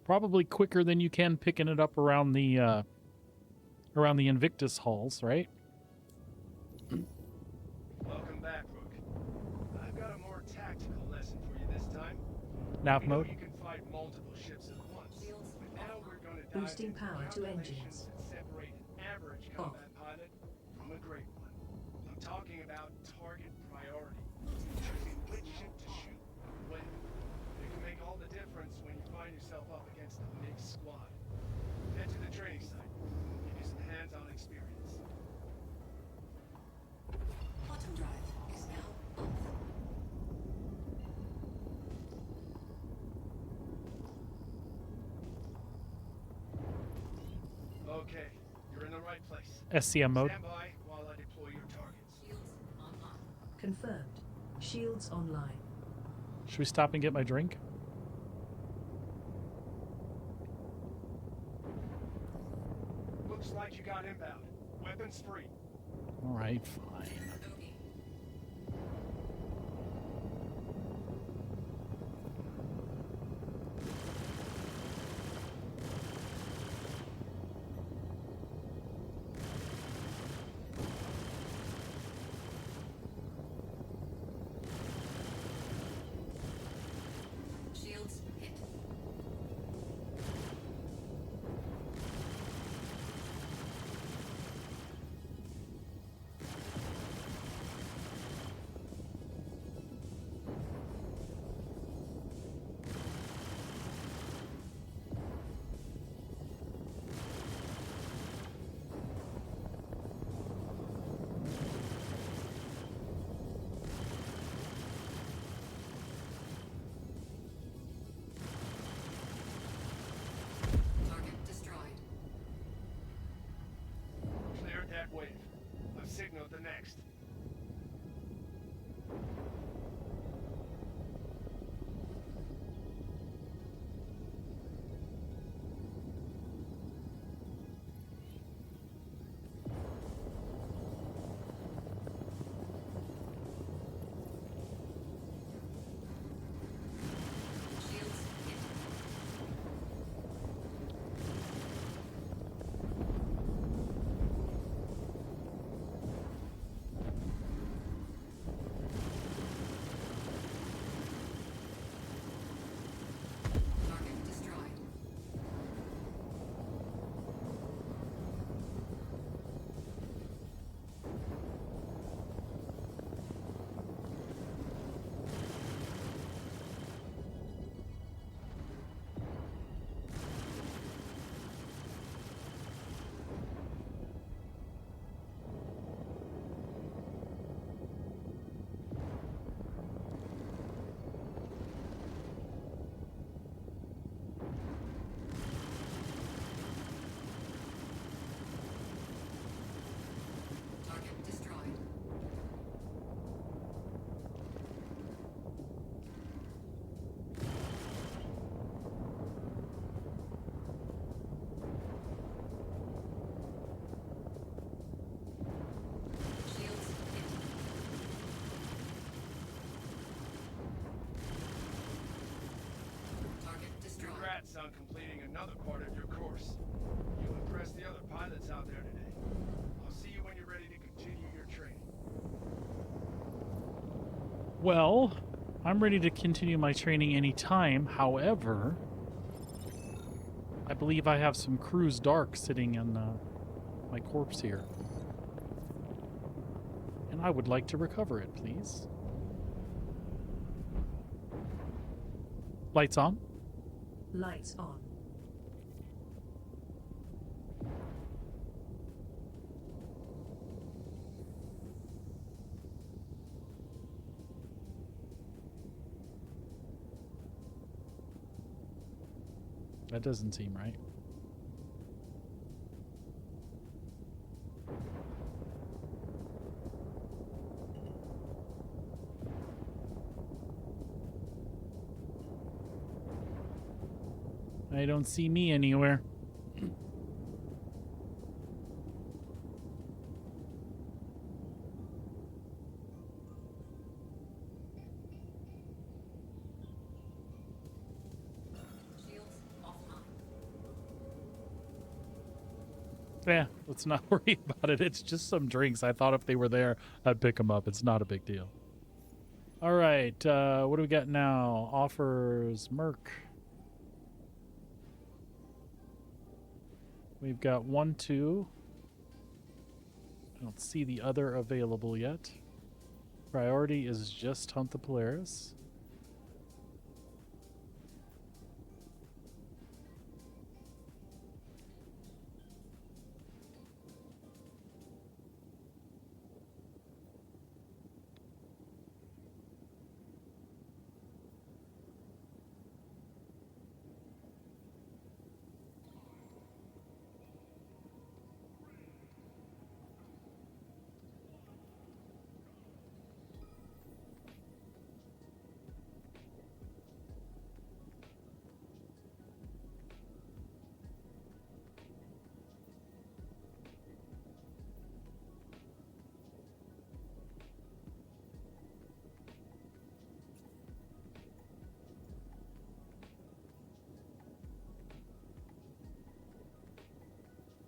Probably quicker than you can picking it up around the Invictus halls, right? Welcome back, Rook. I've got a more tactical lesson for you this time. Nav We know mode. you can fight multiple ships at once, but now we're going to dive Boosting into power to calculations engines. that separate an average Off. combat pilot from a great one. I'm talking about target priority, choosing which ship to shoot when. It can make all the difference when you find yourself up against a mixed squad. Head to the training site. Give you some hands-on experience. Quantum drive is now off. Okay, you're in the right place. SCM mode. Stand by while I deploy your targets. Shields online. Confirmed. Shields online. Should we stop and get my drink? Looks like you got inbound. Weapons free. All right, fine. Bogey. Shields hit. Target destroyed. Cleared that wave. I've signaled the next. Shields hit. Target destroyed. Target destroyed. Shields hit. Target destroyed. Congrats on completing another part of your course. You impressed the other pilots out there today. I'll see you when you're ready to continue your training. Well, I'm ready to continue my training anytime. However, I believe I have some Cruise Dark sitting in my corpse here. And I would like to recover it, please. Lights on. Lights on. That doesn't seem right. I don't see me anywhere. Shields offline. Yeah, let's not worry about it. It's just some drinks. I thought if they were there, I'd pick them up. It's not a big deal. All right, what do we got now? Offers Merc. We've got 1, 2. I don't see the other available yet. Priority is just Hunt the Polaris.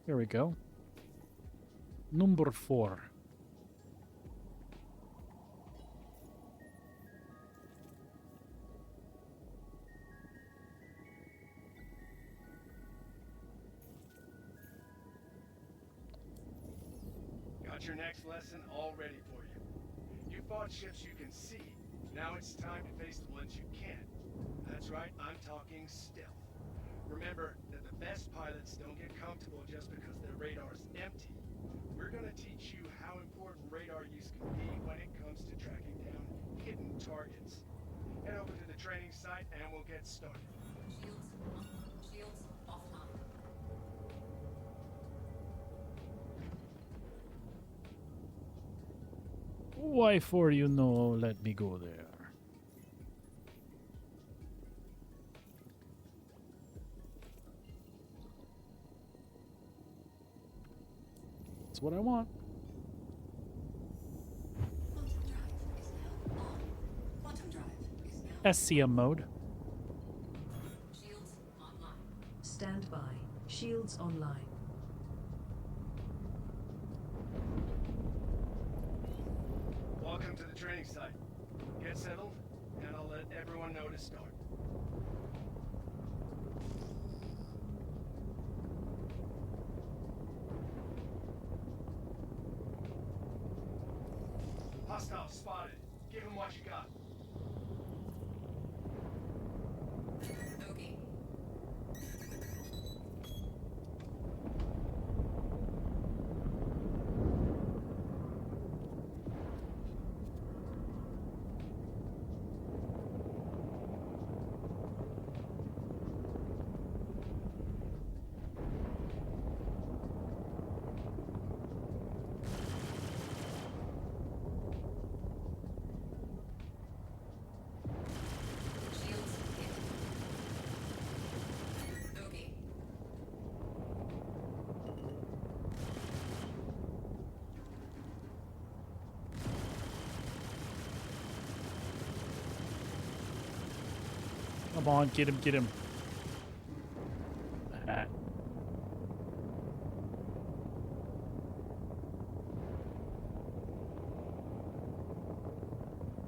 Here we go. Number 4. Got your next lesson all ready for you. You fought ships you can see. Now it's time to face the ones you can't. That's right, I'm talking stealth. Remember that the best pilots don't get comfortable just because their radar's empty. We're gonna teach you how important radar use can be when it comes to tracking down hidden targets. Head over to the training site and we'll get started. Shields offline. Why for you no let me go there? That's what I want. Quantum drive is now on. Quantum drive is now SCM mode. Shields online. Stand by. Shields online. Welcome to the training site. Get settled, and I'll let everyone know to start. Hostile spotted. Give him what you got. Okay. Shields hit. Okay. Come on, get him, get him. Ah.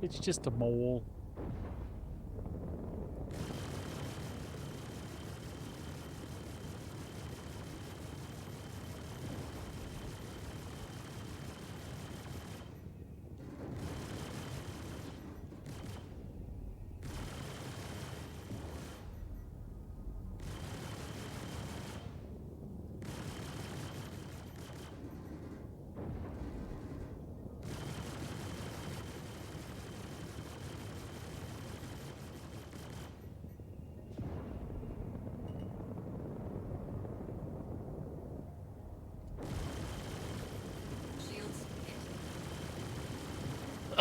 It's just a mole. Shields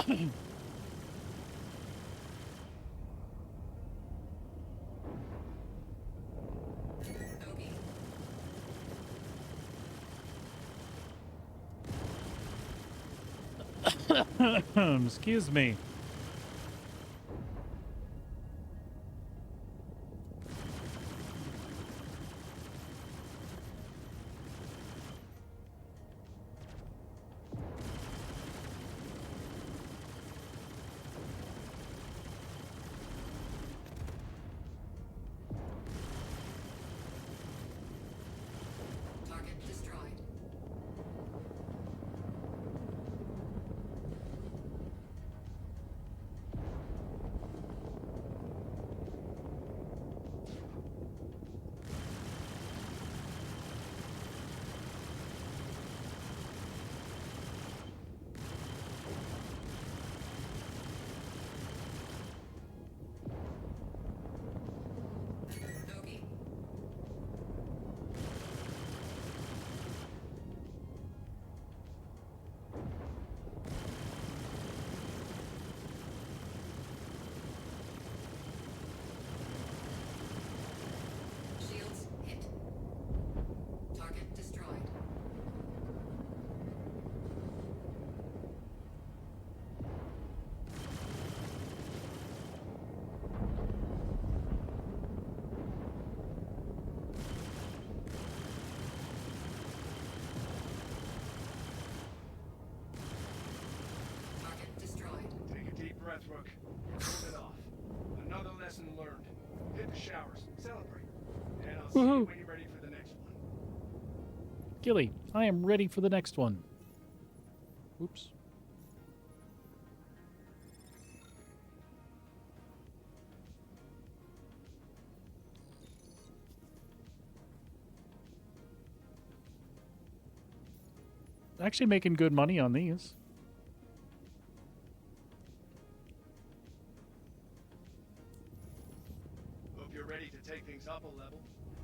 hit. Excuse me. Target destroyed. Bogey. Shields hit. Target destroyed. Target destroyed. Take a deep breath, Rook. Hold it off. Another lesson learned. Hit the showers. Celebrate. And I'll see you Woohoo. when you're ready for the next one. Gilly, I am ready for the next one. Oops. Actually making good money on these. Hope you're ready to take things up a level.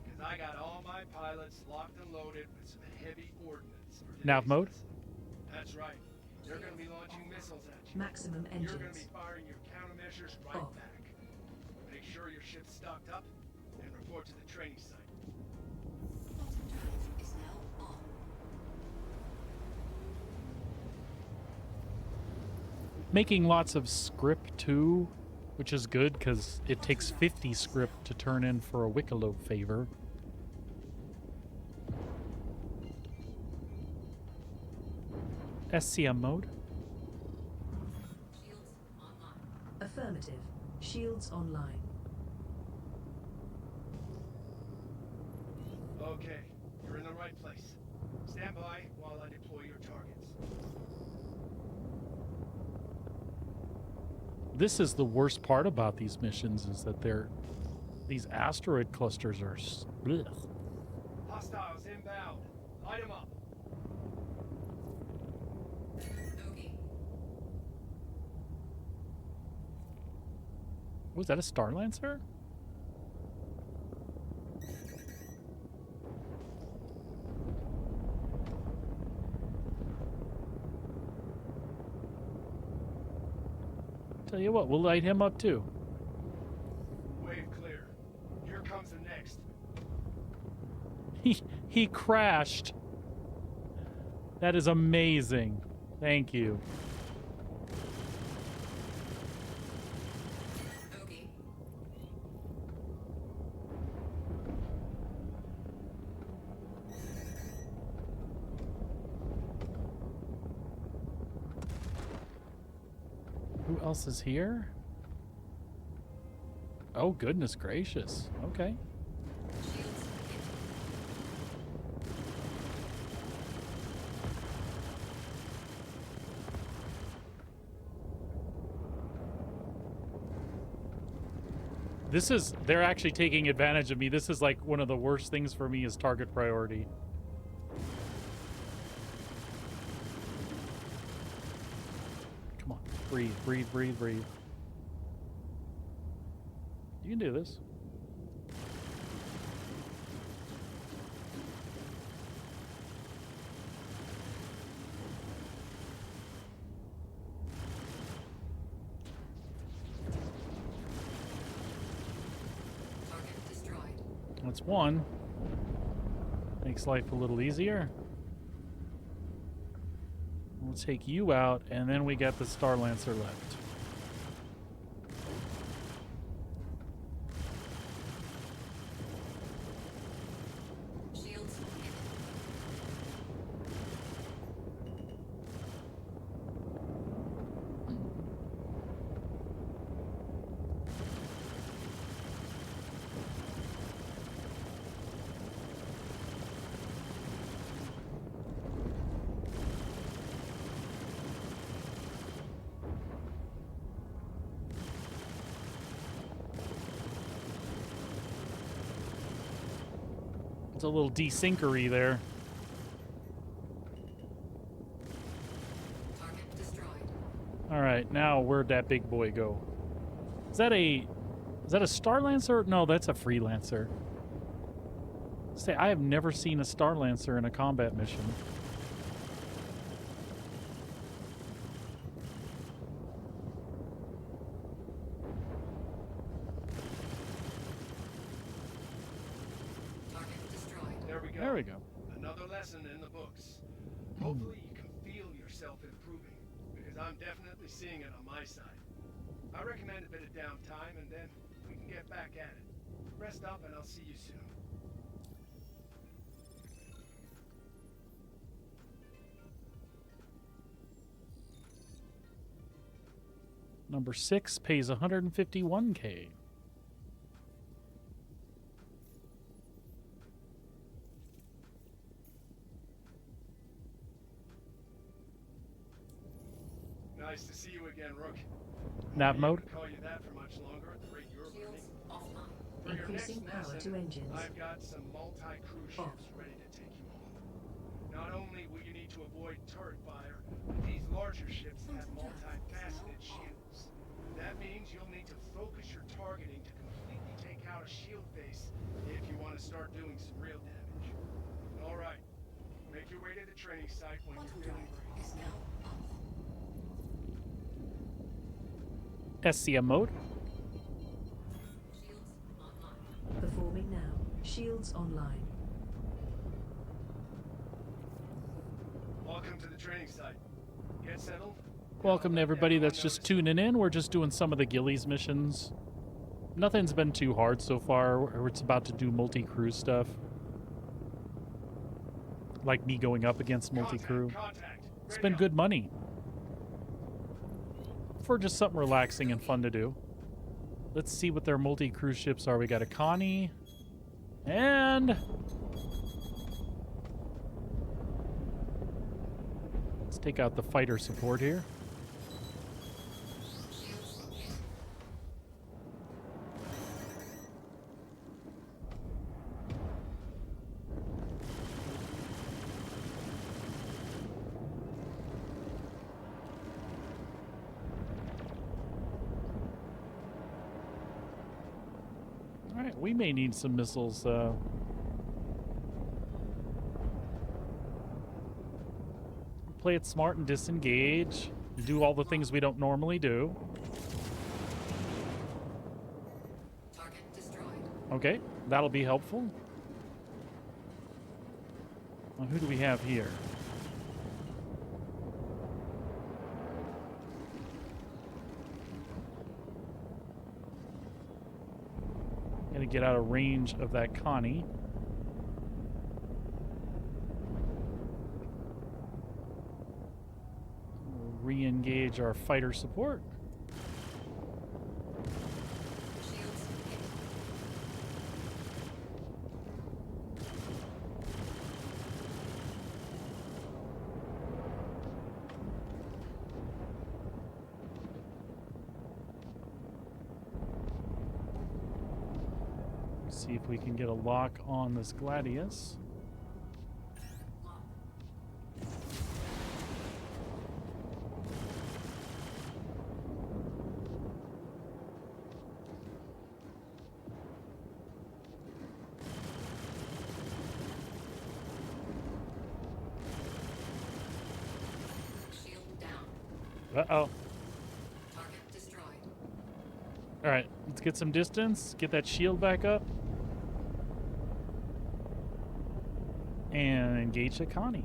Because I got all my pilots locked and loaded with some heavy ordnance. for Nav today's mode? lesson. That's right. They're going to be launching missiles at you. Maximum You're going to engines. be firing your countermeasures right Off. back. Make sure your ship's stocked up and report to the training site. Quantum drive is now on. Making lots of script too, which is good because it takes 50 script to turn in for a Wicklow favor. SCM mode. Shields online. Affirmative. Shields online. Okay, you're in the right place. Stand by while I deploy your targets. This is the worst part about these missions is that these asteroid clusters are blech. Hostiles inbound. Light them up. Bogey. Was that a Star Lancer? Tell you what, we'll light him up too. Wave clear. Here comes the next. He crashed. That is amazing. Thank you. Bogey. Who else is here? Oh, goodness gracious. Okay. Shields hit. They're actually taking advantage of me. This is like one of the worst things for me is target priority. Come on. Breathe, breathe, breathe, breathe. You can do this. Target destroyed. That's one. Makes life a little easier. We'll take you out, and then we got the Star Lancer left. Shields hit. It's a little desyncery there. Target destroyed. All right, now where'd that big boy go? Is that a Star Lancer? No, that's a Freelancer. Say, I have never seen a Star Lancer in a combat mission. Target destroyed. There we go. There we go. Another lesson in the books. Hopefully you can feel yourself improving, because I'm definitely seeing it on my side. I recommend a bit of downtime, and then we can get back at it. Rest up, and I'll see you soon. Number 6 pays 151K. Nice to see you again, Rook. Nav I mode? won't call you that for much longer at the rate you're learning. Shields offline. For your next Increasing power lesson, to engines. I've got some multi-crew Off. ships ready to take you home. Not only will you need to avoid turret fire, but these larger ships have multi-faceted shields. That means you'll need to focus your targeting to completely take out a shield base if you want to start doing some real damage. All right, make your way to the training site when Quantum you're feeling drive brave. is now off. SCM mode. Shields online. Performing now. Shields online. Welcome to the training site. Get settled. Welcome to everybody that's just tuning in. We're just doing some of the Gillies missions. Nothing's been too hard so far. We're it's about to do multi-crew stuff. Like me going up against multi-crew. It's been good money. For just something relaxing and fun to do. Let's see what their multi-crew ships are. We got a Connie. And... let's take out the fighter support here. Shields hit. Alright, we may need some missiles. Play it smart and disengage. Do all the things we don't normally do. Target destroyed. Okay, that'll be helpful. Well, who do we have here? Gonna get out of range of that Connie. We'll re-engage our fighter support. Shields hit. See if we can get a lock on this Gladius. Lock. Shield down. Uh-oh. Target destroyed. All right, let's get some distance. Get that shield back up. And engage the Connie.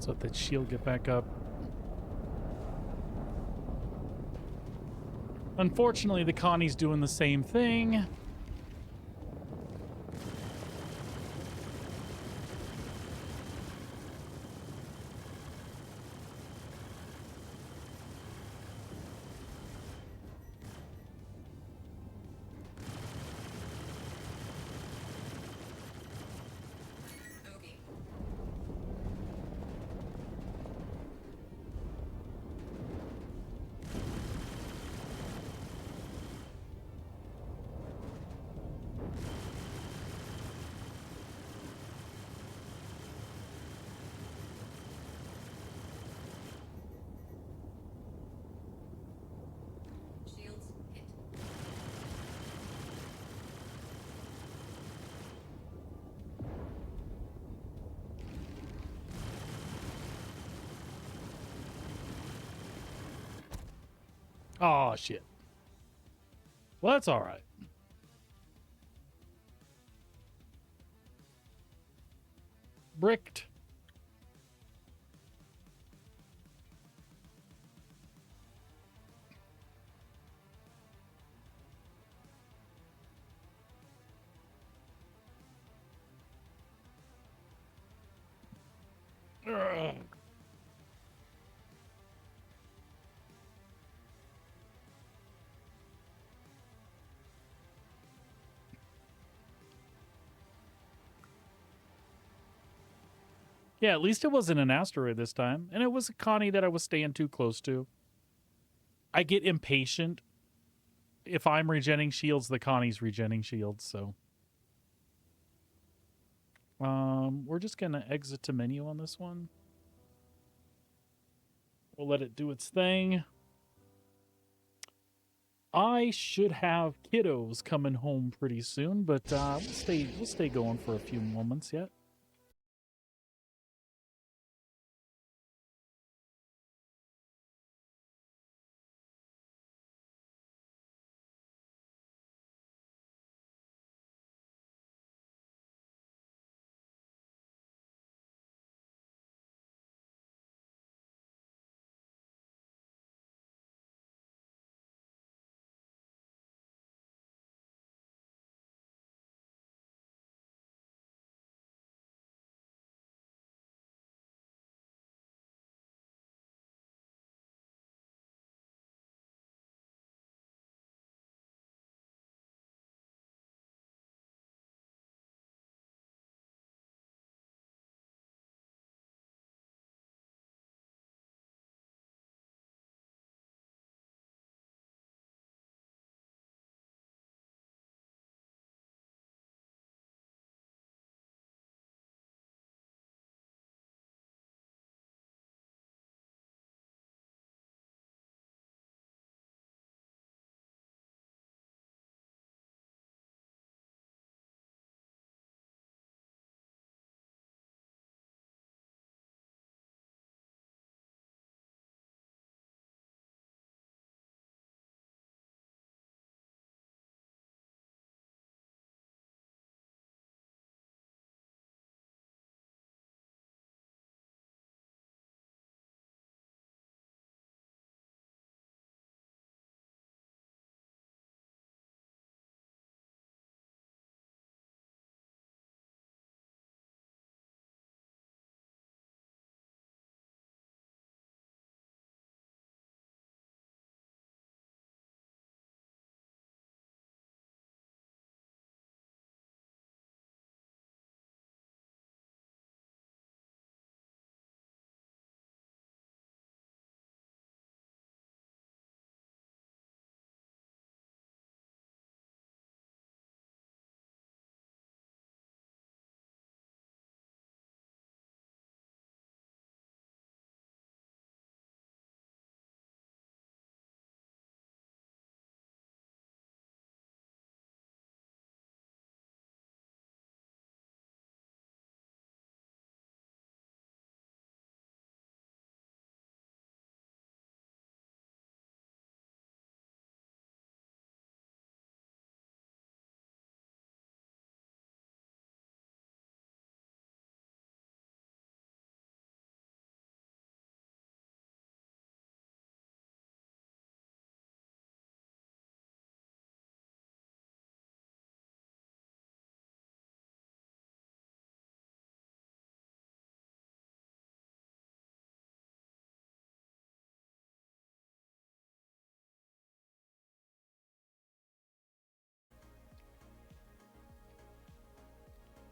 Let's let that shield get back up. Unfortunately, the Connie's doing the same thing. Bogey. Shields hit. Oh, shit. Well, that's all right. Bricked. Ugh. Yeah, at least it wasn't an asteroid this time. And it was a Connie that I was staying too close to. I get impatient. If I'm regenning shields, the Connie's regenning shields, so. We're just gonna exit to menu on this one. We'll let it do its thing. I should have kiddos coming home pretty soon, but we'll stay going for a few moments yet.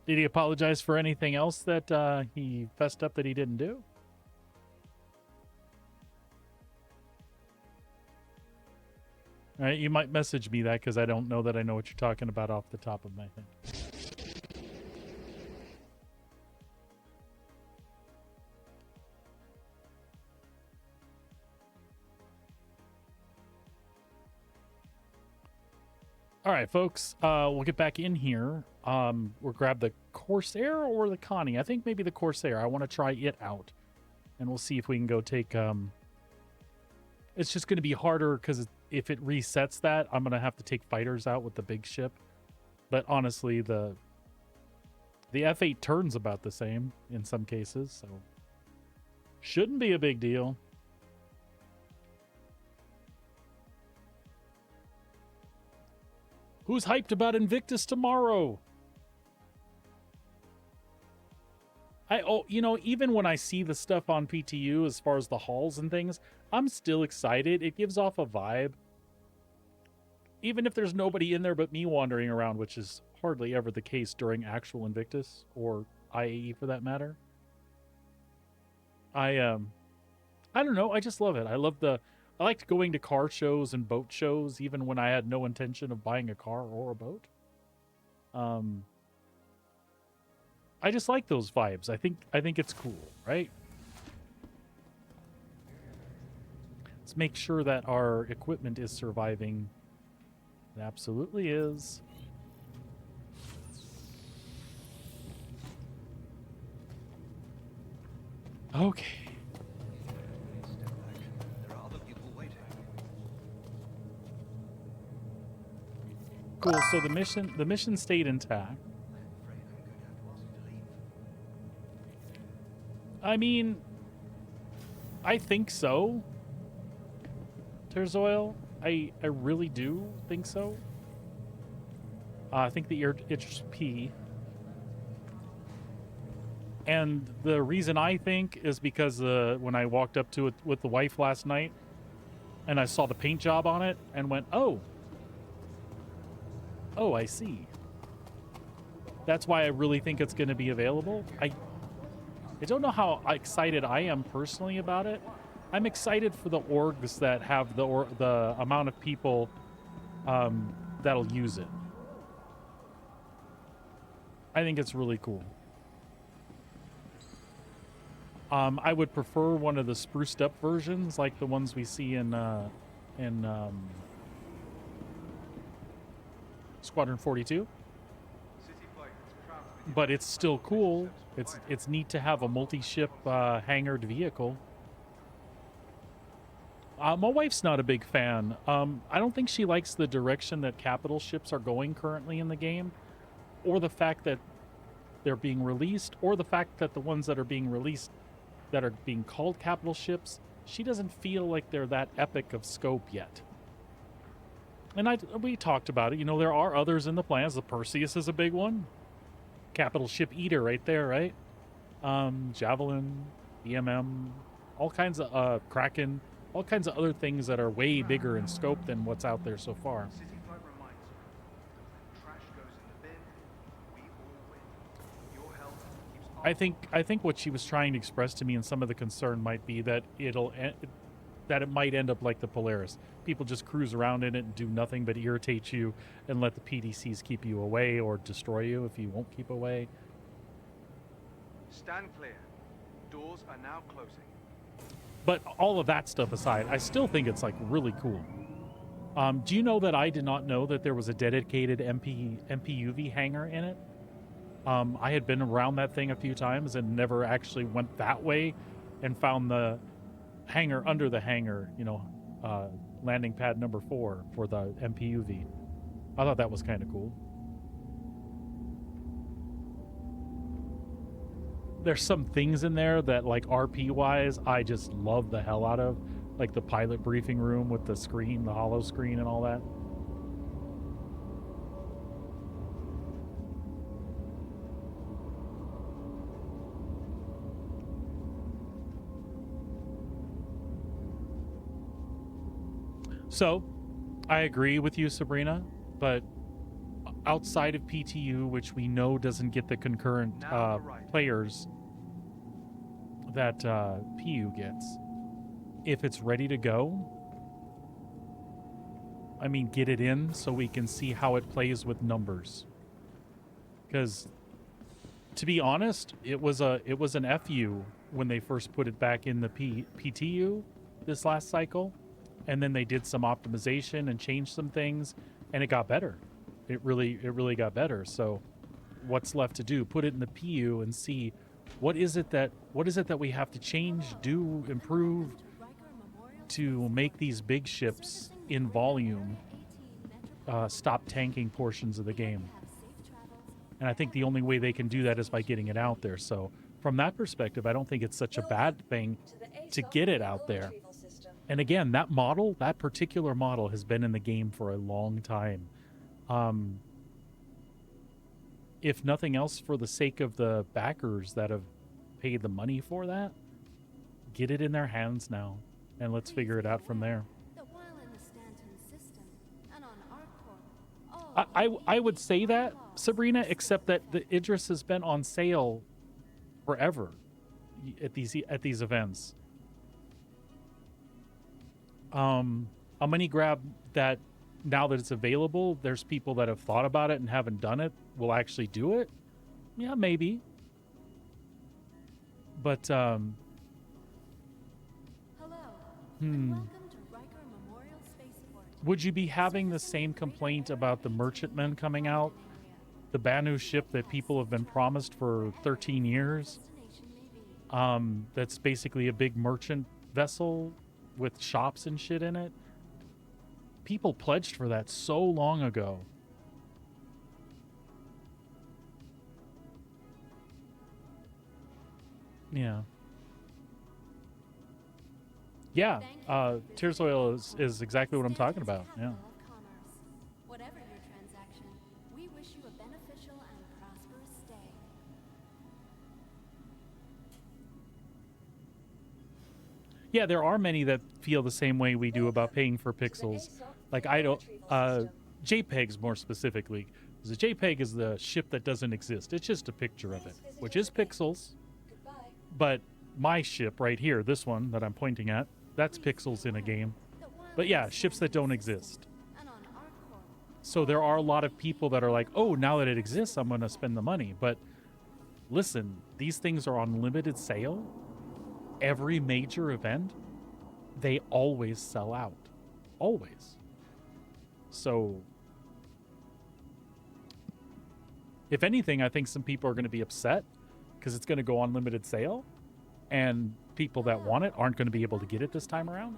Did he apologize for anything else that he fessed up that he didn't do? All right, you might message me that because I don't know that I know what you're talking about off the top of my head. All right, folks, we'll get back in here. We'll grab the Corsair or the Connie. I think maybe the Corsair. I want to try it out. And we'll see if we can go take... It's just going to be harder because if it resets that, I'm going to have to take fighters out with the big ship. But honestly, the F8 turns about the same in some cases, so shouldn't be a big deal. Who's hyped about Invictus tomorrow? Even when I see the stuff on PTU as far as the halls and things, I'm still excited. It gives off a vibe. Even if there's nobody in there but me wandering around, which is hardly ever the case during actual Invictus or IAE for that matter. I don't know. I just love it. I liked going to car shows and boat shows, even when I had no intention of buying a car or a boat. I just like those vibes. I think it's cool, right? Let's make sure that our equipment is surviving. It absolutely is. Okay. Cool. So the mission stayed intact. I mean, I think so. Terzoil, I really do think so. I think the it's P. And the reason I think is because when I walked up to it with the wife last night and I saw the paint job on it and went, oh, I see. That's why I really think it's going to be available. I don't know how excited I am personally about it. I'm excited for the orgs that have the amount of people that'll use it. I think it's really cool. I would prefer one of the spruced up versions, like the ones we see in Squadron 42. But it's still cool. It's neat to have a multi-ship hangared vehicle. My wife's not a big fan. I don't think she likes the direction that capital ships are going currently in the game, or the fact that they're being released, or the fact that the ones that are being released that are being called capital ships, she doesn't feel like they're that epic of scope yet. And we talked about it. You know, there are others in the plans. The Perseus is a big one. Capital Ship Eater right there, right? Javelin, BMM, all kinds of Kraken, all kinds of other things that are way bigger in scope than what's out there so far. I think what she was trying to express to me, and some of the concern might be that it might end up like the Polaris. People just cruise around in it and do nothing but irritate you and let the PDCs keep you away or destroy you if you won't keep away. Stand clear. Doors are now closing. But all of that stuff aside, I still think it's like really cool. Do you know that I did not know that there was a dedicated MPUV hangar in it? I had been around that thing a few times and never actually went that way and found the hangar under the hangar, landing pad number 4 for the MPUV. I thought that was kind of cool. There's some things in there that, like, RP-wise, I just love the hell out of. Like the pilot briefing room with the screen, the hollow screen and all that. So, I agree with you, Sabrina, but outside of PTU, which we know doesn't get the concurrent Now to right. players that PU gets, if it's ready to go, I mean, get it in so we can see how it plays with numbers. Because, to be honest, it was an FU when they first put it back in the PTU this last cycle, and then they did some optimization and changed some things, and it got better. It really got better. So, what's left to do? Put it in the PU and see what is it that we have to change, do, improve to make these big ships in volume stop tanking portions of the game. And I think the only way they can do that is by getting it out there. So from that perspective, I don't think it's such a bad thing to get it out there. And again, that particular model has been in the game for a long time. If nothing else, for the sake of the backers that have paid the money for that, get it in their hands now, and let's figure it out from there. I would say that, Sabrina, except that the Idris has been on sale forever at these events. A money grab that now that it's available, there's people that have thought about it and haven't done it, will actually do it. Yeah, maybe. But Hello, and welcome to Riker Memorial Spaceport. Would you be having the same complaint about the merchantmen coming out? The Banu ship that people have been promised for 13 years? That's basically a big merchant vessel with shops and shit in it. People pledged for that so long ago. Yeah. Yeah, Tears Oil is exactly what I'm talking about. Yeah. Whatever your transaction, we wish you a beneficial and prosperous stay. Yeah, there are many that feel the same way we do about paying for pixels. Like, I don't, JPEGs more specifically. The JPEG is the ship that doesn't exist. It's just a picture of it, which is pixels. But my ship right here, this one that I'm pointing at, that's pixels in a game. But yeah, ships that don't exist. So there are a lot of people that are like, oh, now that it exists, I'm going to spend the money. But listen, these things are on limited sale. Every major event, they always sell out. Always. So, if anything, I think some people are going to be upset because it's going to go on limited sale, and people that want it aren't going to be able to get it this time around.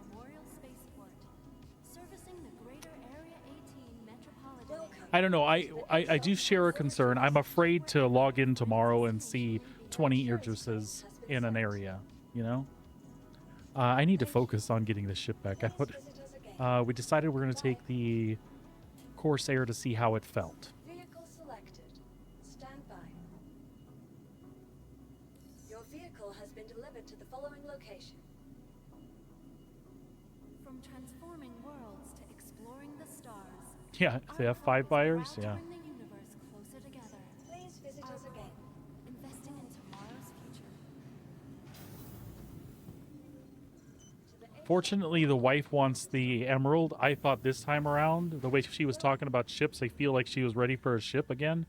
I don't know. I do share a concern. I'm afraid to log in tomorrow and see 20 Idrises in an area, you know? I need to focus on getting the ship back out. We decided we're going to take the Corsair to see how it felt. Vehicle selected. Stand by. Your vehicle has been delivered to the following location. From transforming worlds to exploring the stars. Yeah, they have 5 buyers. Yeah. Bring the universe closer together. Please visit us again. Investing in tomorrow's future. Fortunately, the wife wants the emerald. I thought this time around, the way she was talking about ships, I feel like she was ready for a ship again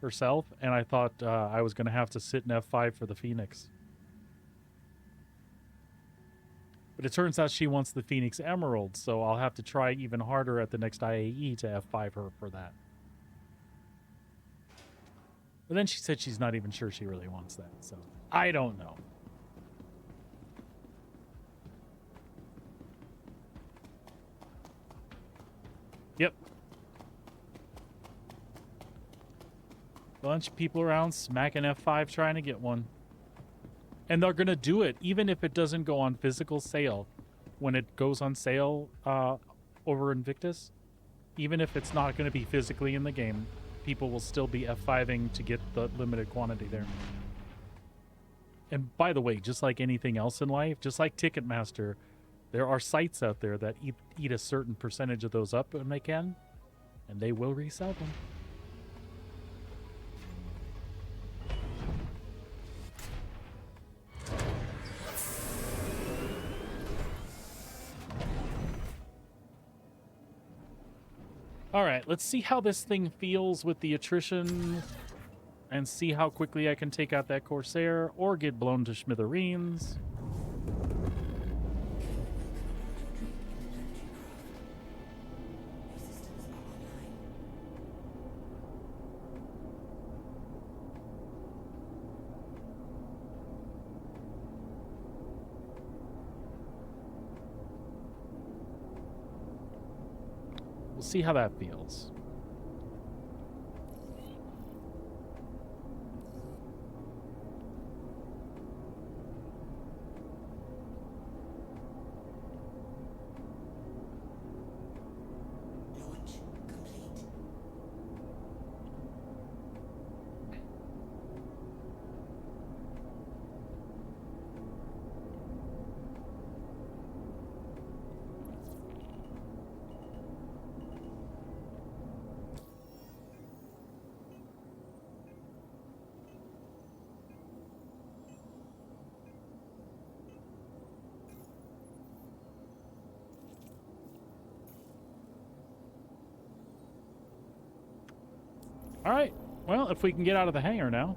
herself, and I thought I was going to have to sit in F5 for the Phoenix. But it turns out she wants the Phoenix Emerald, so I'll have to try even harder at the next IAE to F5 her for that. But then she said she's not even sure she really wants that, so I don't know. Yep. Bunch of people around smacking F5 trying to get one. And they're going to do it, even if it doesn't go on physical sale. When it goes on sale over Invictus, even if it's not going to be physically in the game, people will still be F5ing to get the limited quantity there. And by the way, just like anything else in life, just like Ticketmaster, there are sites out there that eat a certain percentage of those up when they can, and they will resell them. All right, let's see how this thing feels with the attrition and see how quickly I can take out that Corsair or get blown to smithereens. We'll see how that feels. Launch complete. All right. Well, if we can get out of the hangar now.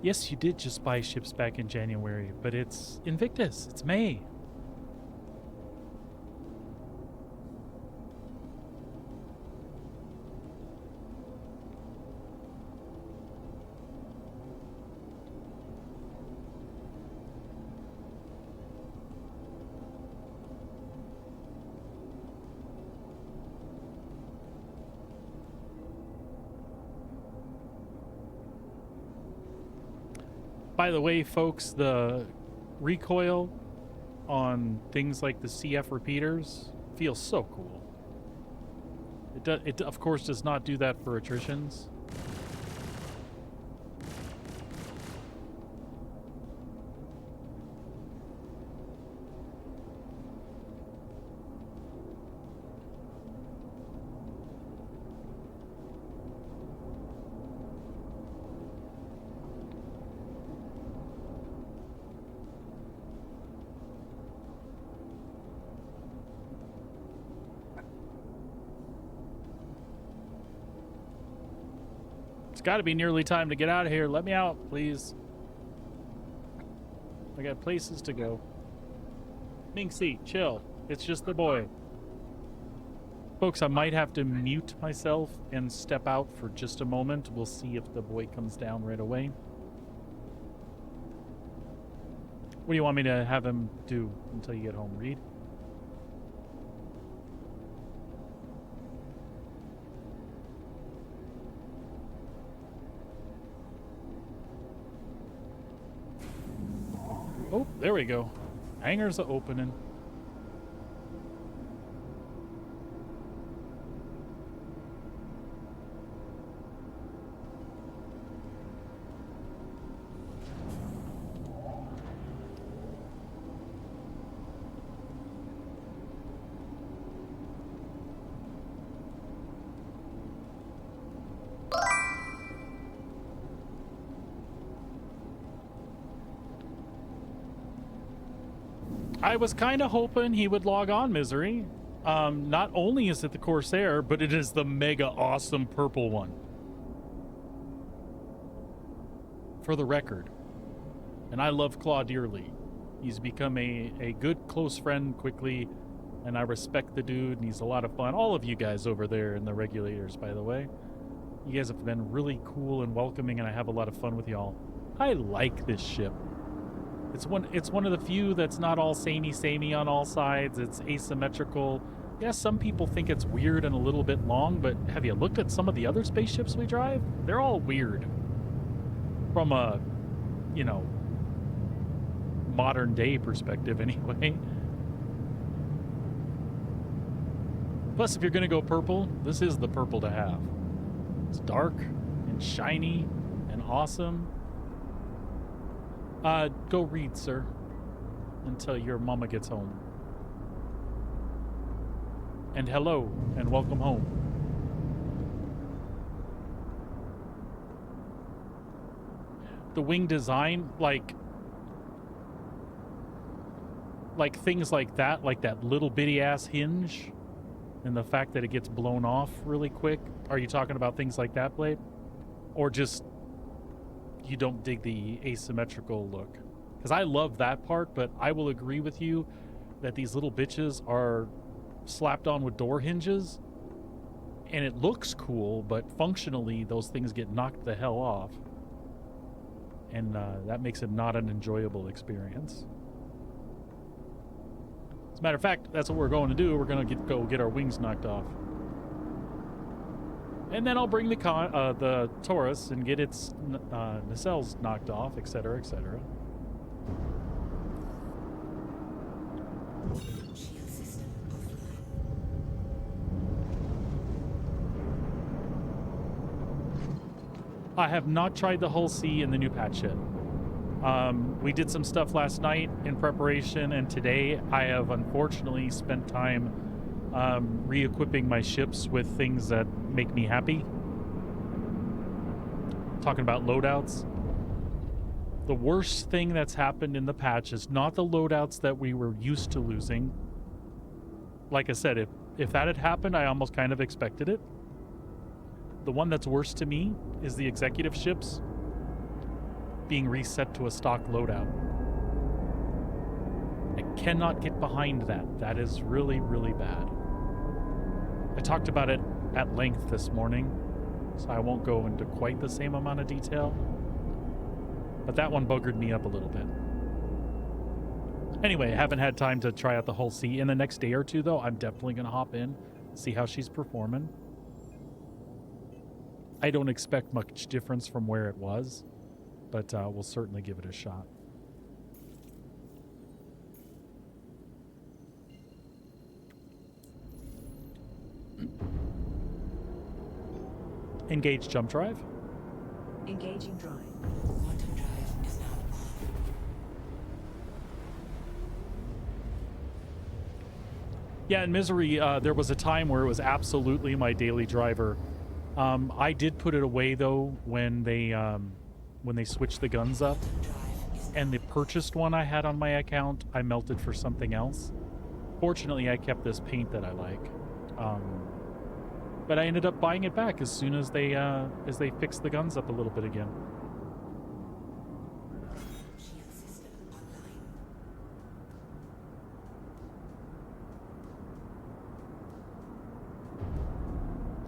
Yes, you did just buy ships back in January, but it's Invictus. It's May. By the way, folks, the recoil on things like the CF repeaters feels so cool. It of course does not do that for attritions. It's got to be nearly time to get out of here. Let me out, please. I got places to go. Minxie, chill. It's just the boy. Folks, I might have to mute myself and step out for just a moment. We'll see if the boy comes down right away. What do you want me to have him do until you get home, Reed? Oh, there we go. Hangars are opening. I was kind of hoping he would log on, Misery. Not only is it the Corsair, but it is the mega awesome purple one. For the record. And I love Claw dearly. He's become a good close friend quickly, and I respect the dude, and he's a lot of fun. All of you guys over there in the regulators, by the way. You guys have been really cool and welcoming, and I have a lot of fun with y'all. I like this ship. It's one of the few that's not all samey on all sides. It's asymmetrical. Yeah, some people think it's weird and a little bit long, but have you looked at some of the other spaceships we drive? They're all weird. From a, you know, modern day perspective anyway. Plus, if you're going to go purple, this is the purple to have. It's dark and shiny and awesome. Go read, sir, until your mama gets home. And hello, and welcome home. The wing design, like things like that little bitty ass hinge, and the fact that it gets blown off really quick. Are you talking about things like that, Blade? Or just you don't dig the asymmetrical look? Because I love that part, but I will agree with you that these little bitches are slapped on with door hinges, and it looks cool, but functionally those things get knocked the hell off. And that makes it not an enjoyable experience. As a matter of fact, that's what we're going to do. We're going to go get our wings knocked off. And then I'll bring the Taurus and get its nacelles knocked off, etc., etc. Shield system offline. I have not tried the Hull C in the new patch yet. We did some stuff last night in preparation, and today I have unfortunately spent time re-equipping my ships with things that make me happy. Talking about loadouts. The worst thing that's happened in the patch is not the loadouts that we were used to losing. Like I said, if that had happened, I almost kind of expected it. The one that's worse to me is the executive ships being reset to a stock loadout. I cannot get behind that. That is really, really bad. I talked about it at length this morning, so I won't go into quite the same amount of detail. But that one buggered me up a little bit. Anyway, I haven't had time to try out the Hull C. In the next day or two, though, I'm definitely going to hop in, see how she's performing. I don't expect much difference from where it was, but we'll certainly give it a shot. Engage jump drive. Engaging drive. Quantum drive is now on. Yeah, in Misery, there was a time where it was absolutely my daily driver. I did put it away though when they switched the guns up, and the purchased one I had on my account I melted for something else. Fortunately, I kept this paint that I like, but I ended up buying it back as soon as they fixed the guns up a little bit again. Shield system online.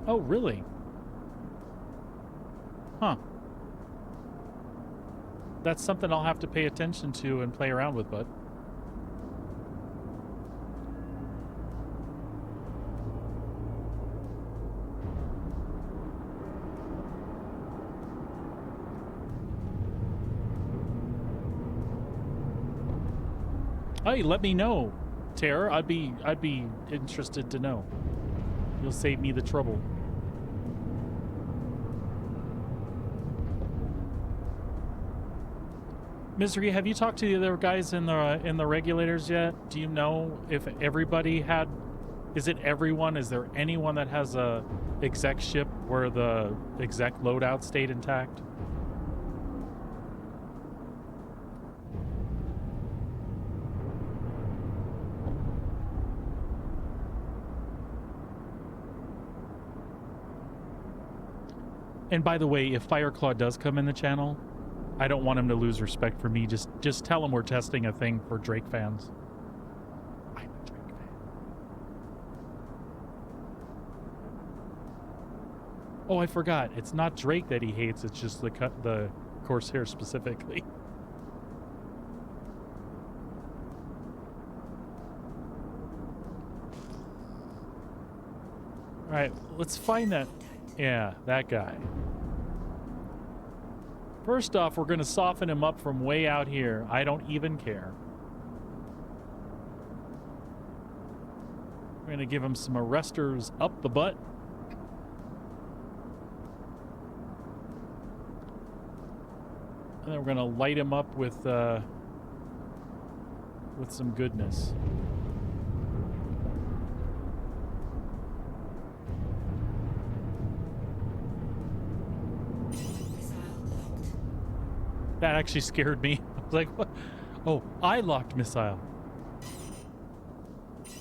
Oh, really? Huh. That's something I'll have to pay attention to and play around with, bud. Hey, let me know, Tara. I'd be interested to know. You'll save me the trouble. Misery, have you talked to the other guys in the regulators yet? Do you know if everybody had? Is it everyone? Is there anyone that has a exec ship where the exec loadout stayed intact? And by the way, if Fireclaw does come in the channel, I don't want him to lose respect for me. Just tell him we're testing a thing for Drake fans. I'm a Drake fan. Oh, I forgot. It's not Drake that he hates. It's just the Corsair specifically. All right, let's find that. Yeah, that guy. First off, we're going to soften him up from way out here. I don't even care. We're going to give him some arresters up the butt. And then we're going to light him up with some goodness. That actually scared me. I was like, what? Oh, I locked missile.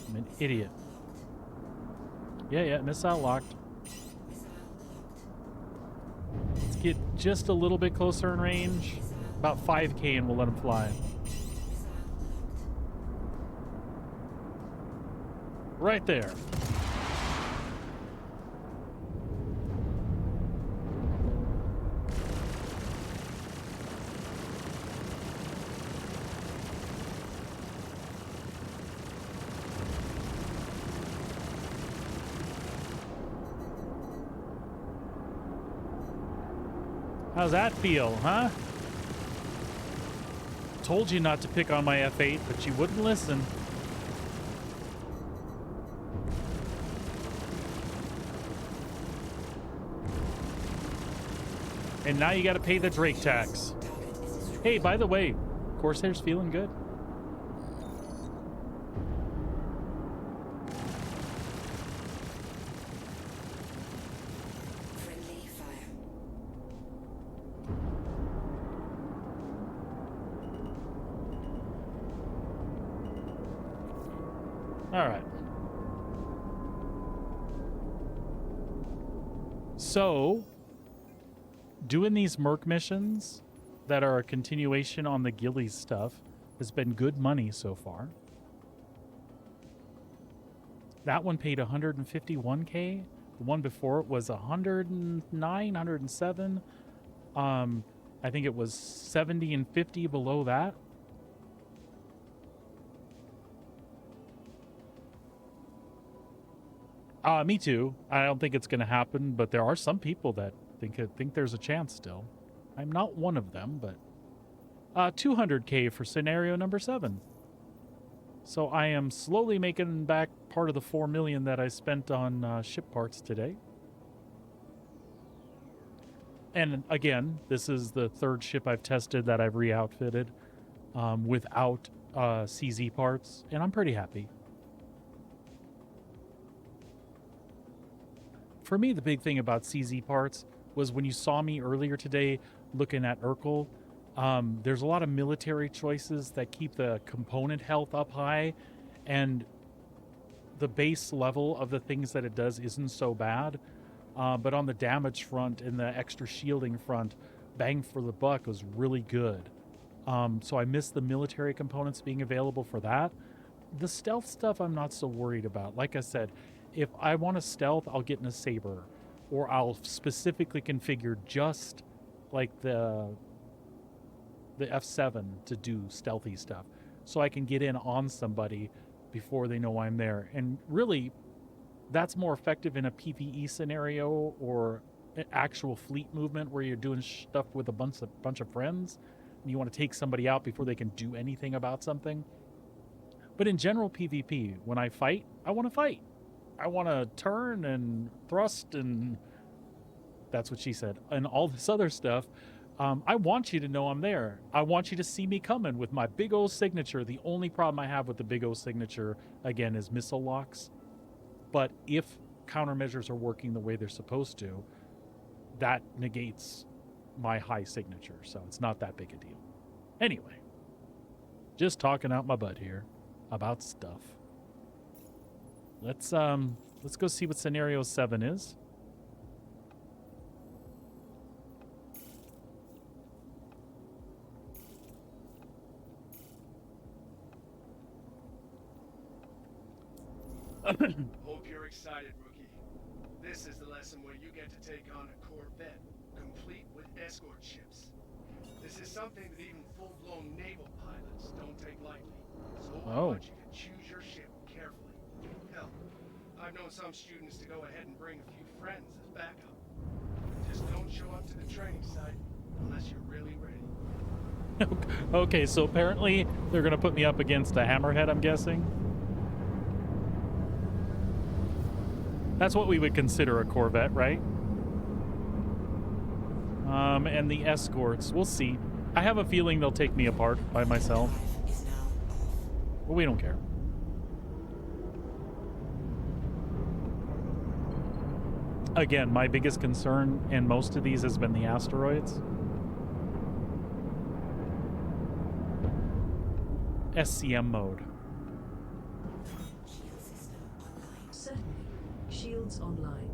I'm an idiot. Yeah, missile locked. Let's get just a little bit closer in range. About 5K and we'll let him fly. Right there. How's that feel, huh? Told you not to pick on my F8, but you wouldn't listen. And now you gotta pay the Drake tax. Hey, by the way, Corsair's feeling good. All right. So, doing these Merc missions that are a continuation on the Gillies stuff has been good money so far. That one paid 151K. The one before it was 109, 107. I think it was 70 and 50 below that. Me too. I don't think it's going to happen, but there are some people that think there's a chance still. I'm not one of them, but 200K for scenario number 7. So I am slowly making back part of the 4 million that I spent on ship parts today. And again, this is the third ship I've tested that I've re-outfitted without CZ parts, and I'm pretty happy. For me, the big thing about CZ parts was when you saw me earlier today looking at Urkel, there's a lot of military choices that keep the component health up high, and the base level of the things that it does isn't so bad. But on the damage front and the extra shielding front, bang for the buck was really good. So I miss the military components being available for that. The stealth stuff I'm not so worried about. Like I said, if I want a stealth, I'll get in a Saber, or I'll specifically configure just like the F7 to do stealthy stuff, so I can get in on somebody before they know I'm there. And really, that's more effective in a PvE scenario or an actual fleet movement where you're doing stuff with a bunch of friends, and you want to take somebody out before they can do anything about something. But in general PvP, when I fight, I want to fight. I want to turn and thrust, and that's what she said, and all this other stuff. I want you to know I'm there. I want you to see me coming with my big old signature. The only problem I have with the big old signature, again, is missile locks. But if countermeasures are working the way they're supposed to, that negates my high signature. So it's not that big a deal. Anyway, just talking out my butt here about stuff. Let's go see what scenario 7 is. Hope you're excited, rookie. This is the lesson where you get to take on a Corvette, complete with escort ships. This is something that even full-blown naval pilots don't take lightly. So I want you to choose your ship carefully. Hell, I've known some students to go ahead and bring a few friends as backup. Just don't show up to the training site, unless you're really ready. Okay, so apparently they're going to put me up against a hammerhead, I'm guessing. That's what we would consider a Corvette, right? And the escorts, we'll see. I have a feeling they'll take me apart by myself. But we don't care. Again, my biggest concern in most of these has been the asteroids. SCM mode. Certainly. Shields online.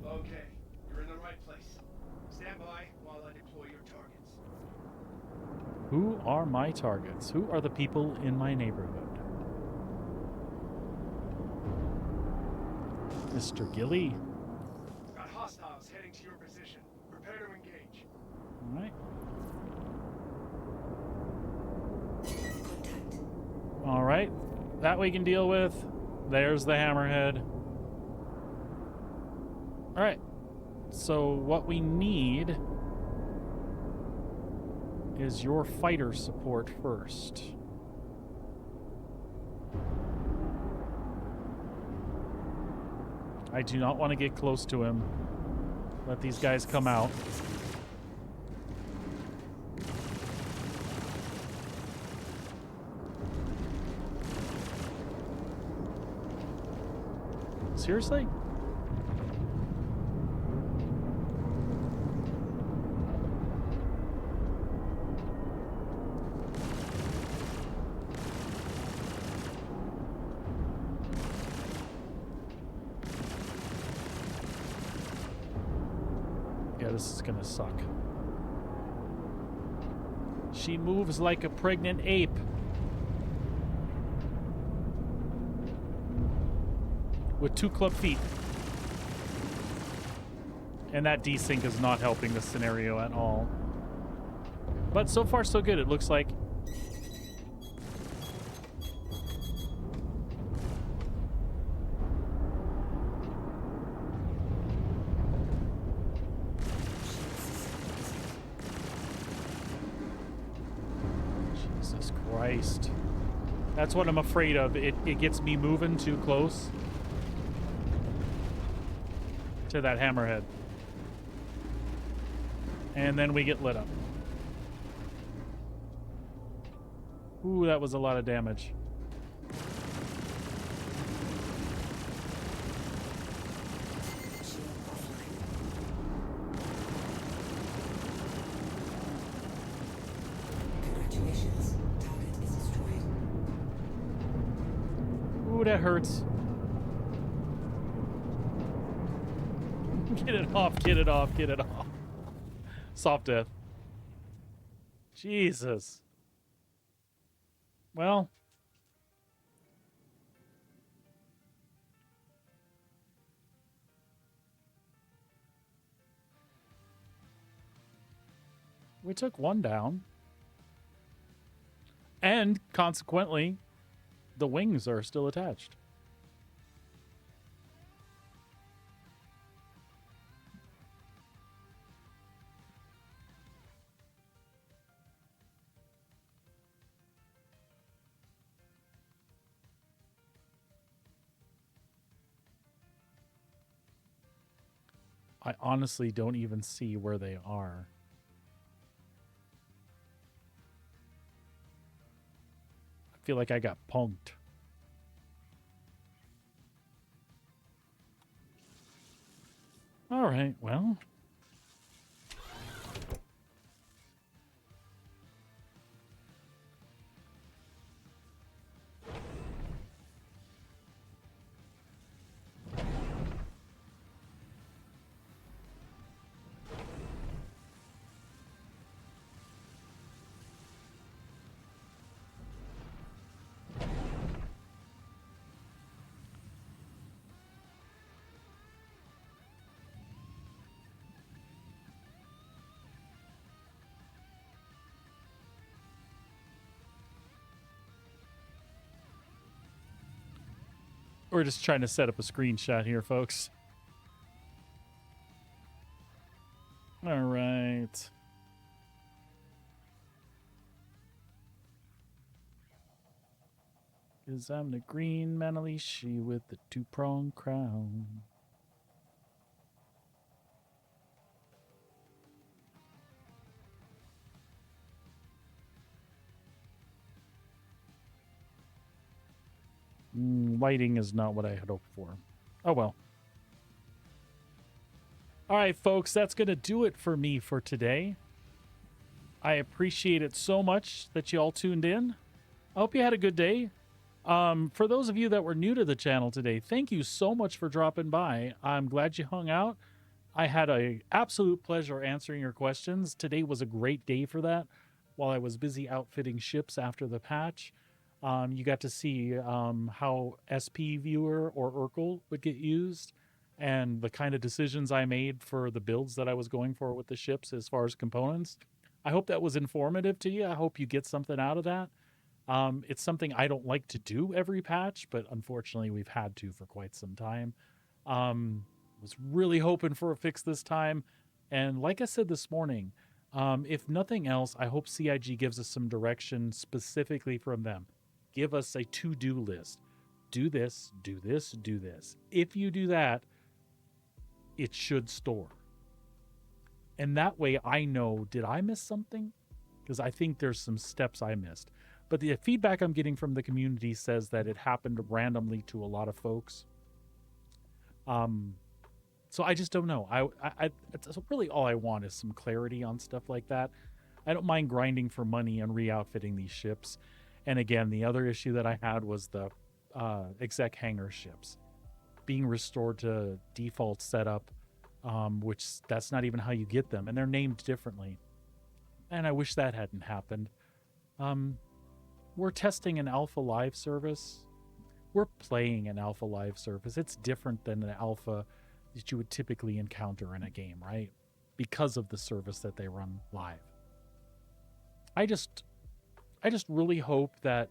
Okay, you're in the right place. Stand by while I deploy your targets. Who are my targets? Who are the people in my neighborhood? Mr. Gilly. Got hostiles heading to your position. Prepare to engage. All right. All right. That we can deal with. There's the hammerhead. All right. So what we need is your fighter support first. I do not want to get close to him. Let these guys come out. Seriously? Yeah, this is gonna suck. She moves like a pregnant ape. With 2 club feet. And that desync is not helping the scenario at all. But so far so good. It looks like Jesus Christ. That's what I'm afraid of. It gets me moving too close to that hammerhead. And then we get lit up. Ooh, that was a lot of damage. Congratulations. Target is destroyed. Ooh, that hurts. Get it off, get it off, get it off. Soft death. Jesus. Well. We took one down. And consequently, the wings are still attached. I honestly don't even see where they are. I feel like I got punked. All right, well. We're just trying to set up a screenshot here, folks. All right. 'Cause I'm the green Manalishi with the two-pronged crown. Lighting is not what I had hoped for. Oh well. All right, folks, that's going to do it for me for today. I appreciate it so much that you all tuned in. I hope you had a good day. For those of you that were new to the channel today, thank you so much for dropping by. I'm glad you hung out. I had an absolute pleasure answering your questions. Today was a great day for that. While I was busy outfitting ships after the patch, you got to see how SP Viewer or Urkel would get used and the kind of decisions I made for the builds that I was going for with the ships as far as components. I hope that was informative to you. I hope you get something out of that. It's something I don't like to do every patch, but unfortunately we've had to for quite some time. Was really hoping for a fix this time. And like I said this morning, if nothing else, I hope CIG gives us some direction specifically from them. Give us a to-do list. Do this, do this, do this. If you do that, it should store. And that way I know, did I miss something? Because I think there's some steps I missed. But the feedback I'm getting from the community says that it happened randomly to a lot of folks. So I just don't know. It's really all I want is some clarity on stuff like that. I don't mind grinding for money and re-outfitting these ships. And again, the other issue that I had was the exec hangar ships being restored to default setup, which that's not even how you get them, and they're named differently. And I wish that hadn't happened. We're testing an alpha live service. We're playing an alpha live service. It's different than an alpha that you would typically encounter in a game, right? Because of the service that they run live. I just really hope that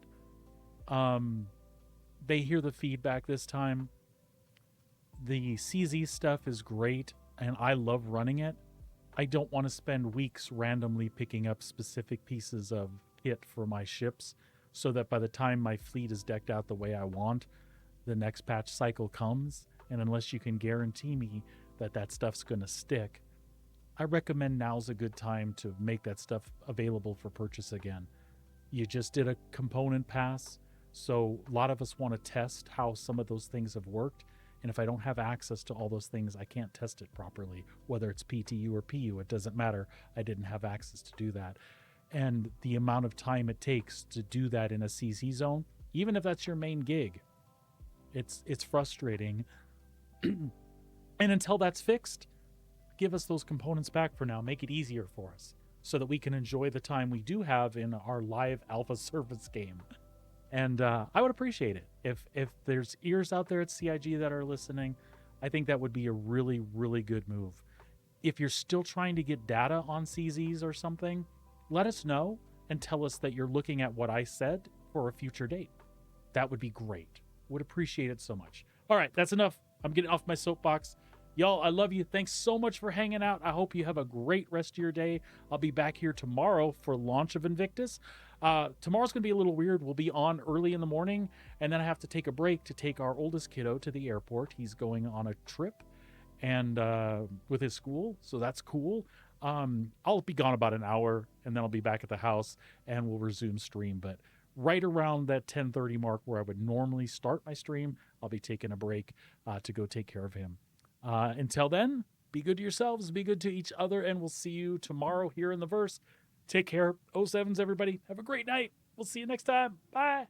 they hear the feedback this time. The CZ stuff is great, and I love running it. I don't want to spend weeks randomly picking up specific pieces of kit for my ships so that by the time my fleet is decked out the way I want, the next patch cycle comes, and unless you can guarantee me that that stuff's going to stick, I recommend now's a good time to make that stuff available for purchase again. You just did a component pass, so a lot of us want to test how some of those things have worked. And if I don't have access to all those things, I can't test it properly, whether it's PTU or PU. It doesn't matter. I didn't have access to do that. And the amount of time it takes to do that in a CZ zone, even if that's your main gig, it's frustrating. And until that's fixed, give us those components back for now. Make it easier for us so that we can enjoy the time we do have in our live alpha service game. And I would appreciate it. If there's ears out there at CIG that are listening, I think that would be a really, really good move. If you're still trying to get data on CZs or something, let us know and tell us that you're looking at what I said for a future date. That would be great. Would appreciate it so much. All right, that's enough. I'm getting off my soapbox. Y'all, I love you. Thanks so much for hanging out. I hope you have a great rest of your day. I'll be back here tomorrow for launch of Invictus. Tomorrow's going to be a little weird. We'll be on early in the morning, and then I have to take a break to take our oldest kiddo to the airport. He's going on a trip and with his school, so that's cool. I'll be gone about an hour, and then I'll be back at the house, and we'll resume stream. But right around that 10:30 mark where I would normally start my stream, I'll be taking a break to go take care of him. Until then, be good to yourselves, be good to each other, and we'll see you tomorrow here in the verse. Take care. 07s, everybody. Have a great night. We'll see you next time. Bye.